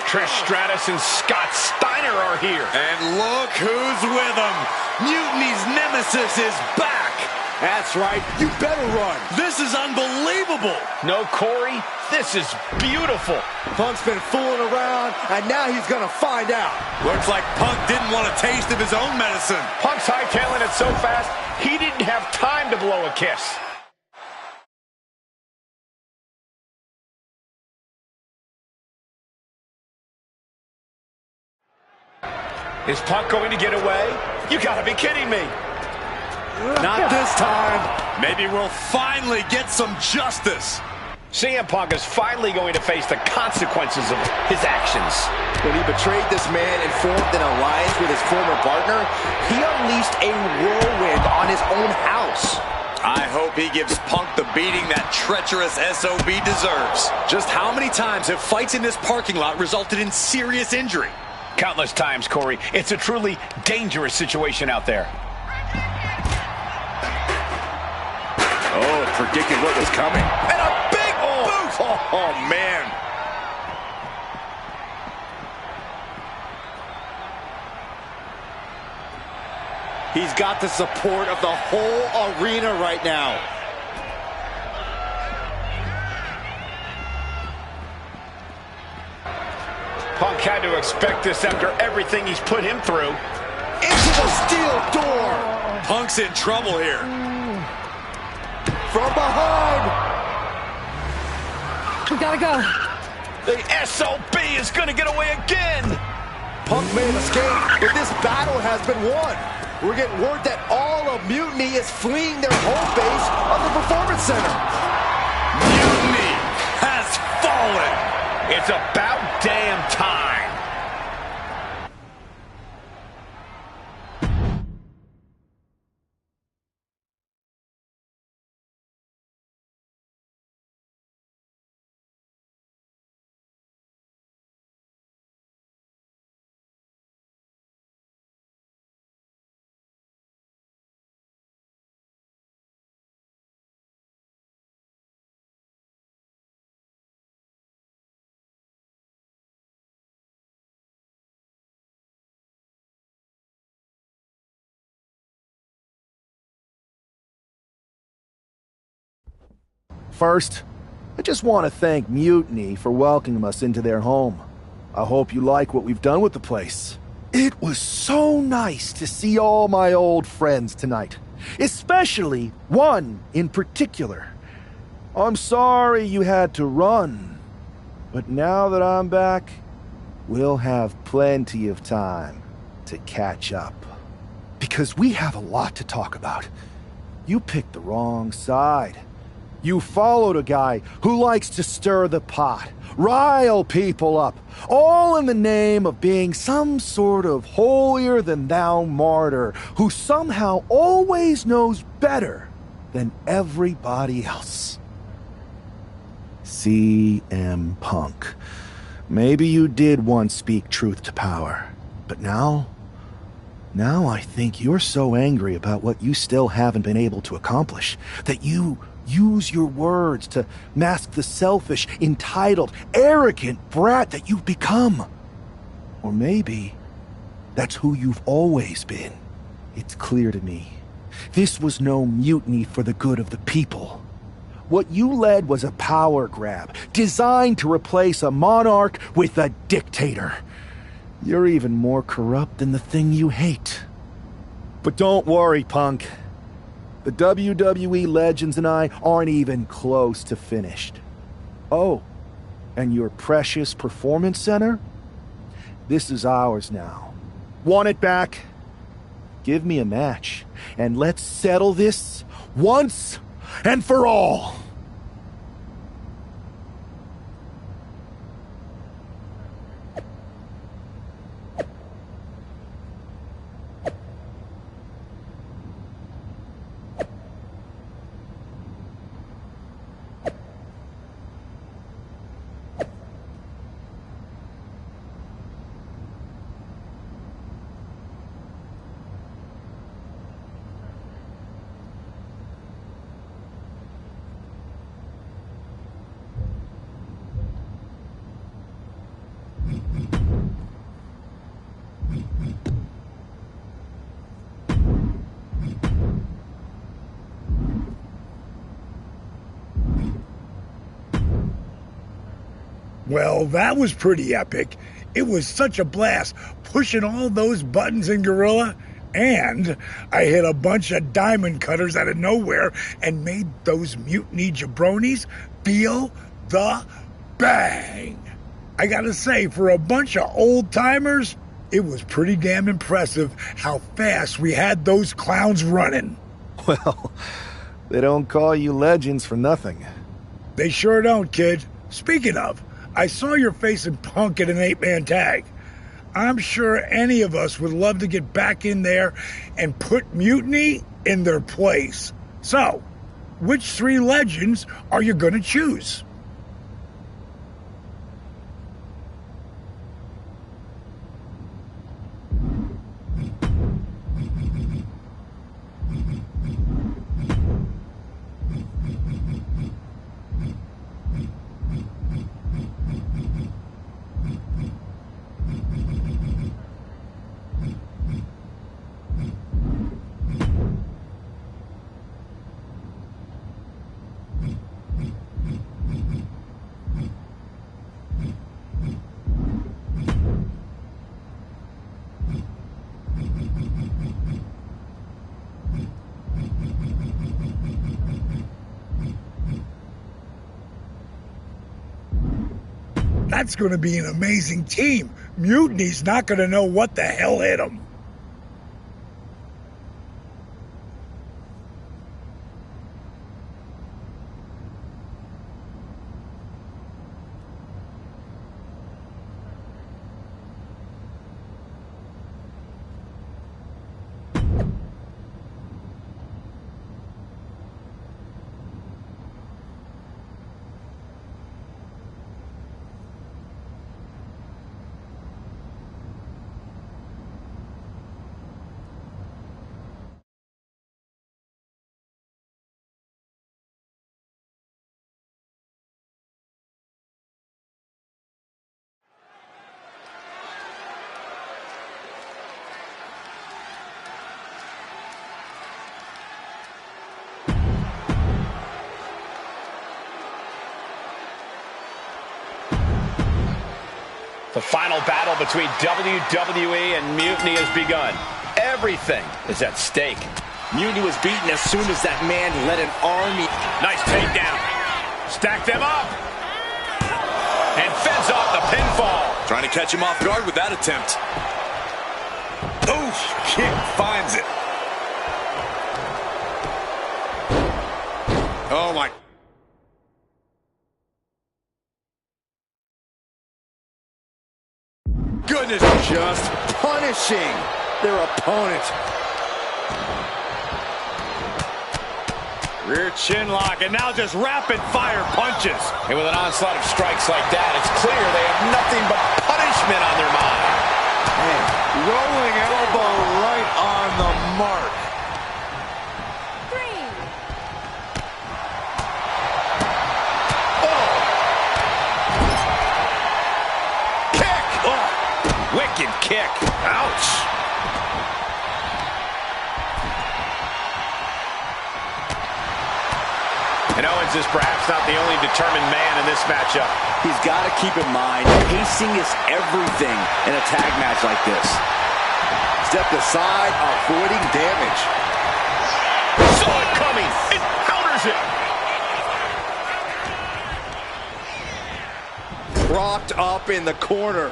Trish Stratus and Scott Steiner are here. And look who's with them. Mutiny's nemesis is back. That's right. You better run. This is unbelievable. No, Corey, this is beautiful. Punk's been fooling around, and now he's going to find out. Looks like Punk didn't want a taste of his own medicine. Punk's hightailing it so fast, he didn't have time to blow a kiss. Is Punk going to get away? You gotta be kidding me. Not this time. Maybe we'll finally get some justice. CM Punk is finally going to face the consequences of his actions. When he betrayed this man and formed an alliance with his former partner, he unleashed a whirlwind on his own house. I hope he gives Punk the beating that treacherous SOB deserves. Just how many times have fights in this parking lot resulted in serious injury? Countless times, Corey. It's a truly dangerous situation out there. Oh, predicted what was coming. And a big boot! Oh, man. He's got the support of the whole arena right now. Punk had to expect this after everything he's put him through. Into the steel door. Punk's in trouble here. From behind. We gotta go. The SOB is gonna get away again. Punk may have escaped, but this battle has been won. We're getting word that all of Mutiny is fleeing their home base of the Performance Center. Mutiny has fallen. It's about damn time. First, I just want to thank Mutiny for welcoming us into their home. I hope you like what we've done with the place. It was so nice to see all my old friends tonight, especially one in particular. I'm sorry you had to run, but now that I'm back, we'll have plenty of time to catch up. Because we have a lot to talk about. You picked the wrong side. You followed a guy who likes to stir the pot, rile people up, all in the name of being some sort of holier-than-thou martyr who somehow always knows better than everybody else. CM Punk. Maybe you did once speak truth to power, but now I think you're so angry about what you still haven't been able to accomplish that you use your words to mask the selfish, entitled, arrogant brat that you've become. Or maybe that's who you've always been. It's clear to me. This was no mutiny for the good of the people. What you led was a power grab, designed to replace a monarch with a dictator. You're even more corrupt than the thing you hate. But don't worry, Punk. The WWE legends and I aren't even close to finished. Oh, and your precious Performance Center? This is ours now. Want it back? Give me a match, and let's settle this once and for all. Well, that was pretty epic. It was such a blast pushing all those buttons in Gorilla, and I hit a bunch of diamond cutters out of nowhere and made those mutiny jabronis feel the bang. I gotta say, for a bunch of old-timers, it was pretty damn impressive how fast we had those clowns running. Well, they don't call you legends for nothing. They sure don't, kid. Speaking of, I saw your face in Punk at an 8-man tag. I'm sure any of us would love to get back in there and put Mutiny in their place. So, which 3 legends are you gonna choose? That's going to be an amazing team. Mutiny's not going to know what the hell hit them. The final battle between WWE and Mutiny has begun. Everything is at stake. Mutiny was beaten as soon as that man led an army. Nice takedown. Stack them up. And fends off the pinfall. Trying to catch him off guard with that attempt. Oof, kick finds it. Oh, my. Goodness, just punishing their opponent. Rear chin lock, and now just rapid fire punches. And with an onslaught of strikes like that, it's clear they have nothing but punishment on their mind. Man, rolling elbow right on the mark. 3. Oh. Kick. Oh. Wicked kick. Ouch. And Owens is perhaps not the only determined man in this matchup. He's got to keep in mind, pacing is everything in a tag match like this. Step aside, avoiding damage. Saw it coming. It counters it. Propped up in the corner.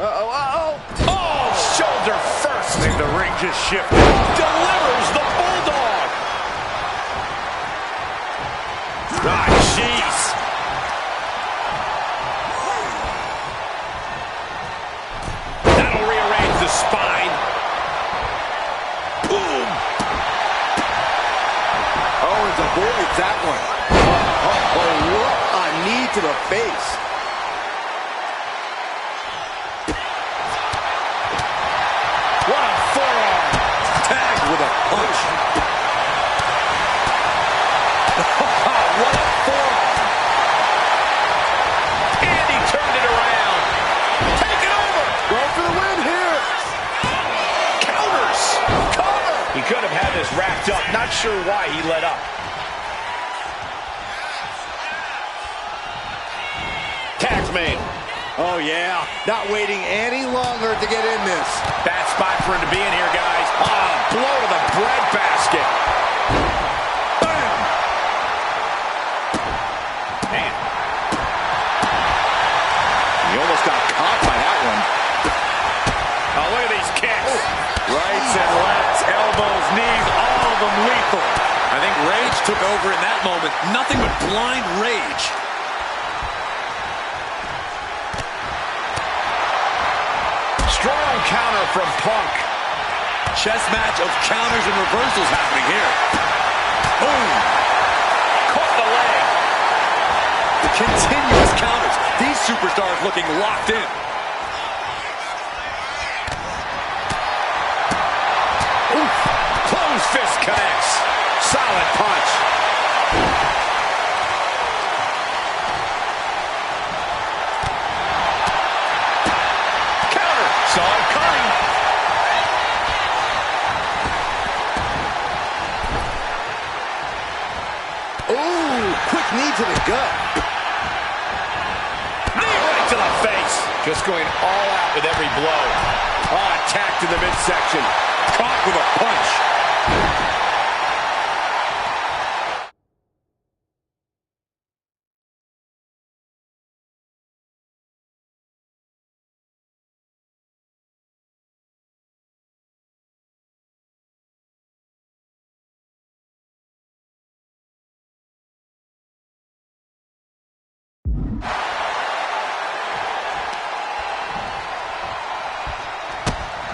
Oh, shoulder first. I think the ring just shifted. Delivers the Bulldog. Ah, jeez. That'll rearrange the spine. Boom. Owens avoids that one. Oh, what a knee to the face. What a forearm. Tagged with a punch. What a forearm. And he turned it around. Take it over. Go for the win here. Counters. Cover. He could have had this wrapped up. Not sure why he let up. Tags made. Oh, yeah. Not waiting any longer to get in this. Bad spot for him to be in here, guys. Ah, blow to the breadbasket. Bam. Man. He almost got caught by that one. Oh, look at these kicks. Rights and lefts, elbows, knees, all of them lethal. I think rage took over in that moment. Nothing but blind rage. Strong counter from Punk. Chess match of counters and reversals happening here. Boom. Caught the leg. Continuous counters. These superstars looking locked in. Oof. Closed fist connects. Solid punch. Counter. Saw it coming. Ooh, quick knee to the gut. Knee right to the face. Just going all out with every blow. Oh, attacked in the midsection. Caught with a punch.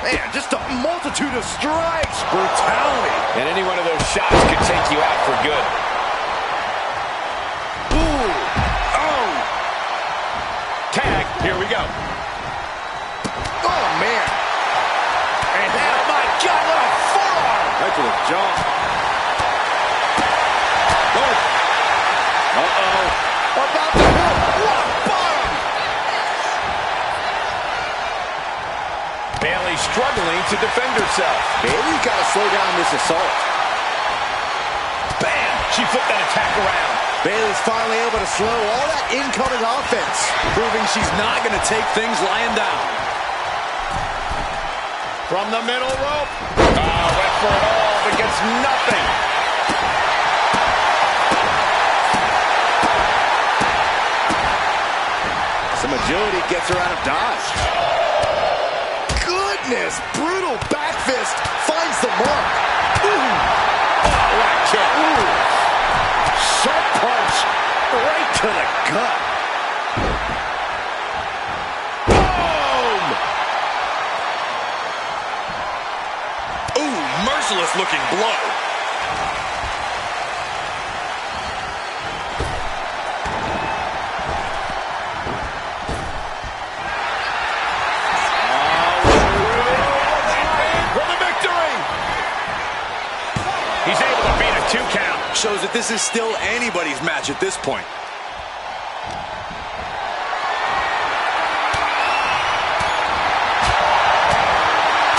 Man, just a multitude of strikes. Brutality. And any one of those shots could take you out for good. Ooh. Oh. Tag. Here we go. Oh, man. And oh, my God, what a forearm. Right to the jaw. Oh. Uh-oh. About to hit. Rock bottom. Bayley struggling to defend herself. Bayley's got to slow down this assault. Bam! She flipped that attack around. Bayley's finally able to slow all that incoming offense. Proving she's not going to take things lying down. From the middle rope. Went for it all, but gets nothing. Some agility gets her out of dodge. Goodness, brutal back fist finds the mark. Ooh. Oh, what a kick. Ooh. Sharp punch right to the gut. Boom! Ooh, merciless looking blow. He's able to beat a 2 count. Shows that this is still anybody's match at this point.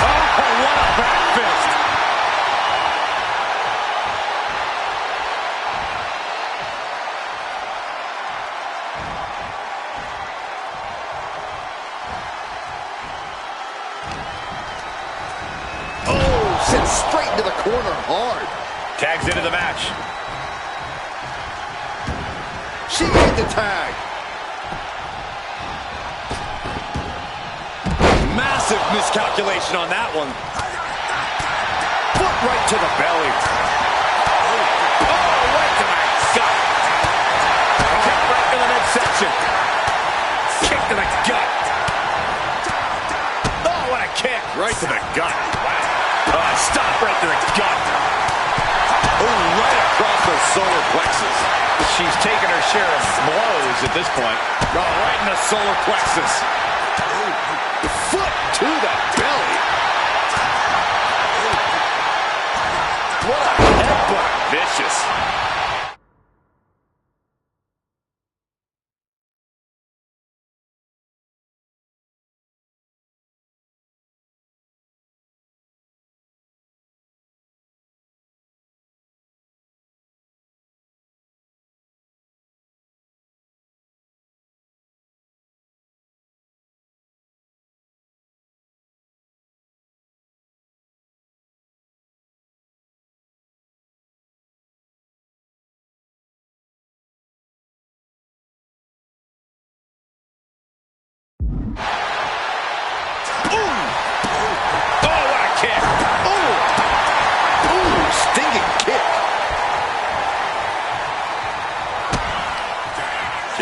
Oh, what a back fist. Oh, sent straight into the corner hard. Tags into the match. She made the tag. Massive miscalculation on that one. Foot right to the belly. Oh, right to the gut. Kick right to the midsection. Kick to the gut. Oh, what a kick. Right to the gut. Wow. Stop right to the gut. Oh, right across the solar plexus. She's taken her share of blows at this point. Oh, right in the solar plexus. Foot to the belly. What a headbutt. Vicious.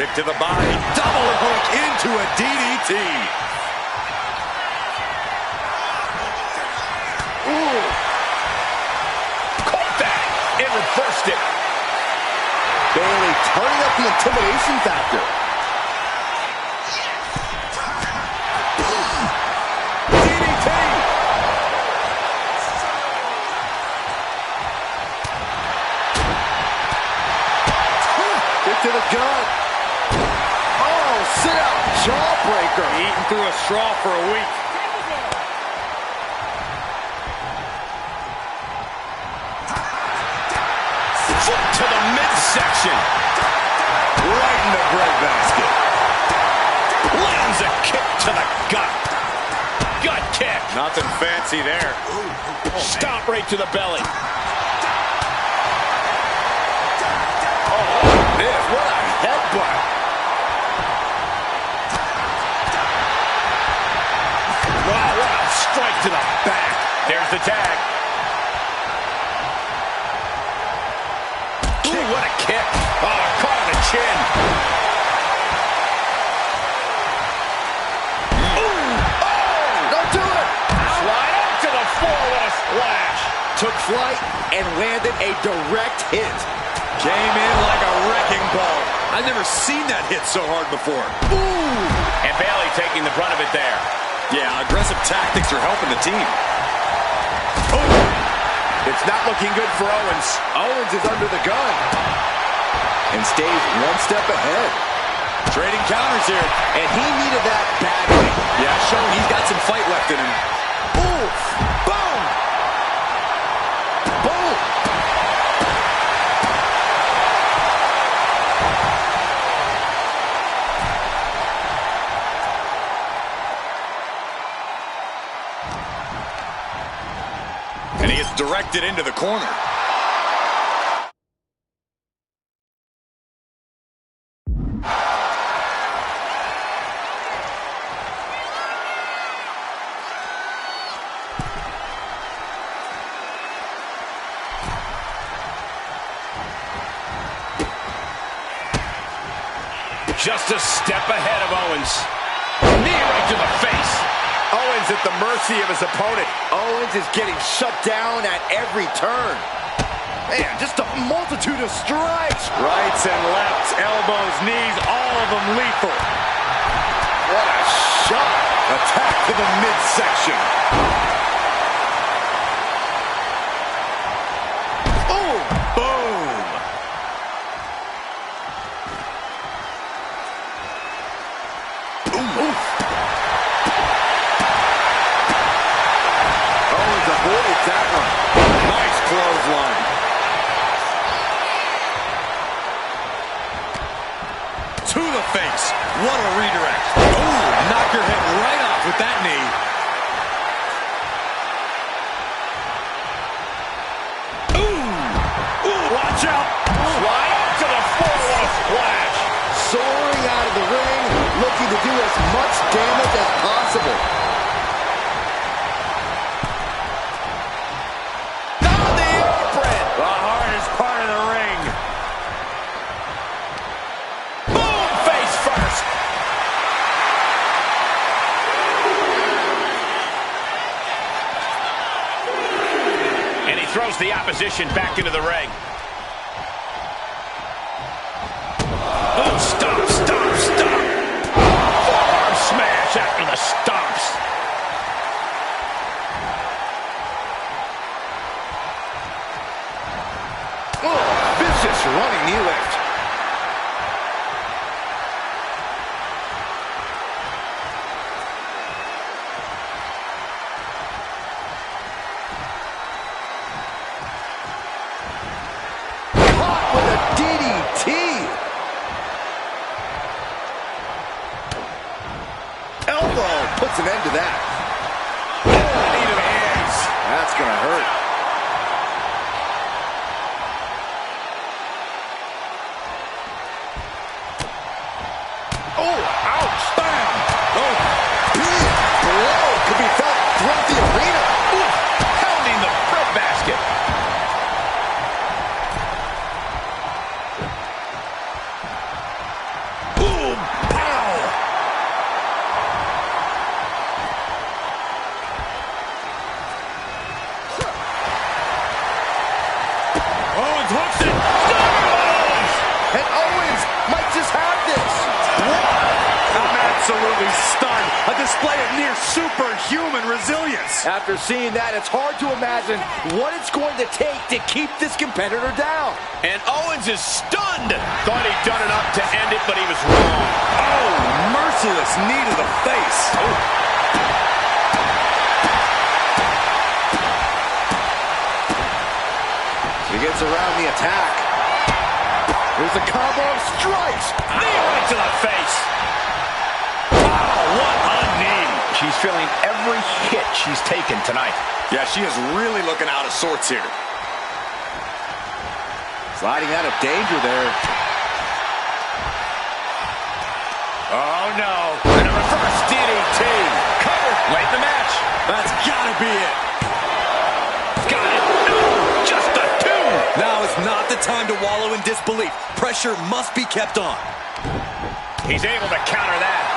kick to the body. Double hook into a DDT. Ooh. Caught that and reversed it. Bailey turning up the intimidation factor. DDT. Get to the gut. Oh, sit out jawbreaker. Eating through a straw for a week. Foot to the midsection. Right in the breadbasket. Lands a kick to the gut. Gut kick. Nothing fancy there. Stomp right to the belly. What a headbutt. Wow, what a strike to the back. There's the tag. Ooh, what a kick. Oh, caught on the chin. Ooh, oh, don't do it. Slide up to the floor with a splash. Took flight and landed a direct hit. Came in like a wrecking ball. I've never seen that hit so hard before. Ooh! And Bailey taking the brunt of it there. Yeah, aggressive tactics are helping the team. Ooh! It's not looking good for Owens. Owens is under the gun. And stays one step ahead. Trading counters here. And he needed that badly. Yeah, showing he's got some fight left in him. Ooh! Boom! Boom! And he is directed into the corner. Just a step ahead of Owens. Knee right to the face. Owens at the mercy of his opponent. Owens is getting shut down at every turn. Man, just a multitude of strikes. Rights and lefts, elbows, knees, all of them lethal. What a shot. Attack to the midsection. Boom! Boom! Owens avoided that one. Nice clothesline. To the face. What a redirect. Ooh, knocked her head right off with that knee. Ooh. Ooh, watch out. Fly up to the floor with a splash. Soaring out of the ring, looking to do as much damage as possible. On the apron! The hardest part of the ring. Boom! Face first. And he throws the opposition back into the ring. Oh, stop, stop, stop. Forearm smash after the stomps. Oh, vicious running knee lift. Caught with a DDT. Elbow puts an end to that. Oh, knee to the hands. That's gonna hurt. Oh, ouch. Bam. Oh, Big blow could be felt throughout the arena. ooh, pounding the breadbasket. Ooh, display of near superhuman resilience. After seeing that, it's hard to imagine what it's going to take to keep this competitor down. And Owens is stunned. Thought he'd done enough to end it, but he was wrong. Oh, merciless knee to the face. He gets around the attack. Here's a combo of strikes. Knee right to the face. Oh, what a knee. She's feeling every hit she's taken tonight. Yeah, she is really looking out of sorts here. Sliding out of danger there. Oh, no. And a reverse DDT. Cover late in the match. That's gotta be it. Got it. No, just a two. Now is not the time to wallow in disbelief. Pressure must be kept on. He's able to counter that.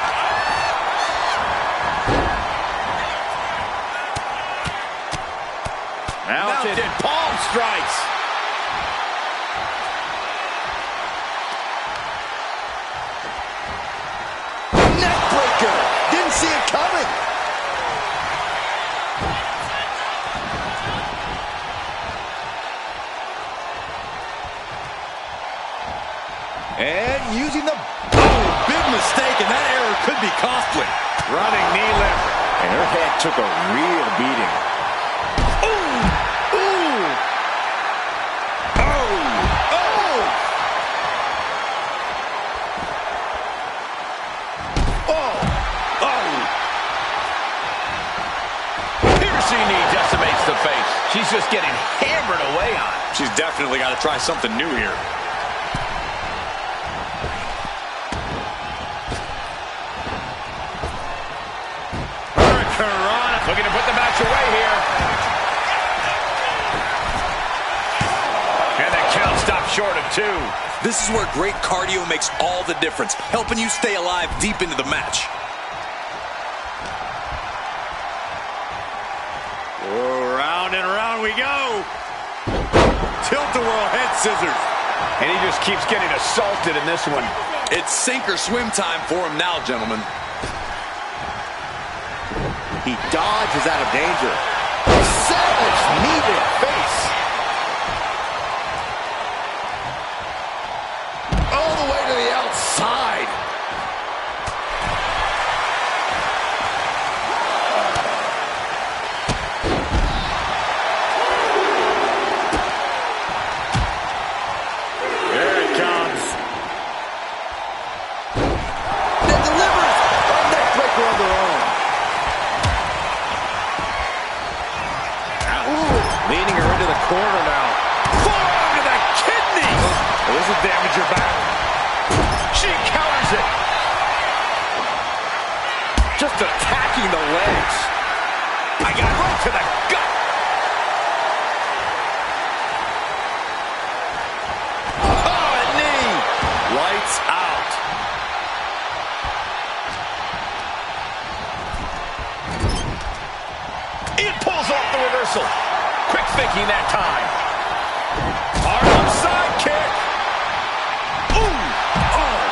Mounted palm strikes. Neck breaker. Didn't see it coming. And using the big mistake, and that error could be costly. Running knee lift. And her head took a real beating. The face. She's just getting hammered away on. She's definitely got to try something new here. Hurricane looking to put the match away here. And the count stopped short of two. This is where great cardio makes all the difference, helping you stay alive deep into the match. Round and round we go. Tilt-a-whirl head scissors. And he just keeps getting assaulted in this one. It's sink or swim time for him now, gentlemen. He dodges out of danger. Savage knee to the face. All the way to the outside. Leading her into the corner now. Forearm to the kidney. Oh, this will damage her back. She counters it. Just attacking the legs. I got right to the gut. Oh, a knee. Lights out. It pulls off the reversal. Quick thinking that time. Arm side kick. Ooh. Oh.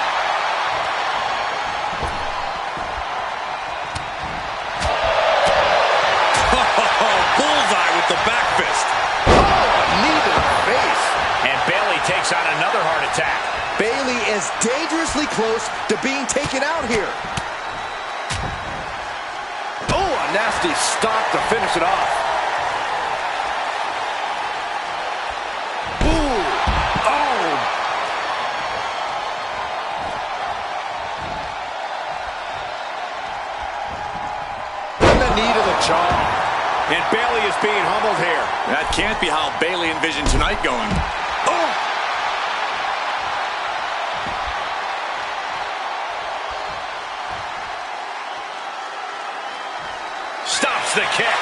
Bullseye with the back fist. Oh, knee to the face. And Bayley takes on another heart attack. Bayley is dangerously close to being taken out here. Oh, a nasty stop to finish it off. And Bayley is being humbled here. That can't be how Bayley envisioned tonight going. Oh! Stops the kick.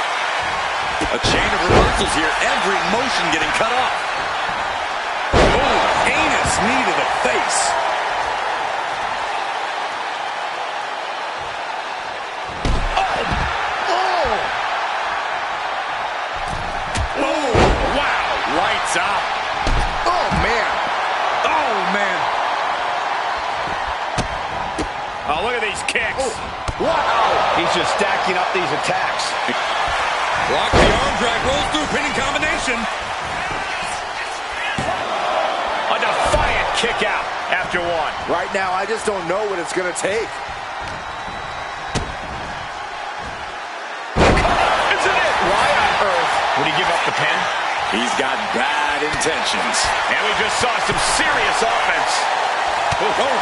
A chain of reversals here. Every motion getting cut off. Oh, heinous knee to the face. Out. Oh, man. Oh, man. Oh, look at these kicks. Oh, wow. He's just stacking up these attacks. Block the arm drag, rolls through, pinning combination. A defiant kick out after one. Right now, I just don't know what it's going to take. Isn't it? Why on earth would he give up the pin? He's got bad intentions. And we just saw some serious offense. Oh, oh.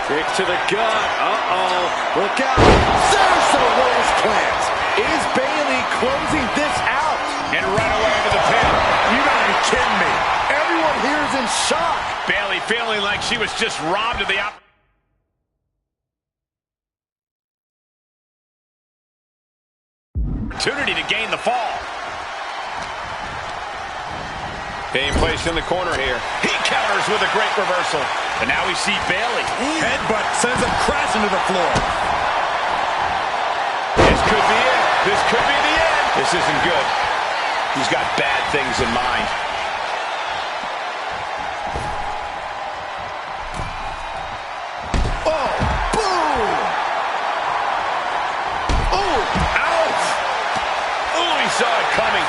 Kick to the gut. Uh-oh. Look out. There's the Rose plant. Is Bayley closing this out? And right away into the pin. You gotta be kidding me. Everyone here is in shock. Bayley feeling like she was just robbed of the opportunity to gain the fall. Being placed in the corner here. He counters with a great reversal. And now we see Bayley. Headbutt sends him crashing to the floor. This could be it. This could be the end. This isn't good. He's got bad things in mind. Oh, boom! Oh, ouch! Oh, he saw it coming.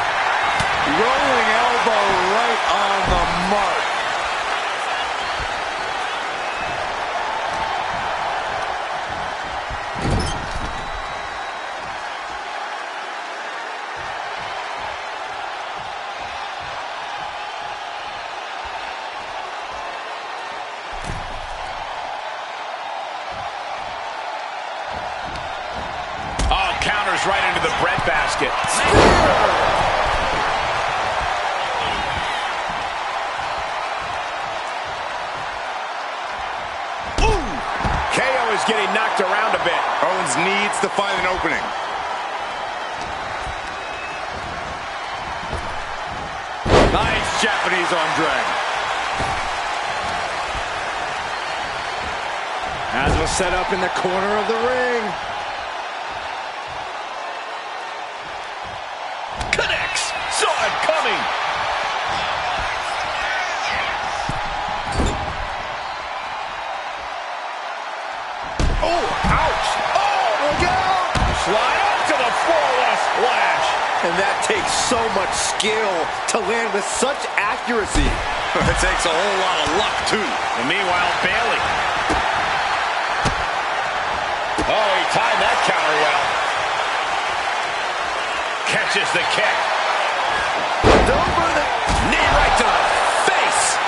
Rolling elbow right on the mark. Oh, counters right into the breadbasket. KO is getting knocked around a bit. Owens needs to find an opening. Nice Japanese arm drag. As was set up in the corner of the ring. Connects. Saw it coming. Oh, ouch! Oh, look out! Slide up to the floor, splash. And that takes so much skill to land with such accuracy. It takes a whole lot of luck, too. And meanwhile, Bayley. Oh, he timed that counter well. Catches the kick. Over the Knee right to the face.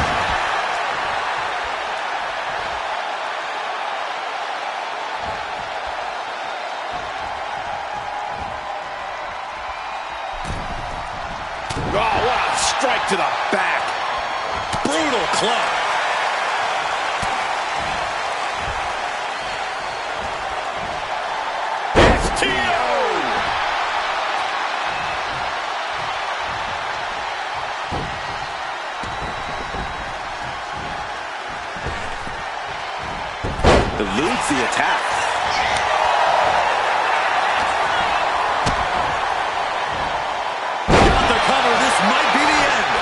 Oh, what a strike to the back. Brutal club. Eludes the attack. Got the cover. This might be the end.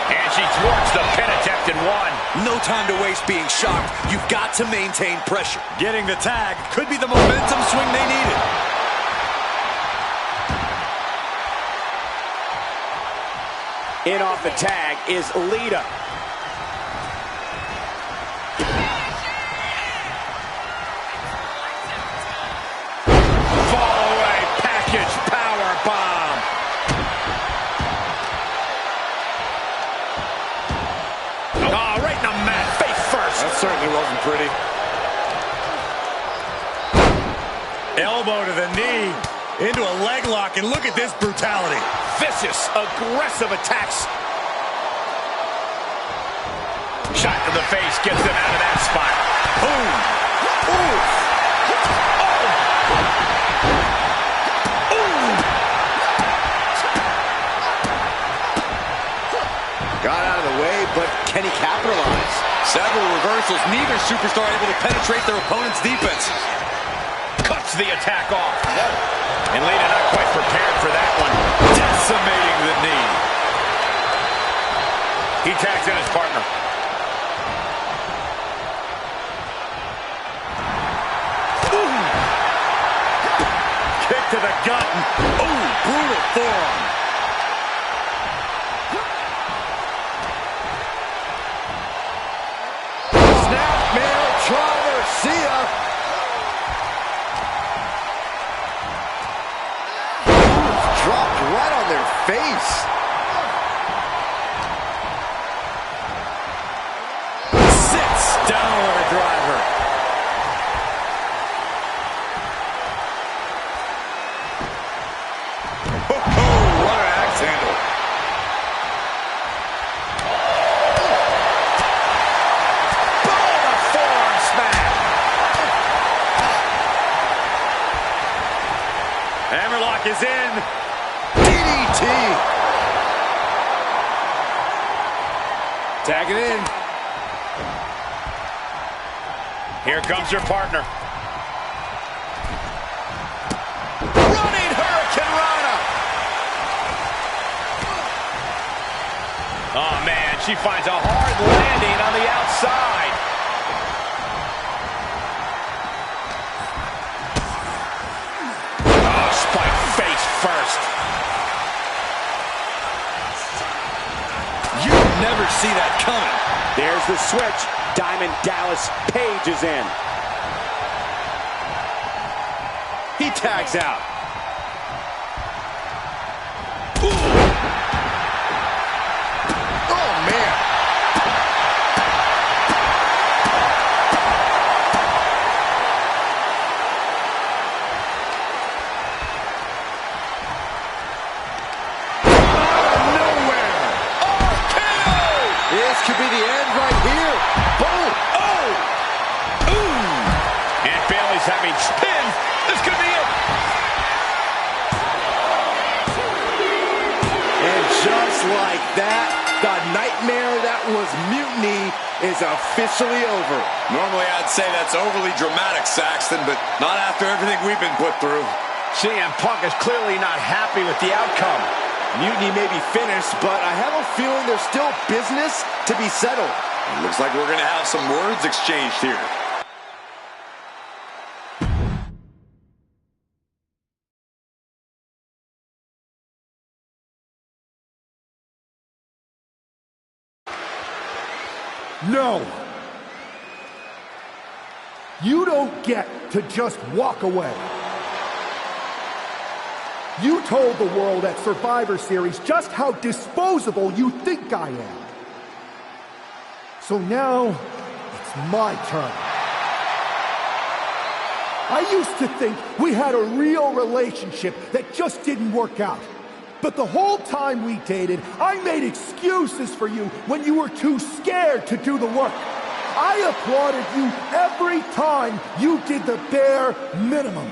And she thwarts the pin attempt in one. No time to waste being shocked. You've got to maintain pressure. Getting the tag could be the momentum swing they needed. In off the tag is Lita. Fall away, package power bomb. Oh, right in the mat, face first. That certainly wasn't pretty. Elbow to the knee, into a leg lock, and look at this brutality. Vicious, aggressive attacks. Shot to the face gets them out of that spot. Boom. Ooh. Got out of the way, but can he capitalize? Several reversals, neither superstar able to penetrate their opponent's defense. Cuts the attack off. And Lita not quite prepared for that one. Decimating the knee. He tags in his partner. the gut. Ooh, brutal forearm. Snapmare traversia. Dropped right on their face. Sits down with a driver. Oh, what an axe handle. Boom, a forearm smack. Hammerlock is in. DDT. Tagging in. Here comes your partner. Running Hurricane Rana. Oh, man, she finds a hard landing on the outside. Oh, spike face first. You never see that coming. There's the switch. Diamond Dallas Page is in. He tags out. Ooh. Oh, man. Out of nowhere. RKO. This could be the end right here. Boom. Oh! Ooh! And Bailey's having spins. This could be it. And just like that, the nightmare that was Mutiny is officially over. Normally I'd say that's overly dramatic, Saxton, but not after everything we've been put through. CM Punk is clearly not happy with the outcome. Mutiny may be finished, but I have a feeling there's still business to be settled. It looks like we're going to have some words exchanged here. No! You don't get to just walk away. You told the world at Survivor Series just how disposable you think I am. So now, it's my turn. I used to think we had a real relationship that just didn't work out. But the whole time we dated, I made excuses for you when you were too scared to do the work. I applauded you every time you did the bare minimum.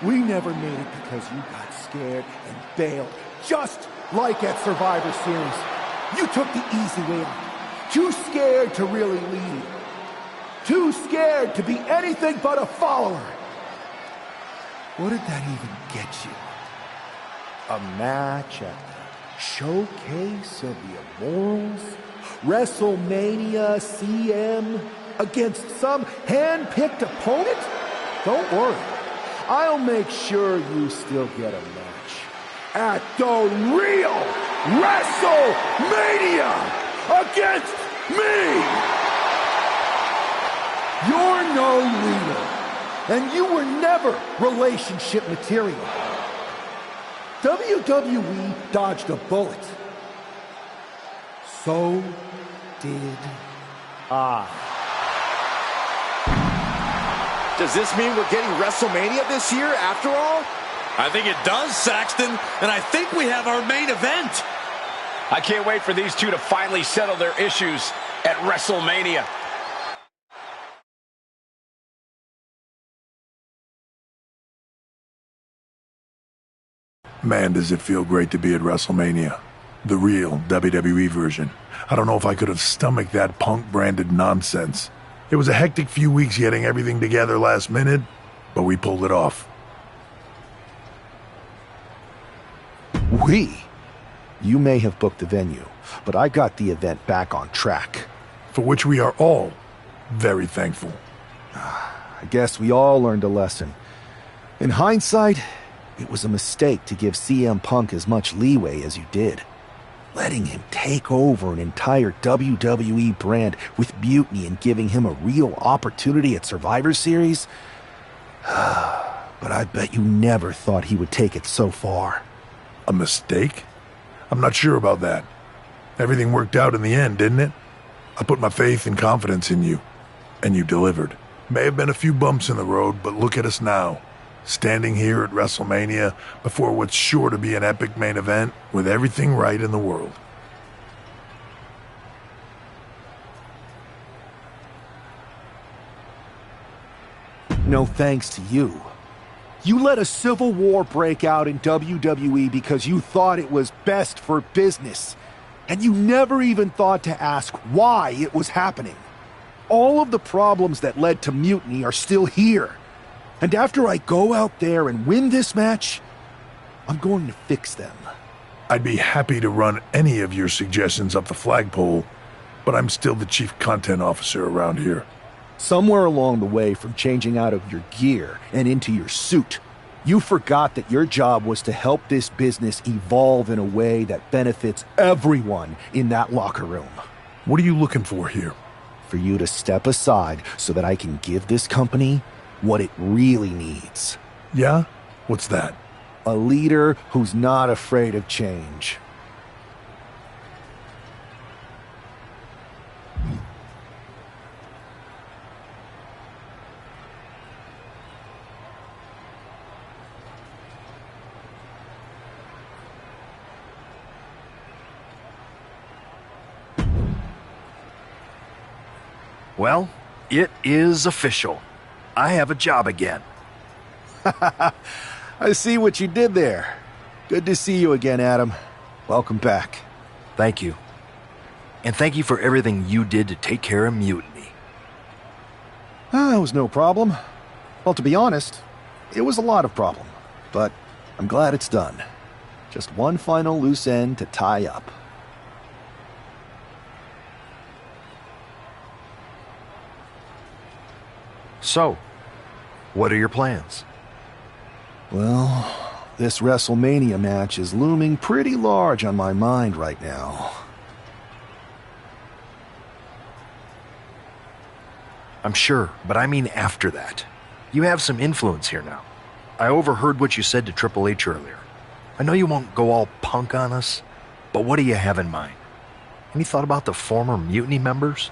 We never made it because you got scared and bailed, just like at Survivor Series. You took the easy way out. Too scared to really lead. Too scared to be anything but a follower. What did that even get you? A match at the Showcase of the Immortals? WrestleMania CM against some hand-picked opponent? Don't worry. I'll make sure you still get a match at the real WrestleMania against me! You're no leader, and you were never relationship material. WWE dodged a bullet. So did I. Does this mean we're getting WrestleMania this year after all? I think it does, Saxton, and I think we have our main event. I can't wait for these two to finally settle their issues at WrestleMania. Man, does it feel great to be at WrestleMania. The real WWE version. I don't know if I could have stomached that Punk-branded nonsense. It was a hectic few weeks getting everything together last minute, but we pulled it off. We? You may have booked the venue, but I got the event back on track. For which we are all very thankful. I guess we all learned a lesson. In hindsight, It was a mistake to give CM Punk as much leeway as you did. Letting him take over an entire WWE brand with Mutiny and giving him a real opportunity at Survivor Series? But I bet you never thought he would take it so far. A mistake? I'm not sure about that. Everything worked out in the end, didn't it? I put my faith and confidence in you, and you delivered. May have been a few bumps in the road, but look at us now. Standing here at WrestleMania before what's sure to be an epic main event with everything right in the world. No thanks to you. You let a civil war break out in WWE because you thought it was best for business. And you never even thought to ask why it was happening. All of the problems that led to Mutiny are still here. And after I go out there and win this match, I'm going to fix them. I'd be happy to run any of your suggestions up the flagpole, but I'm still the chief content officer around here. Somewhere along the way from changing out of your gear and into your suit, you forgot that your job was to help this business evolve in a way that benefits everyone in that locker room. What are you looking for here? For you to step aside so that I can give this company what it really needs. Yeah? What's that? A leader who's not afraid of change. Well, it is official. I have a job again. I see what you did there. Good to see you again, Adam. Welcome back. Thank you. And thank you for everything you did to take care of Mutiny. It was no problem. Well, to be honest, it was a lot of problem. But I'm glad it's done. Just one final loose end to tie up. So, what are your plans? Well, this WrestleMania match is looming pretty large on my mind right now. I'm sure, but I mean after that. You have some influence here now. I overheard what you said to Triple H earlier. I know you won't go all punk on us, but what do you have in mind? Any thought about the former Mutiny members?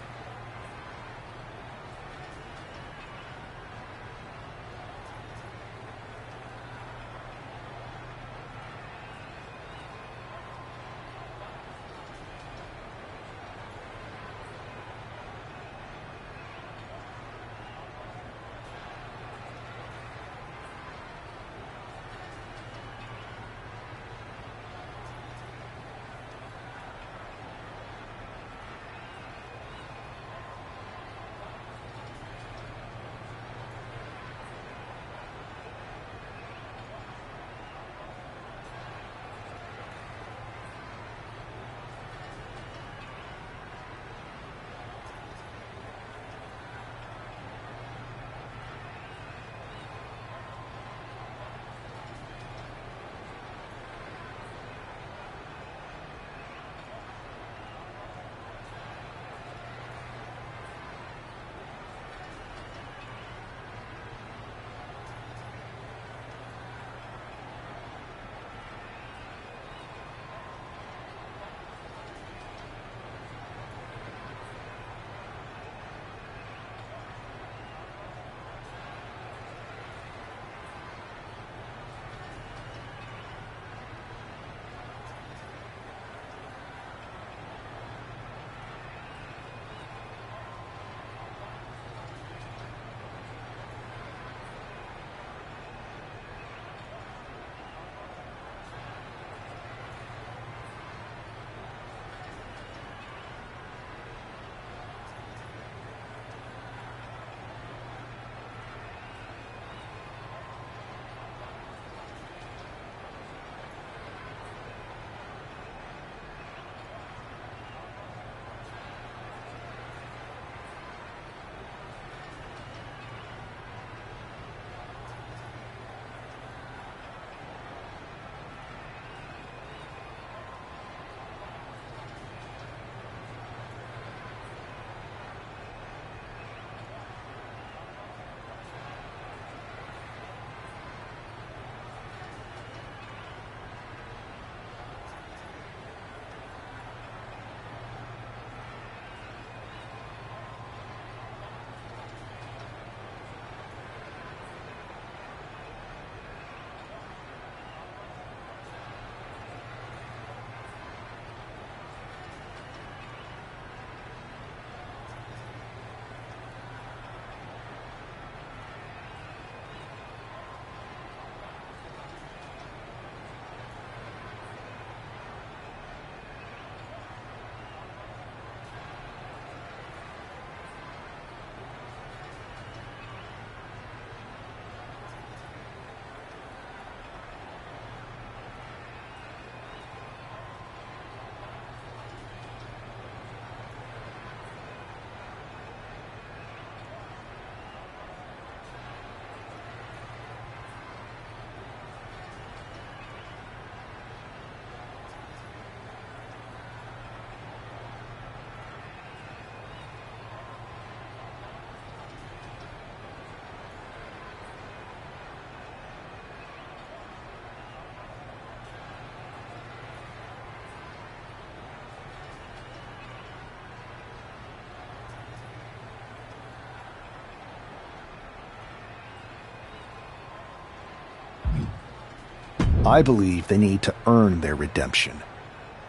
I believe they need to earn their redemption.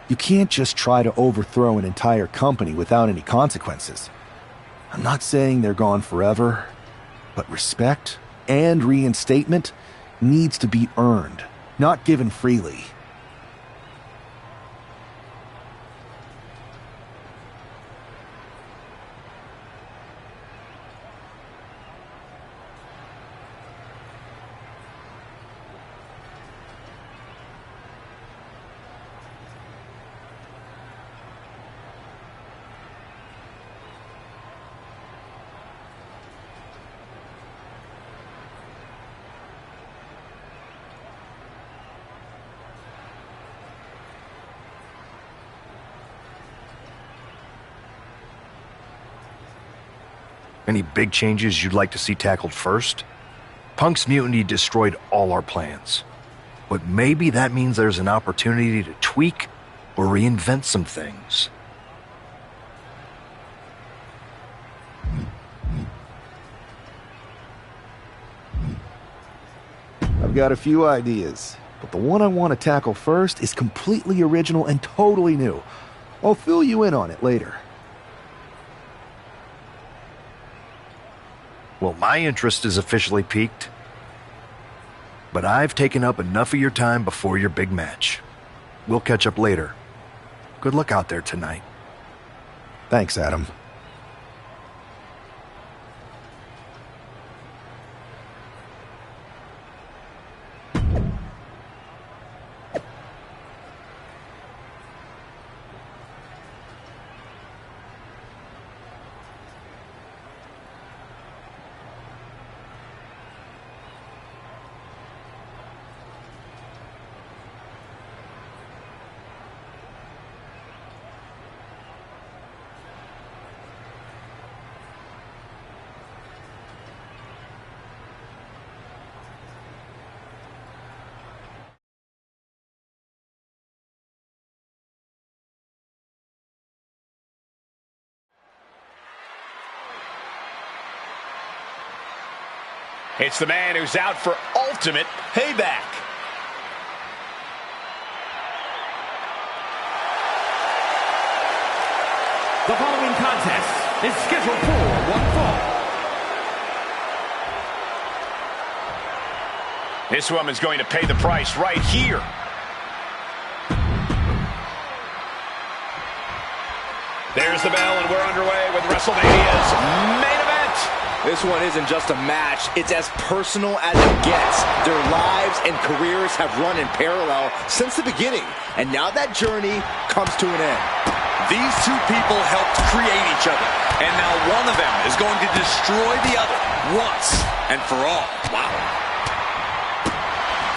You can't just try to overthrow an entire company without any consequences. I'm not saying they're gone forever, but respect and reinstatement needs to be earned, not given freely. Any big changes you'd like to see tackled first? Punk's mutiny destroyed all our plans. But maybe that means there's an opportunity to tweak or reinvent some things. I've got a few ideas, but the one I want to tackle first is completely original and totally new. I'll fill you in on it later. Well, my interest is officially piqued. But I've taken up enough of your time before your big match. We'll catch up later. Good luck out there tonight. Thanks, Adam. It's the man who's out for ultimate payback. The following contest is scheduled for one fall. This woman's going to pay the price right here. There's the bell, and we're underway with WrestleMania's main event. This one isn't just a match, it's as personal as it gets. Their lives and careers have run in parallel since the beginning, and now that journey comes to an end. These two people helped create each other, and now one of them is going to destroy the other once and for all. Wow.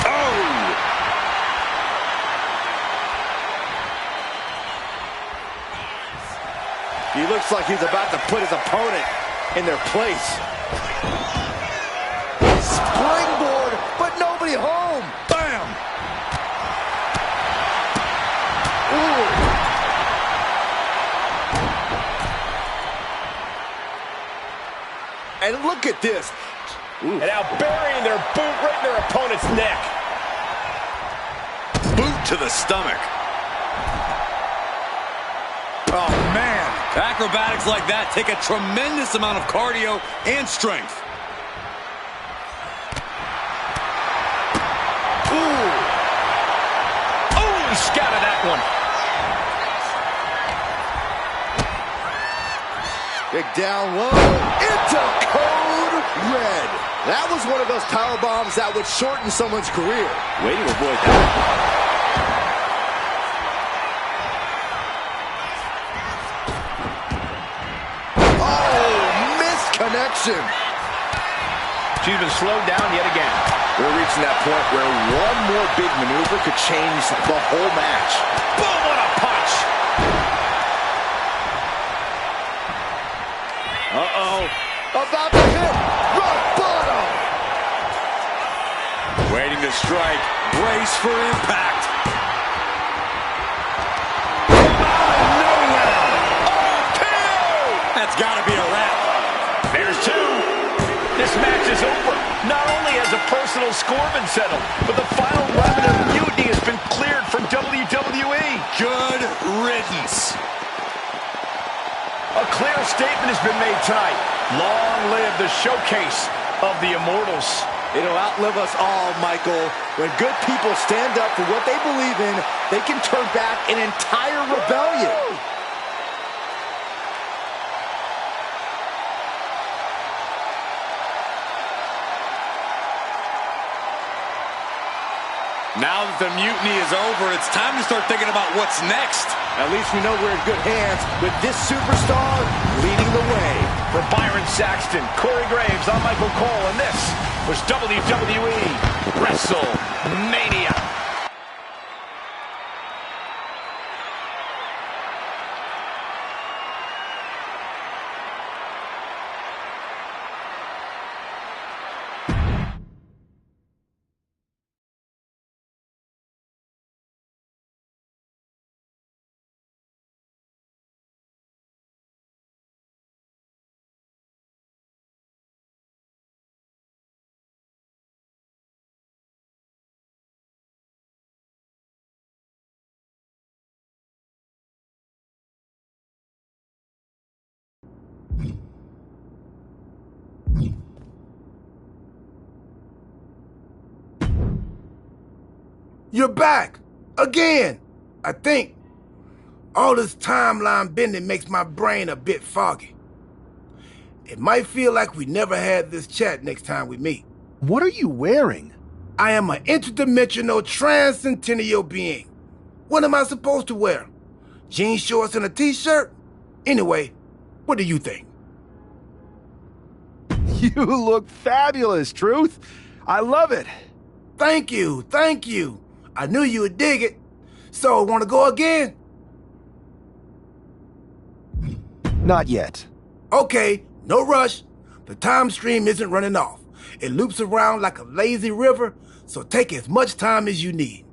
Oh! He looks like he's about to put his opponent in their place. Springboard, but nobody home. Bam! Ooh. And look at this. Ooh. And now burying their boot right in their opponent's neck. Boot to the stomach. Oh, man. Acrobatics like that take a tremendous amount of cardio and strength. Ooh. Oh, he scouted that one. Big down low into code red. That was one of those power bombs that would shorten someone's career. Way to avoid that. Connection. She's been slowed down yet again. We're reaching that point where one more big maneuver could change the whole match. Boom, what a punch. Uh-oh. About to hit. Rock bottom. Waiting to strike. Brace for impact. That's got to be a wrap. There's two. This match is over. Not only has has a personal score been settled, but the final remnant of Mutiny has been cleared from WWE. Good riddance. A clear statement has been made tonight. Long live the showcase of the Immortals. It'll outlive us all, Michael. When good people stand up for what they believe in, they can turn back an entire rebellion. Now that the mutiny is over, it's time to start thinking about what's next. At least we know we're in good hands with this superstar leading the way. For Byron Saxton, Corey Graves, I'm Michael Cole, and this was WWE WrestleMania. You're back! Again! I think all this timeline bending makes my brain a bit foggy. It might feel like we never had this chat next time we meet. What are you wearing? I am an interdimensional transcendental being. What am I supposed to wear? Jean shorts and a t-shirt? Anyway, what do you think? You look fabulous, Truth. I love it. Thank you, thank you. I knew you would dig it. So, want to go again? Not yet. Okay, no rush. The time stream isn't running off. It loops around like a lazy river, so take as much time as you need.